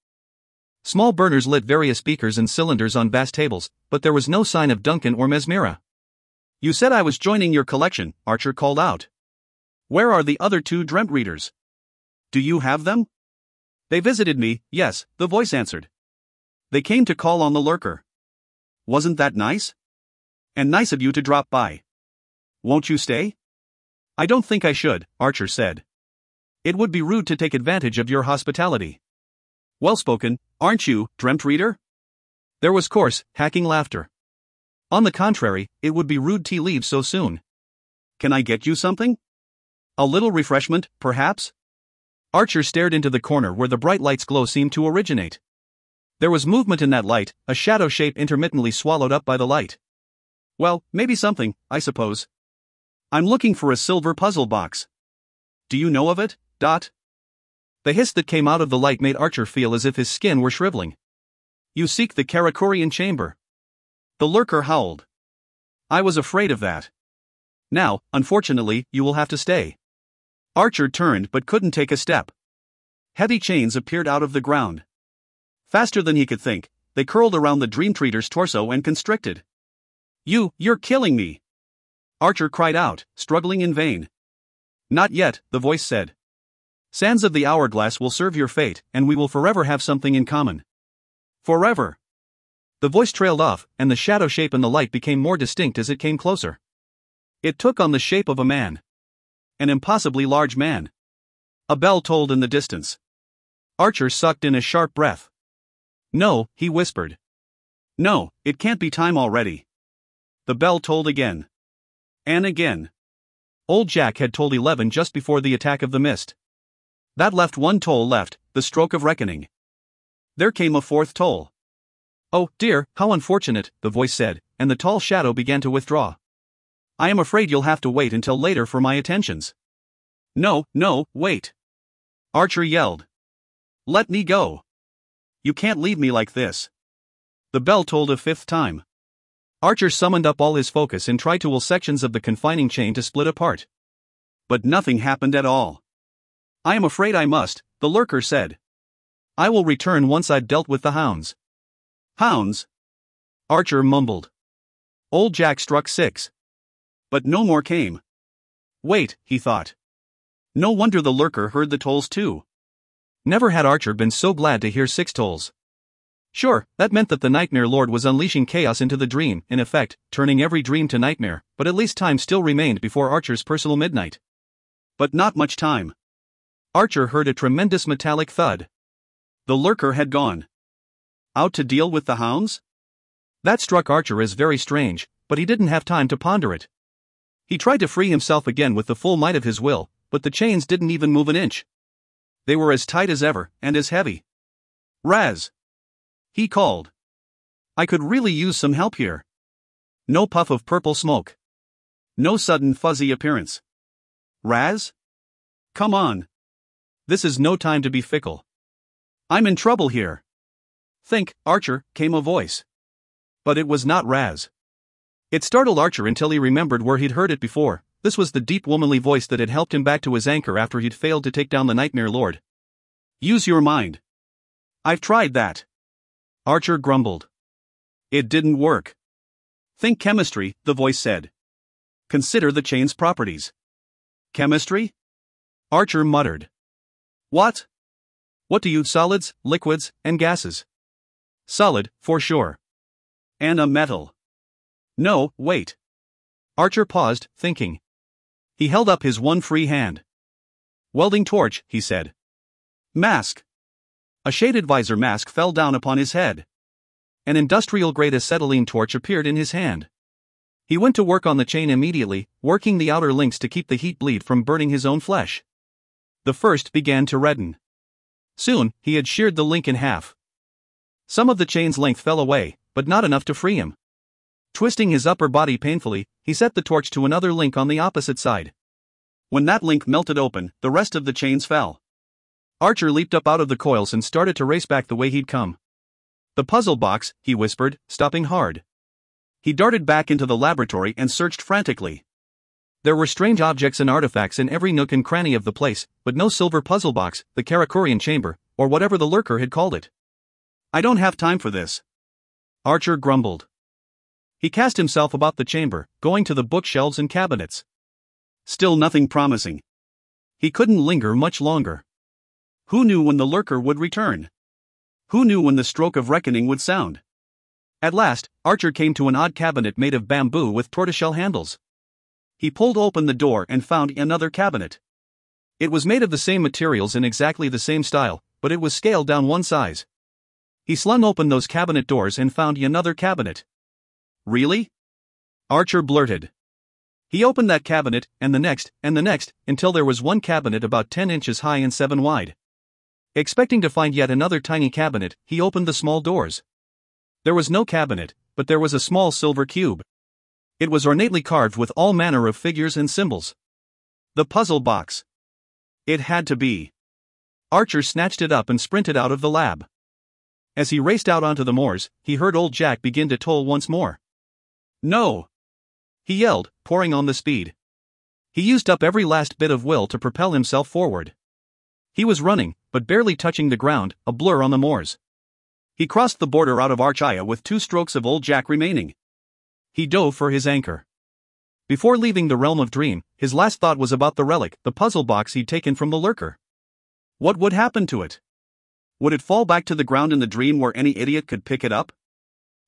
Small burners lit various beakers and cylinders on vast tables, but there was no sign of Duncan or Mesmera. You said I was joining your collection, Archer called out. Where are the other 2 Dreamtreaders? Do you have them? They visited me, yes, the voice answered. They came to call on the lurker. Wasn't that nice? And nice of you to drop by. Won't you stay? I don't think I should, Archer said. It would be rude to take advantage of your hospitality. Well spoken, aren't you, Dreamtreader? There was coarse, hacking laughter. On the contrary, it would be rude to leave so soon. Can I get you something? A little refreshment, perhaps? Archer stared into the corner where the bright light's glow seemed to originate. There was movement in that light, a shadow shape intermittently swallowed up by the light. Well, maybe something, I suppose. I'm looking for a silver puzzle box. Do you know of it, Dot? The hiss that came out of the light made Archer feel as if his skin were shriveling. You seek the Karakurian chamber. The lurker howled. I was afraid of that. Now, unfortunately, you will have to stay. Archer turned but couldn't take a step. Heavy chains appeared out of the ground. Faster than he could think, they curled around the Dreamtreader's torso and constricted. You're killing me! Archer cried out, struggling in vain. Not yet, the voice said. Sands of the hourglass will serve your fate, and we will forever have something in common. Forever. The voice trailed off, and the shadow shape in the light became more distinct as it came closer. It took on the shape of a man. An impossibly large man. A bell tolled in the distance. Archer sucked in a sharp breath. No, he whispered. No, it can't be time already. The bell tolled again. And again. Old Jack had tolled 11 just before the attack of the mist. That left one toll left, the stroke of reckoning. There came a fourth toll. Oh, dear, how unfortunate, the voice said, and the tall shadow began to withdraw. I am afraid you'll have to wait until later for my attentions. No, wait. Archer yelled. Let me go. You can't leave me like this. The bell tolled a fifth time. Archer summoned up all his focus and tried to will sections of the confining chain to split apart. But nothing happened at all. I am afraid I must, the lurker said. I will return once I've dealt with the hounds. Hounds? Archer mumbled. Old Jack struck 6. But no more came. Wait, he thought. No wonder the lurker heard the tolls too. Never had Archer been so glad to hear 6 tolls. Sure, that meant that the Nightmare Lord was unleashing chaos into the dream, in effect, turning every dream to nightmare, but at least time still remained before Archer's personal midnight. But not much time. Archer heard a tremendous metallic thud. The lurker had gone. Out to deal with the hounds? That struck Archer as very strange, but he didn't have time to ponder it. He tried to free himself again with the full might of his will, but the chains didn't even move an inch. They were as tight as ever, and as heavy. Raz! He called. I could really use some help here. No puff of purple smoke. No sudden fuzzy appearance. Raz? Come on. This is no time to be fickle. I'm in trouble here. Think, Archer, came a voice. But it was not Raz. It startled Archer until he remembered where he'd heard it before. This was the deep womanly voice that had helped him back to his anchor after he'd failed to take down the Nightmare Lord. Use your mind. I've tried that. Archer grumbled. It didn't work. Think chemistry, the voice said. Consider the chain's properties. Chemistry? Archer muttered. What? What do you solids, liquids, and gases? Solid, for sure. And a metal. No, wait. Archer paused, thinking. He held up his one free hand. Welding torch, he said. Mask. A shaded visor mask fell down upon his head. An industrial-grade acetylene torch appeared in his hand. He went to work on the chain immediately, working the outer links to keep the heat bleed from burning his own flesh. The first began to redden. Soon, he had sheared the link in half. Some of the chain's length fell away, but not enough to free him. Twisting his upper body painfully, he set the torch to another link on the opposite side. When that link melted open, the rest of the chains fell. Archer leaped up out of the coils and started to race back the way he'd come. The puzzle box, he whispered, stopping hard. He darted back into the laboratory and searched frantically. There were strange objects and artifacts in every nook and cranny of the place, but no silver puzzle box, the Karakurian chamber, or whatever the lurker had called it. I don't have time for this. Archer grumbled. He cast himself about the chamber, going to the bookshelves and cabinets. Still nothing promising. He couldn't linger much longer. Who knew when the lurker would return? Who knew when the stroke of reckoning would sound? At last, Archer came to an odd cabinet made of bamboo with tortoiseshell handles. He pulled open the door and found another cabinet. It was made of the same materials in exactly the same style, but it was scaled down one size. He slung open those cabinet doors and found another cabinet. Really? Archer blurted. He opened that cabinet, and the next, until there was one cabinet about 10 inches high and 7 wide. Expecting to find yet another tiny cabinet, he opened the small doors. There was no cabinet, but there was a small silver cube. It was ornately carved with all manner of figures and symbols. The puzzle box. It had to be. Archer snatched it up and sprinted out of the lab. As he raced out onto the moors, he heard old Jack begin to toll once more. No! He yelled, pouring on the speed. He used up every last bit of will to propel himself forward. He was running, but barely touching the ground, a blur on the moors. He crossed the border out of Archaya with 2 strokes of old Jack remaining. He dove for his anchor. Before leaving the realm of dream, his last thought was about the relic, the puzzle box he'd taken from the lurker. What would happen to it? Would it fall back to the ground in the dream where any idiot could pick it up?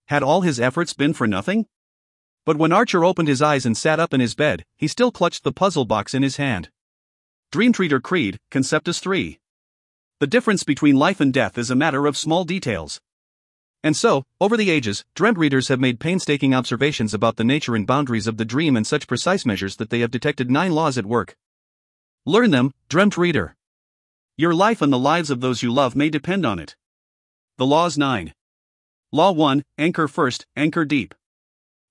Had all his efforts been for nothing? But when Archer opened his eyes and sat up in his bed, he still clutched the puzzle box in his hand. Dreamtreader Creed, Conceptus 3. The difference between life and death is a matter of small details. And so, over the ages, dream readers have made painstaking observations about the nature and boundaries of the dream and such precise measures that they have detected 9 laws at work. Learn them, Dreamtreader. Your life and the lives of those you love may depend on it. The Laws 9. Law 1, Anchor first, anchor deep.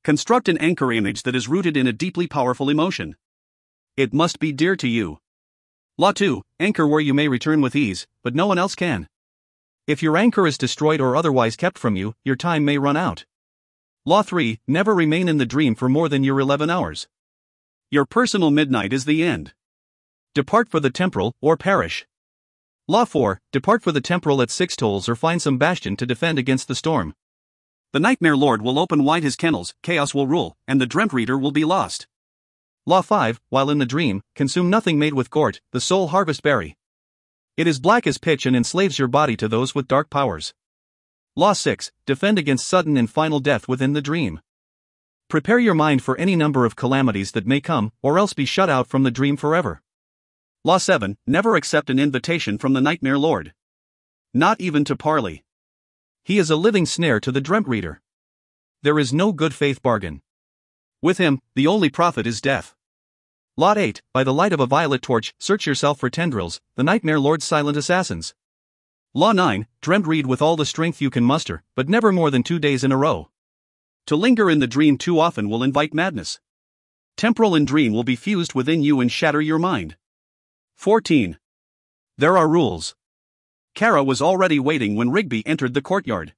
Construct an anchor image that is rooted in a deeply powerful emotion. It must be dear to you. Law 2, Anchor where you may return with ease, but no one else can. If your anchor is destroyed or otherwise kept from you, your time may run out. Law 3, Never remain in the dream for more than your 11 hours. Your personal midnight is the end. Depart for the temporal, or perish. Law 4, Depart for the temporal at 6 tolls or find some bastion to defend against the storm. The Nightmare Lord will open wide his kennels, chaos will rule, and the dream reader will be lost. Law 5, While in the dream, consume nothing made with gort, the soul harvest berry. It is black as pitch and enslaves your body to those with dark powers. Law 6, Defend against sudden and final death within the dream. Prepare your mind for any number of calamities that may come, or else be shut out from the dream forever. Law 7, Never accept an invitation from the Nightmare Lord. Not even to parley. He is a living snare to the dream reader. There is no good faith bargain. With him, the only profit is death. Law 8, By the light of a violet torch, search yourself for tendrils, the Nightmare Lord's silent assassins. Law 9, Dream read with all the strength you can muster, but never more than 2 days in a row. To linger in the dream too often will invite madness. Temporal and dream will be fused within you and shatter your mind. 14. There are rules. Kara was already waiting when Rigby entered the courtyard.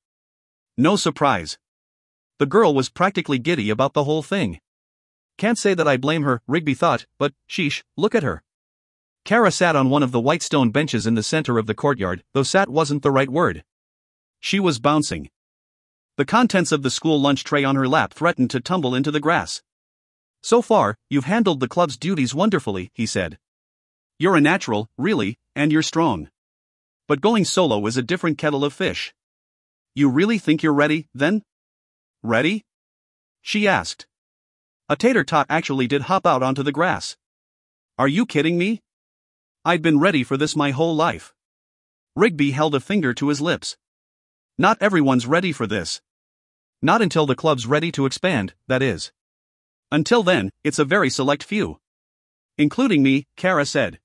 No surprise. The girl was practically giddy about the whole thing. Can't say that I blame her, Rigby thought, but, sheesh, look at her. Kara sat on one of the white stone benches in the center of the courtyard, though sat wasn't the right word. She was bouncing. The contents of the school lunch tray on her lap threatened to tumble into the grass. So far, you've handled the club's duties wonderfully, he said. You're a natural, really, and you're strong. But going solo is a different kettle of fish. You really think you're ready, then? Ready? She asked. A tater tot actually did hop out onto the grass. Are you kidding me? I'd been ready for this my whole life. Rigby held a finger to his lips. Not everyone's ready for this. Not until the club's ready to expand, that is. Until then, it's a very select few. Including me, Kara said.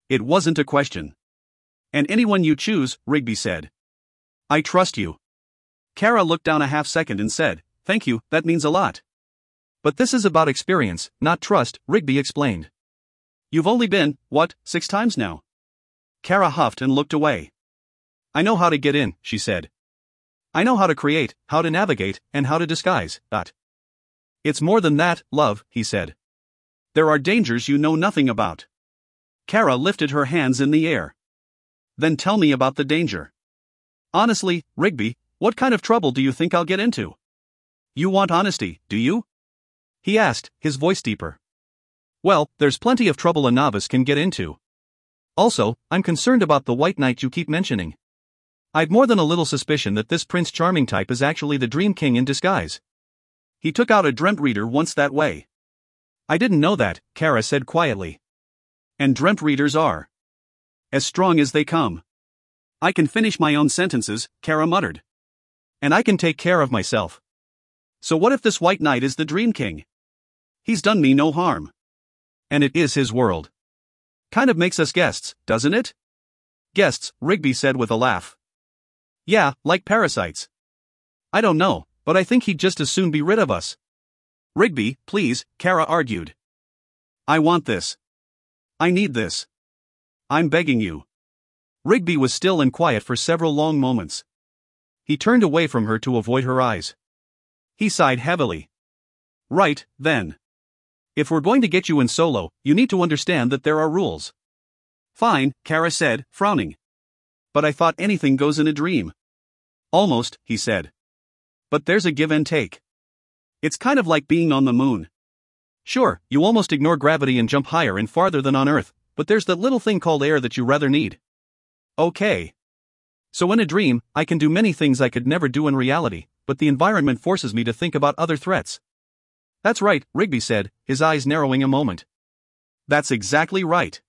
It wasn't a question. And anyone you choose, Rigby said. I trust you. Kara looked down a half second and said, Thank you, that means a lot. But this is about experience, not trust, Rigby explained. You've only been, 6 times now? Kara huffed and looked away. I know how to get in, she said. I know how to create, how to navigate, and how to disguise, It's more than that, love, he said. There are dangers you know nothing about. Kara lifted her hands in the air. Then tell me about the danger. Honestly, Rigby, what kind of trouble do you think I'll get into? You want honesty, do you? He asked, his voice deeper. Well, there's plenty of trouble a novice can get into. Also, I'm concerned about the White Knight you keep mentioning. I've more than a little suspicion that this Prince Charming type is actually the Dream King in disguise. He took out a dream reader once that way. I didn't know that, Kara said quietly. And dream readers are as strong as they come. I can finish my own sentences, Kara muttered. And I can take care of myself. So what if this White Knight is the Dream King? He's done me no harm. And it is his world. Kind of makes us guests, doesn't it? Guests, Rigby said with a laugh. Yeah, like parasites. I don't know, but I think he'd just as soon be rid of us. Rigby, please, Kara argued. I want this. I need this. I'm begging you. Rigby was still and quiet for several long moments. He turned away from her to avoid her eyes. He sighed heavily. Right, then. If we're going to get you in solo, you need to understand that there are rules. Fine, Kara said, frowning. But I thought anything goes in a dream. Almost, he said. But there's a give and take. It's kind of like being on the moon. Sure, you almost ignore gravity and jump higher and farther than on Earth, but there's that little thing called air that you rather need. Okay. So in a dream, I can do many things I could never do in reality, but the environment forces me to think about other threats. That's right, Rigby said, his eyes narrowing a moment. That's exactly right.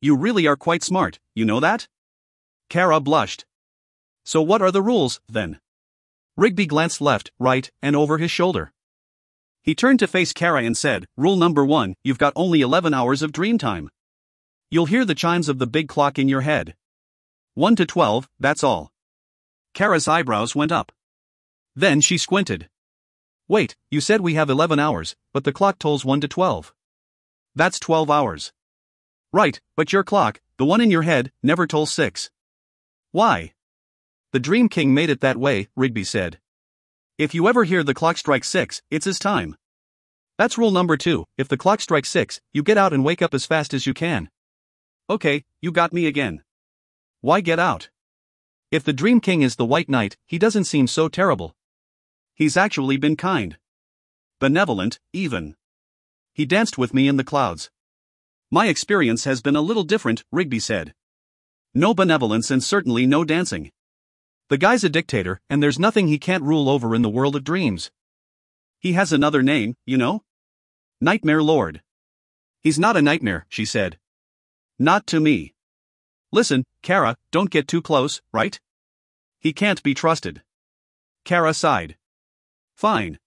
You really are quite smart, you know that? Kara blushed. So what are the rules, then? Rigby glanced left, right, and over his shoulder. He turned to face Kara and said, Rule number 1, you've got only 11 hours of dream time. You'll hear the chimes of the big clock in your head. 1 to 12, that's all. Kara's eyebrows went up. Then she squinted. Wait, you said we have 11 hours, but the clock tolls 1 to 12. That's 12 hours. Right, but your clock, the one in your head, never tolls 6. Why? The Dream King made it that way, Rigby said. If you ever hear the clock strike 6, it's his time. That's rule number 2, if the clock strikes 6, you get out and wake up as fast as you can. Okay, you got me again. Why get out? If the Dream King is the White Knight, he doesn't seem so terrible. He's actually been kind. Benevolent, even. He danced with me in the clouds. My experience has been a little different, Rigby said. No benevolence and certainly no dancing. The guy's a dictator, and there's nothing he can't rule over in the world of dreams. He has another name, you know? Nightmare Lord. He's not a nightmare, she said. Not to me. Listen, Kara, don't get too close, right? He can't be trusted. Kara sighed. Fine.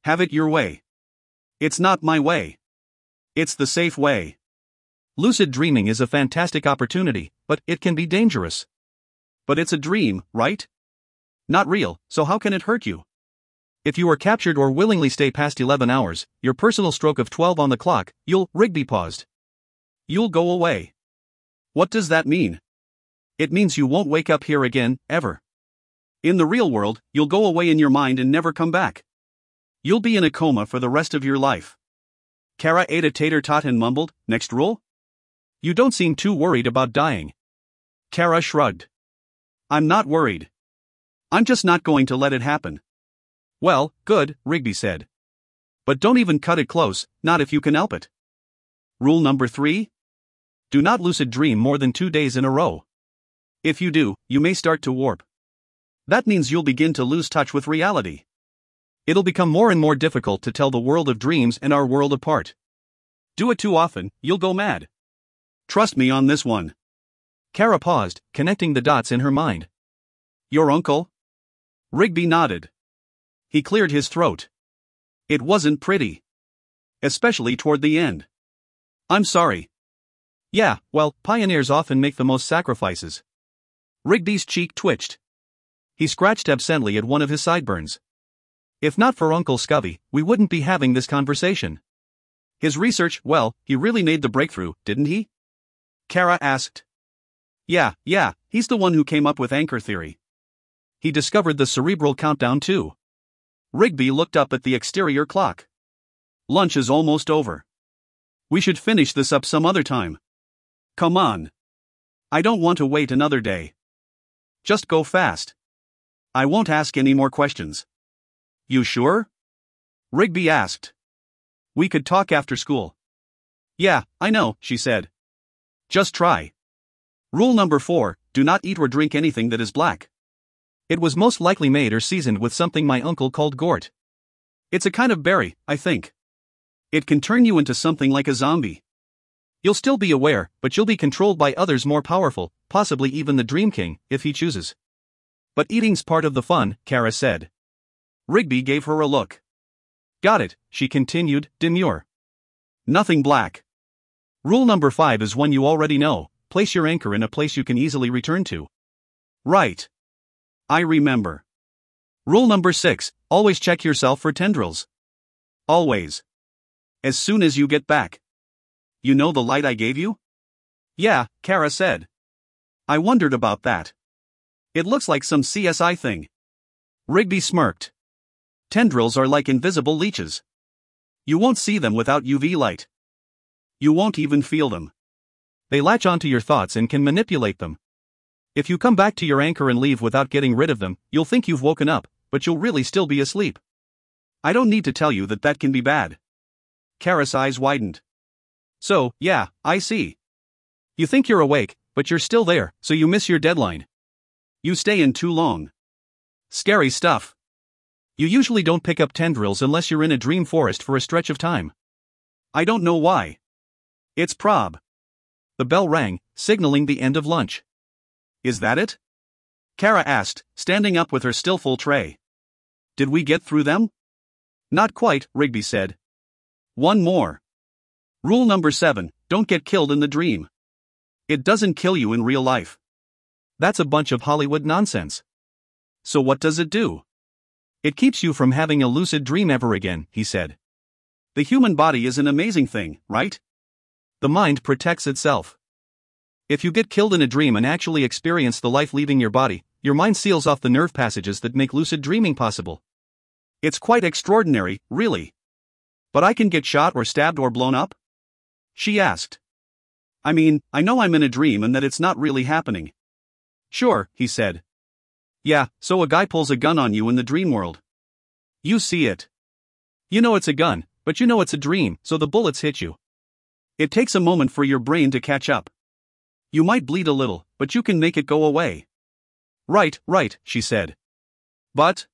Have it your way. It's not my way. It's the safe way. Lucid dreaming is a fantastic opportunity, but it can be dangerous. But it's a dream, right? Not real, so how can it hurt you? If you are captured or willingly stay past 11 hours, your personal stroke of 12 on the clock, Rigby paused. You'll go away. What does that mean? It means you won't wake up here again, ever. In the real world, you'll go away in your mind and never come back. You'll be in a coma for the rest of your life. Kara ate a tater tot and mumbled, next rule? You don't seem too worried about dying. Kara shrugged. I'm not worried. I'm just not going to let it happen. Well, good, Rigby said. But don't even cut it close, not if you can help it. Rule number 3? Do not lucid dream more than 2 days in a row. If you do, you may start to warp. That means you'll begin to lose touch with reality. It'll become more and more difficult to tell the world of dreams and our world apart. Do it too often, you'll go mad. Trust me on this one. Kara paused, connecting the dots in her mind. Your uncle? Rigby nodded. He cleared his throat. It wasn't pretty. Especially toward the end. I'm sorry. Yeah, well, pioneers often make the most sacrifices. Rigby's cheek twitched. He scratched absently at one of his sideburns. If not for Uncle Scubby, we wouldn't be having this conversation. His research, well, he really made the breakthrough, didn't he? Kara asked. Yeah, he's the one who came up with anchor theory. He discovered the cerebral countdown too. Rigby looked up at the exterior clock. Lunch is almost over. We should finish this up some other time. Come on. I don't want to wait another day. Just go fast. I won't ask any more questions. You sure? Rigby asked. We could talk after school. Yeah, I know, she said. Just try. Rule number 4, do not eat or drink anything that is black. It was most likely made or seasoned with something my uncle called gort. It's a kind of berry, I think. It can turn you into something like a zombie. You'll still be aware, but you'll be controlled by others more powerful, possibly even the Dream King, if he chooses. But eating's part of the fun, Kara said. Rigby gave her a look. Got it, she continued, demure. Nothing black. Rule number 5 is one you already know. Place your anchor in a place you can easily return to. Right. I remember. Rule number 6, always check yourself for tendrils. Always. As soon as you get back. You know the light I gave you? Yeah, Kara said. I wondered about that. It looks like some CSI thing. Rigby smirked. Tendrils are like invisible leeches. You won't see them without UV light. You won't even feel them. They latch onto your thoughts and can manipulate them. If you come back to your anchor and leave without getting rid of them, you'll think you've woken up, but you'll really still be asleep. I don't need to tell you that can be bad. Kara's eyes widened. So, yeah, I see. You think you're awake, but you're still there, so you miss your deadline. You stay in too long. Scary stuff. You usually don't pick up tendrils unless you're in a dream forest for a stretch of time. I don't know why. It's prob. The bell rang, signaling the end of lunch. Is that it? Kara asked, standing up with her still full tray. Did we get through them? Not quite, Rigby said. One more. Rule number 7, don't get killed in the dream. It doesn't kill you in real life. That's a bunch of Hollywood nonsense. So what does it do? It keeps you from having a lucid dream ever again, he said. The human body is an amazing thing, right? The mind protects itself. If you get killed in a dream and actually experience the life leaving your body, your mind seals off the nerve passages that make lucid dreaming possible. It's quite extraordinary, really. But I can get shot or stabbed or blown up? She asked. I mean, I know I'm in a dream and that it's not really happening. Sure, he said. Yeah, so a guy pulls a gun on you in the dream world. You see it. You know it's a gun, but you know it's a dream, so the bullets hit you. It takes a moment for your brain to catch up. You might bleed a little, but you can make it go away. Right, she said. But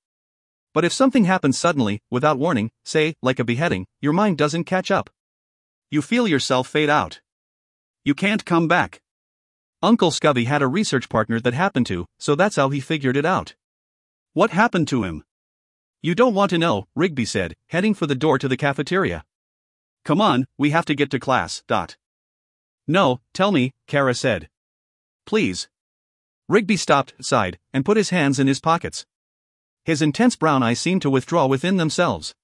if something happens suddenly, without warning, say, like a beheading, your mind doesn't catch up. You feel yourself fade out. You can't come back. Uncle Scubby had a research partner that happened to, so that's how he figured it out. What happened to him? You don't want to know, Rigby said, heading for the door to the cafeteria. Come on, we have to get to class. No, tell me, Kara said. Please. Rigby stopped, sighed, and put his hands in his pockets. His intense brown eyes seemed to withdraw within themselves.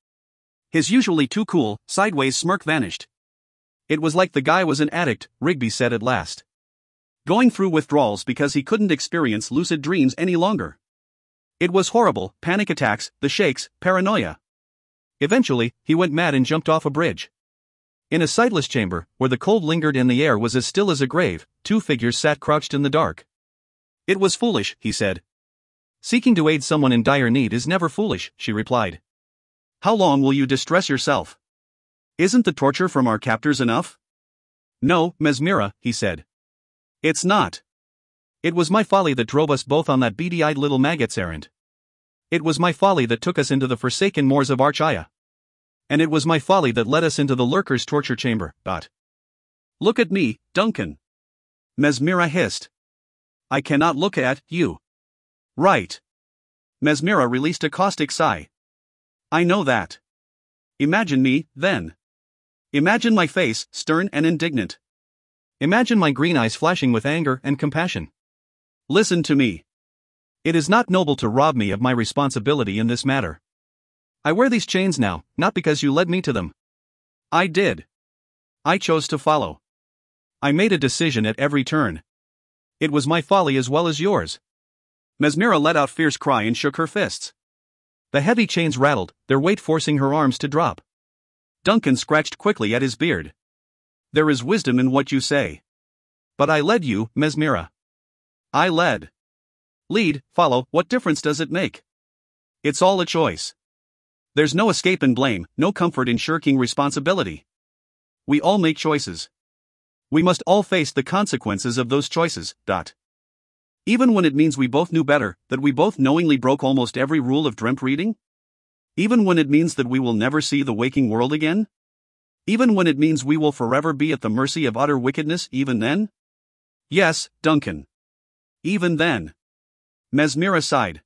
His usually too cool, sideways smirk vanished. It was like the guy was an addict, Rigby said at last. Going through withdrawals because he couldn't experience lucid dreams any longer. It was horrible, panic attacks, the shakes, paranoia. Eventually, he went mad and jumped off a bridge. In a sightless chamber, where the cold lingered and the air was as still as a grave, 2 figures sat crouched in the dark. It was foolish, he said. Seeking to aid someone in dire need is never foolish, she replied. How long will you distress yourself? Isn't the torture from our captors enough? No, Mesmira, he said. It's not. It was my folly that drove us both on that beady-eyed little maggot's errand. It was my folly that took us into the forsaken moors of Archaya. And it was my folly that led us into the lurker's torture chamber. Look at me, Duncan. Mesmira hissed. I cannot look at you. Right. Mesmira released a caustic sigh. I know that. Imagine me, then. Imagine my face, stern and indignant. Imagine my green eyes flashing with anger and compassion. Listen to me. It is not noble to rob me of my responsibility in this matter. I wear these chains now, not because you led me to them. I did. I chose to follow. I made a decision at every turn. It was my folly as well as yours. Mesmira let out a fierce cry and shook her fists. The heavy chains rattled, their weight forcing her arms to drop. Duncan scratched quickly at his beard. There is wisdom in what you say. But I led you, Mesmira. I led. Lead, follow, what difference does it make? It's all a choice. There's no escape and blame, no comfort in shirking responsibility. We all make choices. We must all face the consequences of those choices. Even when it means we both knew better, that we both knowingly broke almost every rule of dreamt reading? Even when it means that we will never see the waking world again? Even when it means we will forever be at the mercy of utter wickedness, even then? Yes, Duncan. Even then. Mesmira sighed.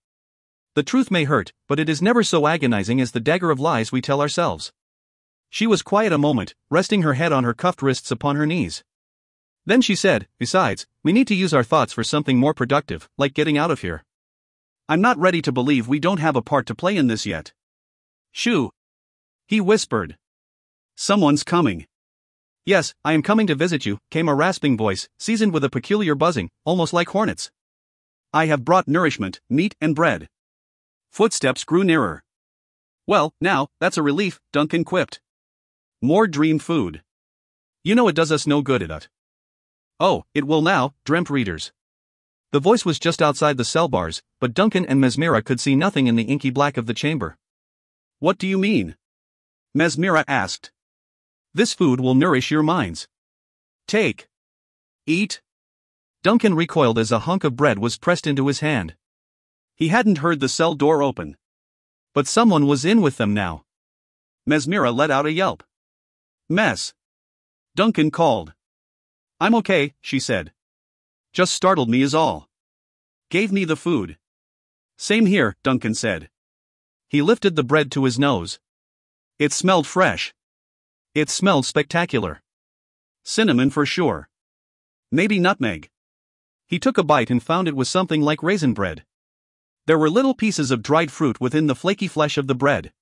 The truth may hurt, but it is never so agonizing as the dagger of lies we tell ourselves. She was quiet a moment, resting her head on her cuffed wrists upon her knees. Then she said, besides, we need to use our thoughts for something more productive, like getting out of here. I'm not ready to believe we don't have a part to play in this yet. Shoo! He whispered. Someone's coming. Yes, I am coming to visit you, came a rasping voice, seasoned with a peculiar buzzing, almost like hornets. I have brought nourishment, meat and bread. Footsteps grew nearer. Well, now, that's a relief, Duncan quipped. More dream food. You know it does us no good, it. Oh, it will now, Dreamtreaders. The voice was just outside the cell bars, but Duncan and Mesmira could see nothing in the inky black of the chamber. What do you mean? Mesmira asked. This food will nourish your minds. Take. Eat. Duncan recoiled as a hunk of bread was pressed into his hand. He hadn't heard the cell door open. But someone was in with them now. Mesmira let out a yelp. Mess. Duncan called. I'm okay, she said. Just startled me is all. Gave me the food. Same here, Duncan said. He lifted the bread to his nose. It smelled fresh. It smelled spectacular. Cinnamon for sure. Maybe nutmeg. He took a bite and found it was something like raisin bread. There were little pieces of dried fruit within the flaky flesh of the bread.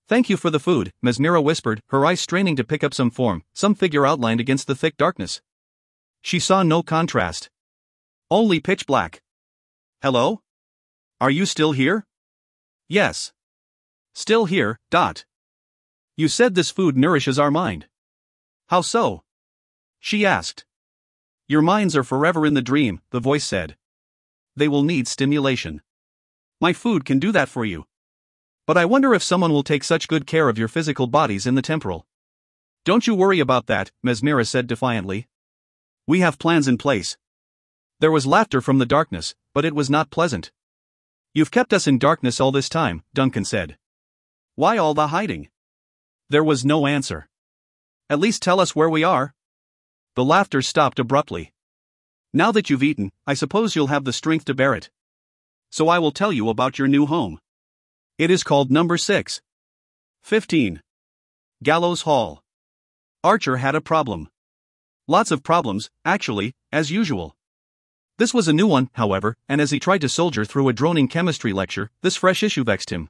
Thank you for the food, Mesmira whispered, her eyes straining to pick up some form, some figure outlined against the thick darkness. She saw no contrast. Only pitch black. Hello? Are you still here? Yes. Still here, Dot. You said this food nourishes our mind. How so? She asked. Your minds are forever in the dream, the voice said. They will need stimulation. My food can do that for you. But I wonder if someone will take such good care of your physical bodies in the temporal. Don't you worry about that, Mesmira said defiantly. We have plans in place. There was laughter from the darkness, but it was not pleasant. You've kept us in darkness all this time, Duncan said. Why all the hiding? There was no answer. At least tell us where we are. The laughter stopped abruptly. Now that you've eaten, I suppose you'll have the strength to bear it. So I will tell you about your new home. It is called number 6. 15. Gallows Hall. Archer had a problem. Lots of problems, actually, as usual. This was a new one, however, and as he tried to soldier through a droning chemistry lecture, this fresh issue vexed him.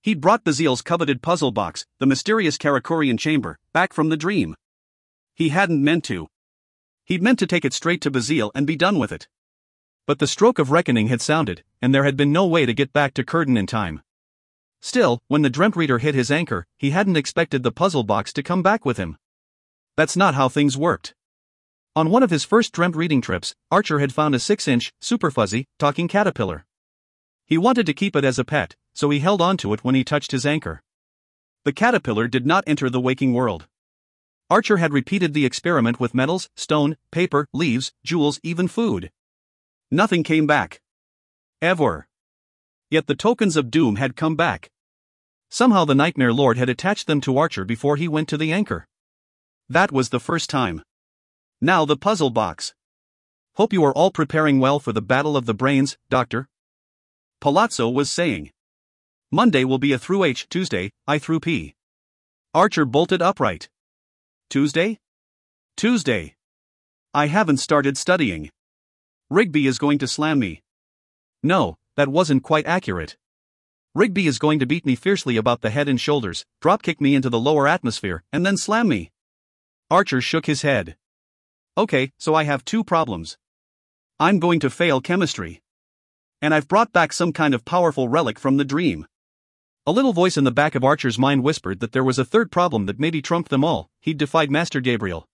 He'd brought Bazil's coveted puzzle box, the mysterious Karakurian chamber, back from the dream. He hadn't meant to. He'd meant to take it straight to Bazil and be done with it. But the stroke of reckoning had sounded, and there had been no way to get back to Curtin in time. Still, when the Dreamtreader hit his anchor, he hadn't expected the puzzle box to come back with him. That's not how things worked. On one of his first dreamt reading trips, Archer had found a 6-inch, super fuzzy, talking caterpillar. He wanted to keep it as a pet, so he held onto it when he touched his anchor. The caterpillar did not enter the waking world. Archer had repeated the experiment with metals, stone, paper, leaves, jewels, even food. Nothing came back. Ever. Yet the tokens of doom had come back. Somehow the Nightmare Lord had attached them to Archer before he went to the anchor. That was the first time. Now the puzzle box. Hope you are all preparing well for the Battle of the Brains, Doctor. Palazzo was saying. Monday will be a through H, Tuesday, I through P. Archer bolted upright. Tuesday? Tuesday. I haven't started studying. Rigby is going to slam me. No, that wasn't quite accurate. Rigby is going to beat me fiercely about the head and shoulders, drop-kick me into the lower atmosphere, and then slam me. Archer shook his head. Okay, so I have 2 problems. I'm going to fail chemistry. And I've brought back some kind of powerful relic from the dream. A little voice in the back of Archer's mind whispered that there was a third problem that maybe trumped them all. He'd defied Master Gabriel.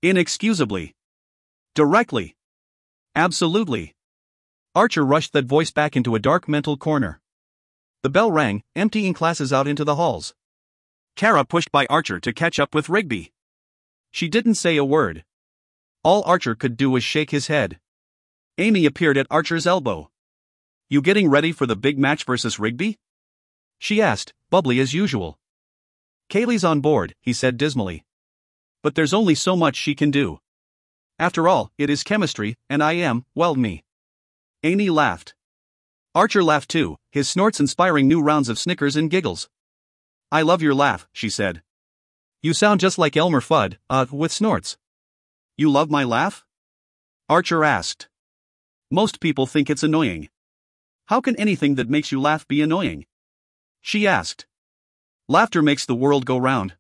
Inexcusably. Directly. Absolutely. Archer rushed that voice back into a dark mental corner. The bell rang, emptying classes out into the halls. Kara pushed by Archer to catch up with Rigby. She didn't say a word. All Archer could do was shake his head. Amy appeared at Archer's elbow. You getting ready for the big match versus Rigby? She asked, bubbly as usual. Kaylee's on board, he said dismally. But there's only so much she can do. After all, it is chemistry, and I am, well, me. Amy laughed. Archer laughed too, his snorts inspiring new rounds of snickers and giggles. I love your laugh, she said. You sound just like Elmer Fudd, with snorts. You love my laugh? Archer asked. Most people think it's annoying. How can anything that makes you laugh be annoying? She asked. Laughter makes the world go round.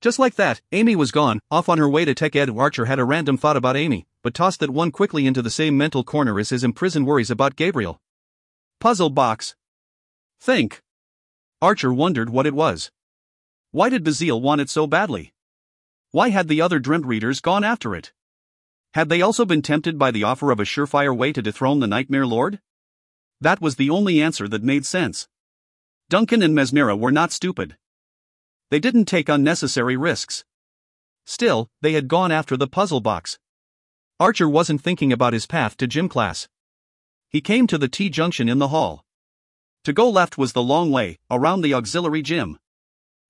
Just like that, Amy was gone, off on her way to tech ed. Archer had a random thought about Amy, but tossed that one quickly into the same mental corner as his imprisoned worries about Gabriel. Puzzle box. Think. Archer wondered what it was. Why did Bazile want it so badly? Why had the other Dreamtreaders gone after it? Had they also been tempted by the offer of a surefire way to dethrone the Nightmare Lord? That was the only answer that made sense. Duncan and Mesmera were not stupid. They didn't take unnecessary risks. Still, they had gone after the puzzle box. Archer wasn't thinking about his path to gym class. He came to the T-junction in the hall. To go left was the long way, around the auxiliary gym.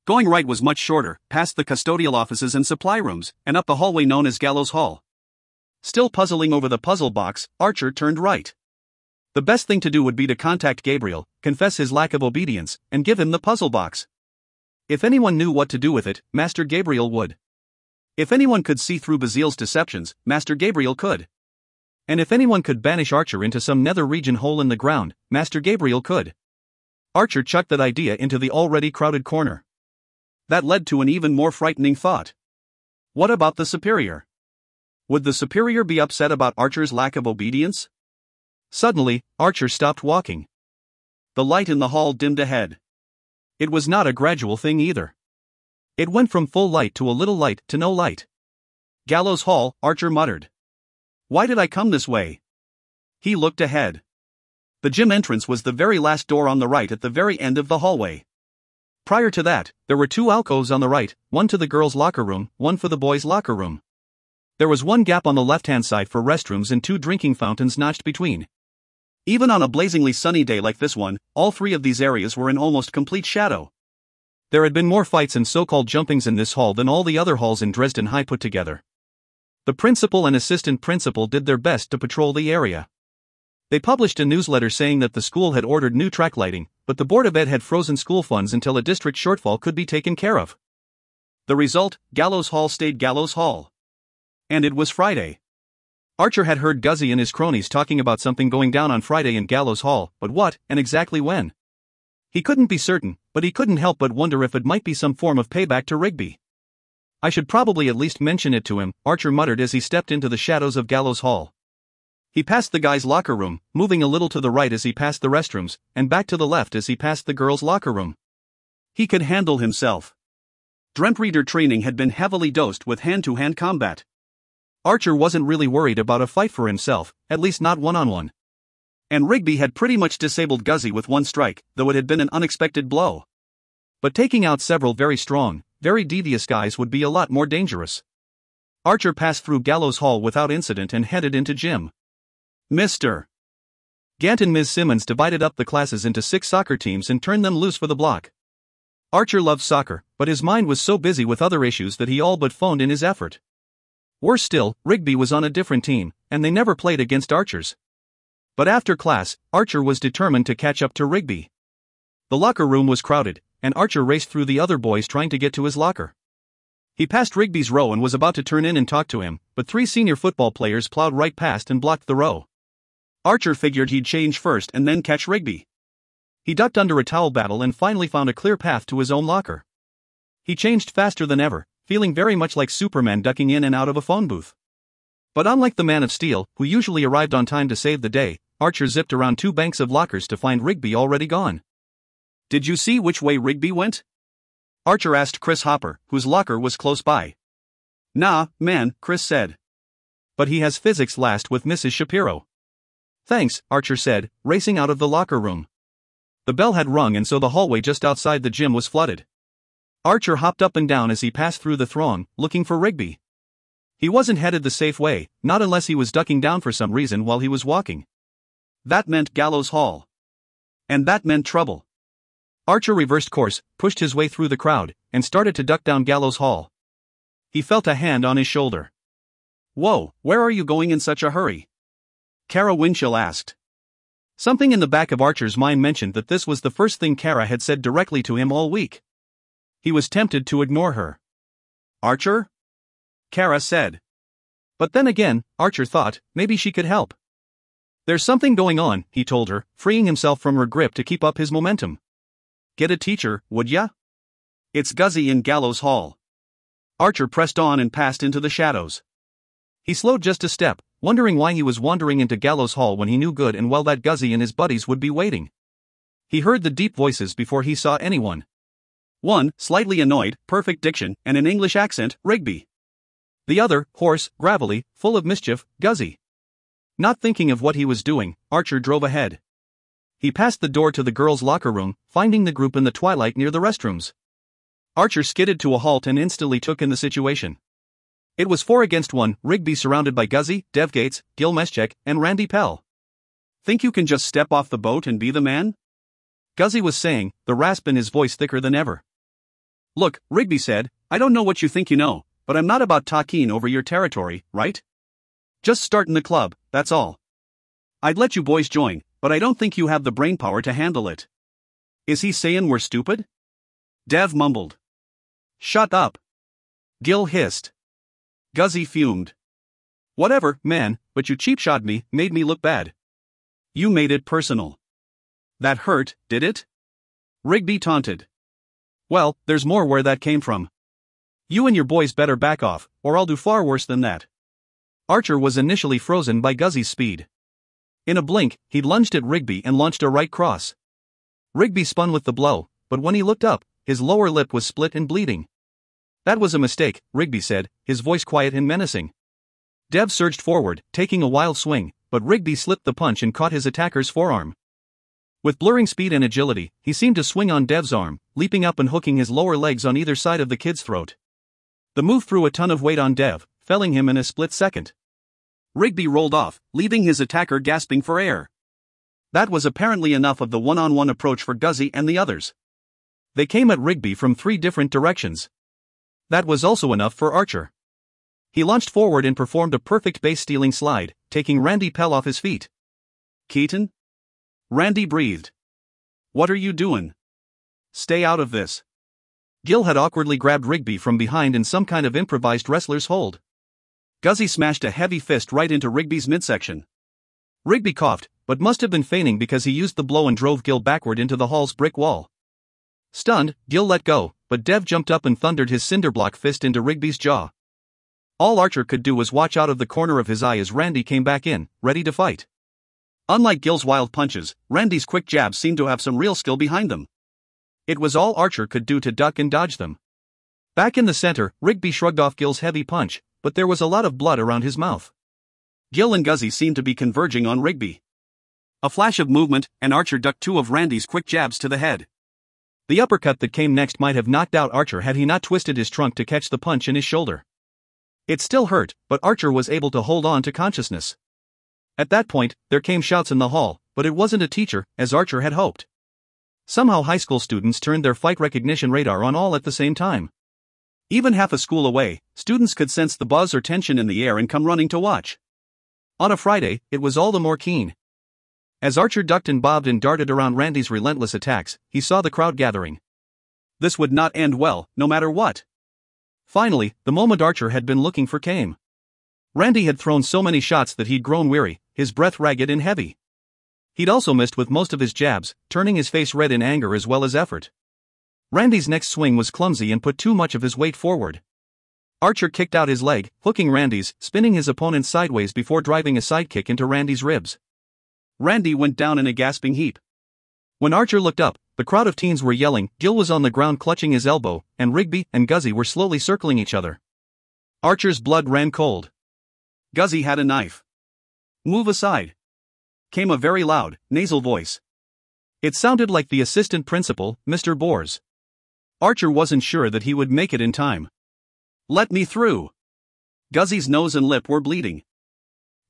Going right was much shorter, past the custodial offices and supply rooms, and up the hallway known as Gallows Hall. Still puzzling over the puzzle box, Archer turned right. The best thing to do would be to contact Gabriel, confess his lack of obedience, and give him the puzzle box. If anyone knew what to do with it, Master Gabriel would. If anyone could see through Bazile's deceptions, Master Gabriel could. And if anyone could banish Archer into some nether region hole in the ground, Master Gabriel could. Archer chucked that idea into the already crowded corner. That led to an even more frightening thought. What about the Superior? Would the Superior be upset about Archer's lack of obedience? Suddenly, Archer stopped walking. The light in the hall dimmed ahead. It was not a gradual thing either. It went from full light to a little light to no light. Gallows Hall, Archer muttered. Why did I come this way? He looked ahead. The gym entrance was the very last door on the right at the very end of the hallway. Prior to that, there were two alcoves on the right, one to the girls' locker room, one for the boys' locker room. There was one gap on the left-hand side for restrooms and two drinking fountains notched between. Even on a blazingly sunny day like this one, all three of these areas were in almost complete shadow. There had been more fights and so-called jumpings in this hall than all the other halls in Dresden High put together. The principal and assistant principal did their best to patrol the area. They published a newsletter saying that the school had ordered new track lighting, but the Board of Ed had frozen school funds until a district shortfall could be taken care of. The result, Gallows Hall stayed Gallows Hall. And it was Friday. Archer had heard Guzzy and his cronies talking about something going down on Friday in Gallows Hall, but what, and exactly when? He couldn't be certain, but he couldn't help but wonder if it might be some form of payback to Rigby. I should probably at least mention it to him, Archer muttered as he stepped into the shadows of Gallows Hall. He passed the guys' locker room, moving a little to the right as he passed the restrooms, and back to the left as he passed the girls' locker room. He could handle himself. Dreamtreader training had been heavily dosed with hand-to-hand combat. Archer wasn't really worried about a fight for himself, at least not one-on-one. And Rigby had pretty much disabled Guzzy with one strike, though it had been an unexpected blow. But taking out several very strong, very devious guys would be a lot more dangerous. Archer passed through Gallows Hall without incident and headed into gym. Mr. Gant and Ms. Simmons divided up the classes into 6 soccer teams and turned them loose for the block. Archer loved soccer, but his mind was so busy with other issues that he all but phoned in his effort. Worse still, Rigby was on a different team, and they never played against Archer's. But after class, Archer was determined to catch up to Rigby. The locker room was crowded, and Archer raced through the other boys trying to get to his locker. He passed Rigby's row and was about to turn in and talk to him, but 3 senior football players plowed right past and blocked the row. Archer figured he'd change first and then catch Rigby. He ducked under a towel battle and finally found a clear path to his own locker. He changed faster than ever, feeling very much like Superman ducking in and out of a phone booth. But unlike the Man of Steel, who usually arrived on time to save the day, Archer zipped around 2 banks of lockers to find Rigby already gone. Did you see which way Rigby went? Archer asked Chris Hopper, whose locker was close by. Nah, man, Chris said. But he has physics last with Mrs. Shapiro. Thanks, Archer said, racing out of the locker room. The bell had rung and so the hallway just outside the gym was flooded. Archer hopped up and down as he passed through the throng, looking for Rigby. He wasn't headed the safe way, not unless he was ducking down for some reason while he was walking. That meant Gallows Hall. And that meant trouble. Archer reversed course, pushed his way through the crowd, and started to duck down Gallows Hall. He felt a hand on his shoulder. Whoa, where are you going in such a hurry? Kara Winchell asked. Something in the back of Archer's mind mentioned that this was the first thing Kara had said directly to him all week. He was tempted to ignore her. Archer? Kara said. But then again, Archer thought, maybe she could help. There's something going on, he told her, freeing himself from her grip to keep up his momentum. Get a teacher, would ya? It's Guzzy in Gallows Hall. Archer pressed on and passed into the shadows. He slowed just a step, wondering why he was wandering into Gallows Hall when he knew good and well that Guzzy and his buddies would be waiting. He heard the deep voices before he saw anyone. One, slightly annoyed, perfect diction, and an English accent, Rigby. The other, hoarse, gravelly, full of mischief, Guzzy. Not thinking of what he was doing, Archer drove ahead. He passed the door to the girls' locker room, finding the group in the twilight near the restrooms. Archer skidded to a halt and instantly took in the situation. It was 4 against 1, Rigby surrounded by Guzzy, Dev Gates, Gil Meschek, and Randy Pell. "Think you can just step off the boat and be the man?" Guzzy was saying, the rasp in his voice thicker than ever. "Look," Rigby said, "I don't know what you think you know, but I'm not about talking over your territory, right? Just startin' the club, that's all. I'd let you boys join, but I don't think you have the brainpower to handle it." "Is he sayin' we're stupid?" Dev mumbled. "Shut up." Gil hissed. Guzzy fumed. "Whatever, man, but you cheap-shot me, made me look bad. You made it personal. That hurt, did it?" Rigby taunted. "Well, there's more where that came from. You and your boys better back off, or I'll do far worse than that." Archer was initially frozen by Guzzy's speed. In a blink, he'd lunged at Rigby and launched a right cross. Rigby spun with the blow, but when he looked up, his lower lip was split and bleeding. "That was a mistake," Rigby said, his voice quiet and menacing. Dev surged forward, taking a wild swing, but Rigby slipped the punch and caught his attacker's forearm. With blurring speed and agility, he seemed to swing on Dev's arm, leaping up and hooking his lower legs on either side of the kid's throat. The move threw a ton of weight on Dev, felling him in a split second. Rigby rolled off, leaving his attacker gasping for air. That was apparently enough of the one-on-one approach for Guzzy and the others. They came at Rigby from 3 different directions. That was also enough for Archer. He launched forward and performed a perfect base-stealing slide, taking Randy Pell off his feet. "Keaton?" Randy breathed. "What are you doing? Stay out of this." Gil had awkwardly grabbed Rigby from behind in some kind of improvised wrestler's hold. Guzzy smashed a heavy fist right into Rigby's midsection. Rigby coughed, but must have been feigning because he used the blow and drove Gil backward into the hall's brick wall. Stunned, Gil let go, but Dev jumped up and thundered his cinderblock fist into Rigby's jaw. All Archer could do was watch out of the corner of his eye as Randy came back in, ready to fight. Unlike Gil's wild punches, Randy's quick jabs seemed to have some real skill behind them. It was all Archer could do to duck and dodge them. Back in the center, Rigby shrugged off Gil's heavy punch, but there was a lot of blood around his mouth. Gil and Guzzy seemed to be converging on Rigby. A flash of movement, and Archer ducked 2 of Randy's quick jabs to the head. The uppercut that came next might have knocked out Archer had he not twisted his trunk to catch the punch in his shoulder. It still hurt, but Archer was able to hold on to consciousness. At that point, there came shouts in the hall, but it wasn't a teacher, as Archer had hoped. Somehow high school students turned their fight recognition radar on all at the same time. Even half a school away, students could sense the buzz or tension in the air and come running to watch. On a Friday, it was all the more keen. As Archer ducked and bobbed and darted around Randy's relentless attacks, he saw the crowd gathering. This would not end well, no matter what. Finally, the moment Archer had been looking for came. Randy had thrown so many shots that he'd grown weary, his breath ragged and heavy. He'd also missed with most of his jabs, turning his face red in anger as well as effort. Randy's next swing was clumsy and put too much of his weight forward. Archer kicked out his leg, hooking Randy's, spinning his opponent sideways before driving a sidekick into Randy's ribs. Randy went down in a gasping heap. When Archer looked up, the crowd of teens were yelling, Gil was on the ground clutching his elbow, and Rigby and Guzzy were slowly circling each other. Archer's blood ran cold. Guzzy had a knife. "Move aside," came a very loud, nasal voice. It sounded like the assistant principal, Mr. Bors. Archer wasn't sure that he would make it in time. "Let me through." Guzzy's nose and lip were bleeding.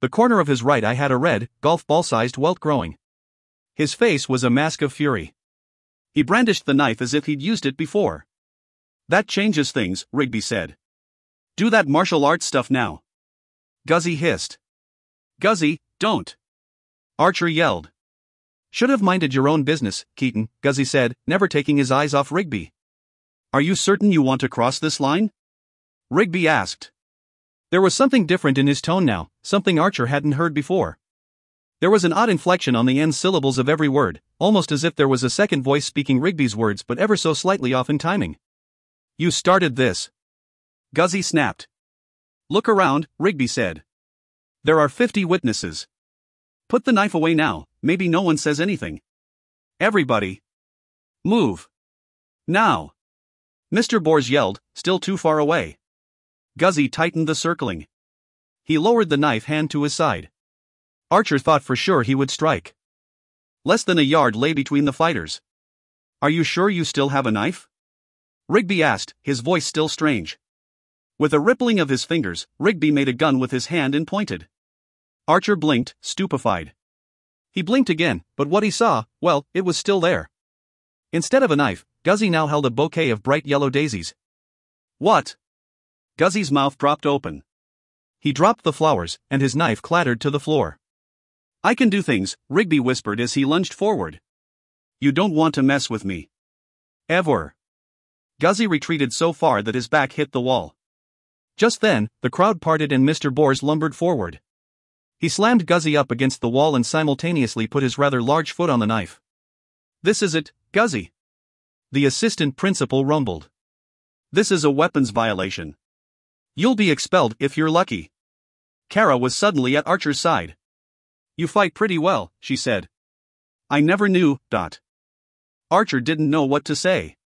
The corner of his right eye had a red, golf ball-sized welt growing. His face was a mask of fury. He brandished the knife as if he'd used it before. "That changes things," Rigby said. "Do that martial arts stuff now." Guzzy hissed. "Guzzy, don't!" Archer yelled. "Should have minded your own business, Keaton," Guzzy said, never taking his eyes off Rigby. "Are you certain you want to cross this line?" Rigby asked. There was something different in his tone now, something Archer hadn't heard before. There was an odd inflection on the end syllables of every word, almost as if there was a second voice speaking Rigby's words but ever so slightly off in timing. "You started this." Guzzy snapped. Look around, Rigby said. There are 50 witnesses. Put the knife away now, maybe no one says anything. Everybody. Move. Now. Mr. Bors yelled, still too far away. Guzzy tightened the circling. He lowered the knife hand to his side. Archer thought for sure he would strike. Less than a yard lay between the fighters. Are you sure you still have a knife? Rigby asked, his voice still strange. With a rippling of his fingers, Rigby made a gun with his hand and pointed. Archer blinked, stupefied. He blinked again, but what he saw, well, it was still there. Instead of a knife, Guzzy now held a bouquet of bright yellow daisies. What? Guzzy's mouth dropped open. He dropped the flowers, and his knife clattered to the floor. I can do things, Rigby whispered as he lunged forward. You don't want to mess with me. Ever. Guzzy retreated so far that his back hit the wall. Just then, the crowd parted and Mr. Bors lumbered forward. He slammed Guzzy up against the wall and simultaneously put his rather large foot on the knife. This is it, Guzzy. The assistant principal rumbled. This is a weapons violation. You'll be expelled if you're lucky. Kara was suddenly at Archer's side. You fight pretty well, she said. I never knew. Archer didn't know what to say.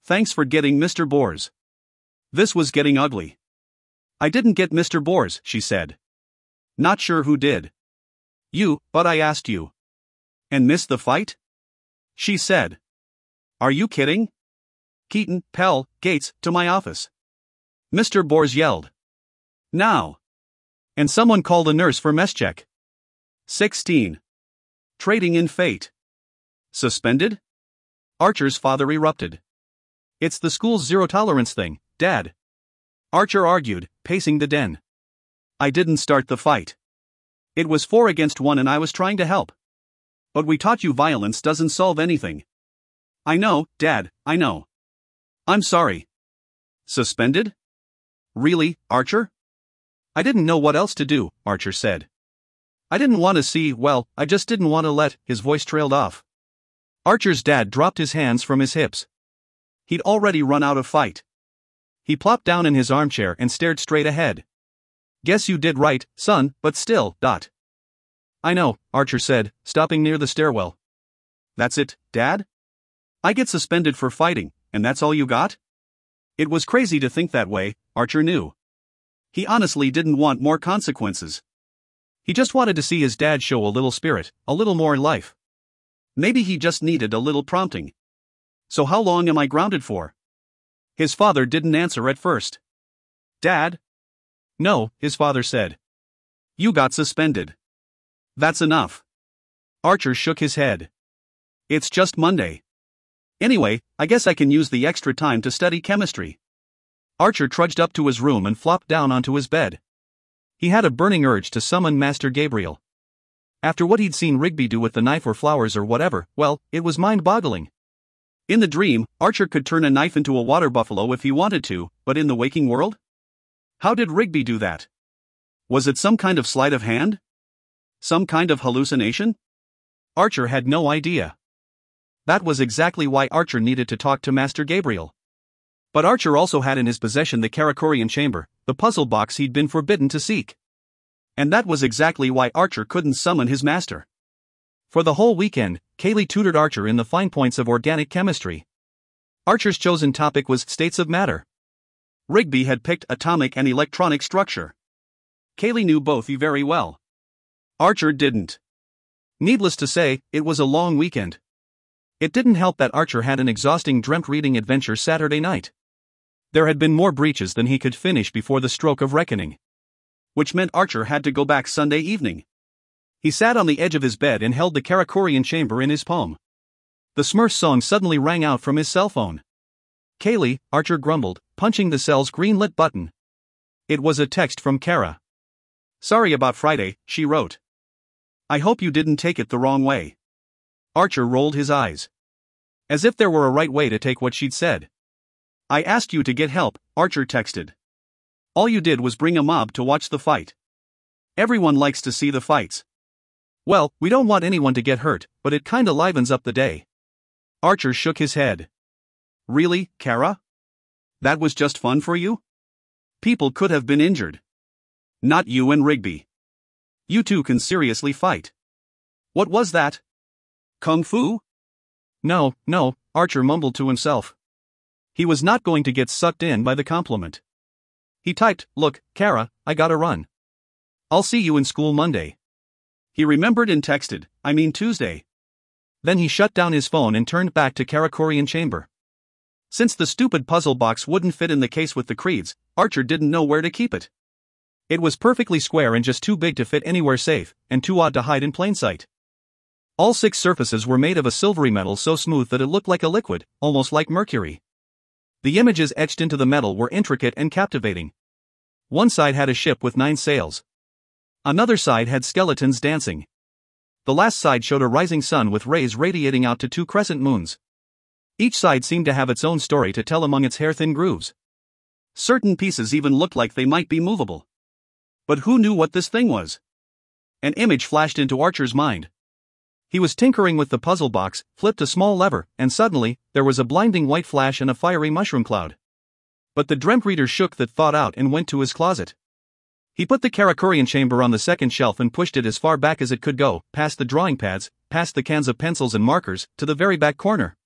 Thanks for getting Mr. Bors. This was getting ugly. I didn't get Mr. Bors, she said. Not sure who did. You, but I asked you. And missed the fight? She said. Are you kidding? Keaton, Pell, Gates, to my office. Mr. Bors yelled. Now. And someone called a nurse for mess check. 16. Trading in fate. Suspended? Archer's father erupted. It's the school's zero-tolerance thing, Dad. Archer argued, pacing the den. I didn't start the fight. It was 4 against 1 and I was trying to help. But we taught you violence doesn't solve anything. I know, Dad, I know. I'm sorry. Suspended? Really, Archer? I didn't know what else to do, Archer said. I didn't want to see, well, I just didn't want to let, his voice trailed off. Archer's dad dropped his hands from his hips. He'd already run out of fight. He plopped down in his armchair and stared straight ahead. Guess you did right, son, but still, I know, Archer said, stopping near the stairwell. That's it, Dad? I get suspended for fighting, and that's all you got? It was crazy to think that way, Archer knew. He honestly didn't want more consequences. He just wanted to see his dad show a little spirit, a little more life. Maybe he just needed a little prompting. So how long am I grounded for? His father didn't answer at first. Dad? No, his father said. You got suspended. That's enough. Archer shook his head. It's just Monday. Anyway, I guess I can use the extra time to study chemistry. Archer trudged up to his room and flopped down onto his bed. He had a burning urge to summon Master Gabriel. After what he'd seen Rigby do with the knife or flowers or whatever, well, it was mind-boggling. In the dream, Archer could turn a knife into a water buffalo if he wanted to, but in the waking world? How did Rigby do that? Was it some kind of sleight of hand? Some kind of hallucination? Archer had no idea. That was exactly why Archer needed to talk to Master Gabriel. But Archer also had in his possession the Karakorian chamber, the puzzle box he'd been forbidden to seek. And that was exactly why Archer couldn't summon his master. For the whole weekend, Kaylee tutored Archer in the fine points of organic chemistry. Archer's chosen topic was states of matter. Rigby had picked atomic and electronic structure. Kaylee knew both very well. Archer didn't. Needless to say, it was a long weekend. It didn't help that Archer had an exhausting dreamt reading adventure Saturday night. There had been more breaches than he could finish before the stroke of reckoning. Which meant Archer had to go back Sunday evening. He sat on the edge of his bed and held the Karakorian chamber in his palm. The Smurfs song suddenly rang out from his cell phone. Kaylee, Archer grumbled, punching the cell's green-lit button. It was a text from Kara. Sorry about Friday, she wrote. I hope you didn't take it the wrong way. Archer rolled his eyes. As if there were a right way to take what she'd said. I asked you to get help, Archer texted. All you did was bring a mob to watch the fight. Everyone likes to see the fights. Well, we don't want anyone to get hurt, but it kinda livens up the day. Archer shook his head. Really, Kara? That was just fun for you? People could have been injured. Not you and Rigby. You two can seriously fight. What was that? Kung Fu? No, Archer mumbled to himself. He was not going to get sucked in by the compliment. He typed, "Look, Kara, I gotta run. I'll see you in school Monday." He remembered and texted, "I mean Tuesday." Then he shut down his phone and turned back to Karakorian chamber. Since the stupid puzzle box wouldn't fit in the case with the creeds, Archer didn't know where to keep it. It was perfectly square and just too big to fit anywhere safe, and too odd to hide in plain sight. All 6 surfaces were made of a silvery metal so smooth that it looked like a liquid, almost like mercury. The images etched into the metal were intricate and captivating. One side had a ship with 9 sails. Another side had skeletons dancing. The last side showed a rising sun with rays radiating out to 2 crescent moons. Each side seemed to have its own story to tell among its hair-thin grooves. Certain pieces even looked like they might be movable. But who knew what this thing was? An image flashed into Archer's mind. He was tinkering with the puzzle box, flipped a small lever, and suddenly, there was a blinding white flash and a fiery mushroom cloud. But the Dreamtreader shook that thought out and went to his closet. He put the Karakorian chamber on the second shelf and pushed it as far back as it could go, past the drawing pads, past the cans of pencils and markers, to the very back corner.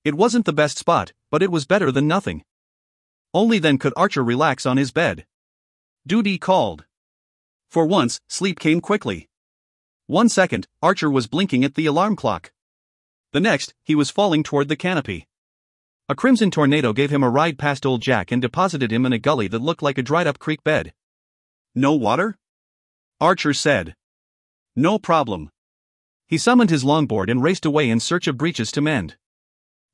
It wasn't the best spot, but it was better than nothing. Only then could Archer relax on his bed. Duty called. For once, sleep came quickly. 1 second, Archer was blinking at the alarm clock. The next, he was falling toward the canopy. A crimson tornado gave him a ride past old Jack and deposited him in a gully that looked like a dried-up creek bed. "No water?" Archer said. "No problem." He summoned his longboard and raced away in search of breaches to mend.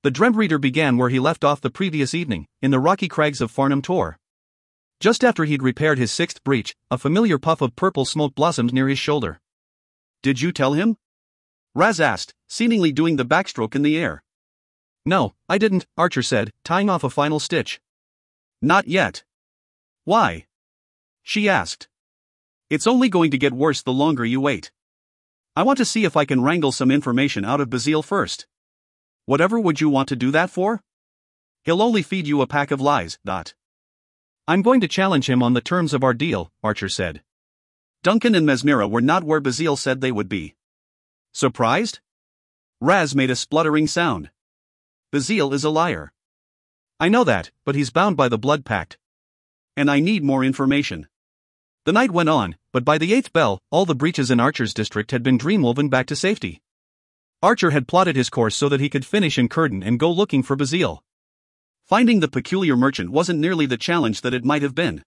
The Dreamtreader began where he left off the previous evening, in the rocky crags of Farnham Tor. Just after he'd repaired his 6th breach, a familiar puff of purple smoke blossomed near his shoulder. "Did you tell him?" Raz asked, seemingly doing the backstroke in the air. "No, I didn't," Archer said, tying off a final stitch. "Not yet." "Why?" she asked. "It's only going to get worse the longer you wait. I want to see if I can wrangle some information out of Basile first." "Whatever would you want to do that for?" "He'll only feed you a pack of lies, Dot." "I'm going to challenge him on the terms of our deal," Archer said. Duncan and Mesmera were not where Basile said they would be. Surprised? Raz made a spluttering sound. Basile is a liar. "I know that, but he's bound by the blood pact. And I need more information." The night went on, but by the 8th bell, all the breaches in Archer's district had been dreamwoven back to safety. Archer had plotted his course so that he could finish in Curden and go looking for Basile. Finding the peculiar merchant wasn't nearly the challenge that it might have been.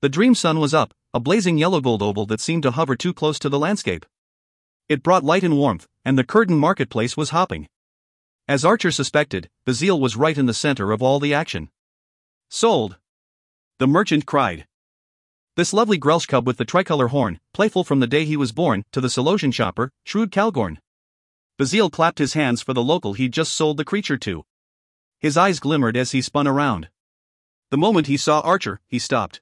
The dream sun was up, a blazing yellow gold oval that seemed to hover too close to the landscape. It brought light and warmth, and the Curden marketplace was hopping. As Archer suspected, Basile was right in the center of all the action. "Sold!" the merchant cried. This lovely Grelsch cub with the tricolor horn, playful from the day he was born, to the Solosian shopper, shrewd Calgorn. Basile clapped his hands for the local he'd just sold the creature to. His eyes glimmered as he spun around. The moment he saw Archer, he stopped.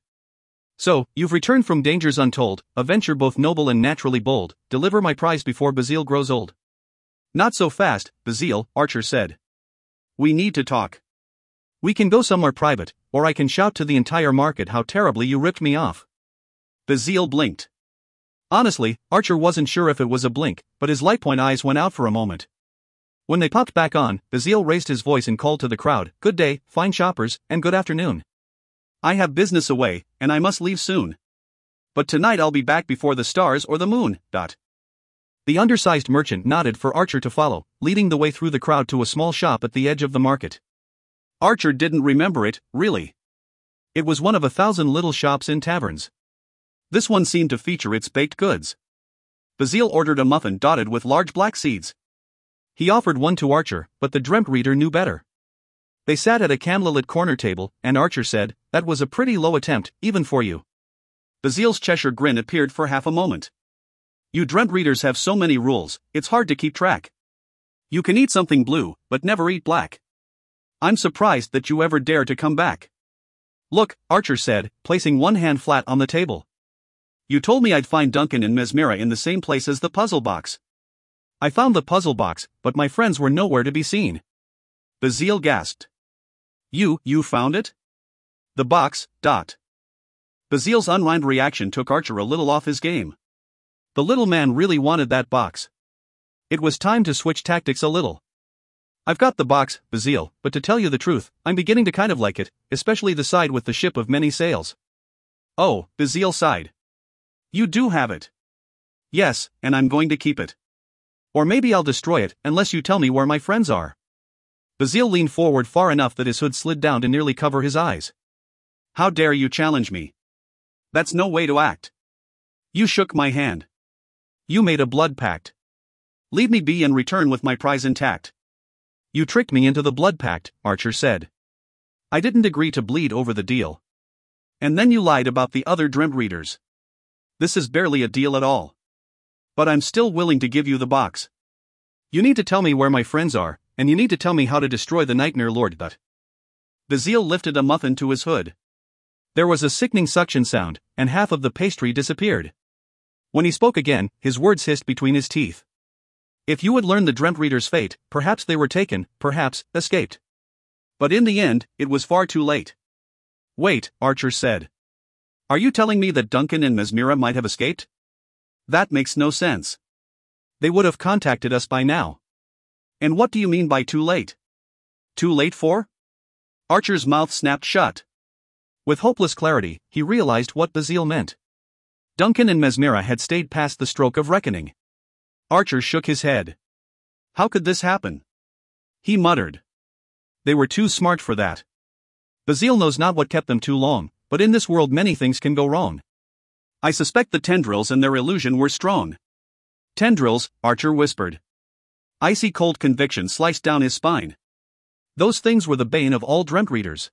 "So, you've returned from dangers untold, a venture both noble and naturally bold. Deliver my prize before Basile grows old." "Not so fast, Basile," Archer said. "We need to talk. We can go somewhere private, or I can shout to the entire market how terribly you ripped me off." Basile blinked. Honestly, Archer wasn't sure if it was a blink, but his lightpoint eyes went out for a moment. When they popped back on, Basile raised his voice and called to the crowd, "Good day, fine shoppers, and good afternoon. I have business away, and I must leave soon. But tonight I'll be back before the stars or the moon. The undersized merchant nodded for Archer to follow, leading the way through the crowd to a small shop at the edge of the market. Archer didn't remember it, really. It was one of 1,000 little shops in taverns. This one seemed to feature its baked goods. Basile ordered a muffin dotted with large black seeds. He offered one to Archer, but the Dreamtreader knew better. They sat at a candlelit corner table, and Archer said, "That was a pretty low attempt, even for you." Basile's Cheshire grin appeared for half a moment. "You Dreamtreaders have so many rules, it's hard to keep track. You can eat something blue, but never eat black. I'm surprised that you ever dare to come back." "Look," Archer said, placing one hand flat on the table. "You told me I'd find Duncan and Mesmera in the same place as the puzzle box. I found the puzzle box, but my friends were nowhere to be seen." Basile gasped. You found it?" "The box, Dot. Bazil's unlined reaction took Archer a little off his game. The little man really wanted that box. It was time to switch tactics a little. I've got the box, Bazil, but to tell you the truth, I'm beginning to kind of like it, especially the side with the ship of many sails. Oh, Bazil sighed. You do have it. Yes, and I'm going to keep it. Or maybe I'll destroy it, unless you tell me where my friends are. Bazil leaned forward far enough that his hood slid down to nearly cover his eyes. How dare you challenge me? That's no way to act. You shook my hand. You made a blood pact. Leave me be and return with my prize intact. You tricked me into the blood pact, Archer said. I didn't agree to bleed over the deal. And then you lied about the other Dreamtreaders. This is barely a deal at all. But I'm still willing to give you the box. You need to tell me where my friends are, and you need to tell me how to destroy the Nightmare Lord. But Bazil lifted a muffin to his hood. There was a sickening suction sound, and half of the pastry disappeared. When he spoke again, his words hissed between his teeth. If you had learned the Dreamtreader's fate, perhaps they were taken, perhaps escaped. But in the end, it was far too late. Wait, Archer said. Are you telling me that Duncan and Mesmira might have escaped? That makes no sense. They would have contacted us by now. And what do you mean by too late? Too late for? Archer's mouth snapped shut. With hopeless clarity, he realized what Bazil meant. Duncan and Mesmira had stayed past the stroke of reckoning. Archer shook his head. How could this happen? He muttered. They were too smart for that. Bazil knows not what kept them too long, but in this world many things can go wrong. I suspect the tendrils and their illusion were strong. Tendrils, Archer whispered. Icy cold conviction sliced down his spine. Those things were the bane of all Dreamtreaders.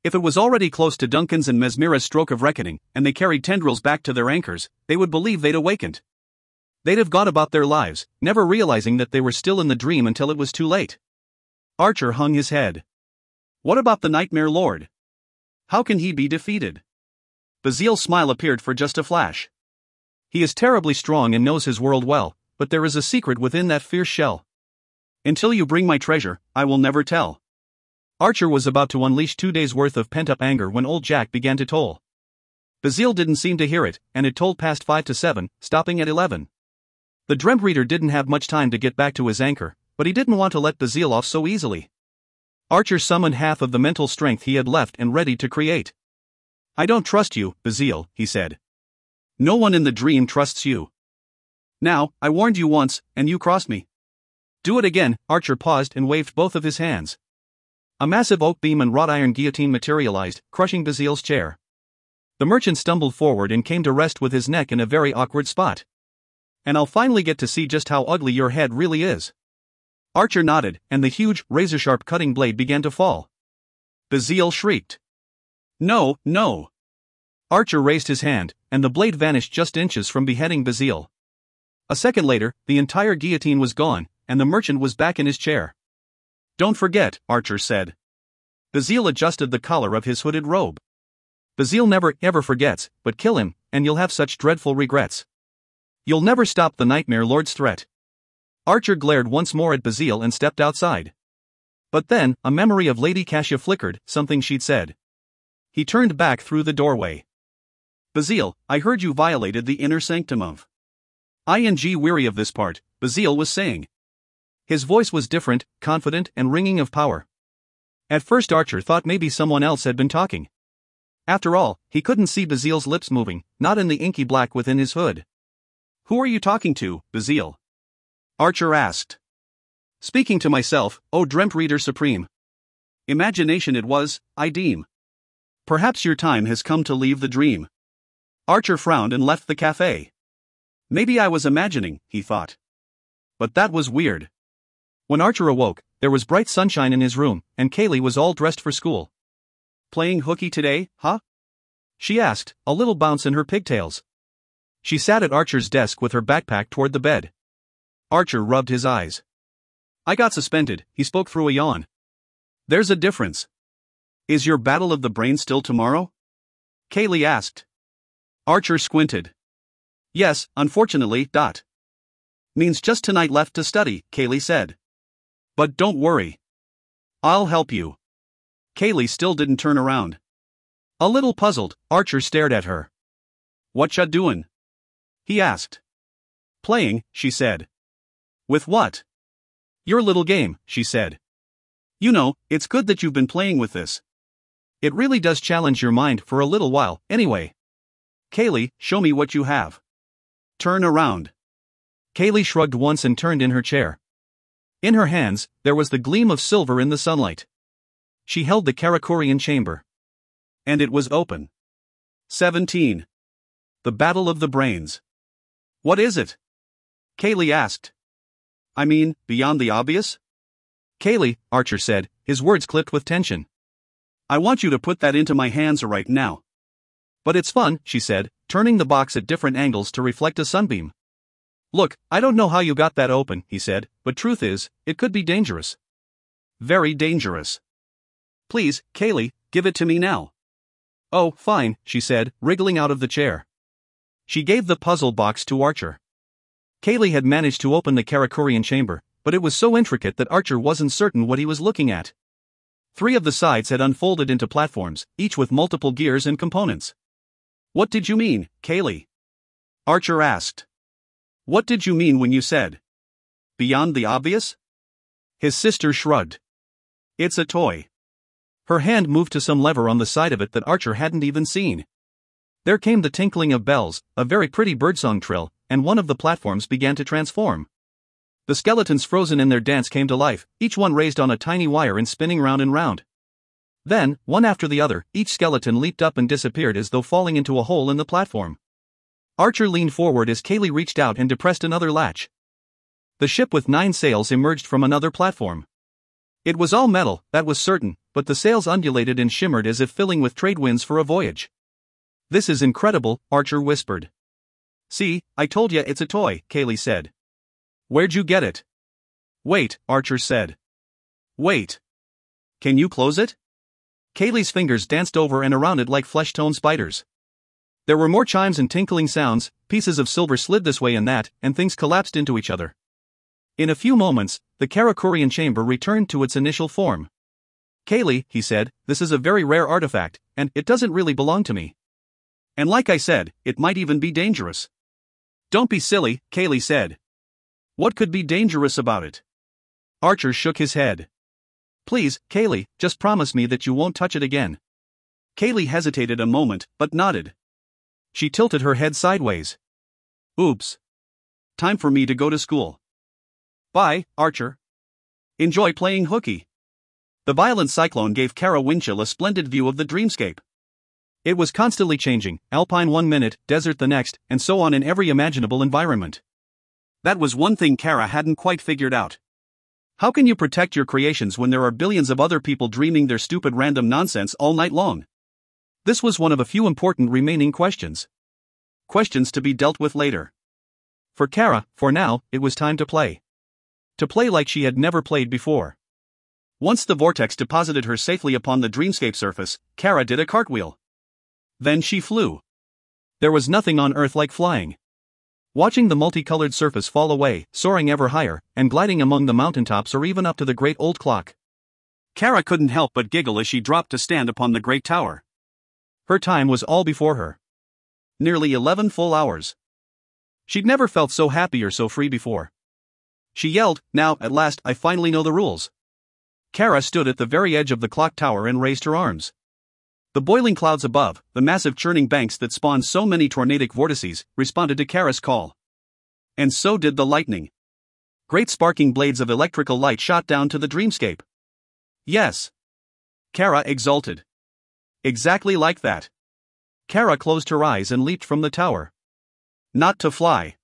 If it was already close to Duncan's and Mesmira's stroke of reckoning, and they carried tendrils back to their anchors, they would believe they'd awakened. They'd have gone about their lives, never realizing that they were still in the dream until it was too late. Archer hung his head. What about the Nightmare Lord? How can he be defeated? Bazil's smile appeared for just a flash. He is terribly strong and knows his world well, but there is a secret within that fierce shell. Until you bring my treasure, I will never tell. Archer was about to unleash 2 days' worth of pent-up anger when old Jack began to toll. Bazil didn't seem to hear it, and it tolled past 5 to 7, stopping at 11. The Dreamtreader didn't have much time to get back to his anchor, but he didn't want to let Bazil off so easily. Archer summoned half of the mental strength he had left and ready to create. I don't trust you, Bazil, he said. No one in the dream trusts you. Now, I warned you once, and you crossed me. Do it again. Archer paused and waved both of his hands. A massive oak beam and wrought iron guillotine materialized, crushing Bazil's chair. The merchant stumbled forward and came to rest with his neck in a very awkward spot. And I'll finally get to see just how ugly your head really is. Archer nodded, and the huge, razor-sharp cutting blade began to fall. Bazil shrieked. No, no. Archer raised his hand, and the blade vanished just inches from beheading Bazil. A second later, the entire guillotine was gone, and the merchant was back in his chair. Don't forget, Archer said. Bazil adjusted the collar of his hooded robe. Bazil never ever forgets, but kill him, and you'll have such dreadful regrets. You'll never stop the Nightmare Lord's threat. Archer glared once more at Bazil and stepped outside. But then, a memory of Lady Cassia flickered, something she'd said. He turned back through the doorway. Bazil, I heard you violated the inner sanctum of. Ing weary of this part, Bazil was saying. His voice was different, confident and ringing of power. At first Archer thought maybe someone else had been talking. After all, he couldn't see Bazil's lips moving, not in the inky black within his hood. Who are you talking to, Bazil? Archer asked. Speaking to myself, O Dreamtreader Supreme. Imagination it was, I deem. Perhaps your time has come to leave the dream. Archer frowned and left the cafe. Maybe I was imagining, he thought. But that was weird. When Archer awoke, there was bright sunshine in his room, and Kaylee was all dressed for school. Playing hooky today, huh? She asked, a little bounce in her pigtails. She sat at Archer's desk with her backpack toward the bed. Archer rubbed his eyes. I got suspended, he spoke through a yawn. There's a difference. Is your battle of the brain still tomorrow? Kaylee asked. Archer squinted. Yes, unfortunately. Means just tonight left to study, Kaylee said. But don't worry. I'll help you. Kaylee still didn't turn around. A little puzzled, Archer stared at her. "Whatcha doin'?" he asked. "Playing," she said. "With what?" "Your little game," she said. "You know, it's good that you've been playing with this. It really does challenge your mind for a little while, anyway. Kaylee, show me what you have." "Turn around." Kaylee shrugged once and turned in her chair. In her hands, there was the gleam of silver in the sunlight. She held the Karakurian chamber. And it was open. 17. The Battle of the Brains. "What is it?" Kaylee asked. "I mean, beyond the obvious?" "Kaylee," Archer said, his words clipped with tension. "I want you to put that into my hands right now." "But it's fun," she said, turning the box at different angles to reflect a sunbeam. "Look, I don't know how you got that open," he said, "but truth is, it could be dangerous." "Very dangerous." "Please, Kaylee, give it to me now." "Oh, fine," she said, wriggling out of the chair. She gave the puzzle box to Archer. Kaylee had managed to open the Karakurian chamber, but it was so intricate that Archer wasn't certain what he was looking at. 3 of the sides had unfolded into platforms, each with multiple gears and components. "What did you mean, Kaylee?" Archer asked. "What did you mean when you said beyond the obvious?" His sister shrugged. "It's a toy." Her hand moved to some lever on the side of it that Archer hadn't even seen. There came the tinkling of bells, a very pretty birdsong trill, and one of the platforms began to transform. The skeletons frozen in their dance came to life, each one raised on a tiny wire and spinning round and round. Then, one after the other, each skeleton leaped up and disappeared as though falling into a hole in the platform. Archer leaned forward as Kaylee reached out and depressed another latch. The ship with 9 sails emerged from another platform. It was all metal, that was certain, but the sails undulated and shimmered as if filling with trade winds for a voyage. "This is incredible," Archer whispered. "See, I told ya it's a toy," Kaylee said. "Where'd you get it?" "Wait," Archer said. "Wait. Can you close it?" Kaylee's fingers danced over and around it like flesh-tone spiders. There were more chimes and tinkling sounds, pieces of silver slid this way and that, and things collapsed into each other. In a few moments, the Karakurian chamber returned to its initial form. "Kaylee," he said, "this is a very rare artifact, and it doesn't really belong to me. And like I said, it might even be dangerous." "Don't be silly," Kaylee said. "What could be dangerous about it?" Archer shook his head. "Please, Kaylee, just promise me that you won't touch it again." Kaylee hesitated a moment, but nodded. She tilted her head sideways. "Oops. Time for me to go to school. Bye, Archer. Enjoy playing hooky." The violent cyclone gave Kara Winchell a splendid view of the dreamscape. It was constantly changing, alpine one minute, desert the next, and so on in every imaginable environment. That was one thing Kara hadn't quite figured out. How can you protect your creations when there are billions of other people dreaming their stupid random nonsense all night long? This was one of a few important remaining questions. Questions to be dealt with later. For Kara, for now, it was time to play. To play like she had never played before. Once the vortex deposited her safely upon the dreamscape surface, Kara did a cartwheel. Then she flew. There was nothing on Earth like flying. Watching the multicolored surface fall away, soaring ever higher, and gliding among the mountaintops or even up to the great old clock. Kara couldn't help but giggle as she dropped to stand upon the great tower. Her time was all before her. Nearly 11 full hours. She'd never felt so happy or so free before. She yelled, "Now, at last, I finally know the rules." Kara stood at the very edge of the clock tower and raised her arms. The boiling clouds above, the massive churning banks that spawned so many tornadic vortices, responded to Kara's call. And so did the lightning. Great sparking blades of electrical light shot down to the dreamscape. "Yes." Kara exulted. "Exactly like that." Kara closed her eyes and leaped from the tower. Not to fly.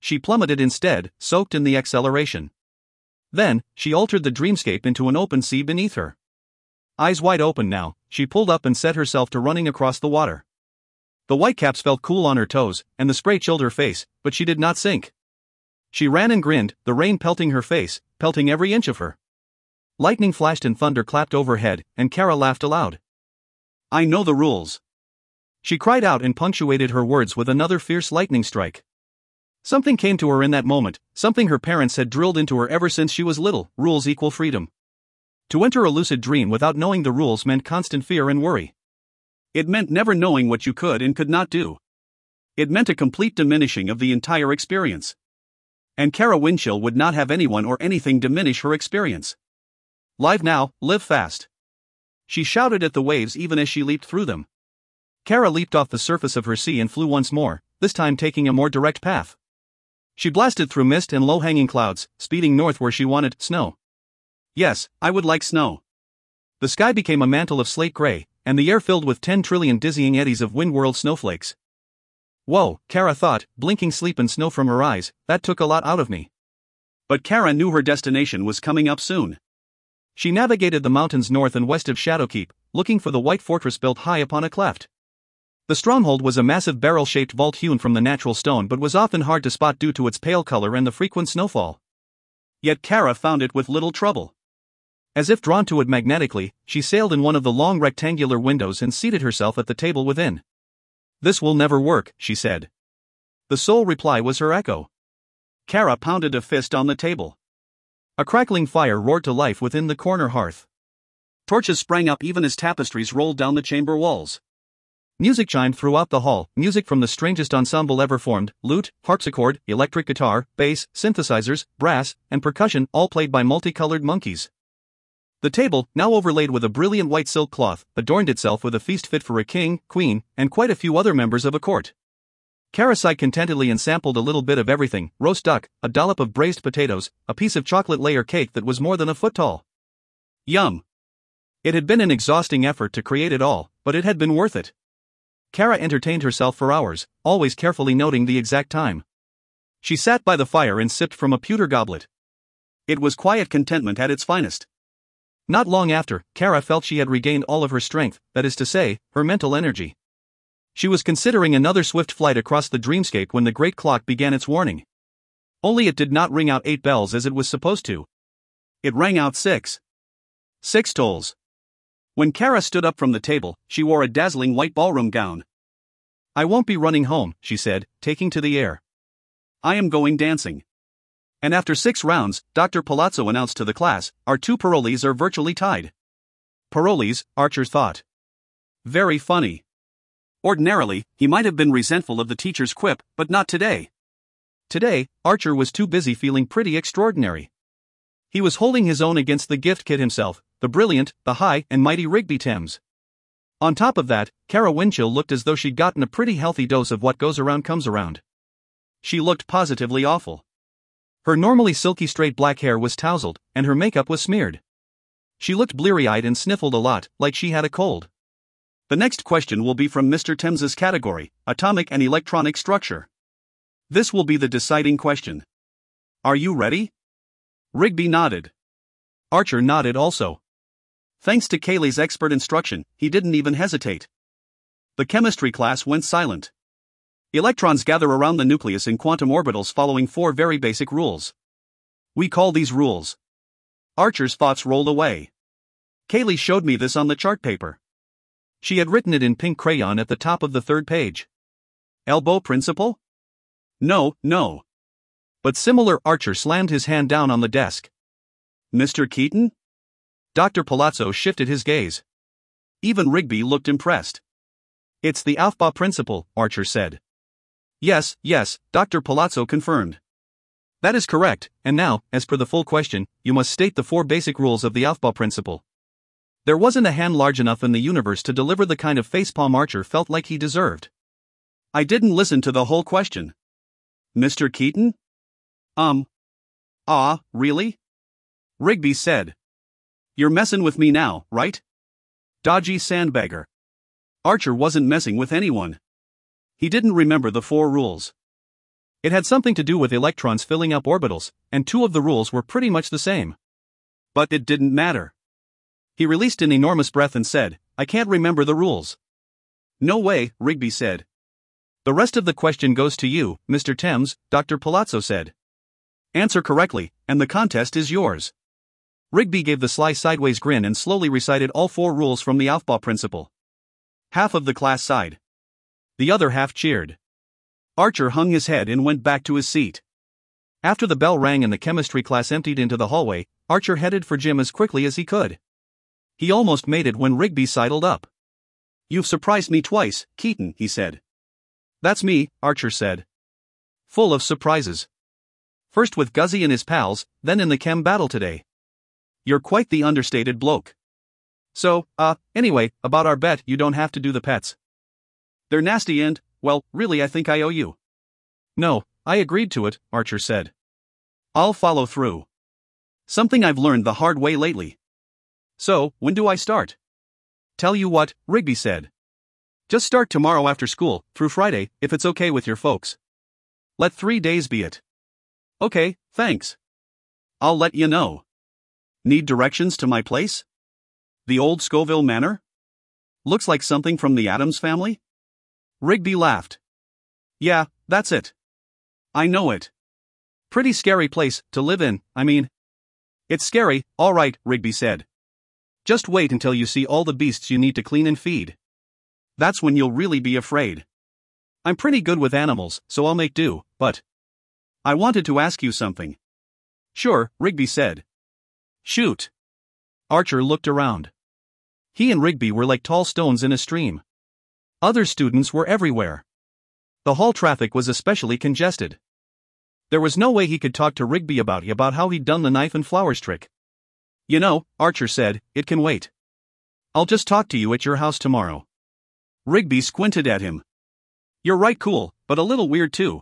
She plummeted instead, soaked in the acceleration. Then, she altered the dreamscape into an open sea beneath her. Eyes wide open now, she pulled up and set herself to running across the water. The whitecaps felt cool on her toes, and the spray chilled her face, but she did not sink. She ran and grinned, the rain pelting her face, pelting every inch of her. Lightning flashed and thunder clapped overhead, and Kara laughed aloud. "I know the rules." She cried out and punctuated her words with another fierce lightning strike. Something came to her in that moment, something her parents had drilled into her ever since she was little: rules equal freedom. To enter a lucid dream without knowing the rules meant constant fear and worry. It meant never knowing what you could and could not do. It meant a complete diminishing of the entire experience. And Kara Winchell would not have anyone or anything diminish her experience. Live now, live fast. She shouted at the waves even as she leaped through them. Kara leaped off the surface of her sea and flew once more, this time taking a more direct path. She blasted through mist and low-hanging clouds, speeding north where she wanted snow. Yes, I would like snow. The sky became a mantle of slate gray, and the air filled with 10 trillion dizzying eddies of wind-whirled snowflakes. Whoa, Kara thought, blinking sleep and snow from her eyes, that took a lot out of me. But Kara knew her destination was coming up soon. She navigated the mountains north and west of Shadowkeep, looking for the white fortress built high upon a cleft. The stronghold was a massive barrel-shaped vault hewn from the natural stone but was often hard to spot due to its pale color and the frequent snowfall. Yet Kara found it with little trouble. As if drawn to it magnetically, she sailed in one of the long rectangular windows and seated herself at the table within. "This will never work," she said. The sole reply was her echo. Kara pounded a fist on the table. A crackling fire roared to life within the corner hearth. Torches sprang up even as tapestries rolled down the chamber walls. Music chimed throughout the hall, music from the strangest ensemble ever formed: lute, harpsichord, electric guitar, bass, synthesizers, brass, and percussion, all played by multicolored monkeys. The table, now overlaid with a brilliant white silk cloth, adorned itself with a feast fit for a king, queen, and quite a few other members of a court. Kara sighed contentedly and sampled a little bit of everything: roast duck, a dollop of braised potatoes, a piece of chocolate layer cake that was more than a foot tall. Yum! It had been an exhausting effort to create it all, but it had been worth it. Kara entertained herself for hours, always carefully noting the exact time. She sat by the fire and sipped from a pewter goblet. It was quiet contentment at its finest. Not long after, Kara felt she had regained all of her strength, that is to say, her mental energy. She was considering another swift flight across the dreamscape when the great clock began its warning. Only it did not ring out 8 bells as it was supposed to. It rang out 6. 6 tolls. When Kara stood up from the table, she wore a dazzling white ballroom gown. "I won't be running home," she said, taking to the air. "I am going dancing." And after 6 rounds, Dr. Palazzo announced to the class, "Our 2 parolees are virtually tied." Parolees, Archer thought. Very funny. Ordinarily, he might have been resentful of the teacher's quip, but not today. Today, Archer was too busy feeling pretty extraordinary. He was holding his own against the gift kid himself, the brilliant, the high and mighty Rigby Thames. On top of that, Kara Winchell looked as though she'd gotten a pretty healthy dose of what goes around comes around. She looked positively awful. Her normally silky straight black hair was tousled, and her makeup was smeared. She looked bleary-eyed and sniffled a lot, like she had a cold. The next question will be from Mr. Thames's category, Atomic and Electronic Structure. This will be the deciding question. Are you ready? Rigby nodded. Archer nodded also. Thanks to Kayleigh's expert instruction, he didn't even hesitate. The chemistry class went silent. Electrons gather around the nucleus in quantum orbitals following 4 very basic rules. We call these rules. Archer's thoughts rolled away. Kayleigh showed me this on the chart paper. She had written it in pink crayon at the top of the 3rd page. Elbow principle? No. But similar. Archer slammed his hand down on the desk. Mr. Keaton? Dr. Palazzo shifted his gaze. Even Rigby looked impressed. It's the Aufbau principle, Archer said. Yes, Dr. Palazzo confirmed. That is correct, and now, as per the full question, you must state the 4 basic rules of the Aufbau principle. There wasn't a hand large enough in the universe to deliver the kind of facepalm Archer felt like he deserved. I didn't listen to the whole question. Mr. Keaton? Really? Rigby said. You're messing with me now, right? Dodgy sandbagger. Archer wasn't messing with anyone. He didn't remember the 4 rules. It had something to do with electrons filling up orbitals, and 2 of the rules were pretty much the same. But it didn't matter. He released an enormous breath and said, I can't remember the rules. No way, Rigby said. The rest of the question goes to you, Mr. Thames, Dr. Palazzo said. Answer correctly, and the contest is yours. Rigby gave the sly sideways grin and slowly recited all 4 rules from the Aufbau principle. Half of the class sighed. The other half cheered. Archer hung his head and went back to his seat. After the bell rang and the chemistry class emptied into the hallway, Archer headed for gym as quickly as he could. He almost made it when Rigby sidled up. You've surprised me twice, Keaton, he said. That's me, Archer said. Full of surprises. First with Guzzy and his pals, then in the chem battle today. You're quite the understated bloke. So, anyway, about our bet, you don't have to do the pets. They're nasty and, well, really I think I owe you. No, I agreed to it, Archer said. I'll follow through. Something I've learned the hard way lately. So, when do I start? Tell you what, Rigby said. Just start tomorrow after school, through Friday, if it's okay with your folks. Let 3 days be it. Okay, thanks. I'll let you know. Need directions to my place? The old Scoville Manor? Looks like something from the Addams family? Rigby laughed. Yeah, that's it. I know it. Pretty scary place to live in, I mean. It's scary, all right, Rigby said. Just wait until you see all the beasts you need to clean and feed. That's when you'll really be afraid. I'm pretty good with animals, so I'll make do, but I wanted to ask you something. Sure, Rigby said. Shoot. Archer looked around. He and Rigby were like tall stones in a stream. Other students were everywhere. The hall traffic was especially congested. There was no way he could talk to Rigby about how he'd done the knife and flowers trick. You know, Archer said, it can wait. I'll just talk to you at your house tomorrow. Rigby squinted at him. You're right, cool, but a little weird too.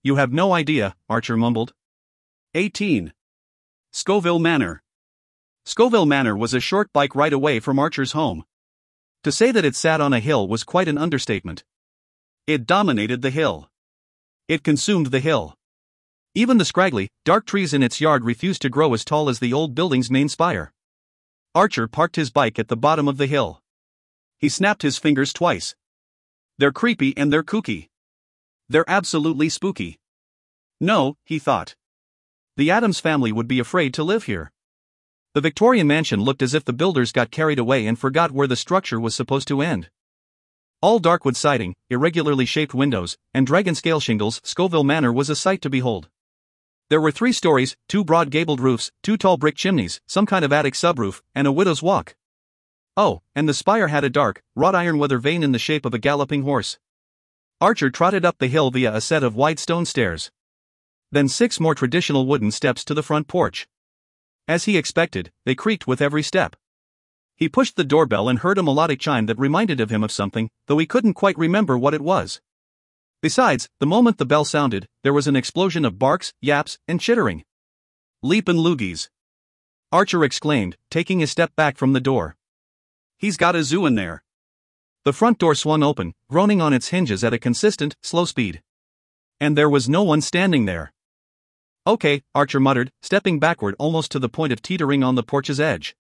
You have no idea, Archer mumbled. 18. Scoville Manor. Scoville Manor was a short bike ride away from Archer's home. To say that it sat on a hill was quite an understatement. It dominated the hill. It consumed the hill. Even the scraggly, dark trees in its yard refused to grow as tall as the old building's main spire. Archer parked his bike at the bottom of the hill. He snapped his fingers twice. They're creepy and they're kooky. They're absolutely spooky. No, he thought. The Addams family would be afraid to live here. The Victorian mansion looked as if the builders got carried away and forgot where the structure was supposed to end. All dark wood siding, irregularly shaped windows, and dragon-scale shingles, Scoville Manor was a sight to behold. There were 3 stories, 2 broad gabled roofs, 2 tall brick chimneys, some kind of attic subroof, and a widow's walk. Oh, and the spire had a dark, wrought iron weather vane in the shape of a galloping horse. Archer trotted up the hill via a set of wide stone stairs. Then 6 more traditional wooden steps to the front porch. As he expected, they creaked with every step. He pushed the doorbell and heard a melodic chime that reminded him of something, though he couldn't quite remember what it was. Besides, the moment the bell sounded, there was an explosion of barks, yaps, and chittering. Leapin' loogies! Archer exclaimed, taking a step back from the door. He's got a zoo in there. The front door swung open, groaning on its hinges at a consistent, slow speed. And there was no one standing there. Okay, Archer muttered, stepping backward almost to the point of teetering on the porch's edge.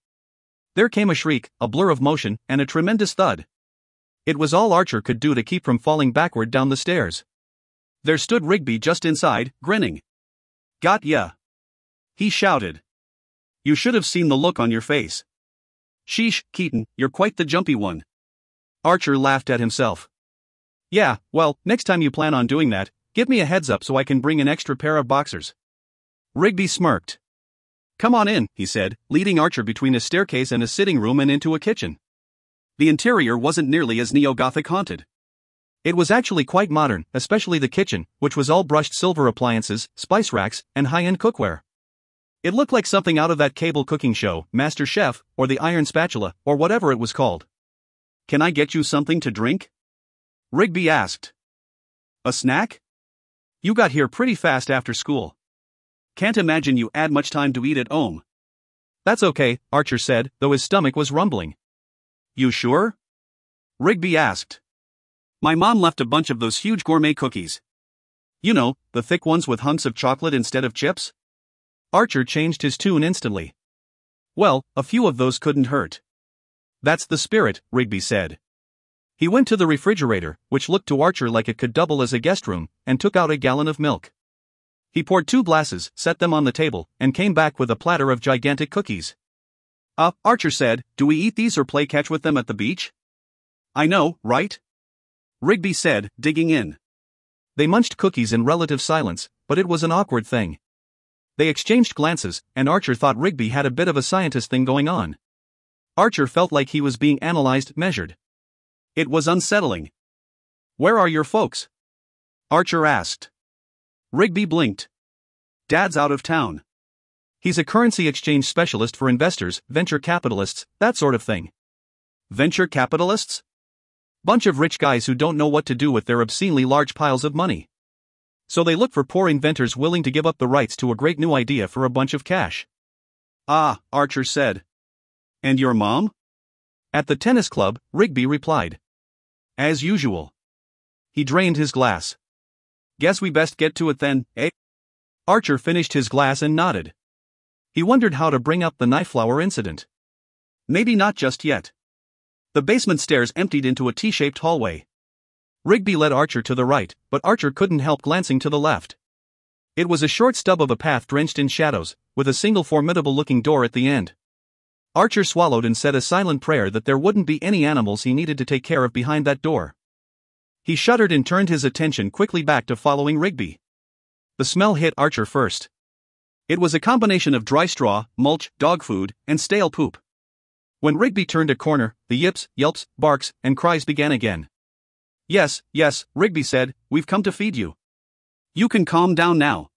There came a shriek, a blur of motion, and a tremendous thud. It was all Archer could do to keep from falling backward down the stairs. There stood Rigby just inside, grinning. Got ya! He shouted. You should have seen the look on your face. Sheesh, Keaton, you're quite the jumpy one. Archer laughed at himself. Yeah, well, next time you plan on doing that, give me a heads up so I can bring an extra pair of boxers. Rigby smirked. Come on in, he said, leading Archer between a staircase and a sitting room and into a kitchen. The interior wasn't nearly as neo-Gothic haunted. It was actually quite modern, especially the kitchen, which was all brushed silver appliances, spice racks, and high-end cookware. It looked like something out of that cable cooking show, Master Chef, or the Iron Spatula, or whatever it was called. Can I get you something to drink? Rigby asked. A snack? You got here pretty fast after school. Can't imagine you had much time to eat at home. That's okay, Archer said, though his stomach was rumbling. You sure? Rigby asked. My mom left a bunch of those huge gourmet cookies. You know, the thick ones with hunks of chocolate instead of chips? Archer changed his tune instantly. Well, a few of those couldn't hurt. That's the spirit, Rigby said. He went to the refrigerator, which looked to Archer like it could double as a guest room, and took out a gallon of milk. He poured 2 glasses, set them on the table, and came back with a platter of gigantic cookies. Archer said, do we eat these or play catch with them at the beach? I know, right? Rigby said, digging in. They munched cookies in relative silence, but it was an awkward thing. They exchanged glances, and Archer thought Rigby had a bit of a scientist thing going on. Archer felt like he was being analyzed, measured. It was unsettling. "Where are your folks?" Archer asked. Rigby blinked. "Dad's out of town. He's a currency exchange specialist for investors, venture capitalists, that sort of thing." Venture capitalists? Bunch of rich guys who don't know what to do with their obscenely large piles of money. So they look for poor inventors willing to give up the rights to a great new idea for a bunch of cash. "Ah," Archer said. "And your mom?" "At the tennis club," Rigby replied. "As usual." He drained his glass. "Guess we best get to it then, eh?" Archer finished his glass and nodded. He wondered how to bring up the knife flower incident. Maybe not just yet. The basement stairs emptied into a T-shaped hallway. Rigby led Archer to the right, but Archer couldn't help glancing to the left. It was a short stub of a path drenched in shadows, with a single formidable-looking door at the end. Archer swallowed and said a silent prayer that there wouldn't be any animals he needed to take care of behind that door. He shuddered and turned his attention quickly back to following Rigby. The smell hit Archer first. It was a combination of dry straw, mulch, dog food, and stale poop. When Rigby turned a corner, the yips, yelps, barks, and cries began again. Yes, Rigby said, "We've come to feed you. You can calm down now."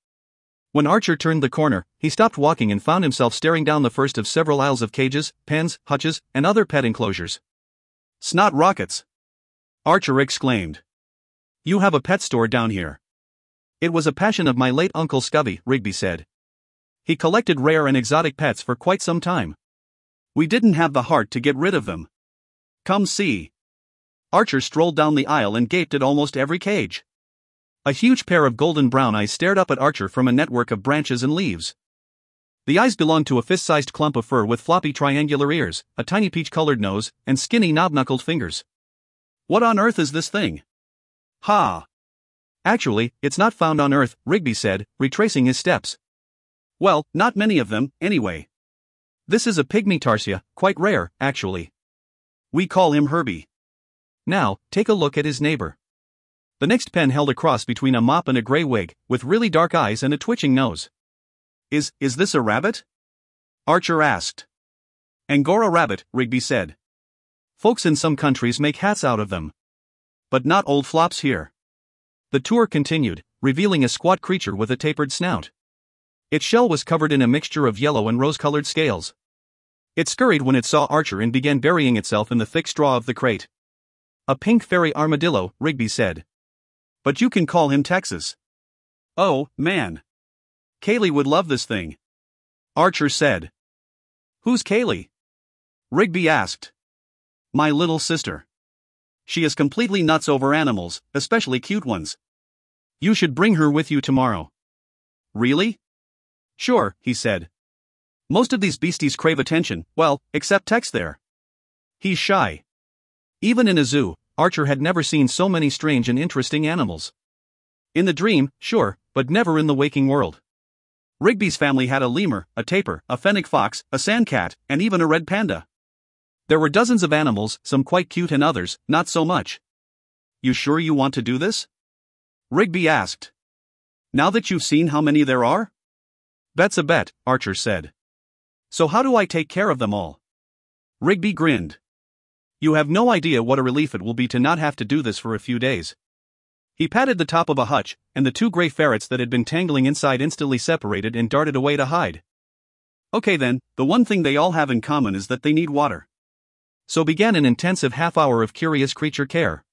When Archer turned the corner, he stopped walking and found himself staring down the first of several aisles of cages, pens, hutches, and other pet enclosures. "Snot rockets!" Archer exclaimed. "You have a pet store down here." "It was a passion of my late Uncle Scubby," Rigby said. "He collected rare and exotic pets for quite some time. We didn't have the heart to get rid of them. Come see." Archer strolled down the aisle and gaped at almost every cage. A huge pair of golden brown eyes stared up at Archer from a network of branches and leaves. The eyes belonged to a fist-sized clump of fur with floppy triangular ears, a tiny peach-colored nose, and skinny knob-knuckled fingers. "What on earth is this thing?" "Ha! Actually, it's not found on Earth," Rigby said, retracing his steps. "Well, not many of them, anyway. This is a pygmy tarsia, quite rare, actually. We call him Herbie. Now, take a look at his neighbor." The next pen held a cross between a mop and a gray wig, with really dark eyes and a twitching nose. Is this a rabbit?" Archer asked. "Angora rabbit," Rigby said. "Folks in some countries make hats out of them. But not old flops here." The tour continued, revealing a squat creature with a tapered snout. Its shell was covered in a mixture of yellow and rose-colored scales. It scurried when it saw Archer and began burying itself in the thick straw of the crate. "A pink fairy armadillo," Rigby said. "But you can call him Texas." "Oh, man. Kaylee would love this thing," Archer said. "Who's Kaylee?" Rigby asked. "My little sister. She is completely nuts over animals, especially cute ones. You should bring her with you tomorrow." "Really?" "Sure," he said. "Most of these beasties crave attention, well, except Tex there. He's shy." Even in a zoo, Archer had never seen so many strange and interesting animals. In the dream, sure, but never in the waking world. Rigby's family had a lemur, a tapir, a fennec fox, a sandcat, and even a red panda. There were dozens of animals, some quite cute and others, not so much. "You sure you want to do this?" Rigby asked. "Now that you've seen how many there are?" "Bet's a bet," Archer said. "So how do I take care of them all?" Rigby grinned. "You have no idea what a relief it will be to not have to do this for a few days." He patted the top of a hutch, and the two gray ferrets that had been tangling inside instantly separated and darted away to hide. "Okay then, the one thing they all have in common is that they need water." So began an intensive half-hour of curious creature care.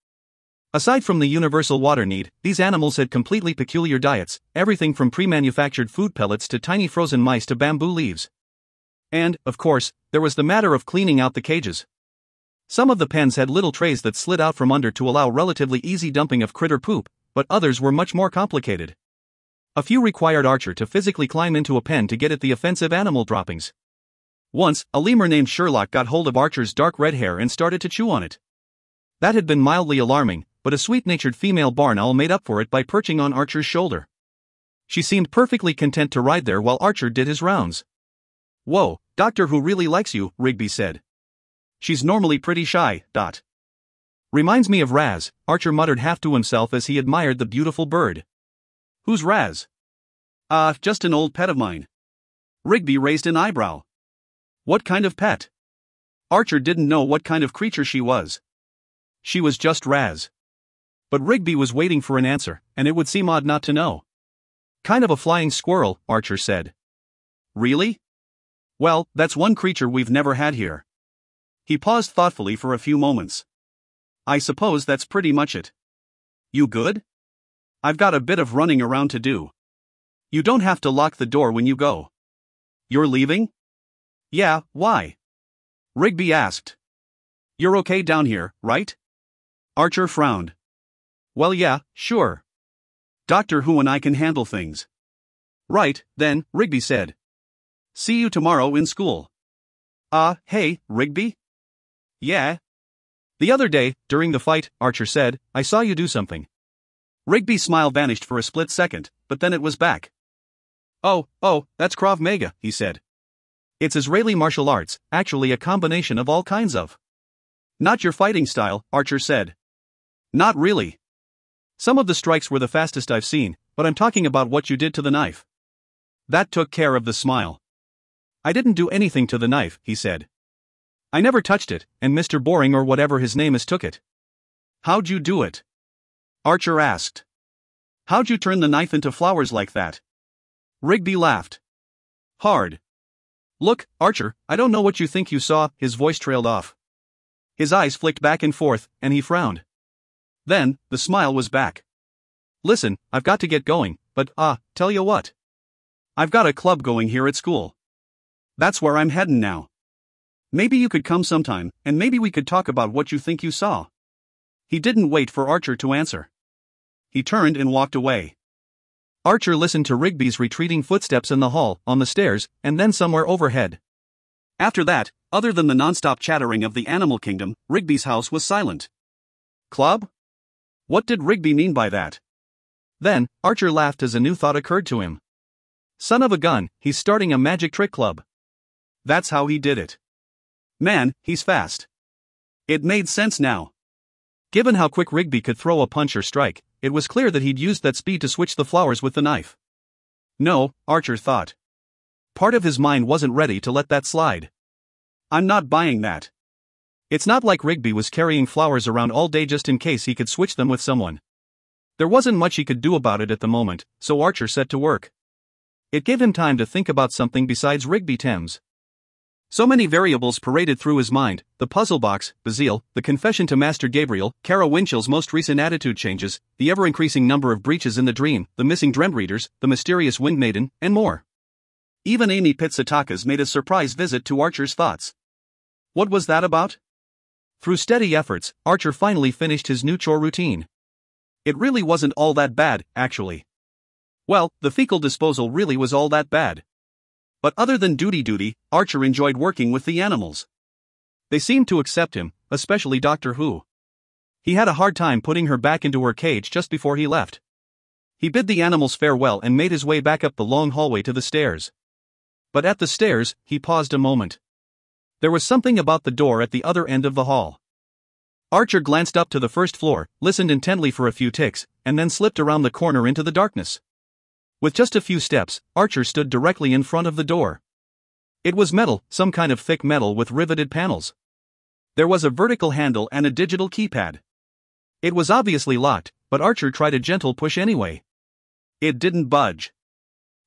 Aside from the universal water need, these animals had completely peculiar diets, everything from pre-manufactured food pellets to tiny frozen mice to bamboo leaves. And, of course, there was the matter of cleaning out the cages. Some of the pens had little trays that slid out from under to allow relatively easy dumping of critter poop, but others were much more complicated. A few required Archer to physically climb into a pen to get at the offensive animal droppings. Once, a lemur named Sherlock got hold of Archer's dark red hair and started to chew on it. That had been mildly alarming, but a sweet-natured female barn owl made up for it by perching on Archer's shoulder. She seemed perfectly content to ride there while Archer did his rounds. "Whoa, Doctor Who really likes you," Rigby said. "She's normally pretty shy, Dot." "Reminds me of Raz," Archer muttered half to himself as he admired the beautiful bird. "Who's Raz?" Just an old pet of mine." Rigby raised an eyebrow. "What kind of pet?" Archer didn't know what kind of creature she was. She was just Raz. But Rigby was waiting for an answer, and it would seem odd not to know. Kind of a flying squirrel, Archer said. Really? Well, that's one creature we've never had here. He paused thoughtfully for a few moments. I suppose that's pretty much it. You good? I've got a bit of running around to do. You don't have to lock the door when you go. You're leaving? Yeah, why? Rigby asked. You're okay down here, right? Archer frowned. Well, yeah, sure. Doctor Who and I can handle things. Right, then, Rigby said. See you tomorrow in school. Hey, Rigby? Yeah? The other day, during the fight, Archer said, I saw you do something. Rigby's smile vanished for a split second, but then it was back. Oh, that's Krav Maga, he said. It's Israeli martial arts, actually a combination of all kinds of. Not your fighting style, Archer said. Not really. Some of the strikes were the fastest I've seen, but I'm talking about what you did to the knife. That took care of the smile. I didn't do anything to the knife, he said. I never touched it, and Mr. Boring or whatever his name is took it. How'd you do it? Archer asked. How'd you turn the knife into flowers like that? Rigby laughed. Hard. Look, Archer, I don't know what you think you saw, his voice trailed off. His eyes flicked back and forth, and he frowned. Then, the smile was back. Listen, I've got to get going, but, tell you what. I've got a club going here at school. That's where I'm headin' now. Maybe you could come sometime, and maybe we could talk about what you think you saw. He didn't wait for Archer to answer. He turned and walked away. Archer listened to Rigby's retreating footsteps in the hall, on the stairs, and then somewhere overhead. After that, other than the non-stop chattering of the animal kingdom, Rigby's house was silent. Club? What did Rigby mean by that? Then, Archer laughed as a new thought occurred to him. Son of a gun, he's starting a magic trick club. That's how he did it. Man, he's fast. It made sense now. Given how quick Rigby could throw a punch or strike, it was clear that he'd used that speed to switch the flowers with the knife. No, Archer thought. Part of his mind wasn't ready to let that slide. I'm not buying that. It's not like Rigby was carrying flowers around all day just in case he could switch them with someone. There wasn't much he could do about it at the moment, so Archer set to work. It gave him time to think about something besides Rigby Thames. So many variables paraded through his mind: the puzzle box, Bazille, the confession to Master Gabriel, Kara Winchell's most recent attitude changes, the ever-increasing number of breaches in the dream, the missing Dreamtreaders, the mysterious Wind Maiden, and more. Even Amy Pitsatakas made a surprise visit to Archer's thoughts. What was that about? Through steady efforts, Archer finally finished his new chore routine. It really wasn't all that bad, actually. Well, the fecal disposal really was all that bad. But other than duty, Archer enjoyed working with the animals. They seemed to accept him, especially Doctor Who. He had a hard time putting her back into her cage just before he left. He bid the animals farewell and made his way back up the long hallway to the stairs. But at the stairs, he paused a moment. There was something about the door at the other end of the hall. Archer glanced up to the first floor, listened intently for a few ticks, and then slipped around the corner into the darkness. With just a few steps, Archer stood directly in front of the door. It was metal, some kind of thick metal with riveted panels. There was a vertical handle and a digital keypad. It was obviously locked, but Archer tried a gentle push anyway. It didn't budge.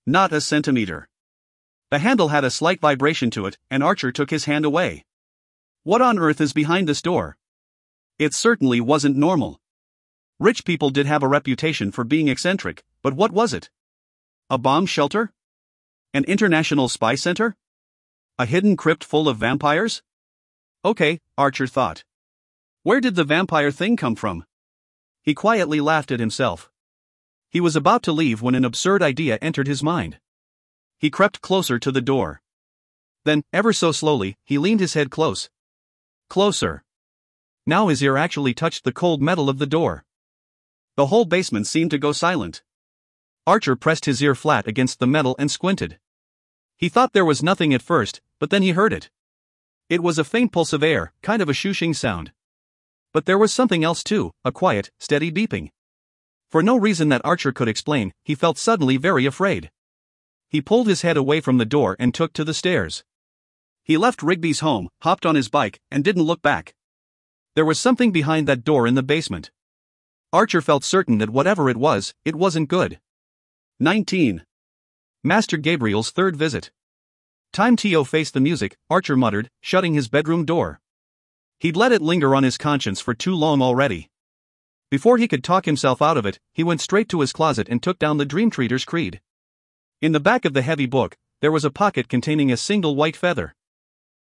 Not a centimeter. The handle had a slight vibration to it, and Archer took his hand away. What on earth is behind this door? It certainly wasn't normal. Rich people did have a reputation for being eccentric, but what was it? A bomb shelter? An international spy center? A hidden crypt full of vampires? Okay, Archer thought. Where did the vampire thing come from? He quietly laughed at himself. He was about to leave when an absurd idea entered his mind. He crept closer to the door. Then, ever so slowly, he leaned his head closer. Now his ear actually touched the cold metal of the door. The whole basement seemed to go silent. Archer pressed his ear flat against the metal and squinted. He thought there was nothing at first, but then he heard it. It was a faint pulse of air, kind of a shooshing sound. But there was something else too, a quiet, steady beeping. For no reason that Archer could explain, he felt suddenly very afraid. He pulled his head away from the door and took to the stairs. He left Rigby's home, hopped on his bike, and didn't look back. There was something behind that door in the basement. Archer felt certain that whatever it wasn't good. 19. Master Gabriel's third visit. Time Tio faced the music, Archer muttered, shutting his bedroom door. He'd let it linger on his conscience for too long already. Before he could talk himself out of it, he went straight to his closet and took down the Dreamtreader's creed. In the back of the heavy book, there was a pocket containing a single white feather.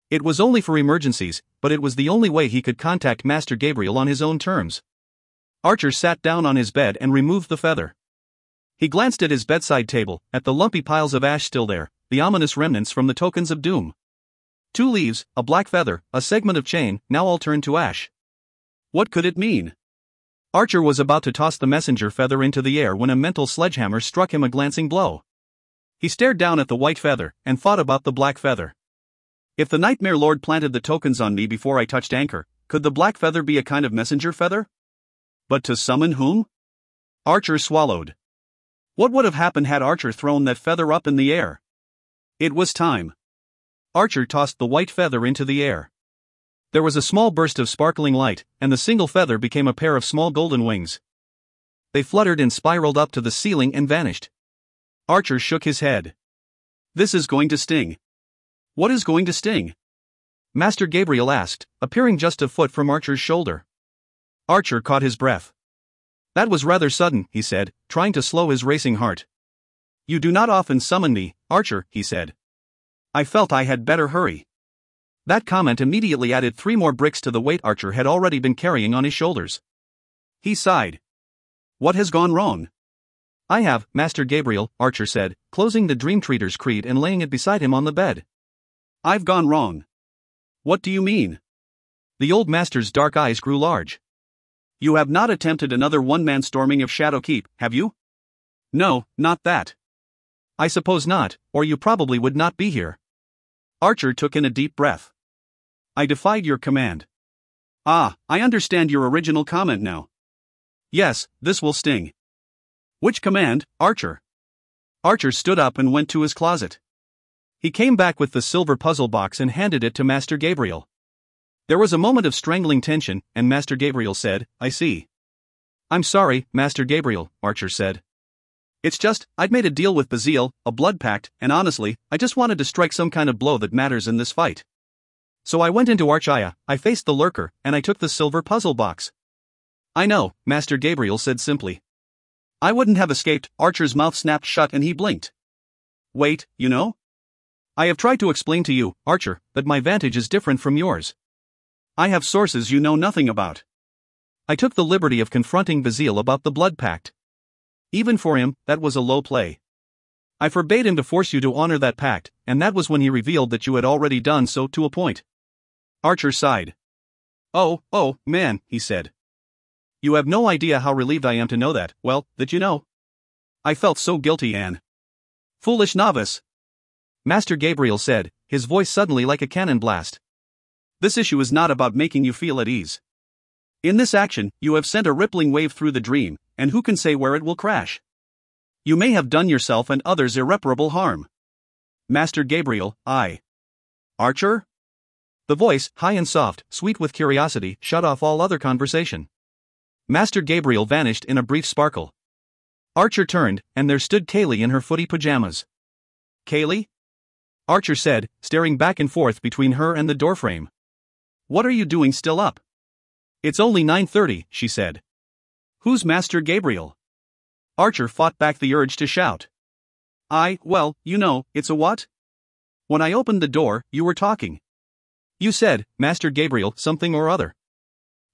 It was only for emergencies, but it was the only way he could contact Master Gabriel on his own terms. Archer sat down on his bed and removed the feather. He glanced at his bedside table, at the lumpy piles of ash still there, the ominous remnants from the tokens of doom. 2 leaves, a black feather, a segment of chain, now all turned to ash. What could it mean? Archer was about to toss the messenger feather into the air when a mental sledgehammer struck him a glancing blow. He stared down at the white feather, and thought about the black feather. If the Nightmare Lord planted the tokens on me before I touched anchor, could the black feather be a kind of messenger feather? But to summon whom? Archer swallowed. What would have happened had Archer thrown that feather up in the air? It was time. Archer tossed the white feather into the air. There was a small burst of sparkling light, and the single feather became a pair of small golden wings. They fluttered and spiraled up to the ceiling and vanished. Archer shook his head. This is going to sting. What is going to sting? Master Gabriel asked, appearing just a foot from Archer's shoulder. Archer caught his breath. That was rather sudden, he said, trying to slow his racing heart. You do not often summon me, Archer, he said. I felt I had better hurry. That comment immediately added 3 more bricks to the weight Archer had already been carrying on his shoulders. He sighed. What has gone wrong? I have, Master Gabriel, Archer said, closing the Dreamtreader's creed and laying it beside him on the bed. I've gone wrong. What do you mean? The old master's dark eyes grew large. You have not attempted another one-man storming of Shadow Keep, have you? No, not that. I suppose not, or you probably would not be here. Archer took in a deep breath. I defied your command. Ah, I understand your original comment now. Yes, this will sting. Which command, Archer? Archer stood up and went to his closet. He came back with the silver puzzle box and handed it to Master Gabriel. There was a moment of strangling tension, and Master Gabriel said, I see. I'm sorry, Master Gabriel, Archer said. It's just, I'd made a deal with Bazil, a blood pact, and honestly, I just wanted to strike some kind of blow that matters in this fight. So I went into Archaya, I faced the lurker, and I took the silver puzzle box. I know, Master Gabriel said simply. I wouldn't have escaped. Archer's mouth snapped shut and he blinked. Wait, you know? I have tried to explain to you, Archer, that my vantage is different from yours. I have sources you know nothing about. I took the liberty of confronting Bazil about the blood pact. Even for him, that was a low play. I forbade him to force you to honor that pact, and that was when he revealed that you had already done so to a point. Archer sighed. Oh, man, he said. You have no idea how relieved I am to know that, well, that you know. I felt so guilty, Anne. Foolish novice. Master Gabriel said, his voice suddenly like a cannon blast. This issue is not about making you feel at ease. In this action, you have sent a rippling wave through the dream, and who can say where it will crash? You may have done yourself and others irreparable harm. Master Gabriel, I. Archer? The voice, high and soft, sweet with curiosity, shut off all other conversation. Master Gabriel vanished in a brief sparkle. Archer turned, and there stood Kaylee in her footy pajamas. Kaylee? Archer said, staring back and forth between her and the doorframe. What are you doing still up? It's only 9:30, she said. Who's Master Gabriel? Archer fought back the urge to shout. Well, you know, it's a what? When I opened the door, you were talking. You said, Master Gabriel, something or other.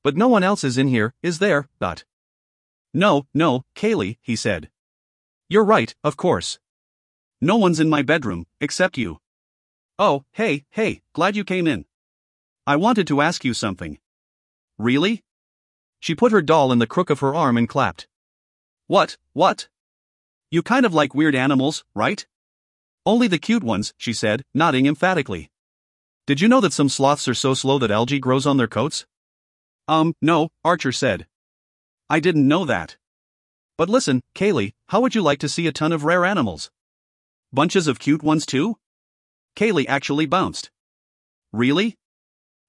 But no one else is in here, is there, Dot? No, Kaylee, he said. You're right, of course. No one's in my bedroom, except you. Oh, hey, glad you came in. I wanted to ask you something. Really? She put her doll in the crook of her arm and clapped. What? You kind of like weird animals, right? Only the cute ones, she said, nodding emphatically. Did you know that some sloths are so slow that algae grows on their coats? No, Archer said. I didn't know that. But listen, Kaylee, how would you like to see a ton of rare animals? Bunches of cute ones too? Kaylee actually bounced. Really?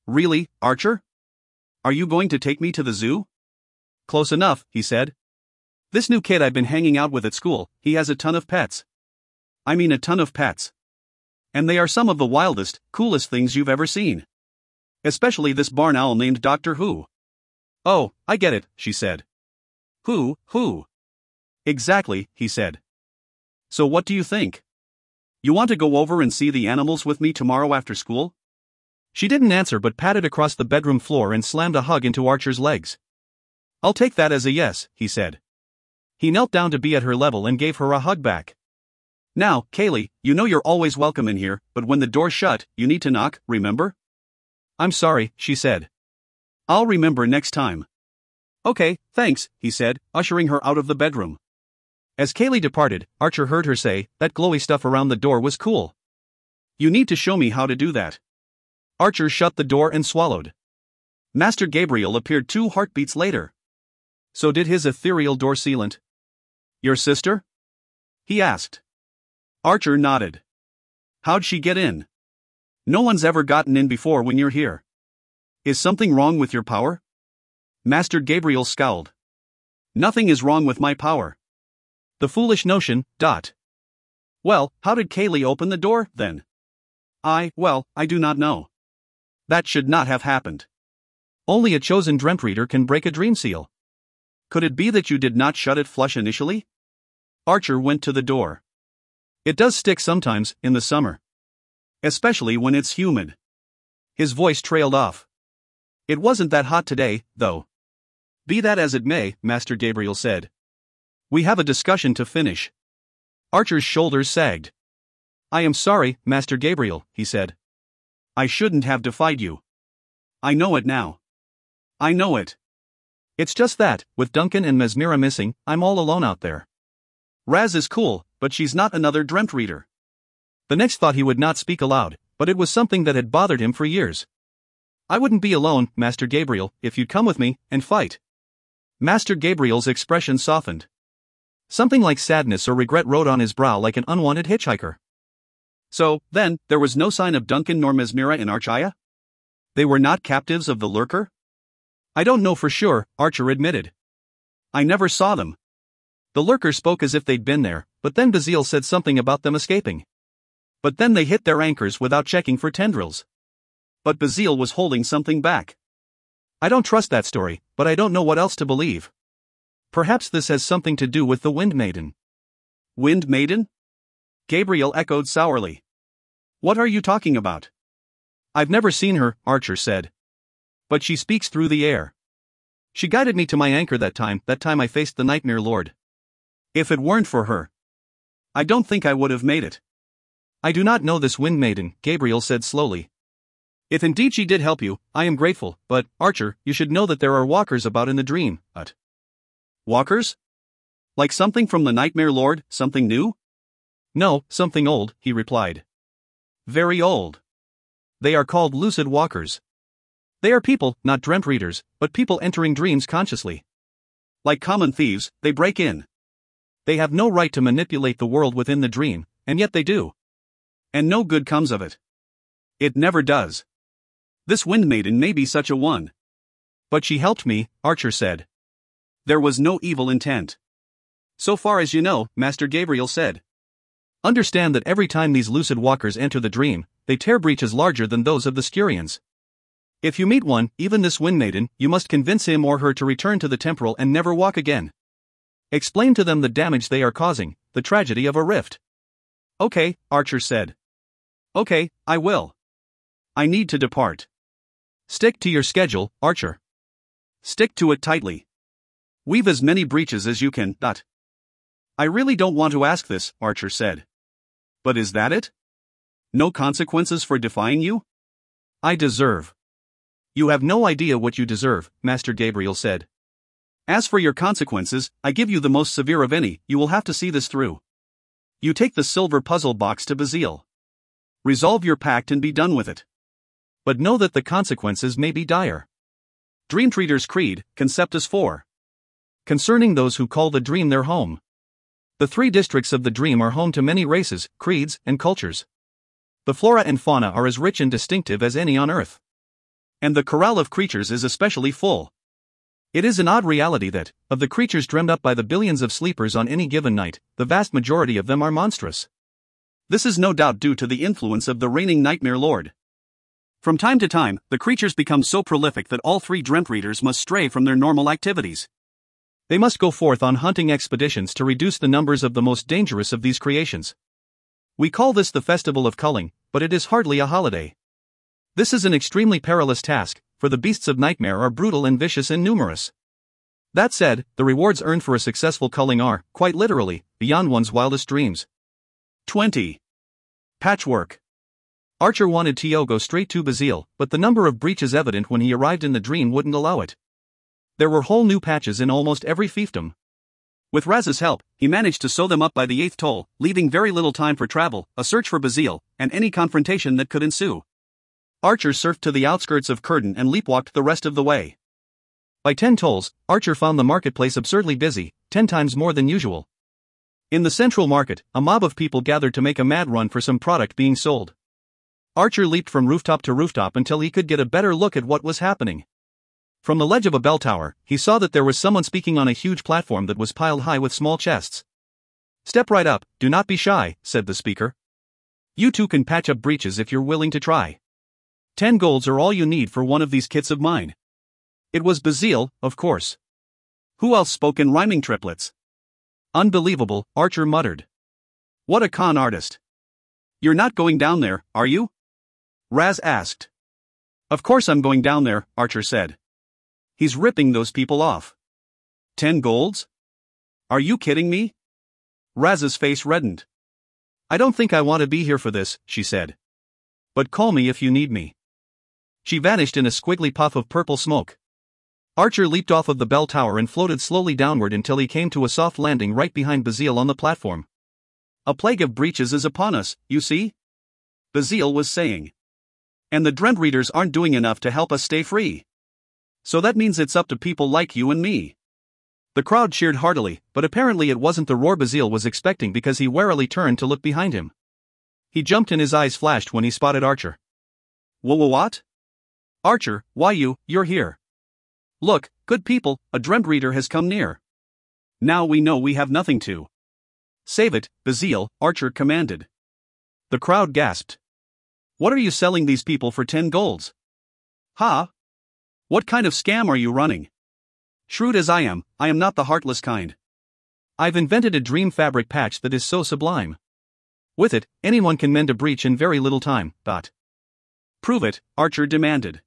Really, Archer? Are you going to take me to the zoo? Close enough, he said. This new kid I've been hanging out with at school, he has a ton of pets. I mean a ton of pets. And they are some of the wildest, coolest things you've ever seen. Especially this barn owl named Doctor Who. Oh, I get it, she said. Who? Exactly, he said. So what do you think? You want to go over and see the animals with me tomorrow after school? She didn't answer but patted across the bedroom floor and slammed a hug into Archer's legs. I'll take that as a yes, he said. He knelt down to be at her level and gave her a hug back. Now, Kaylee, you know you're always welcome in here, but when the door's shut, you need to knock, remember? I'm sorry, she said. I'll remember next time. Okay, thanks, he said, ushering her out of the bedroom. As Kaylee departed, Archer heard her say, that glowy stuff around the door was cool. You need to show me how to do that. Archer shut the door and swallowed. Master Gabriel appeared 2 heartbeats later. So did his ethereal door sealant. Your sister? He asked. Archer nodded. How'd she get in? No one's ever gotten in before when you're here. Is something wrong with your power? Master Gabriel scowled. Nothing is wrong with my power. The foolish notion, ... Well, how did Kaylee open the door, then? I do not know. That should not have happened. Only a chosen Dreamtreader can break a dream seal. Could it be that you did not shut it flush initially? Archer went to the door. It does stick sometimes, in the summer. Especially when it's humid. His voice trailed off. It wasn't that hot today, though. Be that as it may, Master Gabriel said. We have a discussion to finish. Archer's shoulders sagged. I am sorry, Master Gabriel, he said. I shouldn't have defied you. I know it now. I know it. It's just that, with Duncan and Mesmira missing, I'm all alone out there. Raz is cool, but she's not another Dreamtreader. The next thought he would not speak aloud, but it was something that had bothered him for years. I wouldn't be alone, Master Gabriel, if you'd come with me, and fight. Master Gabriel's expression softened. Something like sadness or regret wrote on his brow like an unwanted hitchhiker. So, then, there was no sign of Duncan nor Mesmira in Archaya? They were not captives of the Lurker? I don't know for sure, Archer admitted. I never saw them. The Lurker spoke as if they'd been there, but then Bazil said something about them escaping. But then they hit their anchors without checking for tendrils. But Bazil was holding something back. I don't trust that story, but I don't know what else to believe. Perhaps this has something to do with the Wind Maiden. Wind Maiden? Gabriel echoed sourly. What are you talking about? I've never seen her, Archer said. But she speaks through the air. She guided me to my anchor that time I faced the Nightmare Lord. If it weren't for her, I don't think I would have made it. I do not know this Wind Maiden, Gabriel said slowly. If indeed she did help you, I am grateful, but, Archer, you should know that there are walkers about in the dream, Walkers? Like something from the Nightmare Lord, something new? No, something old, he replied. Very old. They are called lucid walkers. They are people, not Dreamtreaders, but people entering dreams consciously. Like common thieves, they break in. They have no right to manipulate the world within the dream, and yet they do. And no good comes of it. It never does. This Wind Maiden may be such a one. But she helped me, Archer said. There was no evil intent. So far as you know, Master Gabriel said. Understand that every time these lucid walkers enter the dream, they tear breaches larger than those of the Skurians. If you meet one, even this Wind Maiden, you must convince him or her to return to the temporal and never walk again. Explain to them the damage they are causing, the tragedy of a rift. Okay, Archer said. Okay, I will. I need to depart. Stick to your schedule, Archer. Stick to it tightly. Weave as many breaches as you can. I really don't want to ask this, Archer said. But is that it? No consequences for defying you? I deserve. You have no idea what you deserve, Master Gabriel said. As for your consequences, I give you the most severe of any. You will have to see this through. You take the silver puzzle box to Bazil. Resolve your pact and be done with it. But know that the consequences may be dire. Dreamtreader's Creed, Conceptus 4. Concerning those who call the dream their home. The 3 districts of the dream are home to many races, creeds, and cultures. The flora and fauna are as rich and distinctive as any on Earth. And the corral of creatures is especially full. It is an odd reality that, of the creatures dreamed up by the billions of sleepers on any given night, the vast majority of them are monstrous. This is no doubt due to the influence of the reigning nightmare lord. From time to time, the creatures become so prolific that all three Dreamtreaders must stray from their normal activities. They must go forth on hunting expeditions to reduce the numbers of the most dangerous of these creations. We call this the Festival of Culling, but it is hardly a holiday. This is an extremely perilous task, for the beasts of nightmare are brutal and vicious and numerous. That said, the rewards earned for a successful culling are, quite literally, beyond one's wildest dreams. 20. Patchwork. Archer wanted to go straight to Bazil, but the number of breaches evident when he arrived in the dream wouldn't allow it. There were whole new patches in almost every fiefdom. With Raz's help, he managed to sew them up by the 8th toll, leaving very little time for travel, a search for Bazil, and any confrontation that could ensue. Archer surfed to the outskirts of Curden and leapwalked the rest of the way. By 10 tolls, Archer found the marketplace absurdly busy, 10 times more than usual. In the central market, a mob of people gathered to make a mad run for some product being sold. Archer leaped from rooftop to rooftop until he could get a better look at what was happening. From the ledge of a bell tower, he saw that there was someone speaking on a huge platform that was piled high with small chests. "Step right up, do not be shy," said the speaker. "You too can patch up breaches if you're willing to try. 10 golds are all you need for one of these kits of mine." It was Bazil, of course. Who else spoke in rhyming triplets? "Unbelievable," Archer muttered. "What a con artist. You're not going down there, are you?" Raz asked. "Of course I'm going down there," Archer said. "He's ripping those people off. 10 golds? Are you kidding me?" Raz's face reddened. "I don't think I want to be here for this," she said. "But call me if you need me." She vanished in a squiggly puff of purple smoke. Archer leaped off of the bell tower and floated slowly downward until he came to a soft landing right behind Bazil on the platform. "A plague of breaches is upon us, you see?" Bazil was saying. "And the Dreamtreaders aren't doing enough to help us stay free. So that means it's up to people like you and me." The crowd cheered heartily, but apparently it wasn't the roar Bazil was expecting because he warily turned to look behind him. He jumped and his eyes flashed when he spotted Archer. What? Archer, why you're here. Look, good people, a Dreamtreader has come near. Now we know we have nothing to. Save it, Bazil, Archer commanded. The crowd gasped. What are you selling these people for 10 golds? Ha? What kind of scam are you running? Shrewd as I am not the heartless kind. I've invented a dream fabric patch that is so sublime. With it, anyone can mend a breach in very little time. Prove it, Archer demanded.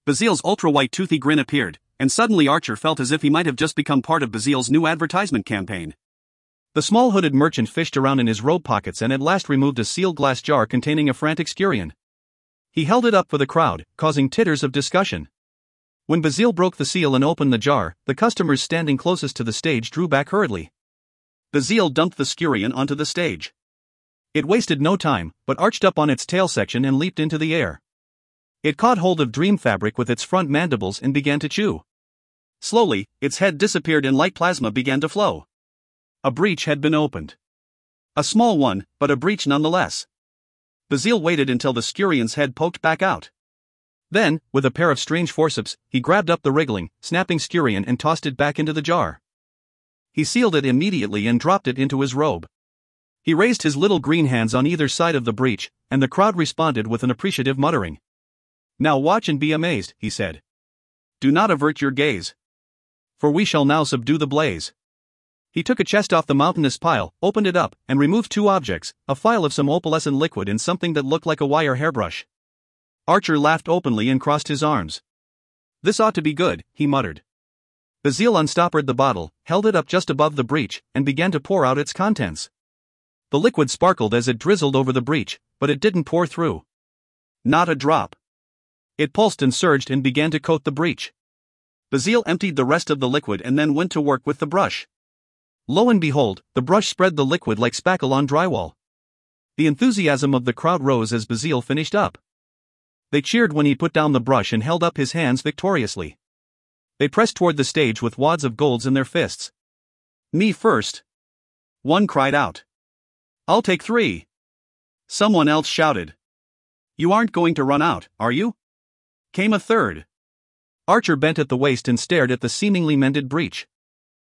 Bazil's ultra-white toothy grin appeared, and suddenly Archer felt as if he might have just become part of Bazil's new advertisement campaign. The small hooded merchant fished around in his robe pockets and at last removed a sealed glass jar containing a frantic scurion. He held it up for the crowd, causing titters of discussion. When Bazil broke the seal and opened the jar, the customers standing closest to the stage drew back hurriedly. Bazil dumped the scurion onto the stage. It wasted no time, but arched up on its tail section and leaped into the air. It caught hold of dream fabric with its front mandibles and began to chew. Slowly, its head disappeared and light plasma began to flow. A breach had been opened. A small one, but a breach nonetheless. Bazil waited until the scurion's head poked back out. Then, with a pair of strange forceps, he grabbed up the wriggling, snapping scurion and tossed it back into the jar. He sealed it immediately and dropped it into his robe. He raised his little green hands on either side of the breach, and the crowd responded with an appreciative muttering. Now watch and be amazed, he said. Do not avert your gaze. For we shall now subdue the blaze. He took a chest off the mountainous pile, opened it up, and removed 2 objects, a phial of some opalescent liquid and something that looked like a wire hairbrush. Archer laughed openly and crossed his arms. This ought to be good, he muttered. Bazil unstoppered the bottle, held it up just above the breach, and began to pour out its contents. The liquid sparkled as it drizzled over the breach, but it didn't pour through. Not a drop. It pulsed and surged and began to coat the breach. Bazil emptied the rest of the liquid and then went to work with the brush. Lo and behold, the brush spread the liquid like spackle on drywall. The enthusiasm of the crowd rose as Bazil finished up. They cheered when he put down the brush and held up his hands victoriously. They pressed toward the stage with wads of golds in their fists. Me first. One cried out. I'll take 3. Someone else shouted. You aren't going to run out, are you? came a third. Archer bent at the waist and stared at the seemingly mended breach.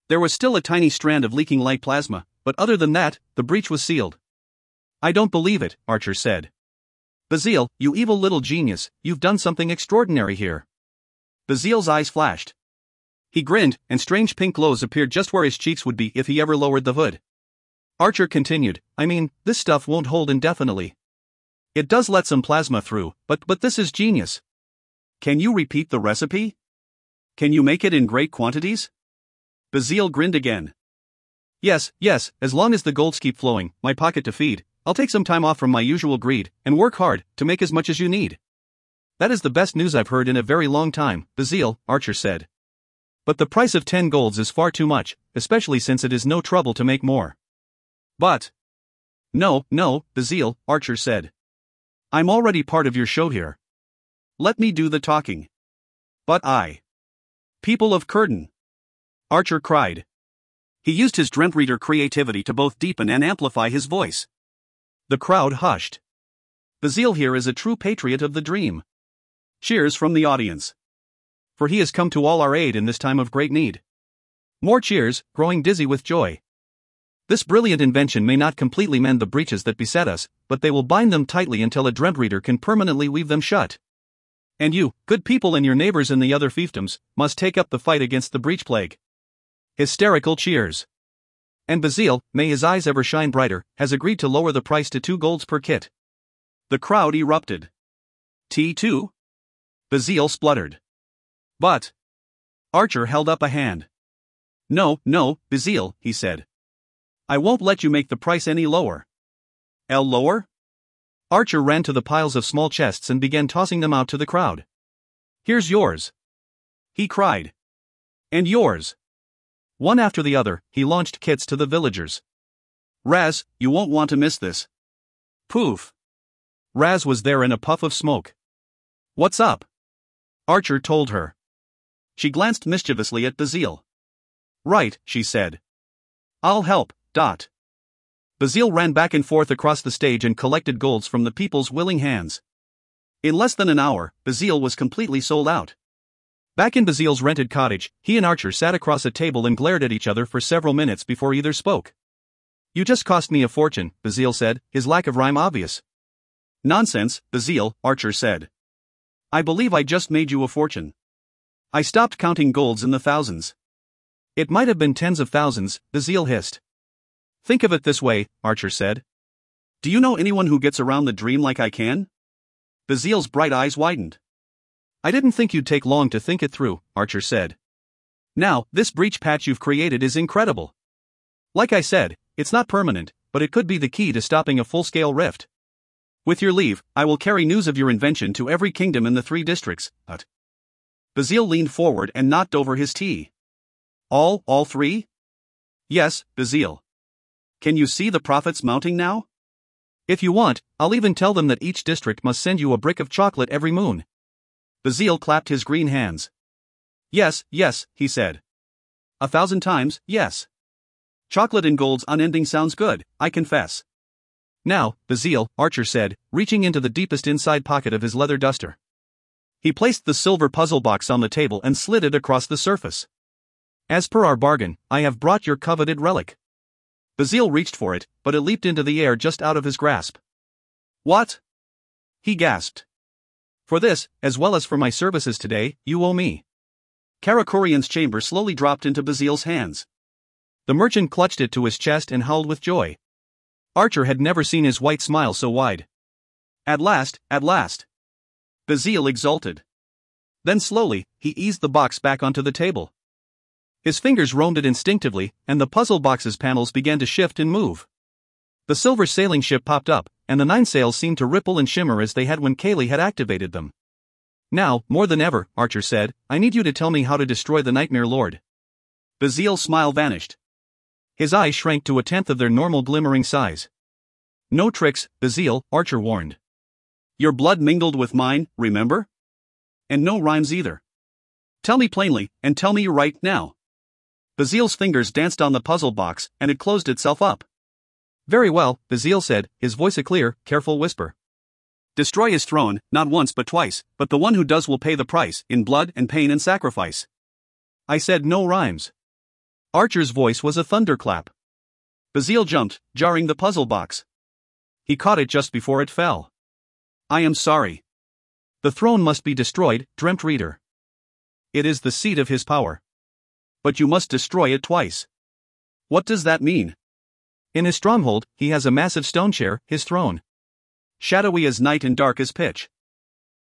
There was still a tiny strand of leaking light plasma, but other than that, the breach was sealed. I don't believe it, Archer said. Bazil, you evil little genius, you've done something extraordinary here. Bazil's eyes flashed. He grinned, and strange pink glows appeared just where his cheeks would be if he ever lowered the hood. Archer continued, I mean, this stuff won't hold indefinitely. It does let some plasma through, but this is genius. Can you repeat the recipe? Can you make it in great quantities? Bazil grinned again. Yes, as long as the golds keep flowing, my pocket to feed, I'll take some time off from my usual greed, and work hard, to make as much as you need. That is the best news I've heard in a very long time, Bazil, Archer said. But the price of 10 golds is far too much, especially since it is no trouble to make more. But. No, Bazil, Archer said. I'm already part of your show here. Let me do the talking. But I. People of Curden. Archer cried. He used his Dreamtreader creativity to both deepen and amplify his voice. The crowd hushed. Bazil here is a true patriot of the dream. Cheers from the audience. For he has come to all our aid in this time of great need. More cheers, growing dizzy with joy. This brilliant invention may not completely mend the breaches that beset us, but they will bind them tightly until a Dreamtreader can permanently weave them shut. And you, good people and your neighbors in the other fiefdoms, must take up the fight against the breach plague. Hysterical cheers. And Bazil, may his eyes ever shine brighter, has agreed to lower the price to 2 golds per kit. The crowd erupted. T2? Bazil spluttered. But. Archer held up a hand. No, Bazil, he said. I won't let you make the price any lower. Lower? Archer ran to the piles of small chests and began tossing them out to the crowd. Here's yours. He cried. And yours. One after the other, he launched kits to the villagers. Raz, you won't want to miss this. Poof. Raz was there in a puff of smoke. What's up? Archer told her. She glanced mischievously at Bazil. Right, she said. I'll help. Bazil ran back and forth across the stage and collected golds from the people's willing hands. In less than an hour, Bazil was completely sold out. Back in Bazil's rented cottage, he and Archer sat across a table and glared at each other for several minutes before either spoke. You just cost me a fortune, Bazil said, his lack of rhyme obvious. Nonsense, Bazil, Archer said. I believe I just made you a fortune. I stopped counting golds in the thousands. It might have been tens of thousands, Bazil hissed. Think of it this way, Archer said. Do you know anyone who gets around the dream like I can? Bazil's bright eyes widened. I didn't think you'd take long to think it through, Archer said. Now, this breach patch you've created is incredible. Like I said, it's not permanent, but it could be the key to stopping a full-scale rift. With your leave, I will carry news of your invention to every kingdom in the 3 districts, Bazil leaned forward and knocked over his tea. All 3? Yes, Bazil. Can you see the profits mounting now? If you want, I'll even tell them that each district must send you a brick of chocolate every moon. Bazil clapped his green hands. Yes, he said. 1,000 times, yes. Chocolate and golds unending sounds good, I confess. Now, Bazil, Archer said, reaching into the deepest inside pocket of his leather duster. He placed the silver puzzle box on the table and slid it across the surface. As per our bargain, I have brought your coveted relic. Bazil reached for it, but it leaped into the air just out of his grasp. What? He gasped. For this, as well as for my services today, you owe me. Karakurian's chamber slowly dropped into Bazil's hands. The merchant clutched it to his chest and howled with joy. Archer had never seen his white smile so wide. At last. Bazil exulted. Then slowly, he eased the box back onto the table. His fingers roamed it instinctively, and the puzzle box's panels began to shift and move. The silver sailing ship popped up, and the 9 sails seemed to ripple and shimmer as they had when Kaylee had activated them. Now, more than ever, Archer said, I need you to tell me how to destroy the Nightmare Lord. Bazil's smile vanished. His eyes shrank to 1/10 of their normal glimmering size. No tricks, Bazil, Archer warned. Your blood mingled with mine, remember? And no rhymes either. Tell me plainly, and tell me right now. Bazil's fingers danced on the puzzle box, and it closed itself up. Very well, Bazil said, his voice a clear, careful whisper. Destroy his throne, not once but twice, but the one who does will pay the price, in blood and pain and sacrifice. I said no rhymes. Archer's voice was a thunderclap. Bazil jumped, jarring the puzzle box. He caught it just before it fell. I am sorry. The throne must be destroyed, Dreamtreader. It is the seat of his power. But you must destroy it twice. What does that mean? In his stronghold, he has a massive stone chair, his throne. Shadowy as night and dark as pitch.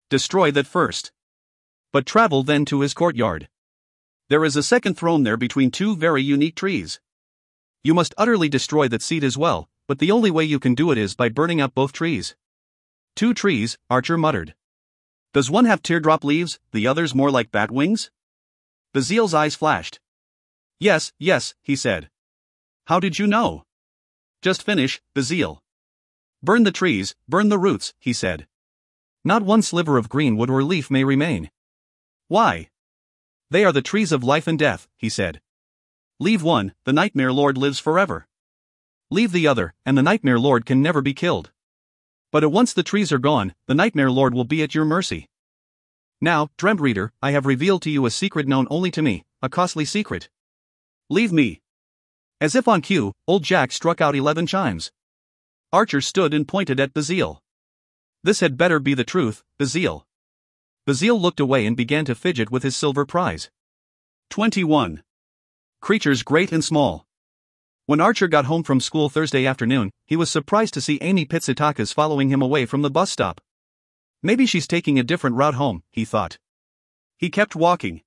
Destroy that first. But travel then to his courtyard. There is a second throne there between two very unique trees. You must utterly destroy that seat as well, but the only way you can do it is by burning up both trees. 2 trees, Archer muttered. Does one have teardrop leaves, the others more like bat wings? Bazil's eyes flashed. Yes, he said. How did you know? Just finish, Bazil. Burn the trees, burn the roots, he said. Not one sliver of green wood or leaf may remain. Why? They are the trees of life and death, he said. Leave one, the Nightmare Lord lives forever. Leave the other, and the Nightmare Lord can never be killed. But at once the trees are gone, the Nightmare Lord will be at your mercy. Now, Dreamtreader, I have revealed to you a secret known only to me, a costly secret. Leave me. As if on cue, old Jack struck out 11 chimes. Archer stood and pointed at Bazil. This had better be the truth, Bazil. Bazil looked away and began to fidget with his silver prize. 21. Creatures great and small. When Archer got home from school Thursday afternoon, he was surprised to see Amy Pitsitakas following him away from the bus stop. Maybe she's taking a different route home, he thought. He kept walking.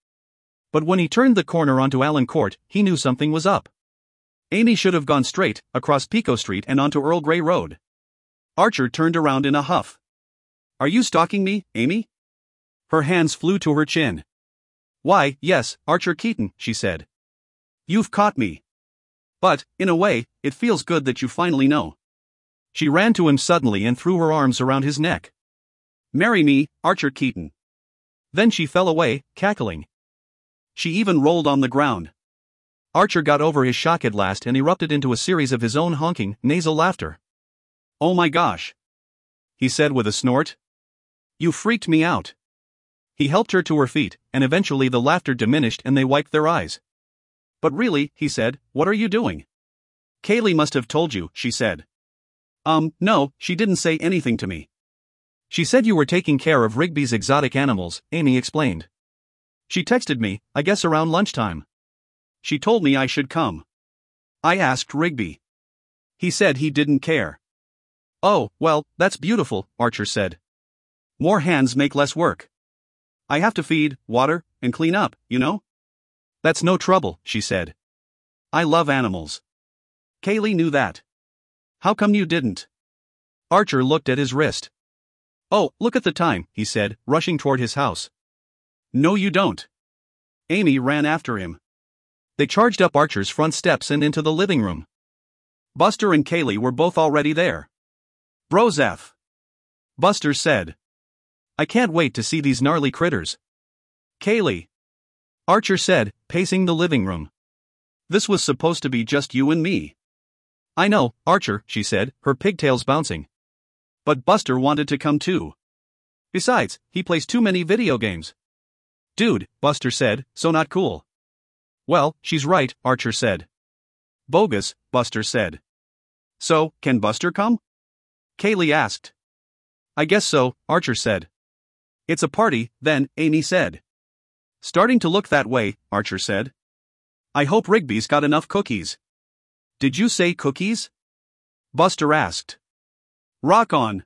But when he turned the corner onto Allen Court, he knew something was up. Amy should have gone straight, across Pico Street and onto Earl Grey Road. Archer turned around in a huff. Are you stalking me, Amy? Her hands flew to her chin. Why, yes, Archer Keaton, she said. You've caught me. But, in a way, it feels good that you finally know. She ran to him suddenly and threw her arms around his neck. Marry me, Archer Keaton. Then she fell away, cackling. She even rolled on the ground. Archer got over his shock at last and erupted into a series of his own honking, nasal laughter. Oh my gosh, he said with a snort. You freaked me out. He helped her to her feet, and eventually the laughter diminished and they wiped their eyes. But really, he said, what are you doing? Kaylee must have told you, she said. No, she didn't say anything to me. She said you were taking care of Rigby's exotic animals, Amy explained. She texted me, I guess around lunchtime. She told me I should come. I asked Rigby. He said he didn't care. Oh, well, that's beautiful, Archer said. More hands make less work. I have to feed, water, and clean up, you know? That's no trouble, she said. I love animals. Kaylee knew that. How come you didn't? Archer looked at his wrist. Oh, look at the time, he said, rushing toward his house. No you don't. Amy ran after him. They charged up Archer's front steps and into the living room. Buster and Kaylee were both already there. Brozef. Buster said. I can't wait to see these gnarly critters. Kaylee. Archer said, pacing the living room. This was supposed to be just you and me. I know, Archer, she said, her pigtails bouncing. But Buster wanted to come too. Besides, he plays too many video games. Dude, Buster said, so not cool. Well, she's right, Archer said. Bogus, Buster said. So, can Buster come? Kaylee asked. I guess so, Archer said. It's a party, then, Amy said. Starting to look that way, Archer said. I hope Rigby's got enough cookies. Did you say cookies? Buster asked. Rock on.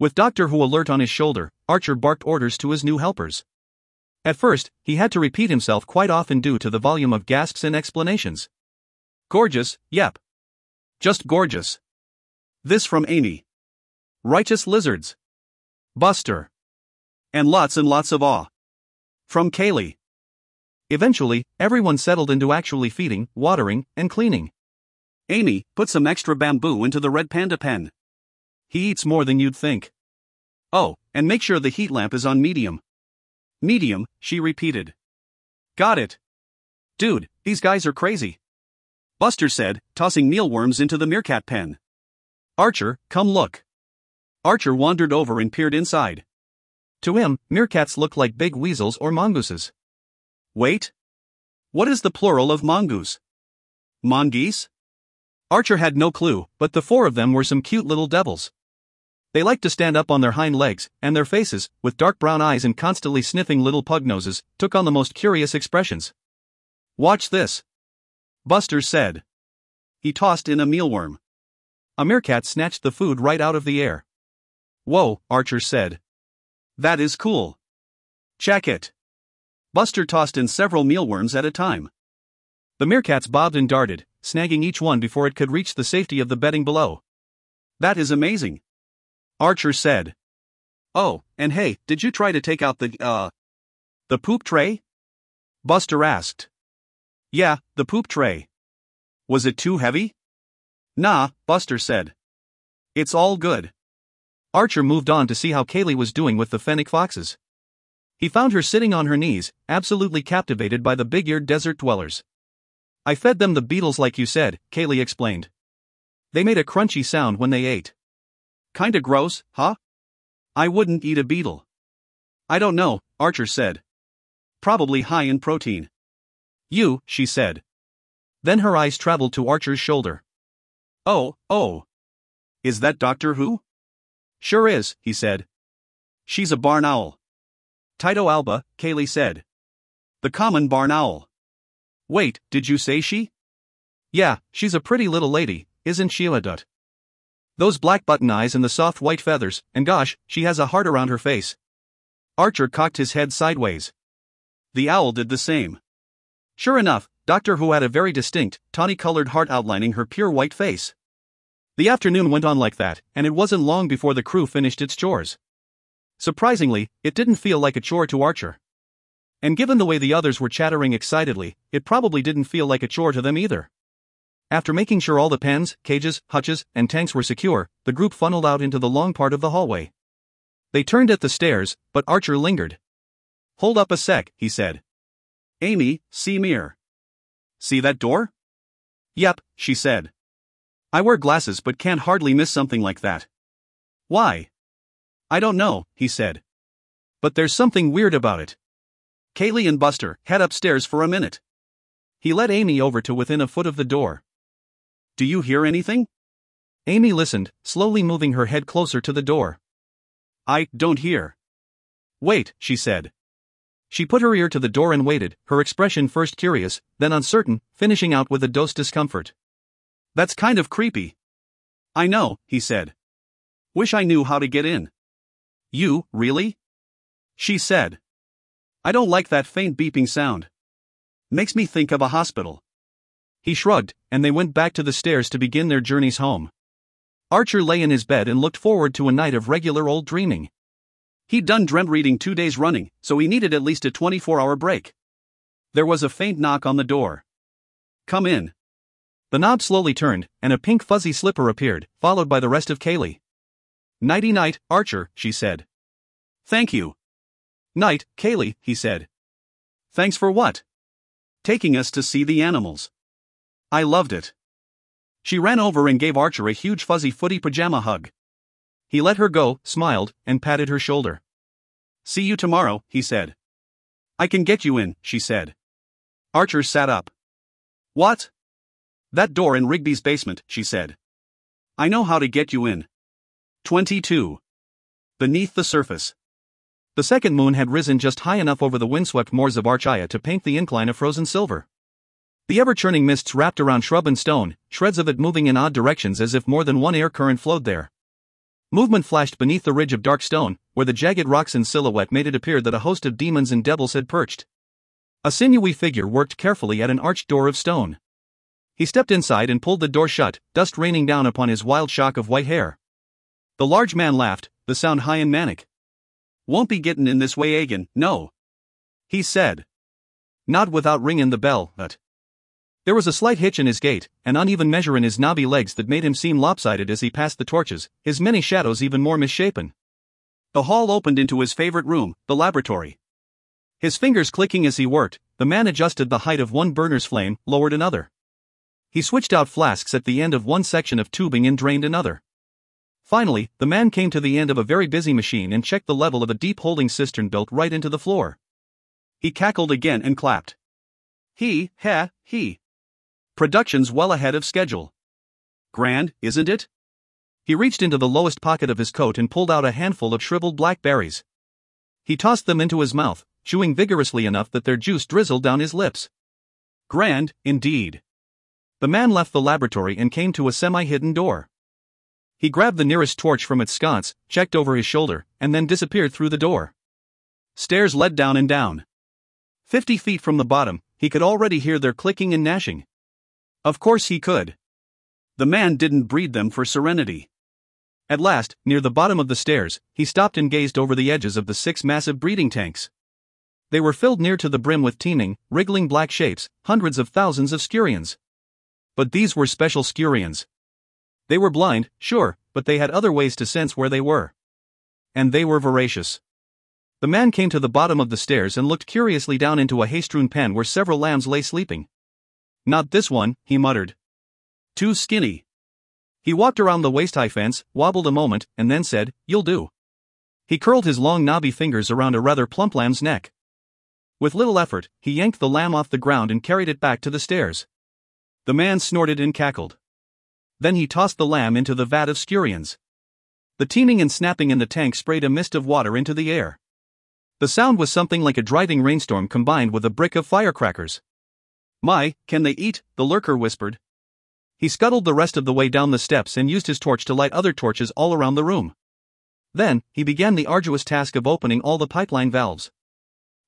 With Doctor Who alert on his shoulder, Archer barked orders to his new helpers. At first, he had to repeat himself quite often due to the volume of gasps and explanations. Gorgeous, yep. Just gorgeous. This from Amy. Righteous lizards. Buster. And lots of awe. From Kaylee. Eventually, everyone settled into actually feeding, watering, and cleaning. Amy, put some extra bamboo into the red panda pen. He eats more than you'd think. Oh, and make sure the heat lamp is on medium. Medium, she repeated. Got it. Dude, these guys are crazy. Buster said, tossing mealworms into the meerkat pen. Archer, come look. Archer wandered over and peered inside. To him, meerkats looked like big weasels or mongooses. Wait. What is the plural of mongoose? Mongoose? Archer had no clue, but the four of them were some cute little devils. They liked to stand up on their hind legs, and their faces, with dark brown eyes and constantly sniffing little pug noses, took on the most curious expressions. Watch this, Buster said. He tossed in a mealworm. A meerkat snatched the food right out of the air. Whoa, Archer said. That is cool. Check it. Buster tossed in several mealworms at a time. The meerkats bobbed and darted, snagging each one before it could reach the safety of the bedding below. That is amazing, Archer said. Oh, and hey, did you try to take out the poop tray? Buster asked. Yeah, the poop tray. Was it too heavy? Nah, Buster said. It's all good. Archer moved on to see how Kaylee was doing with the fennec foxes. He found her sitting on her knees, absolutely captivated by the big-eared desert dwellers. I fed them the beetles like you said, Kaylee explained. They made a crunchy sound when they ate. Kinda gross, huh? I wouldn't eat a beetle. I don't know, Archer said. Probably high in protein. She said. Then her eyes traveled to Archer's shoulder. Oh. Is that Doctor Who? Sure is, he said. She's a barn owl. Tyto alba, Kaylee said. The common barn owl. Wait, did you say she? Yeah, she's a pretty little lady, isn't she, Ladut? Those black button eyes and the soft white feathers, and gosh, she has a heart around her face. Archer cocked his head sideways. The owl did the same. Sure enough, Doctor Who had a very distinct, tawny-colored heart outlining her pure white face. The afternoon went on like that, and it wasn't long before the crew finished its chores. Surprisingly, it didn't feel like a chore to Archer. And given the way the others were chattering excitedly, it probably didn't feel like a chore to them either. After making sure all the pens, cages, hutches, and tanks were secure, the group funneled out into the long part of the hallway. They turned at the stairs, but Archer lingered. Hold up a sec, he said. Amy, see mirror. See that door? Yep, she said. I wear glasses but can't hardly miss something like that. Why? I don't know, he said. But there's something weird about it. Kaylee and Buster, head upstairs for a minute. He led Amy over to within a foot of the door. Do you hear anything? Amy listened, slowly moving her head closer to the door. I don't hear. Wait, she said. She put her ear to the door and waited, her expression first curious, then uncertain, finishing out with a dose discomfort. That's kind of creepy. I know, he said. Wish I knew how to get in. You, really? She said. I don't like that faint beeping sound. Makes me think of a hospital. He shrugged, and they went back to the stairs to begin their journeys home. Archer lay in his bed and looked forward to a night of regular old dreaming. He'd done dream reading 2 days running, so he needed at least a 24-hour break. There was a faint knock on the door. Come in. The knob slowly turned, and a pink fuzzy slipper appeared, followed by the rest of Kaylee. Nighty-night, Archer, she said. Thank you. Night, Kaylee, he said. Thanks for what? Taking us to see the animals. I loved it. She ran over and gave Archer a huge fuzzy footy pajama hug. He let her go, smiled, and patted her shoulder. See you tomorrow, he said. I can get you in, she said. Archer sat up. What? That door in Rigby's basement, she said. I know how to get you in. 22. Beneath the surface. The second moon had risen just high enough over the windswept moors of Archaya to paint the incline of frozen silver. The ever-churning mists wrapped around shrub and stone, shreds of it moving in odd directions as if more than one air current flowed there. Movement flashed beneath the ridge of dark stone, where the jagged rocks in silhouette made it appear that a host of demons and devils had perched. A sinewy figure worked carefully at an arched door of stone. He stepped inside and pulled the door shut, dust raining down upon his wild shock of white hair. The large man laughed, the sound high and manic. Won't be gettin' in this way again, no. He said. Not without ringin' the bell, but. There was a slight hitch in his gait, an uneven measure in his knobby legs that made him seem lopsided as he passed the torches, his many shadows even more misshapen. The hall opened into his favorite room, the laboratory. His fingers clicking as he worked, the man adjusted the height of one burner's flame, lowered another. He switched out flasks at the end of one section of tubing and drained another. Finally, the man came to the end of a very busy machine and checked the level of a deep holding cistern built right into the floor. He cackled again and clapped. He. Production's well ahead of schedule. Grand, isn't it? He reached into the lowest pocket of his coat and pulled out a handful of shriveled blackberries. He tossed them into his mouth, chewing vigorously enough that their juice drizzled down his lips. Grand, indeed. The man left the laboratory and came to a semi-hidden door. He grabbed the nearest torch from its sconce, checked over his shoulder, and then disappeared through the door. Stairs led down and down. 50 feet from the bottom, he could already hear their clicking and gnashing. Of course he could. The man didn't breed them for serenity. At last, near the bottom of the stairs, he stopped and gazed over the edges of the 6 massive breeding tanks. They were filled near to the brim with teeming, wriggling black shapes, hundreds of thousands of scurrions. But these were special scurrions. They were blind, sure, but they had other ways to sense where they were. And they were voracious. The man came to the bottom of the stairs and looked curiously down into a hay-strewn pen where several lambs lay sleeping. Not this one, he muttered. Too skinny. He walked around the waist-high fence, wobbled a moment, and then said, "You'll do." He curled his long knobby fingers around a rather plump lamb's neck. With little effort, he yanked the lamb off the ground and carried it back to the stairs. The man snorted and cackled. Then he tossed the lamb into the vat of scurrions. The teeming and snapping in the tank sprayed a mist of water into the air. The sound was something like a driving rainstorm combined with a brick of firecrackers. "My, can they eat?" the lurker whispered. He scuttled the rest of the way down the steps and used his torch to light other torches all around the room. Then, he began the arduous task of opening all the pipeline valves.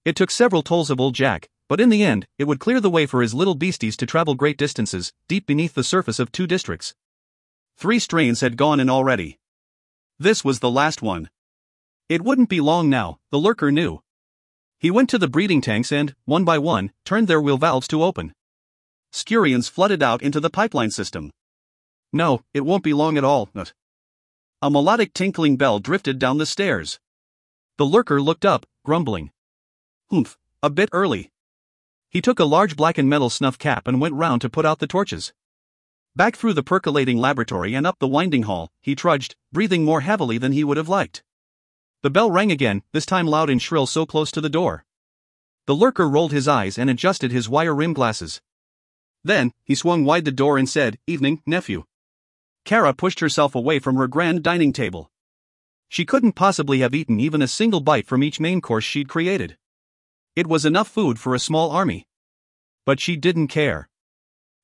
It took several tolls of old Jack, but in the end, it would clear the way for his little beasties to travel great distances, deep beneath the surface of 2 districts. 3 strains had gone in already. This was the last one. It wouldn't be long now, the lurker knew. He went to the breeding tanks and, one by one, turned their wheel valves to open. Scurrions flooded out into the pipeline system. No, it won't be long at all. A melodic tinkling bell drifted down the stairs. The lurker looked up, grumbling. Humph, a bit early. He took a large blackened metal snuff cap and went round to put out the torches. Back through the percolating laboratory and up the winding hall, he trudged, breathing more heavily than he would have liked. The bell rang again, this time loud and shrill so close to the door. The lurker rolled his eyes and adjusted his wire-rimmed glasses. Then, he swung wide the door and said, "Evening, nephew." Kara pushed herself away from her grand dining table. She couldn't possibly have eaten even a single bite from each main course she'd created. It was enough food for a small army. But she didn't care.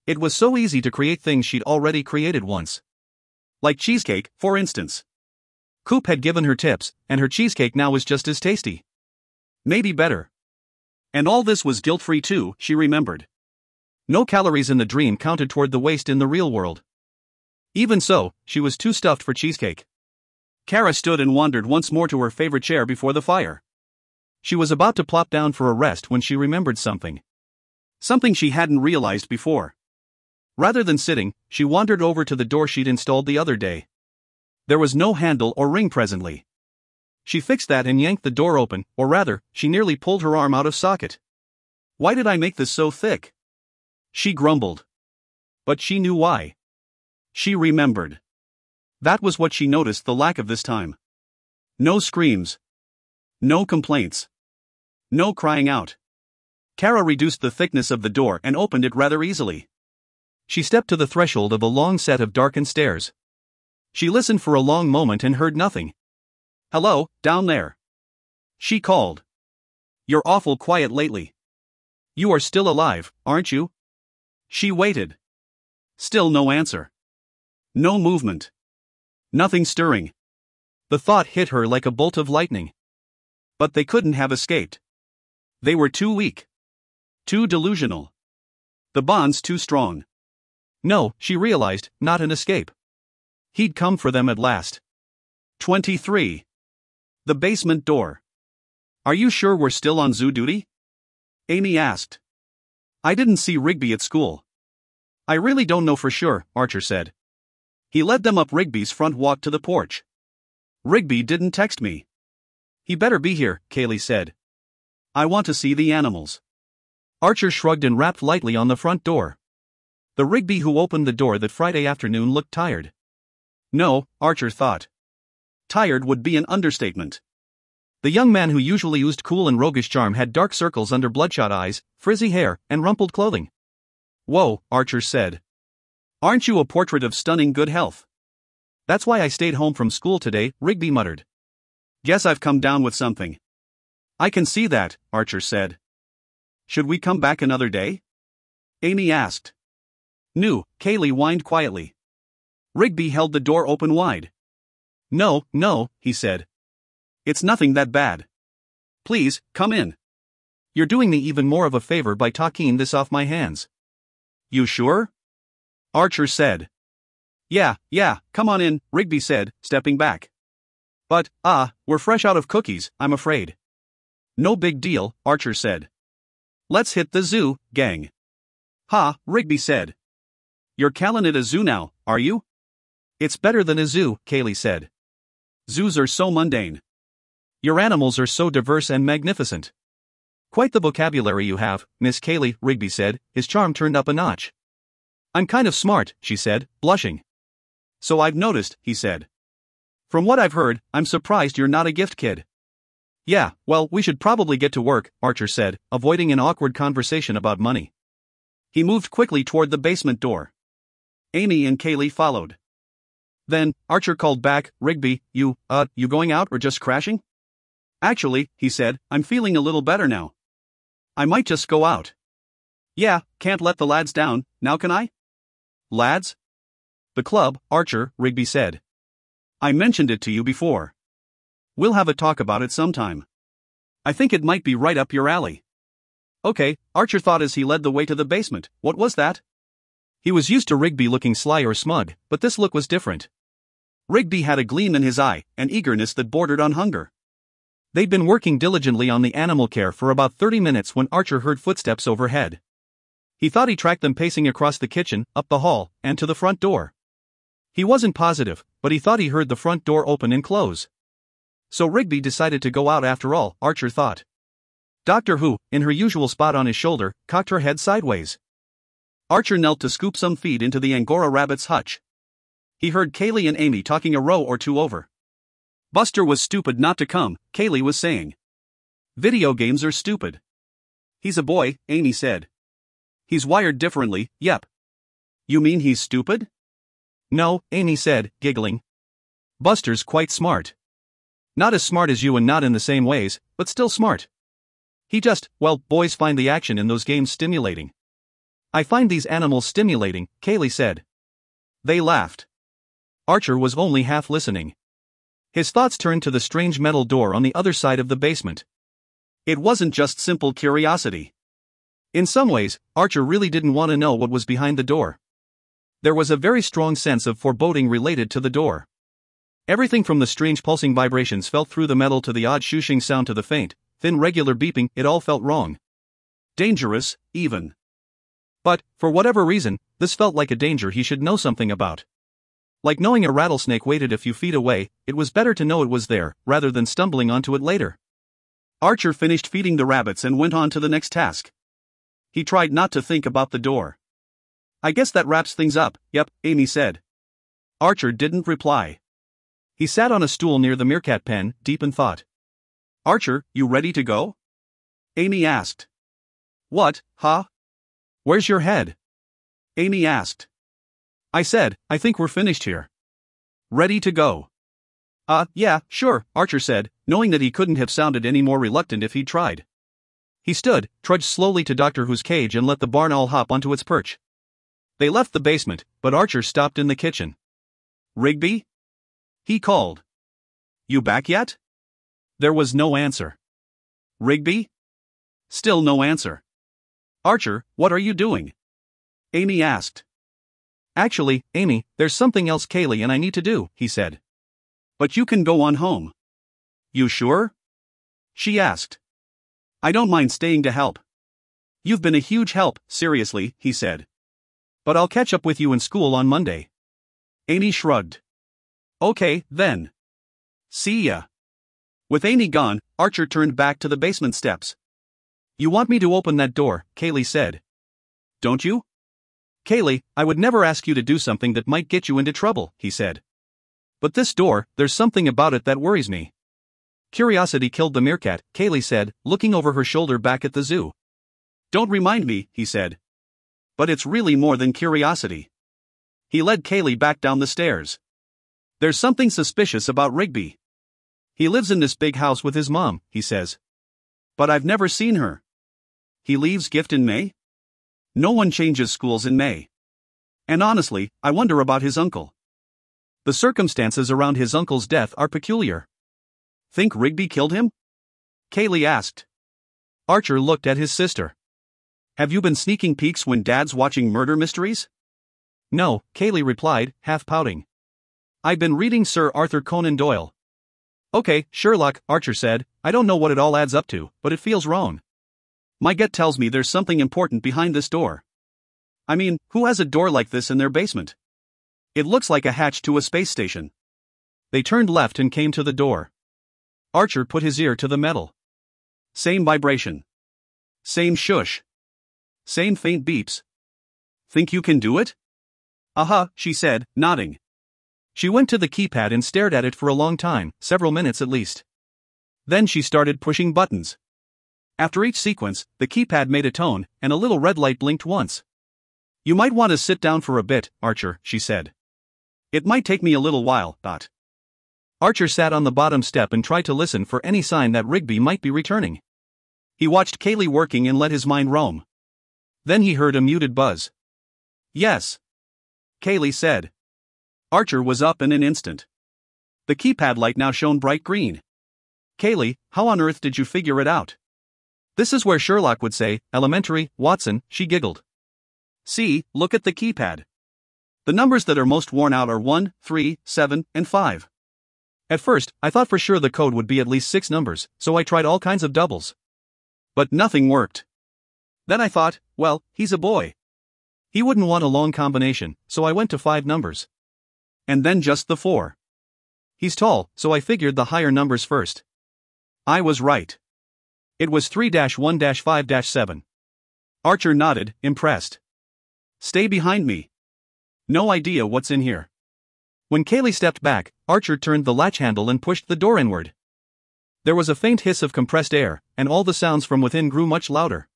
It was so easy to create things she'd already created once. Like cheesecake, for instance. Coop had given her tips, and her cheesecake now was just as tasty. Maybe better. And all this was guilt-free too, she remembered. No calories in the dream counted toward the waste in the real world. Even so, she was too stuffed for cheesecake. Kara stood and wandered once more to her favorite chair before the fire. She was about to plop down for a rest when she remembered something. Something she hadn't realized before. Rather than sitting, she wandered over to the door she'd installed the other day. There was no handle or ring presently. She fixed that and yanked the door open, or rather, she nearly pulled her arm out of socket. "Why did I make this so thick?" She grumbled. But she knew why. She remembered. That was what she noticed the lack of this time. No screams. No complaints. No crying out. Kara reduced the thickness of the door and opened it rather easily. She stepped to the threshold of a long set of darkened stairs. She listened for a long moment and heard nothing. "Hello, down there," she called. "You're awful quiet lately. You are still alive, aren't you?" She waited. Still no answer. No movement. Nothing stirring. The thought hit her like a bolt of lightning. But they couldn't have escaped. They were too weak. Too delusional. The bonds too strong. No, she realized, not an escape. He'd come for them at last. 23. The basement door. "Are you sure we're still on zoo duty?" Amy asked. "I didn't see Rigby at school." "I really don't know for sure," Archer said. He led them up Rigby's front walk to the porch. "Rigby didn't text me." "He better be here," Kaylee said. "I want to see the animals." Archer shrugged and rapped lightly on the front door. The Rigby who opened the door that Friday afternoon looked tired. No, Archer thought. Tired would be an understatement. The young man who usually used cool and roguish charm had dark circles under bloodshot eyes, frizzy hair, and rumpled clothing. Whoa, Archer said. Aren't you a portrait of stunning good health? That's why I stayed home from school today, Rigby muttered. Guess I've come down with something. I can see that, Archer said. Should we come back another day? Amy asked. No, Kaylee whined quietly. Rigby held the door open wide. No, he said. It's nothing that bad. Please, come in. You're doing me even more of a favor by talking this off my hands. You sure? Archer said. Yeah, come on in, Rigby said, stepping back. But, we're fresh out of cookies, I'm afraid. No big deal, Archer said. Let's hit the zoo, gang. Ha, Rigby said. You're calling it a zoo now, are you? It's better than a zoo, Kaylee said. Zoos are so mundane. Your animals are so diverse and magnificent. Quite the vocabulary you have, Miss Kaylee, Rigby said, his charm turned up a notch. I'm kind of smart, she said, blushing. So I've noticed, he said. From what I've heard, I'm surprised you're not a gift kid. Yeah, well, we should probably get to work, Archer said, avoiding an awkward conversation about money. He moved quickly toward the basement door. Amy and Kaylee followed. Then, Archer called back, Rigby, you going out or just crashing? Actually, he said, I'm feeling a little better now. I might just go out. Yeah, can't let the lads down, now can I? Lads? The club, Archer, Rigby said. I mentioned it to you before. We'll have a talk about it sometime. I think it might be right up your alley. Okay, Archer thought as he led the way to the basement. What was that? He was used to Rigby looking sly or smug, but this look was different. Rigby had a gleam in his eye, an eagerness that bordered on hunger. They'd been working diligently on the animal care for about 30 minutes when Archer heard footsteps overhead. He thought he tracked them pacing across the kitchen, up the hall, and to the front door. He wasn't positive, but he thought he heard the front door open and close. So Rigby decided to go out after all, Archer thought. Doctor Who, in her usual spot on his shoulder, cocked her head sideways. Archer knelt to scoop some feed into the Angora rabbit's hutch. He heard Kaylee and Amy talking a row or two over. Buster was stupid not to come, Kaylee was saying. Video games are stupid. He's a boy, Amy said. He's wired differently, yep. You mean he's stupid? No, Amy said, giggling. Buster's quite smart. Not as smart as you and not in the same ways, but still smart. He just, boys find the action in those games stimulating. I find these animals stimulating, Kaylee said. They laughed. Archer was only half listening. His thoughts turned to the strange metal door on the other side of the basement. It wasn't just simple curiosity. In some ways, Archer really didn't want to know what was behind the door. There was a very strong sense of foreboding related to the door. Everything from the strange pulsing vibrations felt through the metal to the odd shooshing sound to the faint, thin regular beeping, it all felt wrong. Dangerous, even. But, for whatever reason, this felt like a danger he should know something about. Like knowing a rattlesnake waited a few feet away, it was better to know it was there, rather than stumbling onto it later. Archer finished feeding the rabbits and went on to the next task. He tried not to think about the door. I guess that wraps things up, yep, Amy said. Archer didn't reply. He sat on a stool near the meerkat pen, deep in thought. Archer, you ready to go? Amy asked. What, huh? Where's your head? Amy asked. I said, I think we're finished here. Ready to go. Yeah, sure, Archer said, knowing that he couldn't have sounded any more reluctant if he'd tried. He stood, trudged slowly to Doctor Who's cage and let the barn owl hop onto its perch. They left the basement, but Archer stopped in the kitchen. Rigby? He called. You back yet? There was no answer. Rigby? Still no answer. Archer, what are you doing? Amy asked. Actually, Amy, there's something else Kaylee and I need to do, he said. But you can go on home. You sure? She asked. I don't mind staying to help. You've been a huge help, seriously, he said. But I'll catch up with you in school on Monday. Amy shrugged. Okay, then. See ya. With Amy gone, Archer turned back to the basement steps. You want me to open that door, Kaylee said. Don't you? Kaylee, I would never ask you to do something that might get you into trouble, he said. But this door, there's something about it that worries me. Curiosity killed the meerkat, Kaylee said, looking over her shoulder back at the zoo. Don't remind me, he said. But it's really more than curiosity. He led Kaylee back down the stairs. There's something suspicious about Rigby. He lives in this big house with his mom, he says. But I've never seen her. He leaves gift in May? No one changes schools in May. And honestly, I wonder about his uncle. The circumstances around his uncle's death are peculiar. Think Rigby killed him? Kaylee asked. Archer looked at his sister. Have you been sneaking peeks when Dad's watching murder mysteries? No, Kaylee replied, half pouting. I've been reading Sir Arthur Conan Doyle. Okay, Sherlock, Archer said, I don't know what it all adds up to, but it feels wrong. My gut tells me there's something important behind this door. I mean, who has a door like this in their basement? It looks like a hatch to a space station. They turned left and came to the door. Archer put his ear to the metal. Same vibration. Same shush. Same faint beeps. Think you can do it? She said, nodding. She went to the keypad and stared at it for a long time, several minutes at least. Then she started pushing buttons. After each sequence, the keypad made a tone, and a little red light blinked once. You might want to sit down for a bit, Archer, she said. It might take me a little while, Archer sat on the bottom step and tried to listen for any sign that Rigby might be returning. He watched Kaylee working and let his mind roam. Then he heard a muted buzz. Yes. Kaylee said. Archer was up in an instant. The keypad light now shone bright green. Kaylee, how on earth did you figure it out? This is where Sherlock would say, elementary, Watson, she giggled. See, look at the keypad. The numbers that are most worn out are 1, 3, 7, and 5. At first, I thought for sure the code would be at least 6 numbers, so I tried all kinds of doubles. But nothing worked. Then I thought, well, he's a boy. He wouldn't want a long combination, so I went to 5 numbers. And then just the 4. He's tall, so I figured the higher numbers first. I was right. It was 3-1-5-7. Archer nodded, impressed. Stay behind me. No idea what's in here. When Kaylee stepped back, Archer turned the latch handle and pushed the door inward. There was a faint hiss of compressed air, and all the sounds from within grew much louder.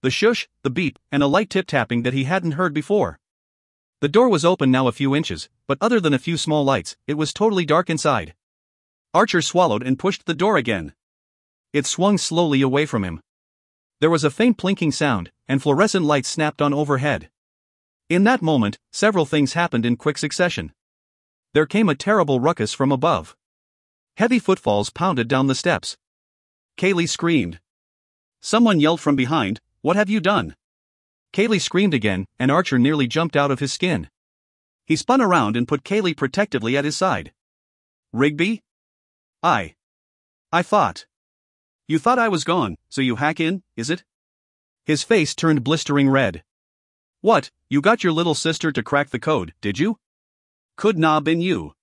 The shush, the beep, and a light tip-tapping that he hadn't heard before. The door was open now a few inches, but other than a few small lights, it was totally dark inside. Archer swallowed and pushed the door again. It swung slowly away from him. There was a faint plinking sound, and fluorescent lights snapped on overhead. In that moment, several things happened in quick succession. There came a terrible ruckus from above. Heavy footfalls pounded down the steps. Kaylee screamed. Someone yelled from behind, "What have you done?" Kaylee screamed again, and Archer nearly jumped out of his skin. He spun around and put Kaylee protectively at his side. Rigby? I thought. You thought I was gone, so you hack in, is it? His face turned blistering red. What, you got your little sister to crack the code, did you? Could not been you.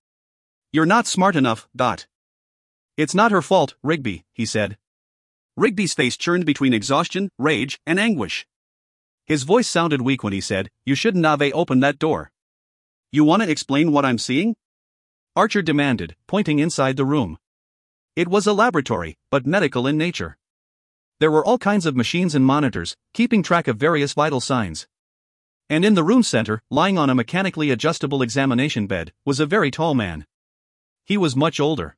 You're not smart enough, It's not her fault, Rigby, he said. Rigby's face churned between exhaustion, rage, and anguish. His voice sounded weak when he said, "You shouldn't have opened that door." You want to explain what I'm seeing? Archer demanded, pointing inside the room. It was a laboratory, but medical in nature. There were all kinds of machines and monitors, keeping track of various vital signs. And in the room center, lying on a mechanically adjustable examination bed, was a very tall man. He was much older.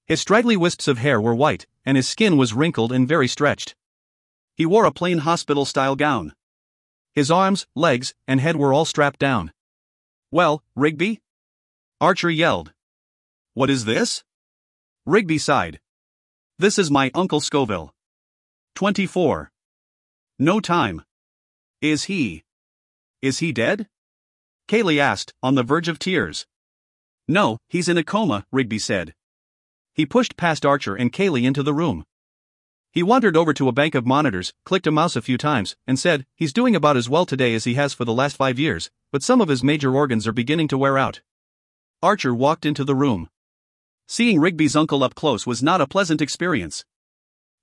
His straggly wisps of hair were white, and his skin was wrinkled and very stretched. He wore a plain hospital-style gown. His arms, legs, and head were all strapped down. Well, Rigby? Archer yelled. What is this? Rigby sighed. This is my Uncle Scoville. 24. No time. Is he dead? Kaylee asked, on the verge of tears. No, he's in a coma, Rigby said. He pushed past Archer and Kaylee into the room. He wandered over to a bank of monitors, clicked a mouse a few times, and said, he's doing about as well today as he has for the last 5 years, but some of his major organs are beginning to wear out. Archer walked into the room. Seeing Rigby's uncle up close was not a pleasant experience.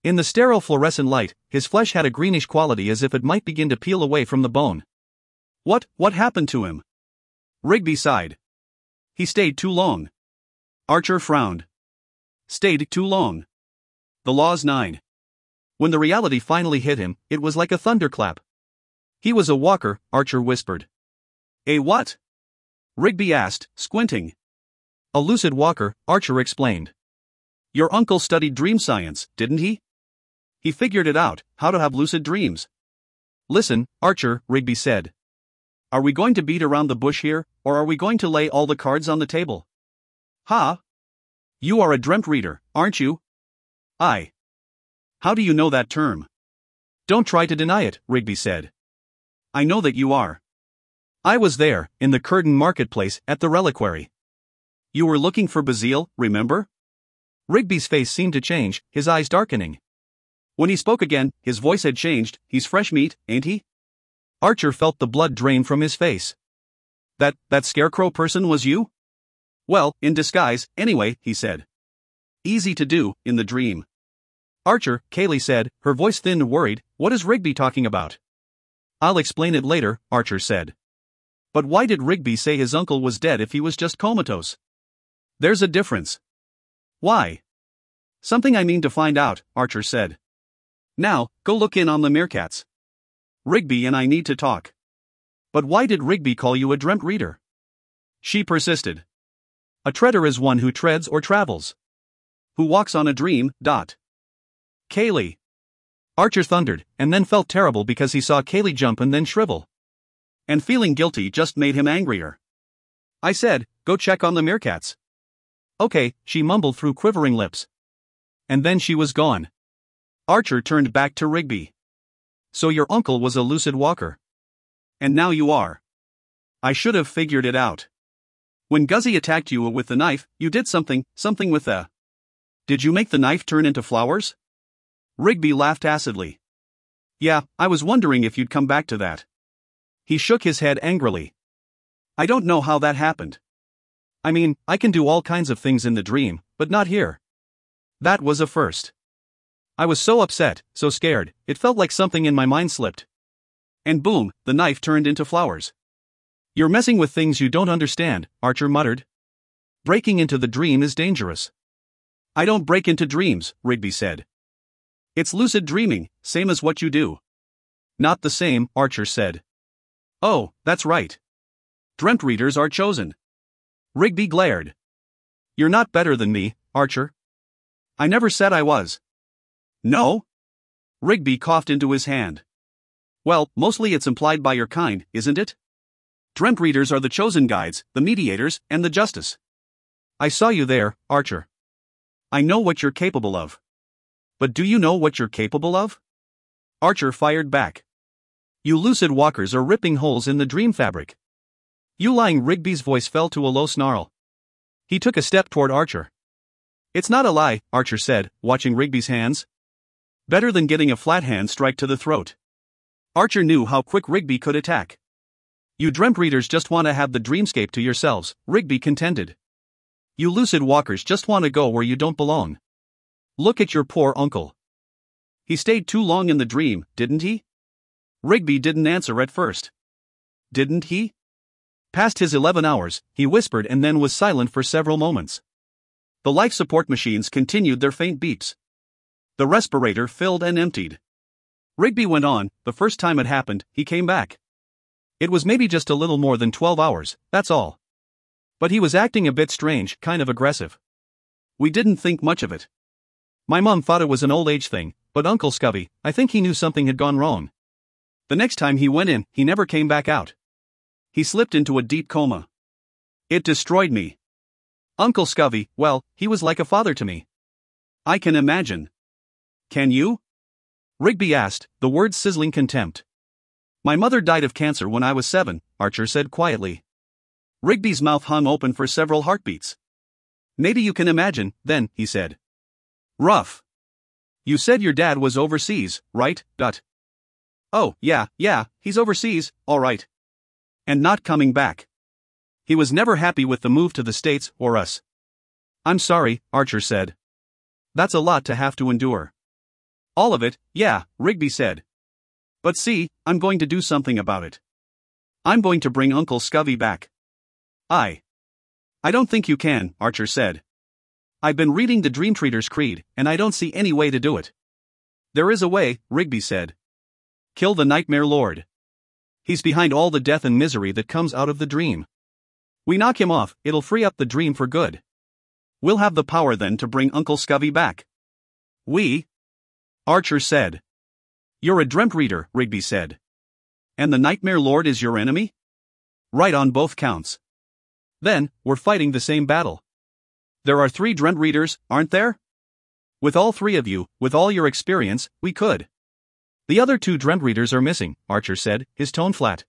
In the sterile fluorescent light, his flesh had a greenish quality as if it might begin to peel away from the bone. What happened to him? Rigby sighed. He stayed too long. Archer frowned. Stayed too long. The law's 9. When the reality finally hit him, it was like a thunderclap. He was a walker, Archer whispered. A what? Rigby asked, squinting. A lucid walker, Archer explained. Your uncle studied dream science, didn't he? He figured it out, how to have lucid dreams. Listen, Archer, Rigby said. Are we going to beat around the bush here, or are we going to lay all the cards on the table? Ha! You are a Dreamtreader, aren't you? I. How do you know that term? Don't try to deny it, Rigby said. I know that you are. I was there, in the Curtain Marketplace, at the reliquary. You were looking for Basile, remember? Rigby's face seemed to change, his eyes darkening. When he spoke again, his voice had changed. He's fresh meat, ain't he? Archer felt the blood drain from his face. That scarecrow person was you? Well, in disguise, anyway, he said. Easy to do, in the dream. Archer, Kaylee said, her voice thin and worried, what is Rigby talking about? I'll explain it later, Archer said. But why did Rigby say his uncle was dead if he was just comatose? There's a difference. Why? Something I mean to find out, Archer said. Now, go look in on the meerkats. Rigby and I need to talk. But why did Rigby call you a Dreamtreader? She persisted. A treader is one who treads or travels. Who walks on a dream, Kaylee. Archer thundered, and then felt terrible because he saw Kaylee jump and then shrivel. And feeling guilty just made him angrier. I said, go check on the meerkats. Okay, she mumbled through quivering lips. And then she was gone. Archer turned back to Rigby. So your uncle was a lucid walker. And now you are. I should have figured it out. When Guzzy attacked you with the knife, you did something with the... Did you make the knife turn into flowers? Rigby laughed acidly. Yeah, I was wondering if you'd come back to that. He shook his head angrily. I don't know how that happened. I mean, I can do all kinds of things in the dream, but not here. That was a first. I was so upset, so scared, it felt like something in my mind slipped. And boom, the knife turned into flowers. You're messing with things you don't understand, Archer muttered. Breaking into the dream is dangerous. I don't break into dreams, Rigby said. It's lucid dreaming, same as what you do. Not the same, Archer said. Oh, that's right. Dreamtreaders are chosen. Rigby glared. You're not better than me, Archer. I never said I was. No? Rigby coughed into his hand. Well, mostly it's implied by your kind, isn't it? Dreamtreaders are the chosen guides, the mediators, and the justice. I saw you there, Archer. I know what you're capable of. But do you know what you're capable of? Archer fired back. You lucid walkers are ripping holes in the dream fabric. You lying. Rigby's voice fell to a low snarl. He took a step toward Archer. It's not a lie, Archer said, watching Rigby's hands. Better than getting a flat hand strike to the throat. Archer knew how quick Rigby could attack. You Dreamtreaders just want to have the dreamscape to yourselves, Rigby contended. You lucid walkers just want to go where you don't belong. Look at your poor uncle. He stayed too long in the dream, didn't he? Rigby didn't answer at first. Didn't he? Past his 11 hours, he whispered and then was silent for several moments. The life support machines continued their faint beeps. The respirator filled and emptied. Rigby went on, the first time it happened, he came back. It was maybe just a little more than 12 hours, that's all. But he was acting a bit strange, kind of aggressive. We didn't think much of it. My mom thought it was an old age thing, but Uncle Scubby, I think he knew something had gone wrong. The next time he went in, he never came back out. He slipped into a deep coma. It destroyed me. Uncle Scubby, well, he was like a father to me. I can imagine. Can you? Rigby asked, the words sizzling contempt. My mother died of cancer when I was 7, Archer said quietly. Rigby's mouth hung open for several heartbeats. Maybe you can imagine, then, he said. Rough. You said your dad was overseas, right, Dut? Oh, yeah, he's overseas, all right. And not coming back. He was never happy with the move to the States or us. I'm sorry, Archer said. That's a lot to have to endure. All of it, yeah, Rigby said. But see, I'm going to do something about it. I'm going to bring Uncle Scubby back. I don't think you can, Archer said. I've been reading the Dreamtreader's creed, and I don't see any way to do it. There is a way, Rigby said. Kill the Nightmare Lord. He's behind all the death and misery that comes out of the dream. We knock him off, it'll free up the dream for good. We'll have the power then to bring Uncle Scovey back. We? Archer said. You're a Dreamtreader, Rigby said. And the Nightmare Lord is your enemy? Right on both counts. Then, we're fighting the same battle. There are 3 Dreamtreaders, aren't there? With all 3 of you, with all your experience, we could. The other 2 Dreamtreaders are missing, Archer said, his tone flat.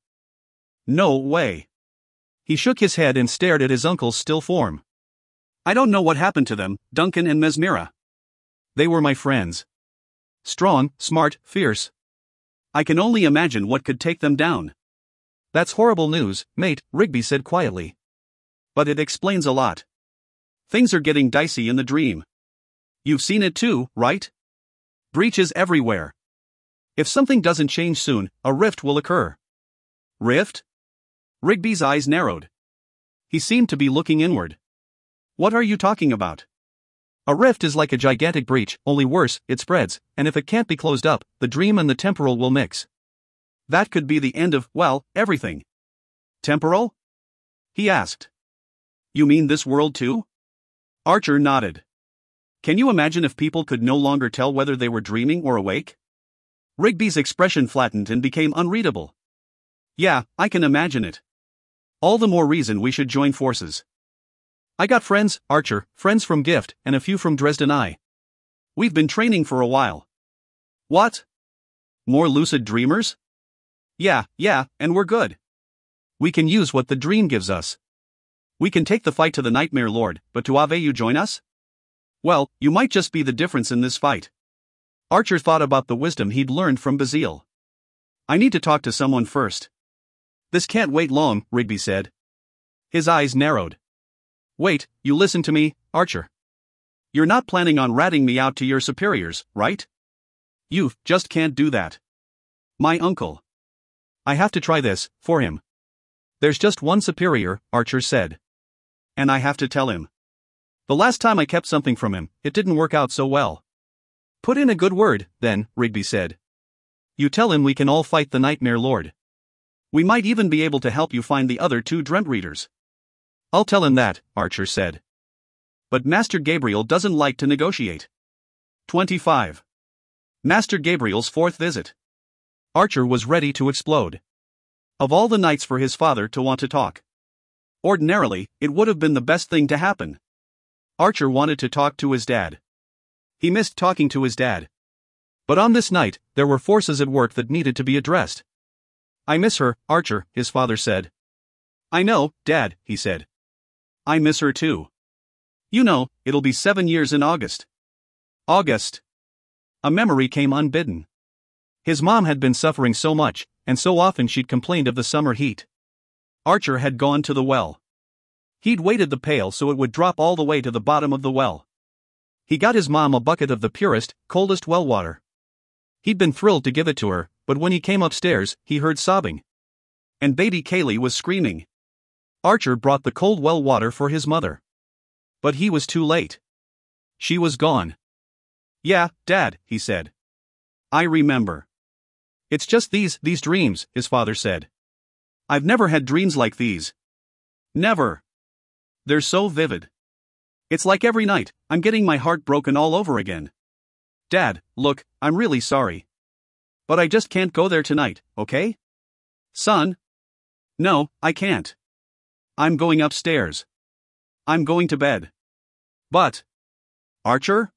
No way. He shook his head and stared at his uncle's still form. I don't know what happened to them, Duncan and Mesmira. They were my friends. Strong, smart, fierce. I can only imagine what could take them down. That's horrible news, mate, Rigby said quietly. But it explains a lot. Things are getting dicey in the dream. You've seen it too, right? Breaches everywhere. If something doesn't change soon, a rift will occur. Rift? Rigby's eyes narrowed. He seemed to be looking inward. What are you talking about? A rift is like a gigantic breach, only worse, it spreads, and if it can't be closed up, the dream and the temporal will mix. That could be the end of, well, everything. Temporal? He asked. You mean this world too? Archer nodded. Can you imagine if people could no longer tell whether they were dreaming or awake? Rigby's expression flattened and became unreadable. Yeah, I can imagine it. All the more reason we should join forces. I got friends, Archer, friends from Gift, and a few from Dresden I. We've been training for a while. What? More lucid dreamers? Yeah, and we're good. We can use what the dream gives us. We can take the fight to the Nightmare Lord, but to Ave you join us? Well, you might just be the difference in this fight. Archer thought about the wisdom he'd learned from Bazil. I need to talk to someone first. This can't wait long, Rigby said. His eyes narrowed. Wait, you listen to me, Archer. You're not planning on ratting me out to your superiors, right? You just can't do that. My uncle. I have to try this, for him. There's just one superior, Archer said. And I have to tell him. The last time I kept something from him, it didn't work out so well. Put in a good word, then, Rigby said. You tell him we can all fight the Nightmare Lord. We might even be able to help you find the other 2 Dreamtreaders. I'll tell him that, Archer said. But Master Gabriel doesn't like to negotiate. 25. Master Gabriel's 4th visit. Archer was ready to explode. Of all the nights for his father to want to talk. Ordinarily, it would have been the best thing to happen. Archer wanted to talk to his dad. He missed talking to his dad. But on this night, there were forces at work that needed to be addressed. I miss her, Archer, his father said. I know, Dad, he said. I miss her too. You know, it'll be 7 years in August. August. A memory came unbidden. His mom had been suffering so much, and so often she'd complained of the summer heat. Archer had gone to the well. He'd weighted the pail so it would drop all the way to the bottom of the well. He got his mom a bucket of the purest, coldest well water. He'd been thrilled to give it to her, but when he came upstairs, he heard sobbing. And baby Kaylee was screaming. Archer brought the cold well water for his mother. But he was too late. She was gone. Yeah, Dad, he said. I remember. It's just these dreams, his father said. I've never had dreams like these. Never. They're so vivid. It's like every night, I'm getting my heart broken all over again. Dad, look, I'm really sorry. But I just can't go there tonight, okay? Son? No, I can't. I'm going upstairs. I'm going to bed. But... Archer?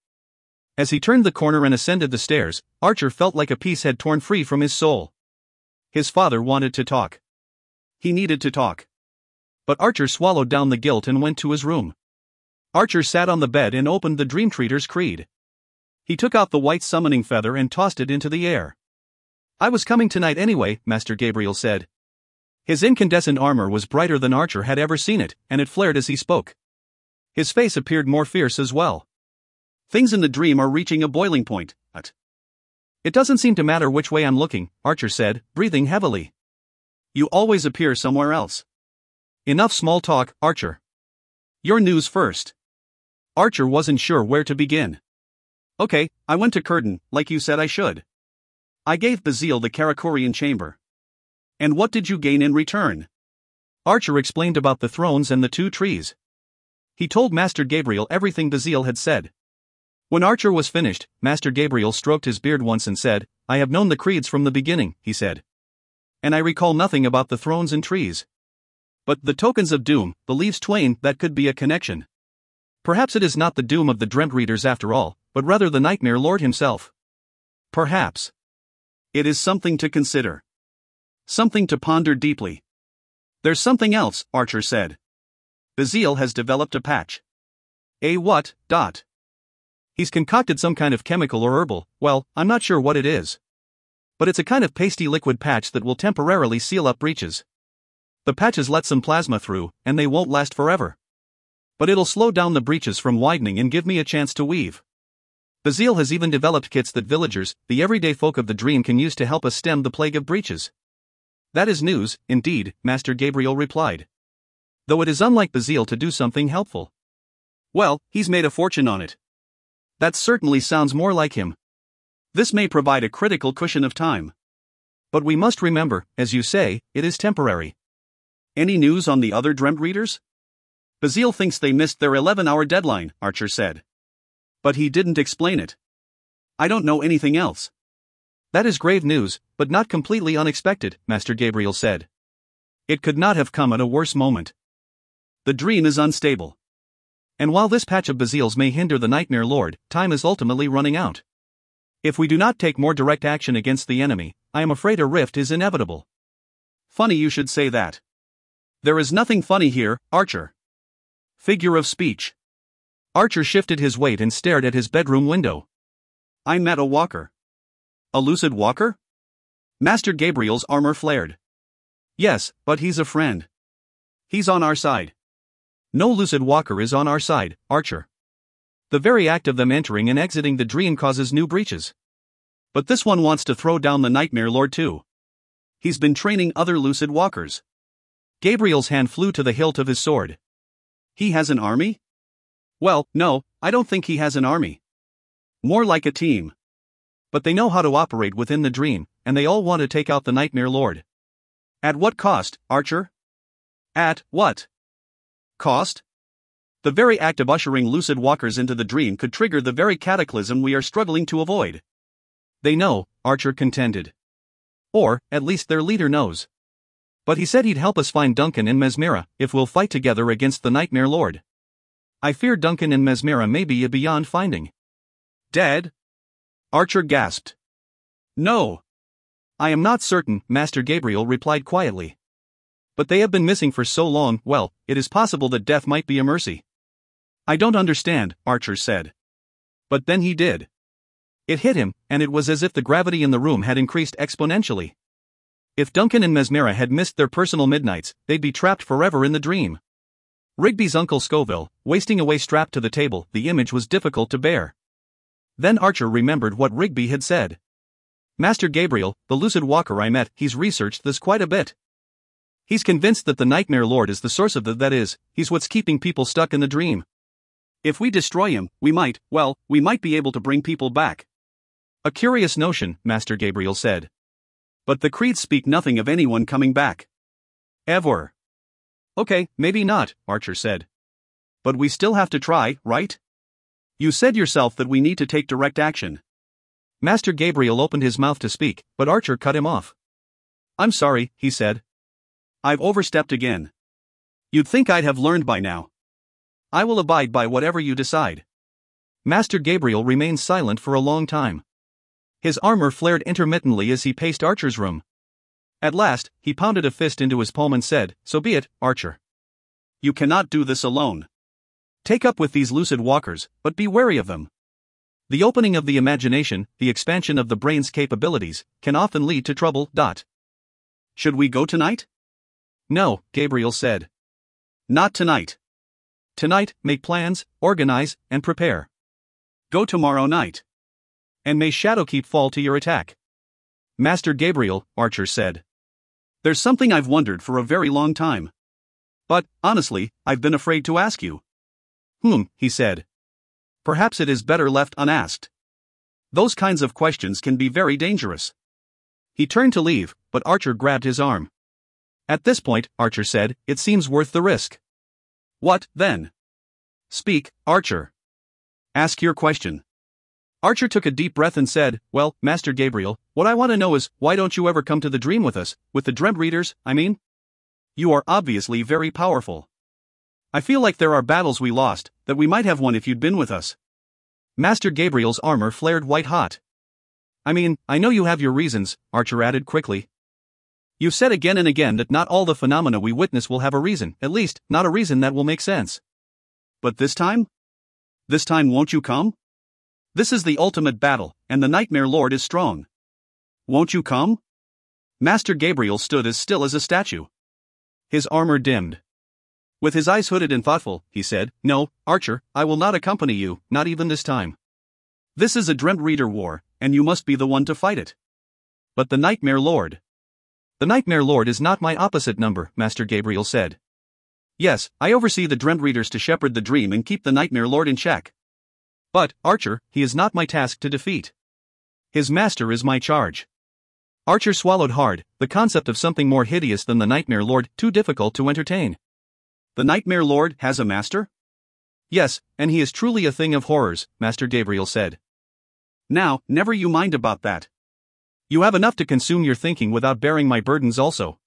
As he turned the corner and ascended the stairs, Archer felt like a piece had torn free from his soul. His father wanted to talk. He needed to talk. But Archer swallowed down the guilt and went to his room. Archer sat on the bed and opened the Dreamtreader's creed. He took out the white summoning feather and tossed it into the air. I was coming tonight anyway, Master Gabriel said. His incandescent armor was brighter than Archer had ever seen it, and it flared as he spoke. His face appeared more fierce as well. Things in the dream are reaching a boiling point, but... It doesn't seem to matter which way I'm looking, Archer said, breathing heavily. You always appear somewhere else. Enough small talk, Archer. Your news first. Archer wasn't sure where to begin. Okay, I went to Curtin, like you said I should. I gave Bazil the Karakurian chamber. And what did you gain in return? Archer explained about the thrones and the 2 trees. He told Master Gabriel everything Bazil had said. When Archer was finished, Master Gabriel stroked his beard once and said, I have known the creeds from the beginning, he said. And I recall nothing about the thrones and trees. But the tokens of doom, the leaves twain, that could be a connection. Perhaps it is not the doom of the Dreamtreaders after all, but rather the Nightmare Lord himself. Perhaps. It is something to consider. Something to ponder deeply. There's something else, Archer said. Bazil has developed a patch. A what? He's concocted some kind of chemical or herbal, well, I'm not sure what it is. But it's a kind of pasty liquid patch that will temporarily seal up breaches. The patches let some plasma through, and they won't last forever. But it'll slow down the breaches from widening and give me a chance to weave. Bazil has even developed kits that villagers, the everyday folk of the dream, can use to help us stem the plague of breaches. That is news, indeed, Master Gabriel replied. Though it is unlike Bazil to do something helpful. Well, he's made a fortune on it. That certainly sounds more like him. This may provide a critical cushion of time. But we must remember, as you say, it is temporary. Any news on the other Dreamtreaders? Bazil thinks they missed their 11-hour deadline, Archer said. But he didn't explain it. I don't know anything else. That is grave news, but not completely unexpected, Master Gabriel said. It could not have come at a worse moment. The dream is unstable. And while this patch of Bazil's may hinder the Nightmare Lord, time is ultimately running out. If we do not take more direct action against the enemy, I am afraid a rift is inevitable. Funny you should say that. There is nothing funny here, Archer. Figure of speech. Archer shifted his weight and stared at his bedroom window. I met a walker. A lucid walker? Master Gabriel's armor flared. Yes, but he's a friend. He's on our side. No lucid walker is on our side, Archer. The very act of them entering and exiting the dream causes new breaches. But this one wants to throw down the Nightmare Lord too. He's been training other lucid walkers. Gabriel's hand flew to the hilt of his sword. He has an army? Well, no, I don't think he has an army. More like a team. But they know how to operate within the dream, and they all want to take out the Nightmare Lord. At what cost, Archer? At what cost? The very act of ushering lucid walkers into the dream could trigger the very cataclysm we are struggling to avoid. They know, Archer contended. Or, at least their leader knows. But he said he'd help us find Duncan and Mesmera if we'll fight together against the Nightmare Lord. I fear Duncan and Mesmera may be beyond finding. Dead? Archer gasped. No. I am not certain, Master Gabriel replied quietly. But they have been missing for so long, well, it is possible that death might be a mercy. I don't understand, Archer said. But then he did. It hit him, and it was as if the gravity in the room had increased exponentially. If Duncan and Mesmera had missed their personal midnights, they'd be trapped forever in the dream. Rigby's Uncle Scoville, wasting away strapped to the table, the image was difficult to bear. Then Archer remembered what Rigby had said. Master Gabriel, the lucid walker I met, he's researched this quite a bit. He's convinced that the Nightmare Lord is the source of that is, he's what's keeping people stuck in the dream. If we destroy him, we might be able to bring people back. A curious notion, Master Gabriel said. But the creeds speak nothing of anyone coming back. Ever. Okay, maybe not, Archer said. But we still have to try, right? You said yourself that we need to take direct action. Master Gabriel opened his mouth to speak, but Archer cut him off. I'm sorry, he said. I've overstepped again. You'd think I'd have learned by now. I will abide by whatever you decide. Master Gabriel remained silent for a long time. His armor flared intermittently as he paced Archer's room. At last, he pounded a fist into his palm and said, "So be it, Archer. You cannot do this alone. Take up with these lucid walkers, but be wary of them. The opening of the imagination, the expansion of the brain's capabilities, can often lead to trouble. Should we go tonight?" "No," Gabriel said. "Not tonight. Tonight, make plans, organize, and prepare. Go tomorrow night. And may Shadowkeep fall to your attack." "Master Gabriel," Archer said. "There's something I've wondered for a very long time. But, honestly, I've been afraid to ask you. He said. Perhaps it is better left unasked. Those kinds of questions can be very dangerous. He turned to leave, but Archer grabbed his arm. At this point, Archer said, it seems worth the risk. What, then? Speak, Archer. Ask your question. Archer took a deep breath and said, well, Master Gabriel, what I want to know is, why don't you ever come to the dream with us, with the Dreamtreaders, I mean? You are obviously very powerful. I feel like there are battles we lost, that we might have won if you'd been with us. Master Gabriel's armor flared white hot. I mean, I know you have your reasons, Archer added quickly. You've said again and again that not all the phenomena we witness will have a reason, at least, not a reason that will make sense. But this time? This time won't you come? This is the ultimate battle, and the Nightmare Lord is strong. Won't you come? Master Gabriel stood as still as a statue. His armor dimmed. With his eyes hooded and thoughtful, he said, no, Archer, I will not accompany you, not even this time. This is a Dreamtreader war, and you must be the one to fight it. But the Nightmare Lord. The Nightmare Lord is not my opposite number, Master Gabriel said. Yes, I oversee the Dreamtreaders to shepherd the dream and keep the Nightmare Lord in check. But, Archer, he is not my task to defeat. His master is my charge. Archer swallowed hard, the concept of something more hideous than the Nightmare Lord too difficult to entertain. The Nightmare Lord has a master? Yes, and he is truly a thing of horrors, Master Gabriel said. Now, never you mind about that. You have enough to consume your thinking without bearing my burdens also.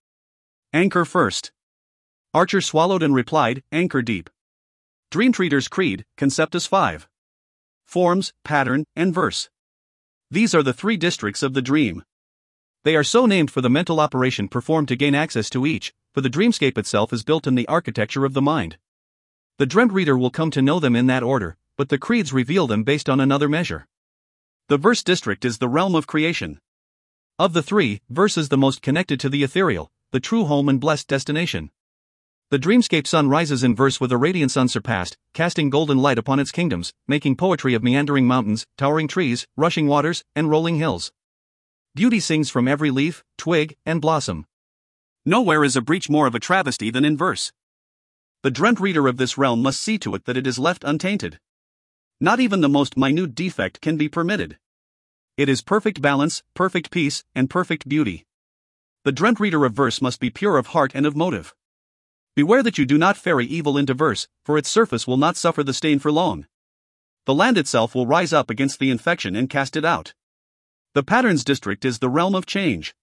Anchor first. Archer swallowed and replied, anchor deep. Dreamtreader's Creed, Conceptus 5. Forms, pattern, and verse. These are the three districts of the dream. They are so named for the mental operation performed to gain access to each, for the dreamscape itself is built in the architecture of the mind. The Dreamtreader will come to know them in that order, but the creeds reveal them based on another measure. The verse district is the realm of creation. Of the three, verse is the most connected to the ethereal, the true home and blessed destination. The dreamscape sun rises in verse with a radiance unsurpassed, casting golden light upon its kingdoms, making poetry of meandering mountains, towering trees, rushing waters, and rolling hills. Beauty sings from every leaf, twig, and blossom. Nowhere is a breach more of a travesty than in verse. The Dreamtreader of this realm must see to it that it is left untainted. Not even the most minute defect can be permitted. It is perfect balance, perfect peace, and perfect beauty. The Dreamtreader of verse must be pure of heart and of motive. Beware that you do not ferry evil into verse, for its surface will not suffer the stain for long. The land itself will rise up against the infection and cast it out. The patterns district is the realm of change.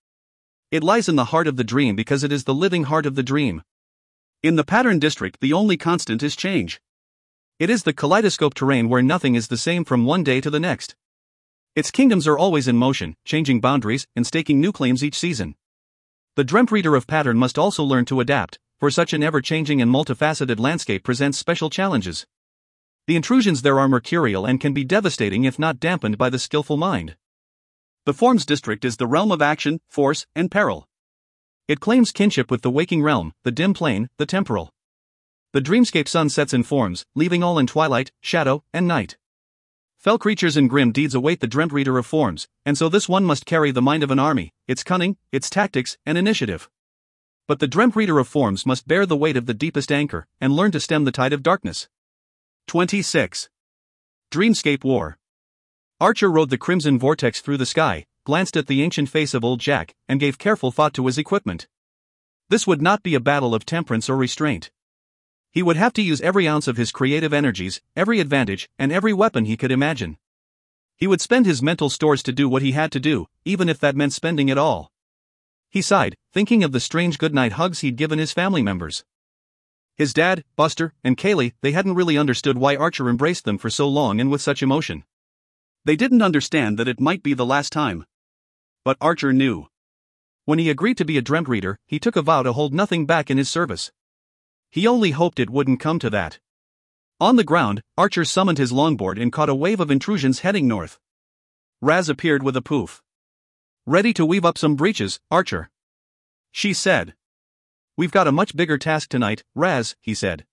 It lies in the heart of the dream because it is the living heart of the dream. In the pattern district, the only constant is change. It is the kaleidoscope terrain where nothing is the same from one day to the next. Its kingdoms are always in motion, changing boundaries and staking new claims each season. The Dreamtreader of pattern must also learn to adapt, for such an ever-changing and multifaceted landscape presents special challenges. The intrusions there are mercurial and can be devastating if not dampened by the skillful mind. The forms district is the realm of action, force, and peril. It claims kinship with the waking realm, the dim plane, the temporal. The dreamscape sun sets in forms, leaving all in twilight, shadow, and night. Fell creatures and grim deeds await the Dreamtreader of forms, and so this one must carry the mind of an army, its cunning, its tactics, and initiative. But the Dreamtreader of forms must bear the weight of the deepest anchor, and learn to stem the tide of darkness. 26. Dreamscape War. Archer rode the crimson vortex through the sky, glanced at the ancient face of old Jack, and gave careful thought to his equipment. This would not be a battle of temperance or restraint. He would have to use every ounce of his creative energies, every advantage, and every weapon he could imagine. He would spend his mental stores to do what he had to do, even if that meant spending it all. He sighed, thinking of the strange goodnight hugs he'd given his family members. His dad, Buster, and Kaylee, they hadn't really understood why Archer embraced them for so long and with such emotion. They didn't understand that it might be the last time. But Archer knew. When he agreed to be a Dreamtreader, he took a vow to hold nothing back in his service. He only hoped it wouldn't come to that. On the ground, Archer summoned his longboard and caught a wave of intrusions heading north. Raz appeared with a poof. Ready to weave up some breaches, Archer? She said. We've got a much bigger task tonight, Raz, he said.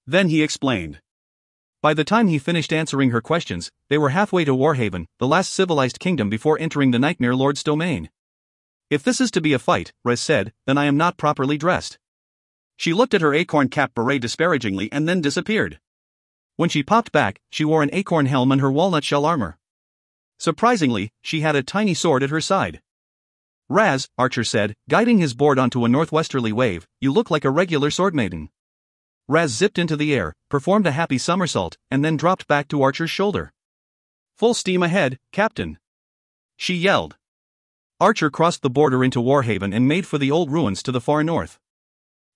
Then he explained. By the time he finished answering her questions, they were halfway to Warhaven, the last civilized kingdom before entering the Nightmare Lord's domain. If this is to be a fight, Raz said, then I am not properly dressed. She looked at her acorn cap beret disparagingly and then disappeared. When she popped back, she wore an acorn helm and her walnut shell armor. Surprisingly, she had a tiny sword at her side. "Raz," Archer said, guiding his board onto a northwesterly wave, "you look like a regular sword maiden." Raz zipped into the air, performed a happy somersault, and then dropped back to Archer's shoulder. "Full steam ahead, Captain," she yelled. Archer crossed the border into Warhaven and made for the old ruins to the far north.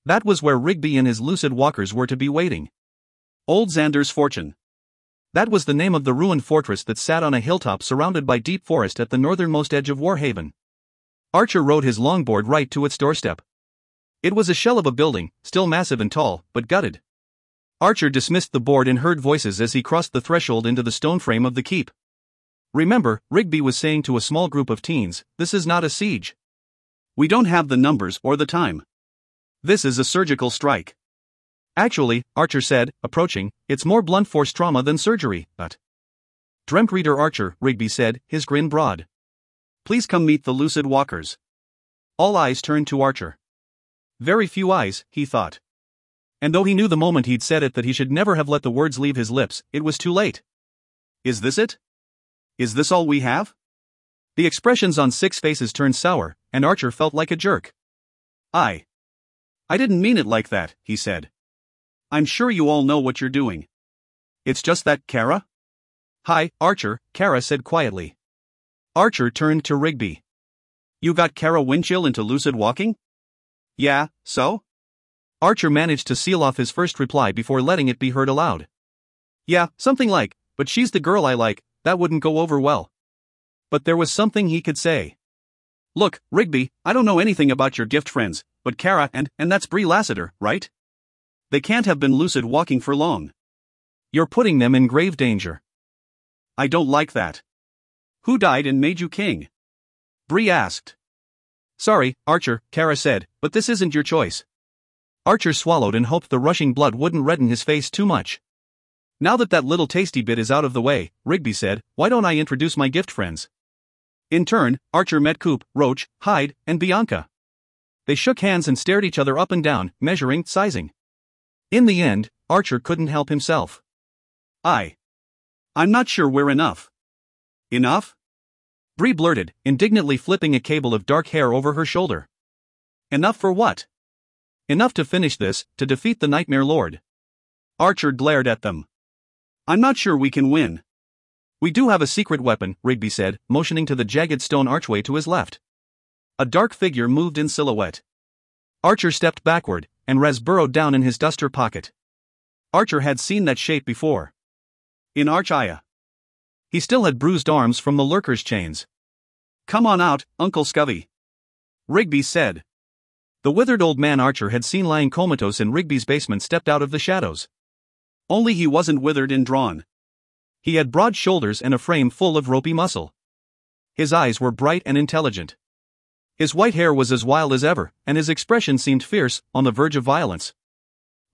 That was where Rigby and his lucid walkers were to be waiting. Old Xander's Fortune. That was the name of the ruined fortress that sat on a hilltop surrounded by deep forest at the northernmost edge of Warhaven. Archer rode his longboard right to its doorstep. It was a shell of a building, still massive and tall, but gutted. Archer dismissed the board and heard voices as he crossed the threshold into the stone frame of the keep. Remember, Rigby was saying to a small group of teens, "This is not a siege. We don't have the numbers or the time. This is a surgical strike." "Actually," Archer said, approaching, "it's more blunt force trauma than surgery, but..." "Dreamtreader Archer," Rigby said, his grin broad. "Please come meet the lucid walkers." All eyes turned to Archer. Very few eyes, he thought. And though he knew the moment he'd said it that he should never have let the words leave his lips, it was too late. "Is this it? Is this all we have?" The expressions on 6 faces turned sour, and Archer felt like a jerk. I didn't mean it like that," he said. "I'm sure you all know what you're doing. It's just that, Kara?" "Hi, Archer," Kara said quietly. Archer turned to Rigby. "You got Kara Winchill into lucid walking?" "Yeah, so?" Archer managed to seal off his first reply before letting it be heard aloud. "Yeah, something like, but she's the girl I like, that wouldn't go over well." But there was something he could say. "Look, Rigby, I don't know anything about your gift friends, but Kara and that's Brie Lassiter, right? They can't have been lucid walking for long. You're putting them in grave danger." "I don't like that." "Who died and made you king?" Brie asked. "Sorry, Archer," Kara said, "but this isn't your choice." Archer swallowed and hoped the rushing blood wouldn't redden his face too much. "Now that little tasty bit is out of the way," Rigby said, "why don't I introduce my gift friends?" In turn, Archer met Coop, Roach, Hyde, and Bianca. They shook hands and stared each other up and down, measuring, sizing. In the end, Archer couldn't help himself. I'm not sure we're enough." "Enough?" Bree blurted, indignantly flipping a cable of dark hair over her shoulder. "Enough for what?" "Enough to finish this, to defeat the Nightmare Lord." Archer glared at them. "I'm not sure we can win." "We do have a secret weapon," Rigby said, motioning to the jagged stone archway to his left. A dark figure moved in silhouette. Archer stepped backward, and Rez burrowed down in his duster pocket. Archer had seen that shape before. In Archaya. He still had bruised arms from the lurker's chains. "Come on out, Uncle Scovey," Rigby said. The withered old man Archer had seen lying comatose in Rigby's basement stepped out of the shadows. Only he wasn't withered and drawn. He had broad shoulders and a frame full of ropey muscle. His eyes were bright and intelligent. His white hair was as wild as ever, and his expression seemed fierce, on the verge of violence.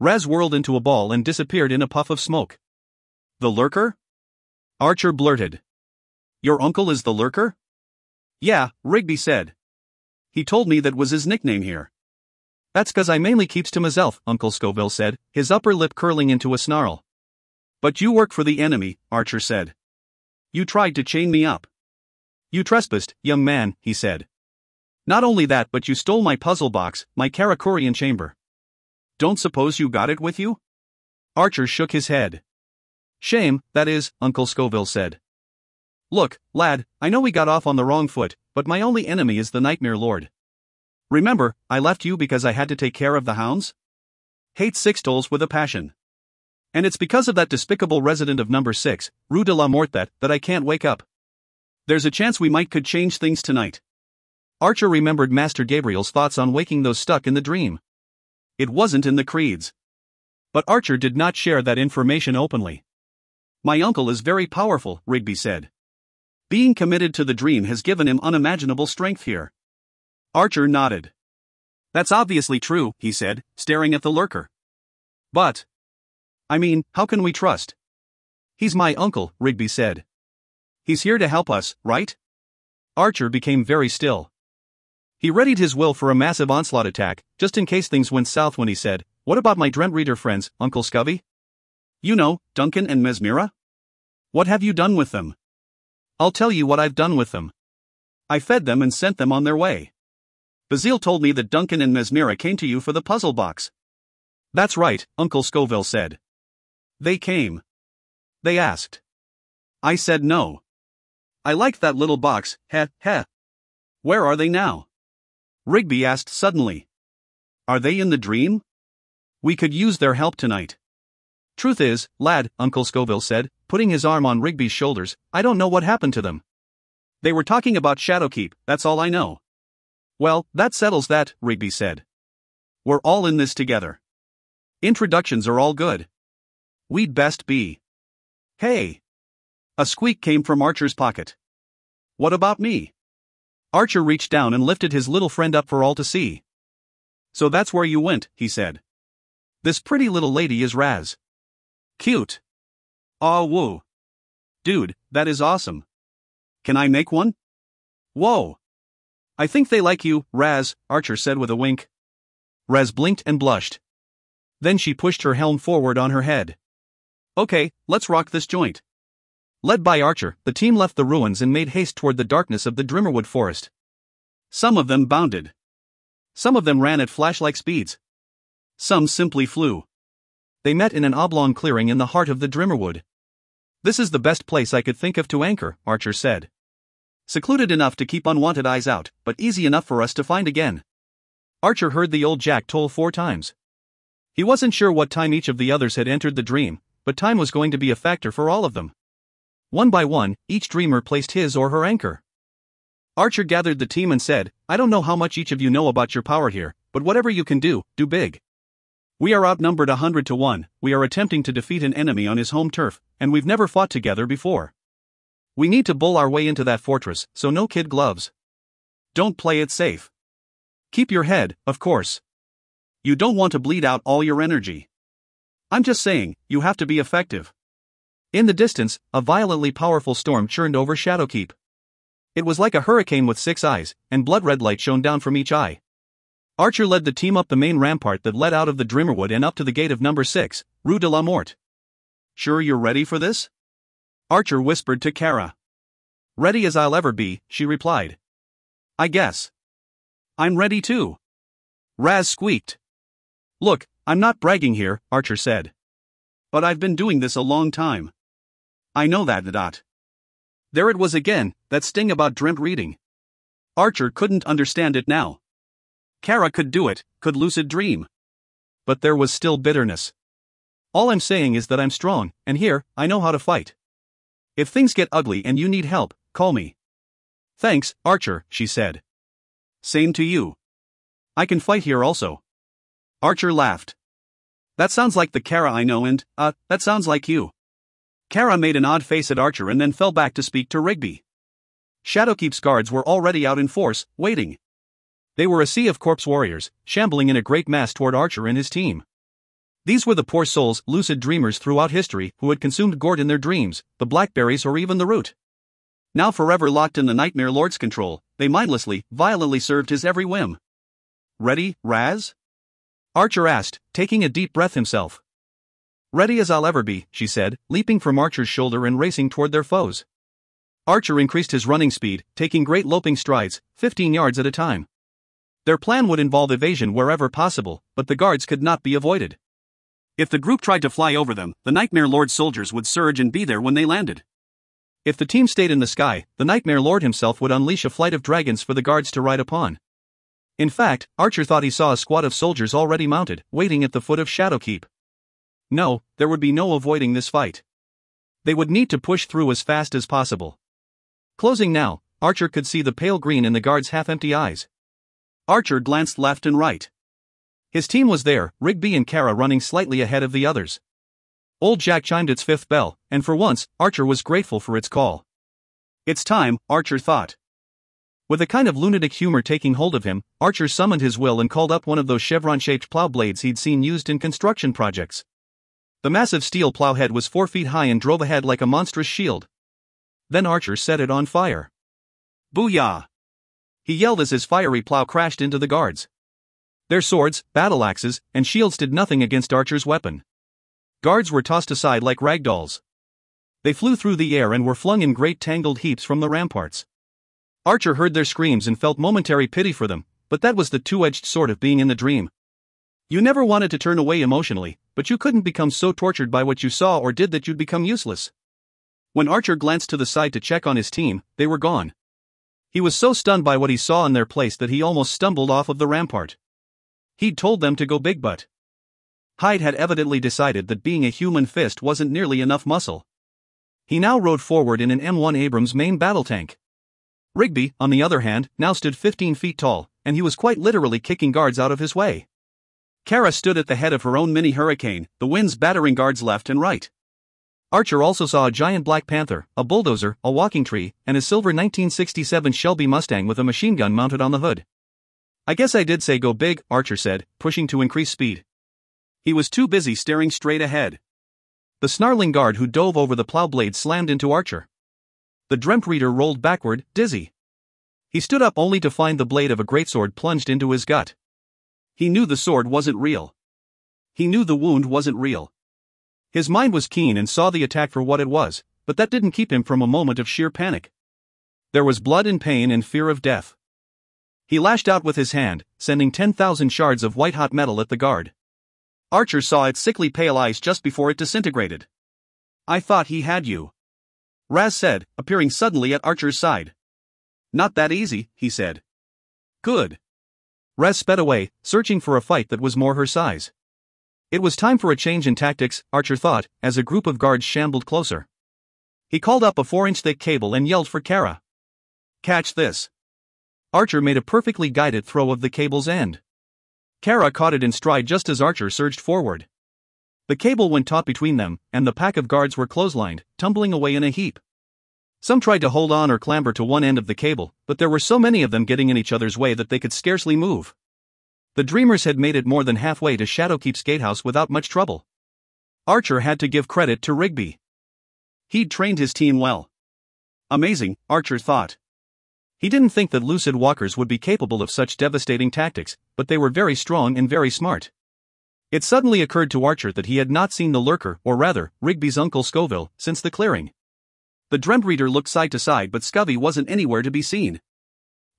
Raz whirled into a ball and disappeared in a puff of smoke. "The lurker?" Archer blurted. "Your uncle is the lurker?" "Yeah," Rigby said. "He told me that was his nickname here." "That's 'cause I mainly keeps to myself," Uncle Scoville said, his upper lip curling into a snarl. "But you work for the enemy," Archer said. "You tried to chain me up." "You trespassed, young man," he said. "Not only that, but you stole my puzzle box, my Karakurian chamber." "Don't suppose you got it with you?" Archer shook his head. "Shame, that is," Uncle Scoville said. "Look, lad, I know we got off on the wrong foot, but my only enemy is the Nightmare Lord. Remember, I left you because I had to take care of the hounds? Hate Sixtoles with a passion. And it's because of that despicable resident of number 6, Rue de la Mort that I can't wake up. There's a chance we could change things tonight." Archer remembered Master Gabriel's thoughts on waking those stuck in the dream. It wasn't in the creeds. But Archer did not share that information openly. "My uncle is very powerful," Rigby said. "Being committed to the dream has given him unimaginable strength here." Archer nodded. "That's obviously true," he said, staring at the lurker. "But I mean, how can we trust?" "He's my uncle," Rigby said. "He's here to help us, right?" Archer became very still. He readied his will for a massive onslaught attack, just in case things went south when he said, "What about my Dreamtreader friends, Uncle Scovey?" You know, Duncan and Mesmira? What have you done with them? I'll tell you what I've done with them. I fed them and sent them on their way. Bazile told me that Duncan and Mesmira came to you for the puzzle box. That's right, Uncle Scoville said. They came. They asked. I said no. I liked that little box, heh heh. Where are they now? Rigby asked suddenly. Are they in the dream? We could use their help tonight. Truth is, lad, Uncle Scoville said, putting his arm on Rigby's shoulders, I don't know what happened to them. They were talking about Shadowkeep, that's all I know. Well, that settles that, Rigby said. We're all in this together. Introductions are all good. We'd best be. Hey! A squeak came from Archer's pocket. What about me? Archer reached down and lifted his little friend up for all to see. So that's where you went, he said. This pretty little lady is Raz. Cute. Aw woo. Dude, that is awesome. Can I make one? Whoa. I think they like you, Raz, Archer said with a wink. Raz blinked and blushed. Then she pushed her helm forward on her head. Okay, let's rock this joint. Led by Archer, the team left the ruins and made haste toward the darkness of the Drimmerwood forest. Some of them bounded. Some of them ran at flash-like speeds. Some simply flew. They met in an oblong clearing in the heart of the Drimmerwood. This is the best place I could think of to anchor, Archer said. Secluded enough to keep unwanted eyes out, but easy enough for us to find again. Archer heard the old Jack toll 4 times. He wasn't sure what time each of the others had entered the dream, but time was going to be a factor for all of them. One by one, each dreamer placed his or her anchor. Archer gathered the team and said, I don't know how much each of you know about your power here, but whatever you can do, do big. We are outnumbered 100 to 1, we are attempting to defeat an enemy on his home turf, and we've never fought together before. We need to bull our way into that fortress, so no kid gloves. Don't play it safe. Keep your head, of course. You don't want to bleed out all your energy. I'm just saying, you have to be effective. In the distance, a violently powerful storm churned over Shadowkeep. It was like a hurricane with 6 eyes, and blood-red light shone down from each eye. Archer led the team up the main rampart that led out of the Drimmerwood and up to the gate of number 6, Rue de la Morte. Sure you're ready for this? Archer whispered to Kara. Ready as I'll ever be, she replied. I guess. I'm ready too. Raz squeaked. Look, I'm not bragging here, Archer said. But I've been doing this a long time. I know that. There it was again, that sting about dreamt reading. Archer couldn't understand it now. Kara could do it, could lucid dream. But there was still bitterness. All I'm saying is that I'm strong, and here, I know how to fight. If things get ugly and you need help, call me. Thanks, Archer, she said. Same to you. I can fight here also. Archer laughed. That sounds like the Kara I know and, that sounds like you. Kara made an odd face at Archer and then fell back to speak to Rigby. Shadowkeep's guards were already out in force, waiting. They were a sea of corpse warriors, shambling in a great mass toward Archer and his team. These were the poor souls, lucid dreamers throughout history who had consumed gourd in their dreams, the blackberries or even the root. Now forever locked in the Nightmare Lord's control, they mindlessly, violently served his every whim. Ready, Raz? Archer asked, taking a deep breath himself. Ready as I'll ever be, she said, leaping from Archer's shoulder and racing toward their foes. Archer increased his running speed, taking great loping strides, 15 yards at a time. Their plan would involve evasion wherever possible, but the guards could not be avoided. If the group tried to fly over them, the Nightmare Lord's soldiers would surge and be there when they landed. If the team stayed in the sky, the Nightmare Lord himself would unleash a flight of dragons for the guards to ride upon. In fact, Archer thought he saw a squad of soldiers already mounted, waiting at the foot of Shadowkeep. No, there would be no avoiding this fight. They would need to push through as fast as possible. Closing now, Archer could see the pale green in the guards' half-empty eyes. Archer glanced left and right. His team was there, Rigby and Kara running slightly ahead of the others. Old Jack chimed its 5th bell, and for once, Archer was grateful for its call. It's time, Archer thought. With a kind of lunatic humor taking hold of him, Archer summoned his will and called up one of those chevron-shaped plow blades he'd seen used in construction projects. The massive steel plow head was 4 feet high and drove ahead like a monstrous shield. Then Archer set it on fire. Booyah! He yelled as his fiery plow crashed into the guards. Their swords, battle axes, and shields did nothing against Archer's weapon. Guards were tossed aside like rag dolls. They flew through the air and were flung in great tangled heaps from the ramparts. Archer heard their screams and felt momentary pity for them, but that was the two-edged sword of being in the dream. You never wanted to turn away emotionally, but you couldn't become so tortured by what you saw or did that you'd become useless. When Archer glanced to the side to check on his team, they were gone. He was so stunned by what he saw in their place that he almost stumbled off of the rampart. He'd told them to go big, but Hyde had evidently decided that being a human fist wasn't nearly enough muscle. He now rode forward in an M1 Abrams main battle tank. Rigby, on the other hand, now stood 15 feet tall, and he was quite literally kicking guards out of his way. Kara stood at the head of her own mini hurricane, the winds battering guards left and right. Archer also saw a giant Black Panther, a bulldozer, a walking tree, and a silver 1967 Shelby Mustang with a machine gun mounted on the hood. I guess I did say go big, Archer said, pushing to increase speed. He was too busy staring straight ahead. The snarling guard who dove over the plow blade slammed into Archer. The Dreamtreader rolled backward, dizzy. He stood up only to find the blade of a greatsword plunged into his gut. He knew the sword wasn't real. He knew the wound wasn't real. His mind was keen and saw the attack for what it was, but that didn't keep him from a moment of sheer panic. There was blood and pain and fear of death. He lashed out with his hand, sending 10,000 shards of white-hot metal at the guard. Archer saw its sickly pale eyes just before it disintegrated. I thought he had you, Raz said, appearing suddenly at Archer's side. Not that easy, he said. Good. Raz sped away, searching for a fight that was more her size. It was time for a change in tactics, Archer thought, as a group of guards shambled closer. He called up a 4-inch thick cable and yelled for Kara. Catch this. Archer made a perfectly guided throw of the cable's end. Kara caught it in stride just as Archer surged forward. The cable went taut between them, and the pack of guards were clotheslined, tumbling away in a heap. Some tried to hold on or clamber to one end of the cable, but there were so many of them getting in each other's way that they could scarcely move. The Dreamers had made it more than halfway to Shadowkeep's gatehouse without much trouble. Archer had to give credit to Rigby. He'd trained his team well. Amazing, Archer thought. He didn't think that lucid walkers would be capable of such devastating tactics, but they were very strong and very smart. It suddenly occurred to Archer that he had not seen the lurker, or rather, Rigby's Uncle Scoville, since the clearing. The Dreamtreader looked side to side, but Scoville wasn't anywhere to be seen.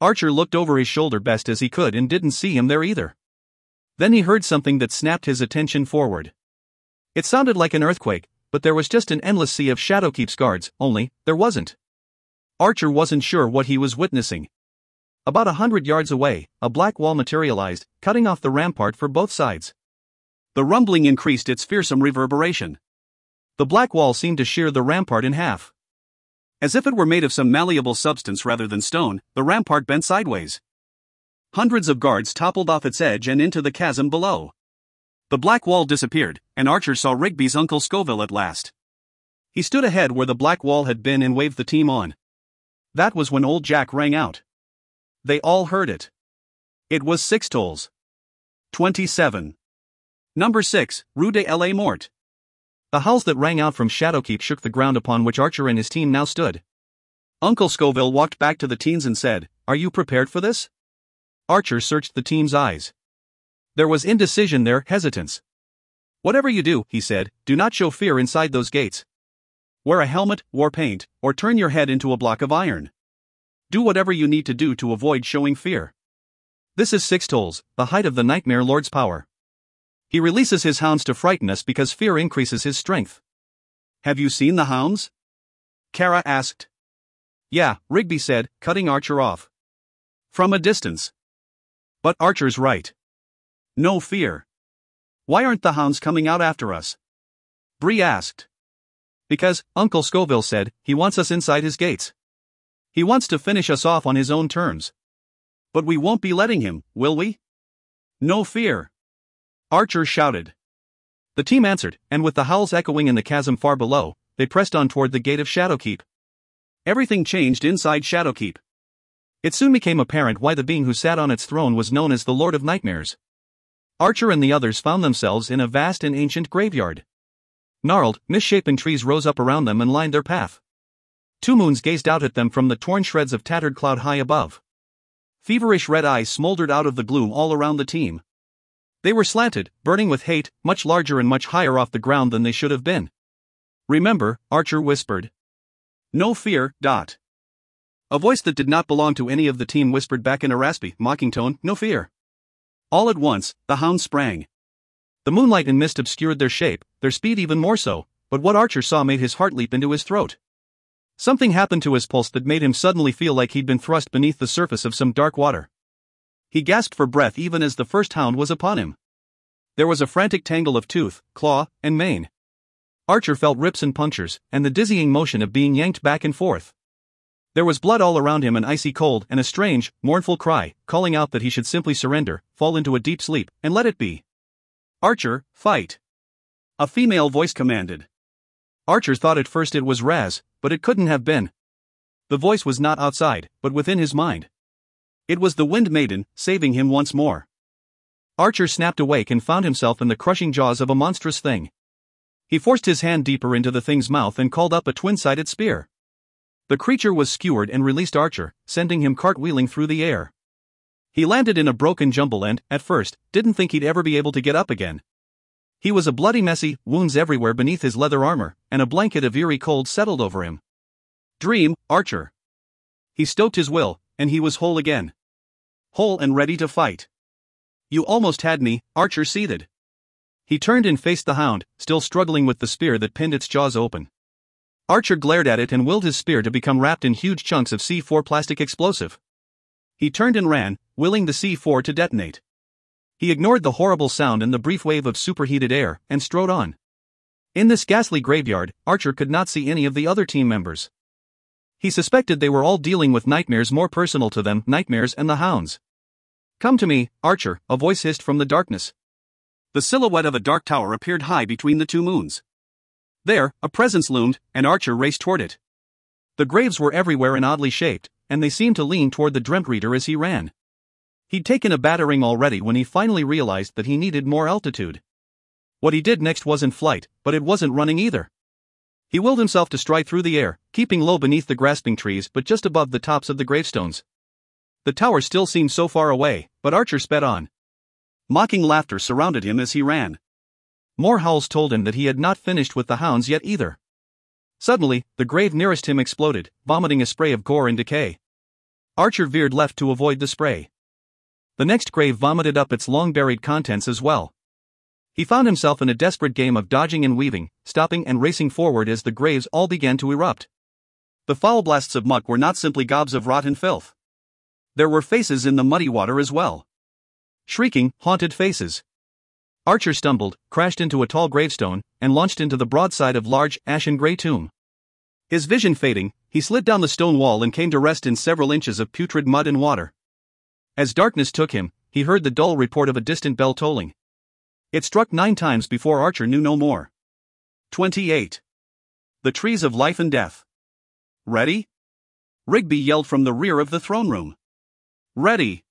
Archer looked over his shoulder best as he could and didn't see him there either. Then he heard something that snapped his attention forward. It sounded like an earthquake, but there was just an endless sea of Shadowkeep's guards, only, there wasn't. Archer wasn't sure what he was witnessing. About 100 yards away, a black wall materialized, cutting off the rampart for both sides. The rumbling increased its fearsome reverberation. The black wall seemed to shear the rampart in half. As if it were made of some malleable substance rather than stone, the rampart bent sideways. Hundreds of guards toppled off its edge and into the chasm below. The black wall disappeared, and Archer saw Rigby's Uncle Scoville at last. He stood ahead where the black wall had been and waved the team on. That was when old Jack rang out. They all heard it. It was 6 tolls. 27. Number 6, Rue de la Mort. The howls that rang out from Shadowkeep shook the ground upon which Archer and his team now stood. Uncle Scoville walked back to the teens and said, "Are you prepared for this?" Archer searched the team's eyes. There was indecision there, hesitance. "Whatever you do," he said, "do not show fear inside those gates. Wear a helmet, war paint, or turn your head into a block of iron. Do whatever you need to do to avoid showing fear. This is 6 tolls, the height of the Nightmare Lord's power. He releases his hounds to frighten us because fear increases his strength." "Have you seen the hounds?" Kara asked. "Yeah," Rigby said, cutting Archer off. "From a distance." "But Archer's right. No fear. Why aren't the hounds coming out after us?" Bree asked. "Because," Uncle Scoville said, "he wants us inside his gates. He wants to finish us off on his own terms. But we won't be letting him, will we?" "No fear," Archer shouted. The team answered, and with the howls echoing in the chasm far below, they pressed on toward the gate of Shadowkeep. Everything changed inside Shadowkeep. It soon became apparent why the being who sat on its throne was known as the Lord of Nightmares. Archer and the others found themselves in a vast and ancient graveyard. Gnarled, misshapen trees rose up around them and lined their path. 2 moons gazed out at them from the torn shreds of tattered cloud high above. Feverish red eyes smoldered out of the gloom all around the team. They were slanted, burning with hate, much larger and much higher off the ground than they should have been. "Remember," Archer whispered. "No fear." A voice that did not belong to any of the team whispered back in a raspy, mocking tone, "No fear." All at once, the hounds sprang. The moonlight and mist obscured their shape, their speed even more so, but what Archer saw made his heart leap into his throat. Something happened to his pulse that made him suddenly feel like he'd been thrust beneath the surface of some dark water. He gasped for breath even as the first hound was upon him. There was a frantic tangle of tooth, claw, and mane. Archer felt rips and punctures, and the dizzying motion of being yanked back and forth. There was blood all around him and icy cold and a strange, mournful cry, calling out that he should simply surrender, fall into a deep sleep, and let it be. "Archer, fight!" A female voice commanded. Archer thought at first it was Raz, but it couldn't have been. The voice was not outside, but within his mind. It was the Wind Maiden, saving him once more. Archer snapped awake and found himself in the crushing jaws of a monstrous thing. He forced his hand deeper into the thing's mouth and called up a twin-sided spear. The creature was skewered and released Archer, sending him cartwheeling through the air. He landed in a broken jumble and, at first, didn't think he'd ever be able to get up again. He was a bloody messy, wounds everywhere beneath his leather armor, and a blanket of eerie cold settled over him. "Dream, Archer." He stoked his will, and he was whole again. Whole and ready to fight. "You almost had me," Archer seethed. He turned and faced the hound, still struggling with the spear that pinned its jaws open. Archer glared at it and willed his spear to become wrapped in huge chunks of C4 plastic explosive. He turned and ran, willing the C4 to detonate. He ignored the horrible sound and the brief wave of superheated air, and strode on. In this ghastly graveyard, Archer could not see any of the other team members. He suspected they were all dealing with nightmares more personal to them, nightmares and the hounds. "Come to me, Archer," a voice hissed from the darkness. The silhouette of a dark tower appeared high between the two moons. There, a presence loomed, and Archer raced toward it. The graves were everywhere and oddly shaped, and they seemed to lean toward the Dreamtreader as he ran. He'd taken a battering already when he finally realized that he needed more altitude. What he did next wasn't flight, but it wasn't running either. He willed himself to stride through the air, keeping low beneath the grasping trees but just above the tops of the gravestones. The tower still seemed so far away, but Archer sped on. Mocking laughter surrounded him as he ran. More howls told him that he had not finished with the hounds yet either. Suddenly, the grave nearest him exploded, vomiting a spray of gore and decay. Archer veered left to avoid the spray. The next grave vomited up its long-buried contents as well. He found himself in a desperate game of dodging and weaving, stopping and racing forward as the graves all began to erupt. The foul blasts of muck were not simply gobs of rotten filth. There were faces in the muddy water as well. Shrieking, haunted faces. Archer stumbled, crashed into a tall gravestone, and launched into the broadside of large, ashen-gray tomb. His vision fading, he slid down the stone wall and came to rest in several inches of putrid mud and water. As darkness took him, he heard the dull report of a distant bell tolling. It struck 9 times before Archer knew no more. 28. The trees of life and death. "Ready?" Rigby yelled from the rear of the throne room. "Ready."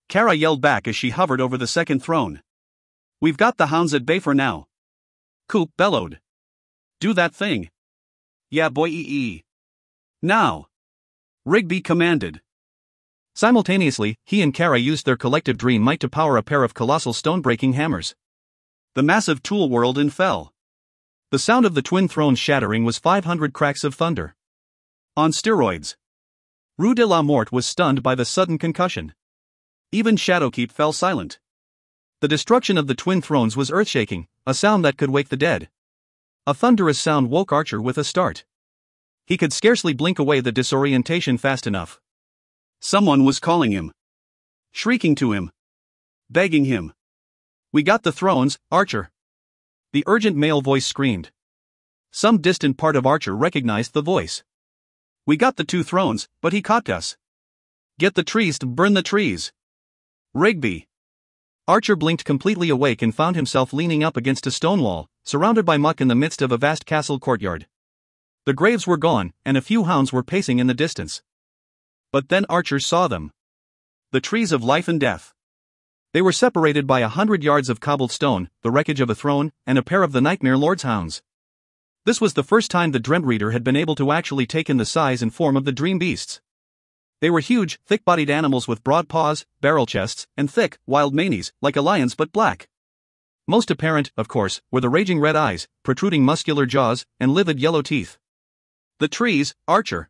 Kara yelled back as she hovered over the second throne. "We've got the hounds at bay for now." Coop bellowed. "Do that thing." "Yeah boy. Now." Rigby commanded. Simultaneously, he and Kara used their collective dream might to power a pair of colossal stone-breaking hammers. The massive tool whirled and fell. The sound of the twin thrones shattering was 500 cracks of thunder. On steroids. Rue de la Mort was stunned by the sudden concussion. Even Shadowkeep fell silent. The destruction of the twin thrones was earth-shaking, a sound that could wake the dead. A thunderous sound woke Archer with a start. He could scarcely blink away the disorientation fast enough. Someone was calling him. Shrieking to him. Begging him. "We got the thrones, Archer." The urgent male voice screamed. Some distant part of Archer recognized the voice. "We got the 2 thrones, but he caught us. Get the trees to burn the trees." Rigby. Archer blinked completely awake and found himself leaning up against a stone wall, surrounded by muck in the midst of a vast castle courtyard. The graves were gone, and a few hounds were pacing in the distance. But then Archer saw them. The trees of life and death. They were separated by 100 yards of cobbled stone, the wreckage of a throne, and a pair of the Nightmare Lord's hounds. This was the first time the Dreamtreader had been able to actually take in the size and form of the dream beasts. They were huge, thick-bodied animals with broad paws, barrel chests, and thick, wild manes, like a lion's but black. Most apparent, of course, were the raging red eyes, protruding muscular jaws, and livid yellow teeth. The trees, Archer!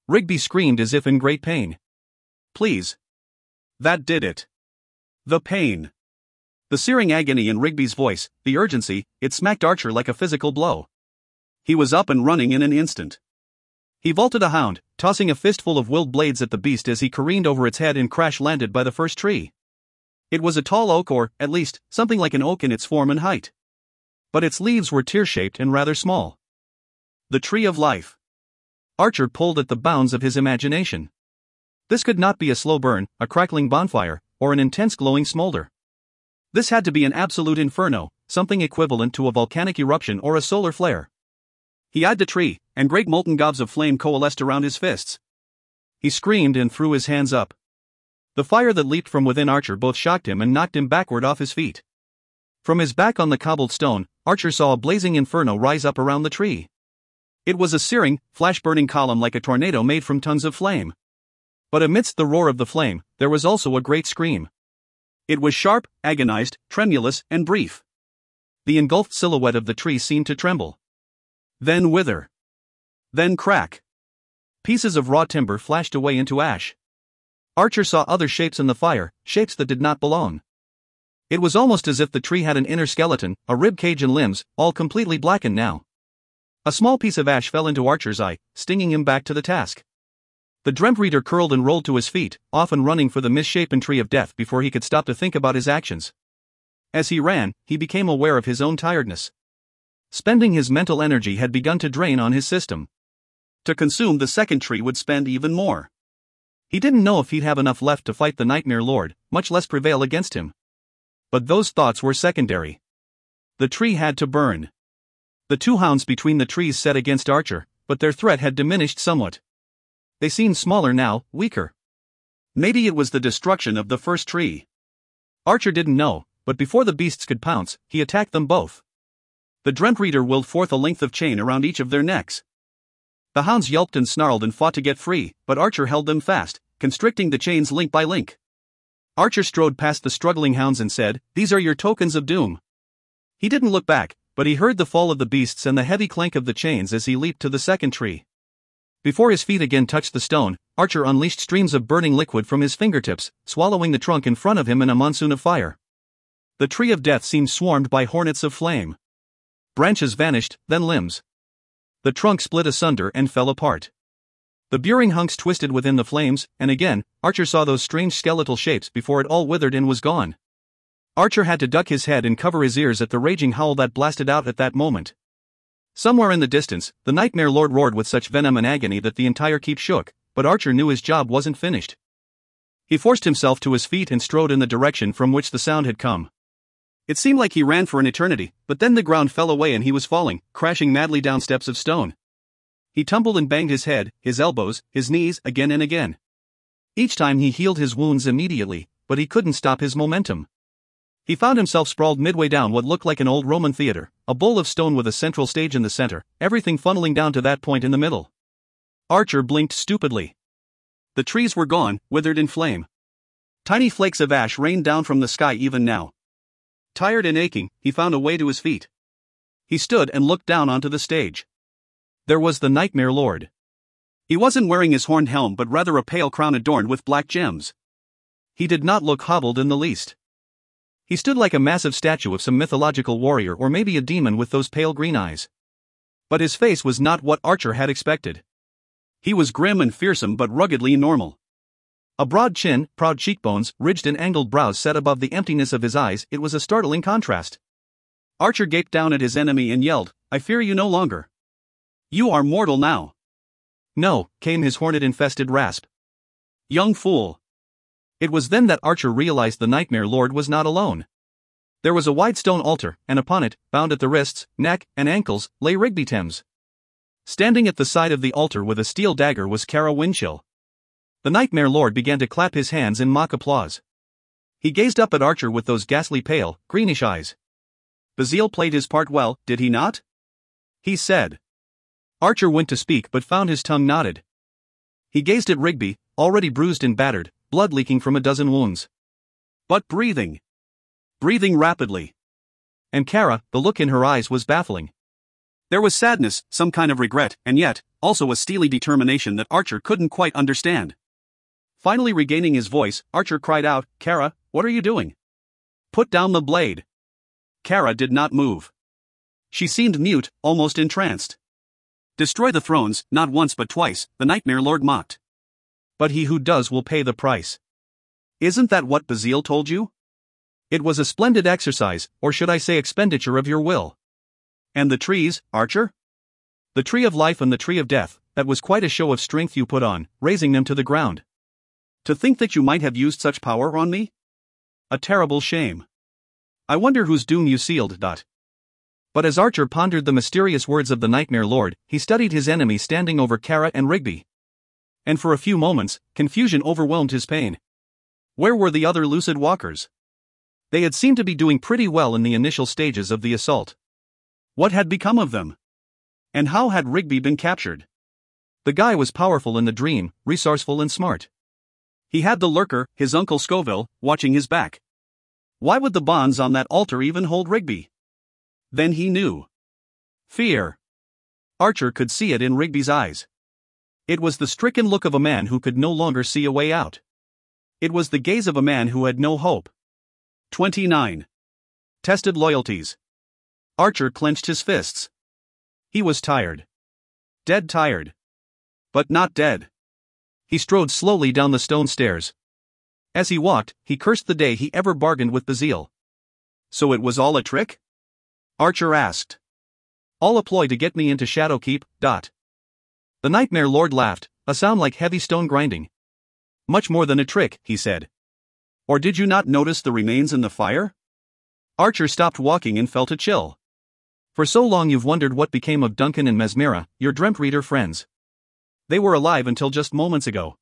Rigby screamed as if in great pain. Please. That did it. The pain. The searing agony in Rigby's voice, the urgency, it smacked Archer like a physical blow. He was up and running in an instant. He vaulted a hound, tossing a fistful of willed blades at the beast as he careened over its head and crash-landed by the first tree. It was a tall oak or, at least, something like an oak in its form and height. But its leaves were tear-shaped and rather small. The Tree of Life. Archer pulled at the bounds of his imagination. This could not be a slow burn, a crackling bonfire, or an intense glowing smolder. This had to be an absolute inferno, something equivalent to a volcanic eruption or a solar flare. He eyed the tree, and great molten gobs of flame coalesced around his fists. He screamed and threw his hands up. The fire that leaped from within Archer both shocked him and knocked him backward off his feet. From his back on the cobbled stone, Archer saw a blazing inferno rise up around the tree. It was a searing, flash-burning column like a tornado made from tons of flame. But amidst the roar of the flame, there was also a great scream. It was sharp, agonized, tremulous, and brief. The engulfed silhouette of the tree seemed to tremble. Then wither. Then crack. Pieces of raw timber flashed away into ash. Archer saw other shapes in the fire, shapes that did not belong. It was almost as if the tree had an inner skeleton, a rib cage and limbs, all completely blackened now. A small piece of ash fell into Archer's eye, stinging him back to the task. The Dreamtreader curled and rolled to his feet, often running for the misshapen tree of death before he could stop to think about his actions. As he ran, he became aware of his own tiredness. Spending his mental energy had begun to drain on his system. To consume the second tree would spend even more. He didn't know if he'd have enough left to fight the Nightmare Lord, much less prevail against him. But those thoughts were secondary. The tree had to burn. The two hounds between the trees set against Archer, but their threat had diminished somewhat. They seemed smaller now, weaker. Maybe it was the destruction of the first tree. Archer didn't know, but before the beasts could pounce, he attacked them both. The Dreamtreader willed forth a length of chain around each of their necks. The hounds yelped and snarled and fought to get free, but Archer held them fast, constricting the chains link by link. Archer strode past the struggling hounds and said, "These are your tokens of doom." He didn't look back, but he heard the fall of the beasts and the heavy clank of the chains as he leaped to the second tree. Before his feet again touched the stone, Archer unleashed streams of burning liquid from his fingertips, swallowing the trunk in front of him in a monsoon of fire. The tree of death seemed swarmed by hornets of flame. Branches vanished, then limbs. The trunk split asunder and fell apart. The burning hunks twisted within the flames, and again, Archer saw those strange skeletal shapes before it all withered and was gone. Archer had to duck his head and cover his ears at the raging howl that blasted out at that moment. Somewhere in the distance, the Nightmare Lord roared with such venom and agony that the entire keep shook, but Archer knew his job wasn't finished. He forced himself to his feet and strode in the direction from which the sound had come. It seemed like he ran for an eternity, but then the ground fell away and he was falling, crashing madly down steps of stone. He tumbled and banged his head, his elbows, his knees, again and again. Each time he healed his wounds immediately, but he couldn't stop his momentum. He found himself sprawled midway down what looked like an old Roman theater, a bowl of stone with a central stage in the center, everything funneling down to that point in the middle. Archer blinked stupidly. The trees were gone, withered in flame. Tiny flakes of ash rained down from the sky even now. Tired and aching, he found a way to his feet. He stood and looked down onto the stage. There was the Nightmare Lord. He wasn't wearing his horned helm but rather a pale crown adorned with black gems. He did not look hobbled in the least. He stood like a massive statue of some mythological warrior or maybe a demon with those pale green eyes. But his face was not what Archer had expected. He was grim and fearsome but ruggedly normal. A broad chin, proud cheekbones, ridged and angled brows set above the emptiness of his eyes, it was a startling contrast. Archer gaped down at his enemy and yelled, "I fear you no longer. You are mortal now." "No," came his hornet-infested rasp. "Young fool." It was then that Archer realized the Nightmare Lord was not alone. There was a wide stone altar, and upon it, bound at the wrists, neck, and ankles, lay Rigby Thames. Standing at the side of the altar with a steel dagger was Kara Windchill. The Nightmare Lord began to clap his hands in mock applause. He gazed up at Archer with those ghastly pale, greenish eyes. Bazil played his part well, did he not? He said. Archer went to speak but found his tongue knotted. He gazed at Rigby, already bruised and battered, blood leaking from a dozen wounds. But breathing. Breathing rapidly. And Kara, the look in her eyes was baffling. There was sadness, some kind of regret, and yet, also a steely determination that Archer couldn't quite understand. Finally regaining his voice, Archer cried out, "Kara, what are you doing? Put down the blade." Kara did not move. She seemed mute, almost entranced. "Destroy the thrones, not once but twice," the Nightmare Lord mocked. "But he who does will pay the price. Isn't that what Bazil told you? It was a splendid exercise, or should I say expenditure of your will. And the trees, Archer? The tree of life and the tree of death, that was quite a show of strength you put on, raising them to the ground. To think that you might have used such power on me? A terrible shame. I wonder whose doom you sealed. But as Archer pondered the mysterious words of the Nightmare Lord, he studied his enemy standing over Kara and Rigby. And for a few moments, confusion overwhelmed his pain. Where were the other lucid walkers? They had seemed to be doing pretty well in the initial stages of the assault. What had become of them? And how had Rigby been captured? The guy was powerful in the dream, resourceful and smart. He had the lurker, his Uncle Scoville, watching his back. Why would the bonds on that altar even hold Rigby? Then he knew. Fear. Archer could see it in Rigby's eyes. It was the stricken look of a man who could no longer see a way out. It was the gaze of a man who had no hope. 29. Tested loyalties. Archer clenched his fists. He was tired. Dead tired. But not dead. He strode slowly down the stone stairs. As he walked, he cursed the day he ever bargained with Bazil. So it was all a trick? Archer asked. All a ploy to get me into Shadowkeep. The Nightmare Lord laughed, a sound like heavy stone grinding. Much more than a trick, he said. Or did you not notice the remains in the fire? Archer stopped walking and felt a chill. For so long you've wondered what became of Duncan and Mesmera, your Dreamtreader friends. They were alive until just moments ago.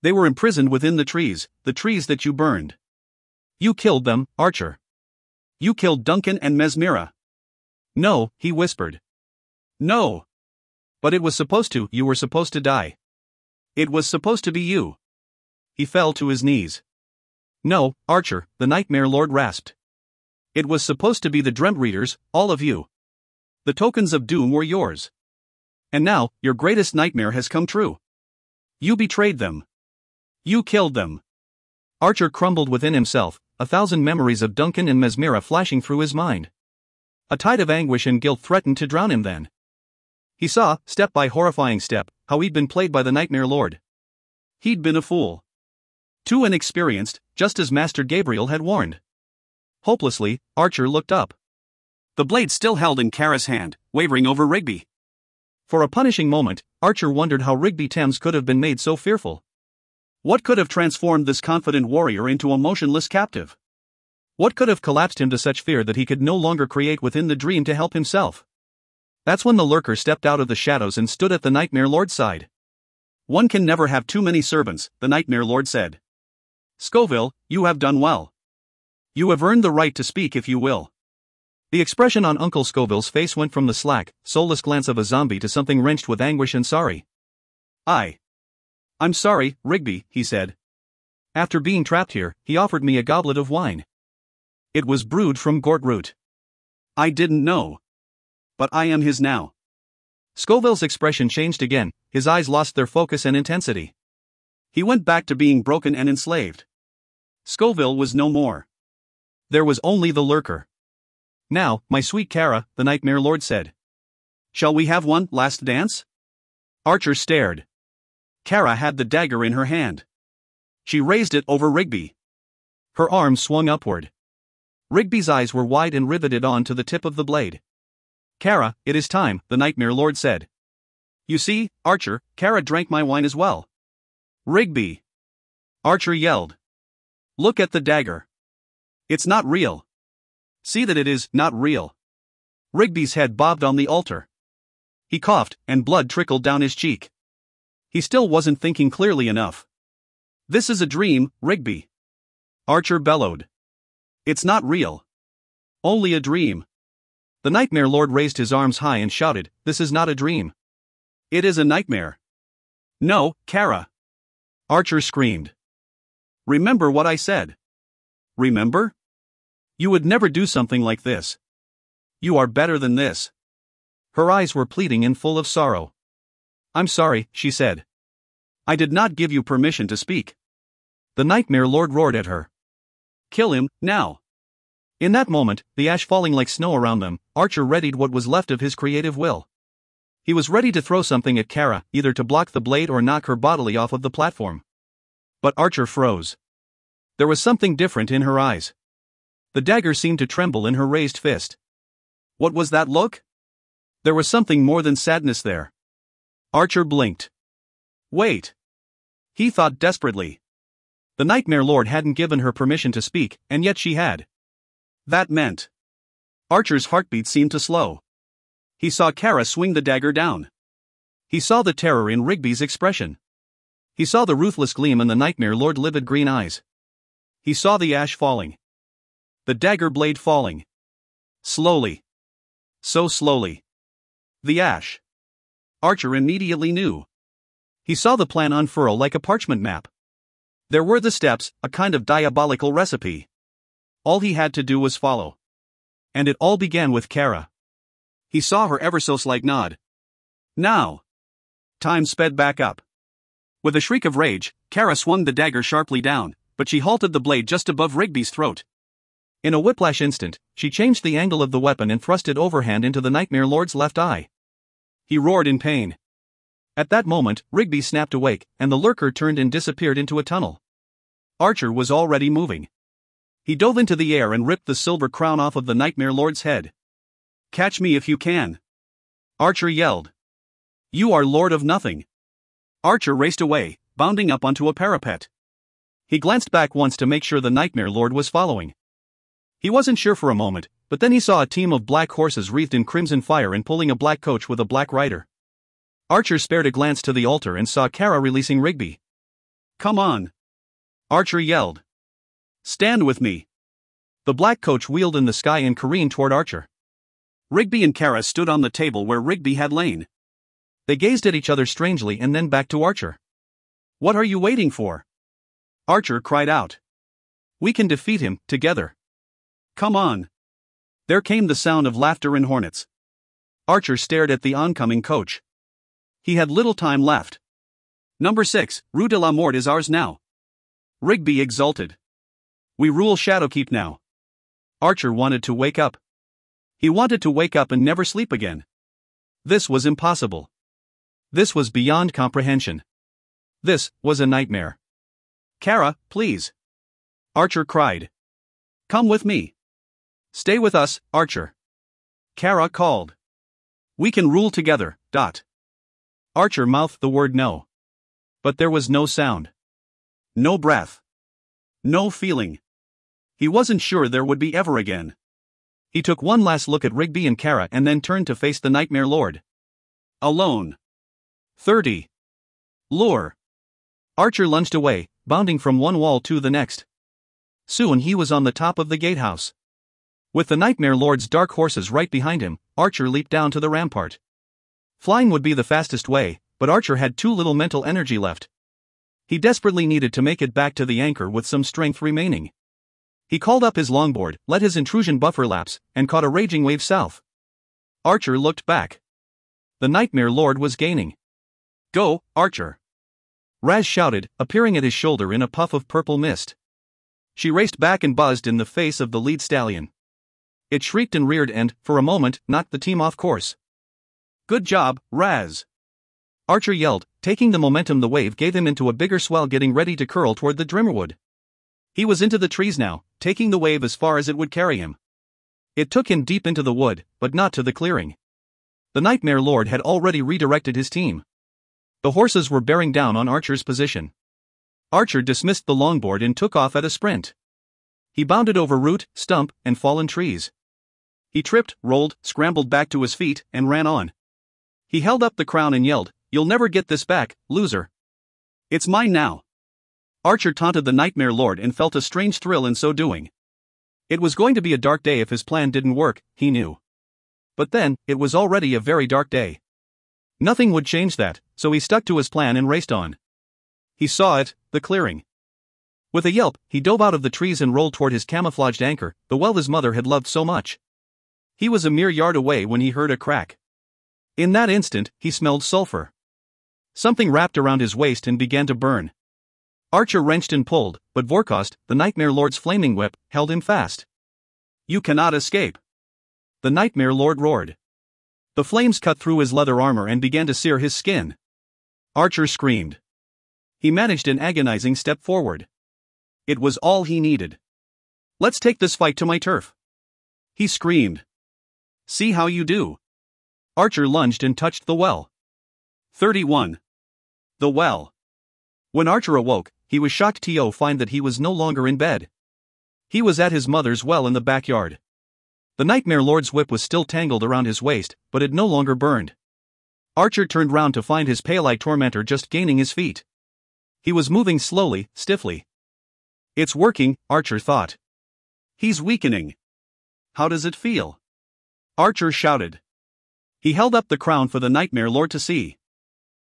They were imprisoned within the trees that you burned. You killed them, Archer. You killed Duncan and Mesmera. No, he whispered. No. But it was supposed to, you were supposed to die. It was supposed to be you. He fell to his knees. No, Archer, the Nightmare Lord rasped. It was supposed to be the Dreamtreaders, all of you. The tokens of doom were yours. And now, your greatest nightmare has come true. You betrayed them. You killed them. Archer crumbled within himself, 1,000 memories of Duncan and Mesmera flashing through his mind. A tide of anguish and guilt threatened to drown him then. He saw, step by horrifying step, how he'd been played by the Nightmare Lord. He'd been a fool. Too inexperienced, just as Master Gabriel had warned. Hopelessly, Archer looked up. The blade still held in Kara's hand, wavering over Rigby. For a punishing moment, Archer wondered how Rigby Thames could have been made so fearful. What could have transformed this confident warrior into a motionless captive? What could have collapsed him to such fear that he could no longer create within the dream to help himself? That's when the lurker stepped out of the shadows and stood at the Nightmare Lord's side. One can never have too many servants, the Nightmare Lord said. Scoville, you have done well. You have earned the right to speak if you will. The expression on Uncle Scoville's face went from the slack, soulless glance of a zombie to something wrenched with anguish and sorry. I'm sorry, Rigby, he said. After being trapped here, he offered me a goblet of wine. It was brewed from gourd root. I didn't know. But I am his now. Scoville's expression changed again, his eyes lost their focus and intensity. He went back to being broken and enslaved. Scoville was no more. There was only the lurker. Now, my sweet Kara, the Nightmare Lord said. Shall we have one last dance? Archer stared. Kara had the dagger in her hand. She raised it over Rigby. Her arm swung upward. Rigby's eyes were wide and riveted on to the tip of the blade. Kara, it is time, the Nightmare Lord said. You see, Archer, Kara drank my wine as well. Rigby. Archer yelled. Look at the dagger. It's not real. See that it is not real. Rigby's head bobbed on the altar. He coughed, and blood trickled down his cheek. He still wasn't thinking clearly enough. This is a dream, Rigby. Archer bellowed. It's not real. Only a dream. The Nightmare Lord raised his arms high and shouted, This is not a dream. It is a nightmare. No, Kara. Archer screamed. Remember what I said. Remember? You would never do something like this. You are better than this. Her eyes were pleading and full of sorrow. I'm sorry, she said. I did not give you permission to speak. The Nightmare Lord roared at her. Kill him, now. In that moment, the ash falling like snow around them, Archer readied what was left of his creative will. He was ready to throw something at Kara, either to block the blade or knock her bodily off of the platform. But Archer froze. There was something different in her eyes. The dagger seemed to tremble in her raised fist. What was that look? There was something more than sadness there. Archer blinked. Wait. He thought desperately. The Nightmare Lord hadn't given her permission to speak, and yet she had. That meant. Archer's heartbeat seemed to slow. He saw Kara swing the dagger down. He saw the terror in Rigby's expression. He saw the ruthless gleam in the Nightmare Lord's livid green eyes. He saw the ash falling. The dagger blade falling. Slowly. So slowly. The ash. Archer immediately knew. He saw the plan unfurl like a parchment map. There were the steps, a kind of diabolical recipe. All he had to do was follow. And it all began with Kara. He saw her ever so slight nod. Now. Time sped back up. With a shriek of rage, Kara swung the dagger sharply down, but she halted the blade just above Rigby's throat. In a whiplash instant, she changed the angle of the weapon and thrust it overhand into the Nightmare Lord's left eye. He roared in pain. At that moment, Rigby snapped awake, and the lurker turned and disappeared into a tunnel. Archer was already moving. He dove into the air and ripped the silver crown off of the Nightmare Lord's head. Catch me if you can. Archer yelled. You are Lord of Nothing. Archer raced away, bounding up onto a parapet. He glanced back once to make sure the Nightmare Lord was following. He wasn't sure for a moment, but then he saw a team of black horses wreathed in crimson fire and pulling a black coach with a black rider. Archer spared a glance to the altar and saw Kara releasing Rigby. Come on. Archer yelled. Stand with me. The black coach wheeled in the sky and careened toward Archer. Rigby and Kara stood on the table where Rigby had lain. They gazed at each other strangely and then back to Archer. What are you waiting for? Archer cried out. We can defeat him, together. Come on. There came the sound of laughter and hornets. Archer stared at the oncoming coach. He had little time left. Number 6, Rue de la Mort is ours now. Rigby exulted. We rule Shadowkeep now. Archer wanted to wake up. He wanted to wake up and never sleep again. This was impossible. This was beyond comprehension. This was a nightmare. Kara, please. Archer cried. Come with me. Stay with us, Archer. Kara called. We can rule together, ... Archer mouthed the word no. But there was no sound. No breath. No feeling. He wasn't sure there would be ever again. He took one last look at Rigby and Kara and then turned to face the Nightmare Lord. Alone. 30. Lure. Archer lunged away, bounding from one wall to the next. Soon he was on the top of the gatehouse. With the Nightmare Lord's dark horses right behind him, Archer leaped down to the rampart. Flying would be the fastest way, but Archer had too little mental energy left. He desperately needed to make it back to the anchor with some strength remaining. He called up his longboard, let his intrusion buffer lapse, and caught a raging wave south. Archer looked back. The Nightmare Lord was gaining. Go, Archer! Raz shouted, appearing at his shoulder in a puff of purple mist. She raced back and buzzed in the face of the lead stallion. It shrieked and reared and, for a moment, knocked the team off course. Good job, Raz! Archer yelled, taking the momentum the wave gave him into a bigger swell getting ready to curl toward the Drimmerwood. He was into the trees now, taking the wave as far as it would carry him. It took him deep into the wood, but not to the clearing. The Nightmare Lord had already redirected his team. The horses were bearing down on Archer's position. Archer dismissed the longboard and took off at a sprint. He bounded over root, stump, and fallen trees. He tripped, rolled, scrambled back to his feet, and ran on. He held up the crown and yelled, "You'll never get this back, loser. It's mine now." Archer taunted the Nightmare Lord and felt a strange thrill in so doing. It was going to be a dark day if his plan didn't work, he knew. But then, it was already a very dark day. Nothing would change that, so he stuck to his plan and raced on. He saw it, the clearing. With a yelp, he dove out of the trees and rolled toward his camouflaged anchor, the well his mother had loved so much. He was a mere yard away when he heard a crack. In that instant, he smelled sulfur. Something wrapped around his waist and began to burn. Archer wrenched and pulled, but Vorkost, the Nightmare Lord's flaming whip, held him fast. "You cannot escape!" the Nightmare Lord roared. The flames cut through his leather armor and began to sear his skin. Archer screamed. He managed an agonizing step forward. It was all he needed. "Let's take this fight to my turf!" he screamed. "See how you do." Archer lunged and touched the well. 31. The well. When Archer awoke, he was shocked to find that he was no longer in bed. He was at his mother's well in the backyard. The Nightmare Lord's whip was still tangled around his waist, but it no longer burned. Archer turned round to find his pale-eyed tormentor just gaining his feet. He was moving slowly, stiffly. "It's working," Archer thought. "He's weakening. How does it feel?" Archer shouted. He held up the crown for the Nightmare Lord to see.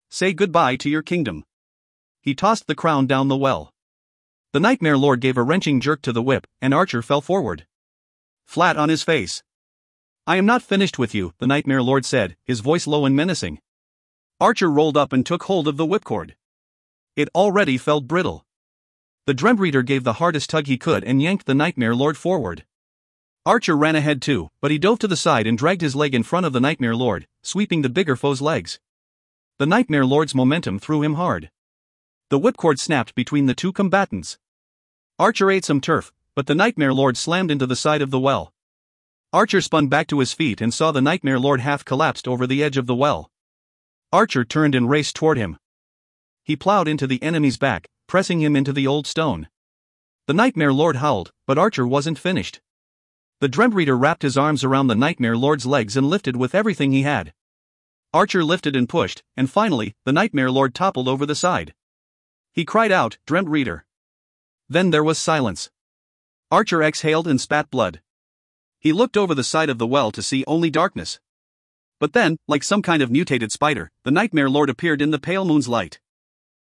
"Say goodbye to your kingdom." He tossed the crown down the well. The Nightmare Lord gave a wrenching jerk to the whip, and Archer fell forward. Flat on his face. "I am not finished with you," the Nightmare Lord said, his voice low and menacing. Archer rolled up and took hold of the whipcord. It already felt brittle. The Dreamtreader gave the hardest tug he could and yanked the Nightmare Lord forward. Archer ran ahead too, but he dove to the side and dragged his leg in front of the Nightmare Lord, sweeping the bigger foe's legs. The Nightmare Lord's momentum threw him hard. The whipcord snapped between the two combatants. Archer ate some turf, but the Nightmare Lord slammed into the side of the well. Archer spun back to his feet and saw the Nightmare Lord half collapsed over the edge of the well. Archer turned and raced toward him. He plowed into the enemy's back, pressing him into the old stone. The Nightmare Lord howled, but Archer wasn't finished. The Dreamtreader wrapped his arms around the Nightmare Lord's legs and lifted with everything he had. Archer lifted and pushed, and finally, the Nightmare Lord toppled over the side. He cried out, "Dreamtreader!" Then there was silence. Archer exhaled and spat blood. He looked over the side of the well to see only darkness. But then, like some kind of mutated spider, the Nightmare Lord appeared in the pale moon's light.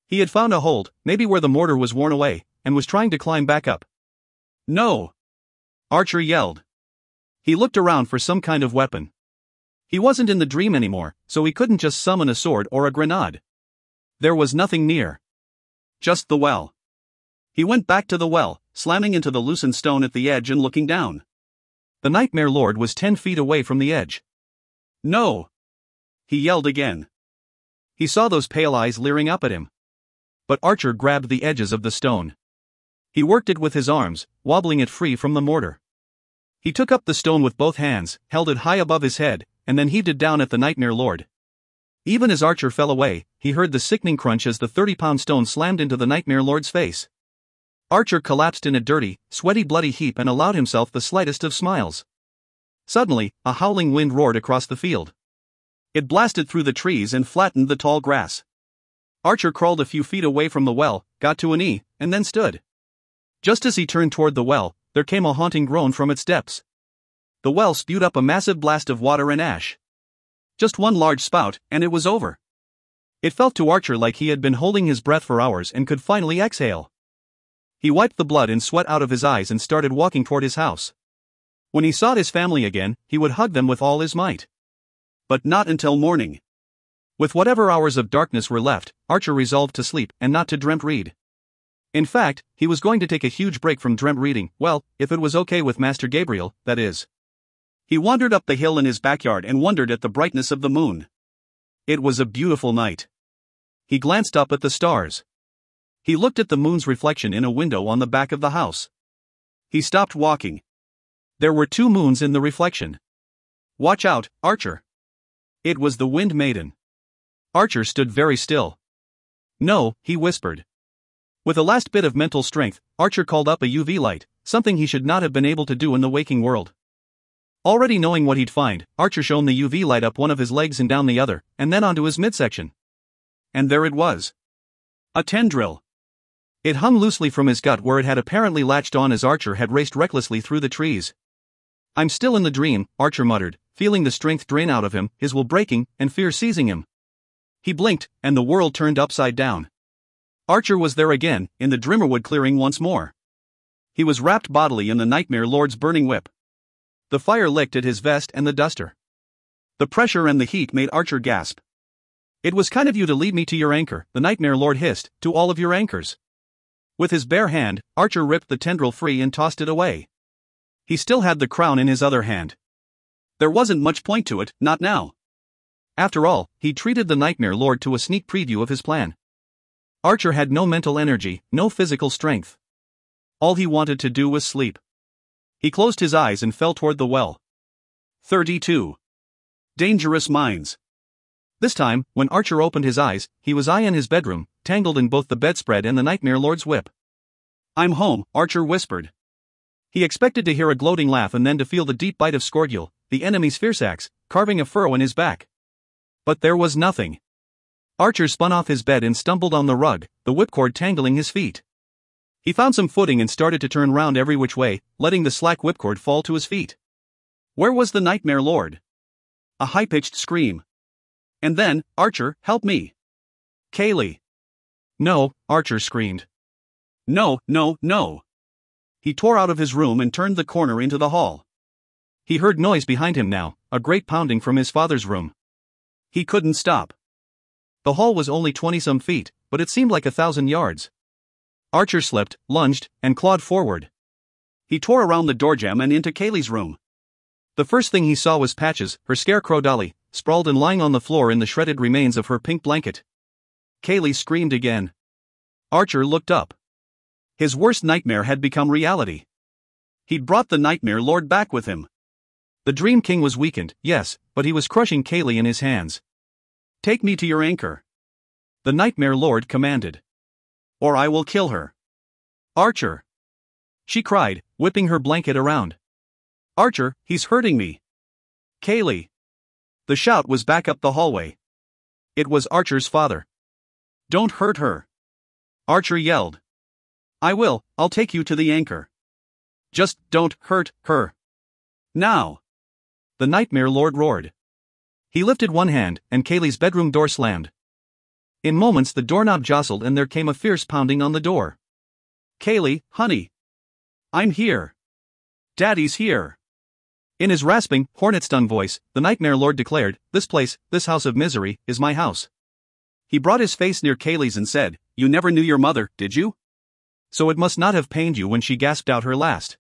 He had found a hold, maybe where the mortar was worn away, and was trying to climb back up. "No!" Archer yelled. He looked around for some kind of weapon. He wasn't in the dream anymore, so he couldn't just summon a sword or a grenade. There was nothing near. Just the well. He went back to the well, slamming into the loosened stone at the edge and looking down. The Nightmare Lord was 10 feet away from the edge. "No!" he yelled again. He saw those pale eyes leering up at him. But Archer grabbed the edges of the stone. He worked it with his arms, wobbling it free from the mortar. He took up the stone with both hands, held it high above his head, and then heaved it down at the Nightmare Lord. Even as Archer fell away, he heard the sickening crunch as the 30-pound stone slammed into the Nightmare Lord's face. Archer collapsed in a dirty, sweaty, bloody heap and allowed himself the slightest of smiles. Suddenly, a howling wind roared across the field. It blasted through the trees and flattened the tall grass. Archer crawled a few feet away from the well, got to a knee, and then stood. Just as he turned toward the well, there came a haunting groan from its depths. The well spewed up a massive blast of water and ash. Just one large spout, and it was over. It felt to Archer like he had been holding his breath for hours and could finally exhale. He wiped the blood and sweat out of his eyes and started walking toward his house. When he saw his family again, he would hug them with all his might. But not until morning. With whatever hours of darkness were left, Archer resolved to sleep and not to dream-read. In fact, he was going to take a huge break from dream-reading, well, if it was okay with Master Gabriel, that is. He wandered up the hill in his backyard and wondered at the brightness of the moon. It was a beautiful night. He glanced up at the stars. He looked at the moon's reflection in a window on the back of the house. He stopped walking. There were 2 moons in the reflection. "Watch out, Archer." It was the Wind Maiden. Archer stood very still. "No," he whispered. With a last bit of mental strength, Archer called up a UV light, something he should not have been able to do in the waking world. Already knowing what he'd find, Archer shone the UV light up one of his legs and down the other, and then onto his midsection. And there it was. A tendril. It hung loosely from his gut where it had apparently latched on as Archer had raced recklessly through the trees. "I'm still in the dream," Archer muttered, feeling the strength drain out of him, his will breaking, and fear seizing him. He blinked, and the world turned upside down. Archer was there again, in the Drimmerwood clearing once more. He was wrapped bodily in the Nightmare Lord's burning whip. The fire licked at his vest and the duster. The pressure and the heat made Archer gasp. "It was kind of you to lead me to your anchor," the Nightmare Lord hissed, "to all of your anchors." With his bare hand, Archer ripped the tendril free and tossed it away. He still had the crown in his other hand. There wasn't much point to it, not now. After all, he treated the Nightmare Lord to a sneak preview of his plan. Archer had no mental energy, no physical strength. All he wanted to do was sleep. He closed his eyes and fell toward the well. 32. Dangerous Minds. This time, when Archer opened his eyes, he was in his bedroom, tangled in both the bedspread and the Nightmare Lord's whip. "I'm home," Archer whispered. He expected to hear a gloating laugh and then to feel the deep bite of Scorgule, the enemy's fierce axe, carving a furrow in his back. But there was nothing. Archer spun off his bed and stumbled on the rug, the whipcord tangling his feet. He found some footing and started to turn round every which way, letting the slack whipcord fall to his feet. Where was the Nightmare Lord? A high-pitched scream. And then, "Archer, help me! Kaylee!" "No," Archer screamed. "No, no, no!" He tore out of his room and turned the corner into the hall. He heard noise behind him now, a great pounding from his father's room. He couldn't stop. The hall was only 20-some feet, but it seemed like 1,000 yards. Archer slipped, lunged, and clawed forward. He tore around the doorjamb and into Kaylee's room. The first thing he saw was Patches, her scarecrow dolly, sprawled and lying on the floor in the shredded remains of her pink blanket. Kaylee screamed again. Archer looked up. His worst nightmare had become reality. He'd brought the Nightmare Lord back with him. The Dream King was weakened, yes, but he was crushing Kaylee in his hands. "Take me to your anchor," the Nightmare Lord commanded. "Or I will kill her." "Archer!" she cried, whipping her blanket around. "Archer, he's hurting me!" "Kaylee!" The shout was back up the hallway. It was Archer's father. "Don't hurt her!" Archer yelled. "I will, I'll take you to the anchor. Just don't hurt her. Now!" The Nightmare Lord roared. He lifted one hand, and Kaylee's bedroom door slammed. In moments the doorknob jostled and there came a fierce pounding on the door. "Kaylee, honey! I'm here! Daddy's here!" In his rasping, hornet-stung voice, the Nightmare Lord declared, "This place, this house of misery, is my house." He brought his face near Kaylee's and said, "You never knew your mother, did you? So it must not have pained you when she gasped out her last.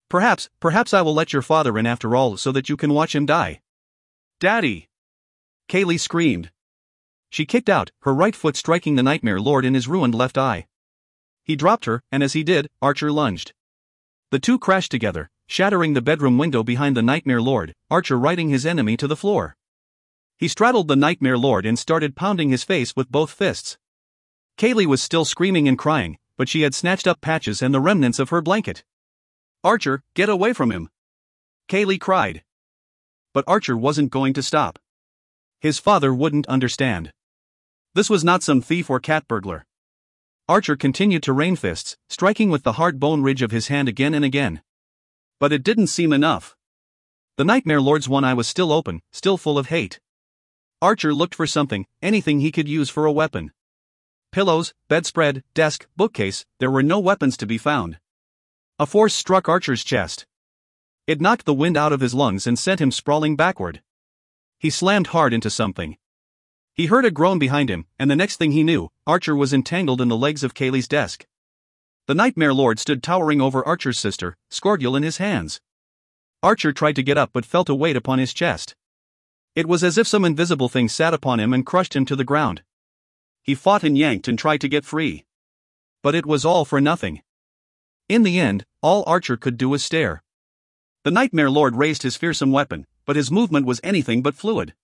Perhaps I will let your father in after all so that you can watch him die." "Daddy!" Kaylee screamed. She kicked out, her right foot striking the Nightmare Lord in his ruined left eye. He dropped her, and as he did, Archer lunged. The two crashed together, shattering the bedroom window behind the Nightmare Lord, Archer riding his enemy to the floor. He straddled the Nightmare Lord and started pounding his face with both fists. Kaylee was still screaming and crying, but she had snatched up Patches and the remnants of her blanket. "Archer, get away from him!" Kaylee cried. But Archer wasn't going to stop. His father wouldn't understand. This was not some thief or cat burglar. Archer continued to rain fists, striking with the hard bone ridge of his hand again and again. But it didn't seem enough. The Nightmare Lord's one eye was still open, still full of hate. Archer looked for something, anything he could use for a weapon. Pillows, bedspread, desk, bookcase, there were no weapons to be found. A force struck Archer's chest. It knocked the wind out of his lungs and sent him sprawling backward. He slammed hard into something. He heard a groan behind him, and the next thing he knew, Archer was entangled in the legs of Kaylee's desk. The Nightmare Lord stood towering over Archer's sister, Scorgule in his hands. Archer tried to get up but felt a weight upon his chest. It was as if some invisible thing sat upon him and crushed him to the ground. He fought and yanked and tried to get free. But it was all for nothing. In the end, all Archer could do was stare. The Nightmare Lord raised his fearsome weapon, but his movement was anything but fluid.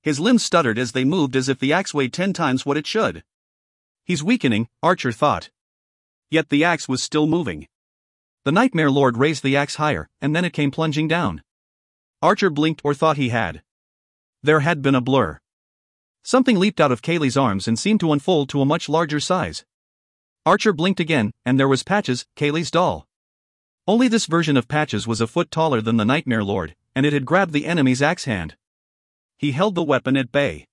His limbs stuttered as they moved as if the axe weighed 10 times what it should. He's weakening, Archer thought. Yet the axe was still moving. The Nightmare Lord raised the axe higher, and then it came plunging down. Archer blinked or thought he had. There had been a blur. Something leaped out of Kaylee's arms and seemed to unfold to a much larger size. Archer blinked again, and there was Patches, Kaylee's doll. Only this version of Patches was a foot taller than the Nightmare Lord, and it had grabbed the enemy's axe hand. He held the weapon at bay.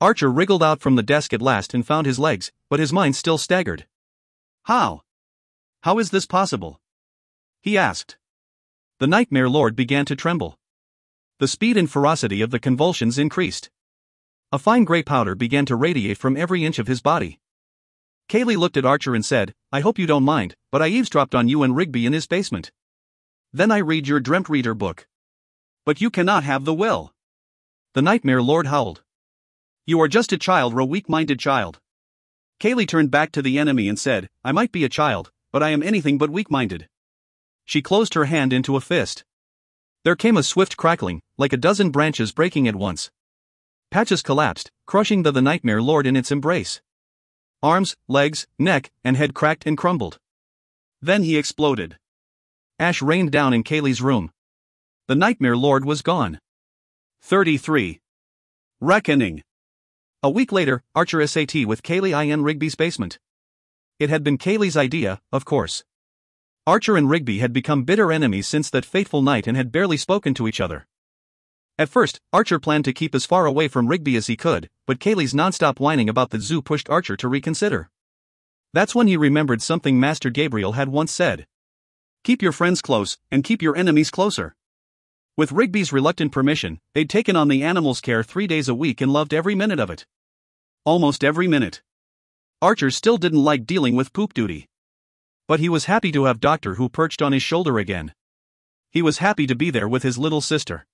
Archer wriggled out from the desk at last and found his legs, but his mind still staggered. How? How is this possible? He asked. The Nightmare Lord began to tremble. The speed and ferocity of the convulsions increased. A fine gray powder began to radiate from every inch of his body. Kaylee looked at Archer and said, I hope you don't mind, but I eavesdropped on you and Rigby in his basement. Then I read your Dreamtreader book. But you cannot have the will. The Nightmare Lord howled. You are just a child, a weak-minded child. Kaylee turned back to the enemy and said, I might be a child, but I am anything but weak-minded. She closed her hand into a fist. There came a swift crackling, like a dozen branches breaking at once. Patches collapsed, crushing the Nightmare Lord in its embrace. Arms, legs, neck, and head cracked and crumbled. Then he exploded. Ash rained down in Kaylee's room. The Nightmare Lord was gone. 33. Reckoning. A week later, Archer sat with Kaylee in Rigby's basement. It had been Kaylee's idea, of course. Archer and Rigby had become bitter enemies since that fateful night and had barely spoken to each other. At first, Archer planned to keep as far away from Rigby as he could, but Kaylee's nonstop whining about the zoo pushed Archer to reconsider. That's when he remembered something Master Gabriel had once said. Keep your friends close, and keep your enemies closer. With Rigby's reluctant permission, they'd taken on the animal's care 3 days a week and loved every minute of it. Almost every minute. Archer still didn't like dealing with poop duty. But he was happy to have Doctor Who perched on his shoulder again. He was happy to be there with his little sister.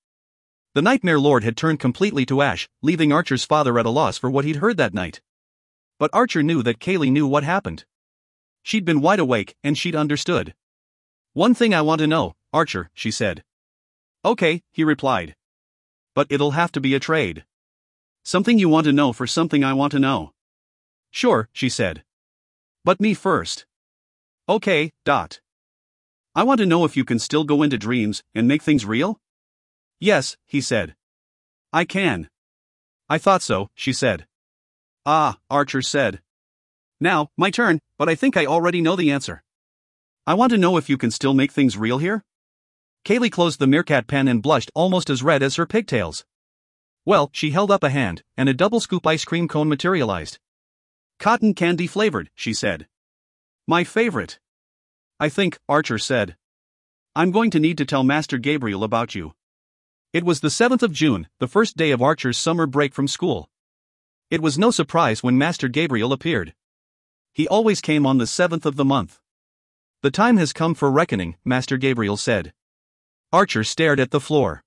The Nightmare Lord had turned completely to ash, leaving Archer's father at a loss for what he'd heard that night. But Archer knew that Kaylee knew what happened. She'd been wide awake, and she'd understood. One thing I want to know, Archer, she said. Okay, he replied. But it'll have to be a trade. Something you want to know for something I want to know. Sure, she said. But me first. Okay, Dot. I want to know if you can still go into dreams and make things real? Yes, he said. I can. I thought so, she said. Ah, Archer said. Now, my turn, but I think I already know the answer. I want to know if you can still make things real here? Kaylee closed the meerkat pen and blushed almost as red as her pigtails. Well, she held up a hand, and a double-scoop ice cream cone materialized. Cotton candy flavored, she said. My favorite. I think, Archer said. I'm going to need to tell Master Gabriel about you. It was the 7th of June, the first day of Archer's summer break from school. It was no surprise when Master Gabriel appeared. He always came on the 7th of the month. The time has come for reckoning, Master Gabriel said. Archer stared at the floor.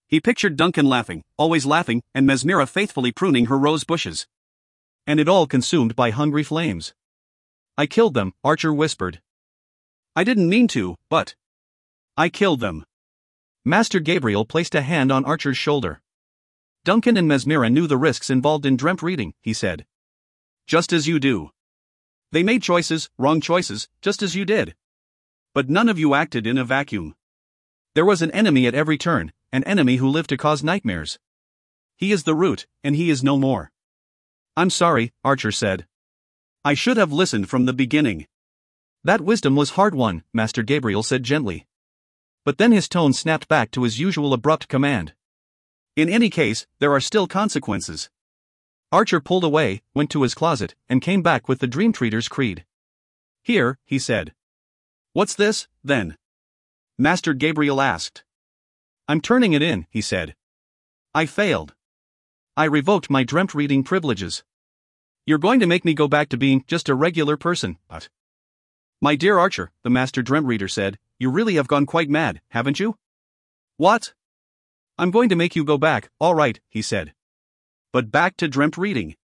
He pictured Duncan laughing, always laughing, and Mesmira faithfully pruning her rose bushes. And it all consumed by hungry flames. I killed them, Archer whispered. I didn't mean to, but I killed them. Master Gabriel placed a hand on Archer's shoulder. Duncan and Mesmira knew the risks involved in dreamt reading, he said. Just as you do. They made choices, wrong choices, just as you did. But none of you acted in a vacuum. There was an enemy at every turn, an enemy who lived to cause nightmares. He is the root, and he is no more. I'm sorry, Archer said. I should have listened from the beginning. That wisdom was hard-won, Master Gabriel said gently. But then his tone snapped back to his usual abrupt command. In any case, there are still consequences. Archer pulled away, went to his closet, and came back with the Dreamtreader's creed. Here, he said. What's this, then? Master Gabriel asked. I'm turning it in, he said. I failed. I revoked my dreamt reading privileges. You're going to make me go back to being just a regular person, but... My dear Archer, the Master Dreamt Reader said, you really have gone quite mad, haven't you? What? I'm going to make you go back, all right, he said. But back to dreamt reading.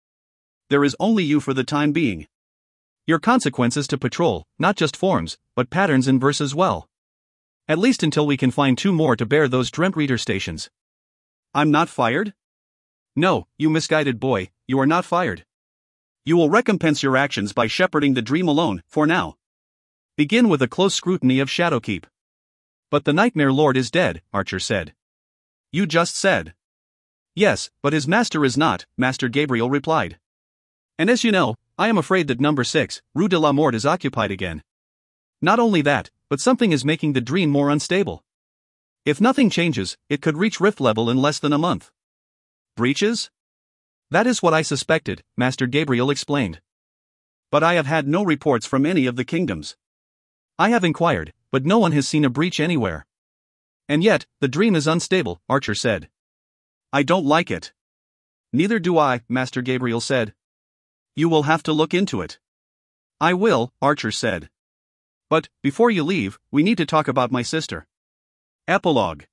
There is only you for the time being. Your consequences to patrol, not just forms, but patterns in verse as well. At least until we can find 2 more to bear those dreamt reader stations. I'm not fired? No, you misguided boy, you are not fired. You will recompense your actions by shepherding the dream alone, for now. Begin with a close scrutiny of Shadowkeep. But the Nightmare Lord is dead, Archer said. You just said. Yes, but his master is not, Master Gabriel replied. And as you know, I am afraid that number 6, Rue de la Mort is occupied again. Not only that, but something is making the dream more unstable. If nothing changes, it could reach rift level in less than a month. Breaches? That is what I suspected, Master Gabriel explained. But I have had no reports from any of the kingdoms. I have inquired, but no one has seen a breach anywhere. And yet, the dream is unstable, Archer said. I don't like it. Neither do I, Master Gabriel said. You will have to look into it. I will, Archer said. But, before you leave, we need to talk about my sister. Epilogue.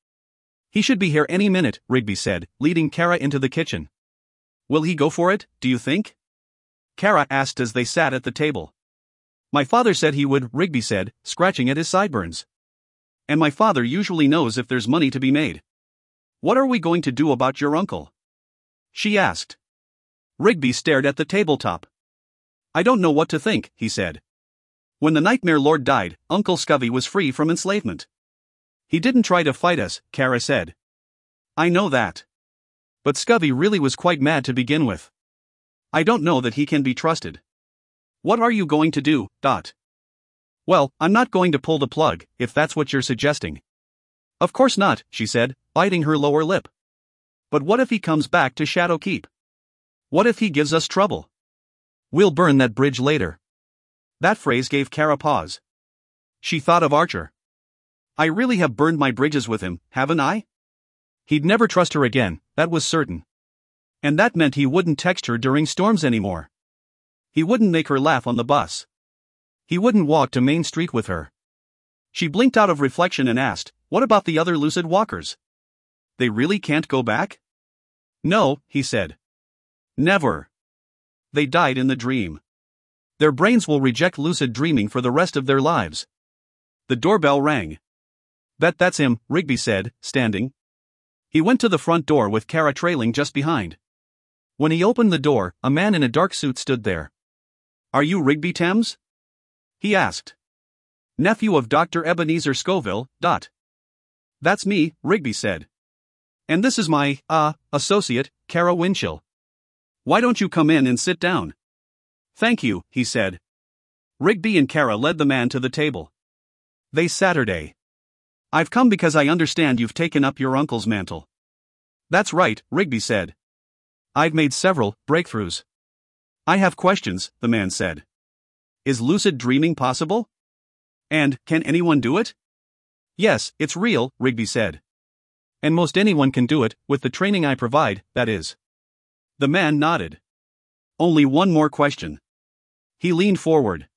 He should be here any minute, Rigby said, leading Kara into the kitchen. Will he go for it, do you think? Kara asked as they sat at the table. My father said he would, Rigby said, scratching at his sideburns. And my father usually knows if there's money to be made. What are we going to do about your uncle? She asked. Rigby stared at the tabletop. I don't know what to think, he said. When the Nightmare Lord died, Uncle Scovey was free from enslavement. He didn't try to fight us, Kara said. I know that. But Scovey really was quite mad to begin with. I don't know that he can be trusted. What are you going to do, Dot? Well, I'm not going to pull the plug, if that's what you're suggesting. Of course not, she said, biting her lower lip. But what if he comes back to Shadowkeep? What if he gives us trouble? We'll burn that bridge later. That phrase gave Kara pause. She thought of Archer. I really have burned my bridges with him, haven't I? He'd never trust her again, that was certain. And that meant he wouldn't text her during storms anymore. He wouldn't make her laugh on the bus. He wouldn't walk to Main Street with her. She blinked out of reflection and asked, what about the other lucid walkers? They really can't go back? No, he said. Never. They died in the dream. Their brains will reject lucid dreaming for the rest of their lives. The doorbell rang. That's him, Rigby said, standing. He went to the front door with Kara trailing just behind. When he opened the door, a man in a dark suit stood there. Are you Rigby Thames? He asked. Nephew of Dr. Ebenezer Scoville, Dot. That's me, Rigby said. And this is my, associate, Kara Winchell. Why don't you come in and sit down? Thank you, he said. Rigby and Kara led the man to the table. They Saturday. I've come because I understand you've taken up your uncle's mantle. That's right, Rigby said. I've made several breakthroughs. I have questions, the man said. Is lucid dreaming possible? And, can anyone do it? Yes, it's real, Rigby said. And most anyone can do it, with the training I provide, that is. The man nodded. Only one more question. He leaned forward.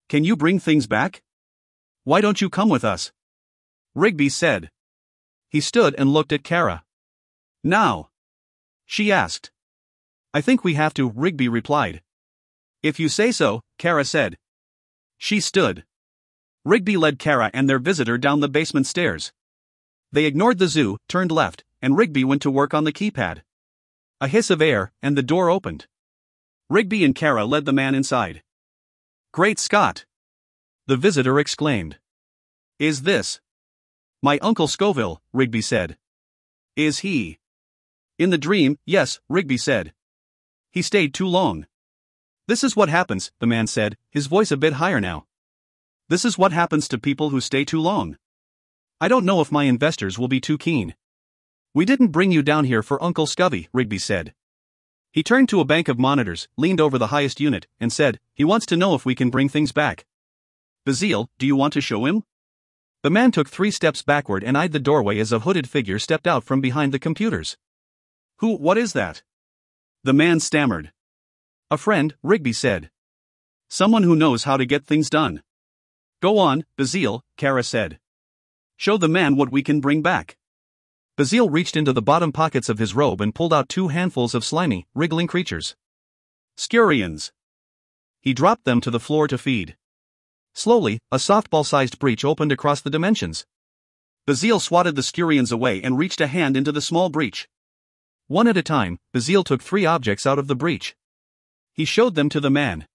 Can you bring things back? Why don't you come with us? Rigby said. He stood and looked at Kara. Now? She asked. I think we have to, Rigby replied. If you say so, Kara said. She stood. Rigby led Kara and their visitor down the basement stairs. They ignored the zoo, turned left, and Rigby went to work on the keypad. A hiss of air, and the door opened. Rigby and Kara led the man inside. Great Scott! The visitor exclaimed. Is this? My Uncle Scoville, Rigby said. Is he? In the dream, yes, Rigby said. He stayed too long. This is what happens, the man said, his voice a bit higher now. This is what happens to people who stay too long. I don't know if my investors will be too keen. We didn't bring you down here for Uncle Scovey, Rigby said. He turned to a bank of monitors, leaned over the highest unit, and said, he wants to know if we can bring things back. Bazile, do you want to show him? The man took 3 steps backward and eyed the doorway as a hooded figure stepped out from behind the computers. What is that? The man stammered. A friend, Rigby said. Someone who knows how to get things done. Go on, Bazile, Kara said. Show the man what we can bring back. Bazile reached into the bottom pockets of his robe and pulled out 2 handfuls of slimy, wriggling creatures. Scurions. He dropped them to the floor to feed. Slowly, a softball-sized breach opened across the dimensions. Bazile swatted the Scurions away and reached a hand into the small breach. One at a time, Bazile took 3 objects out of the breach. He showed them to the man.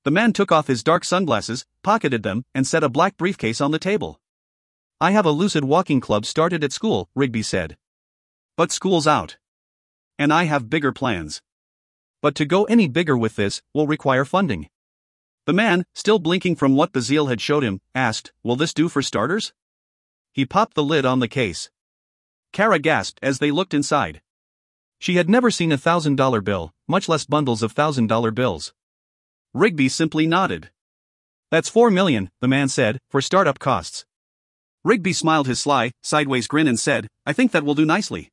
The man took off his dark sunglasses, pocketed them, and set a black briefcase on the table. I have a lucid walking club started at school, Rigby said. But school's out. And I have bigger plans. But to go any bigger with this, will require funding. The man, still blinking from what Bazile had showed him, asked, will this do for starters? He popped the lid on the case. Kara gasped as they looked inside. She had never seen $1,000 bill, much less bundles of $1,000 bills. Rigby simply nodded. "That's $4 million, the man said, for startup costs." Rigby smiled his sly, sideways grin and said, "I think that will do nicely."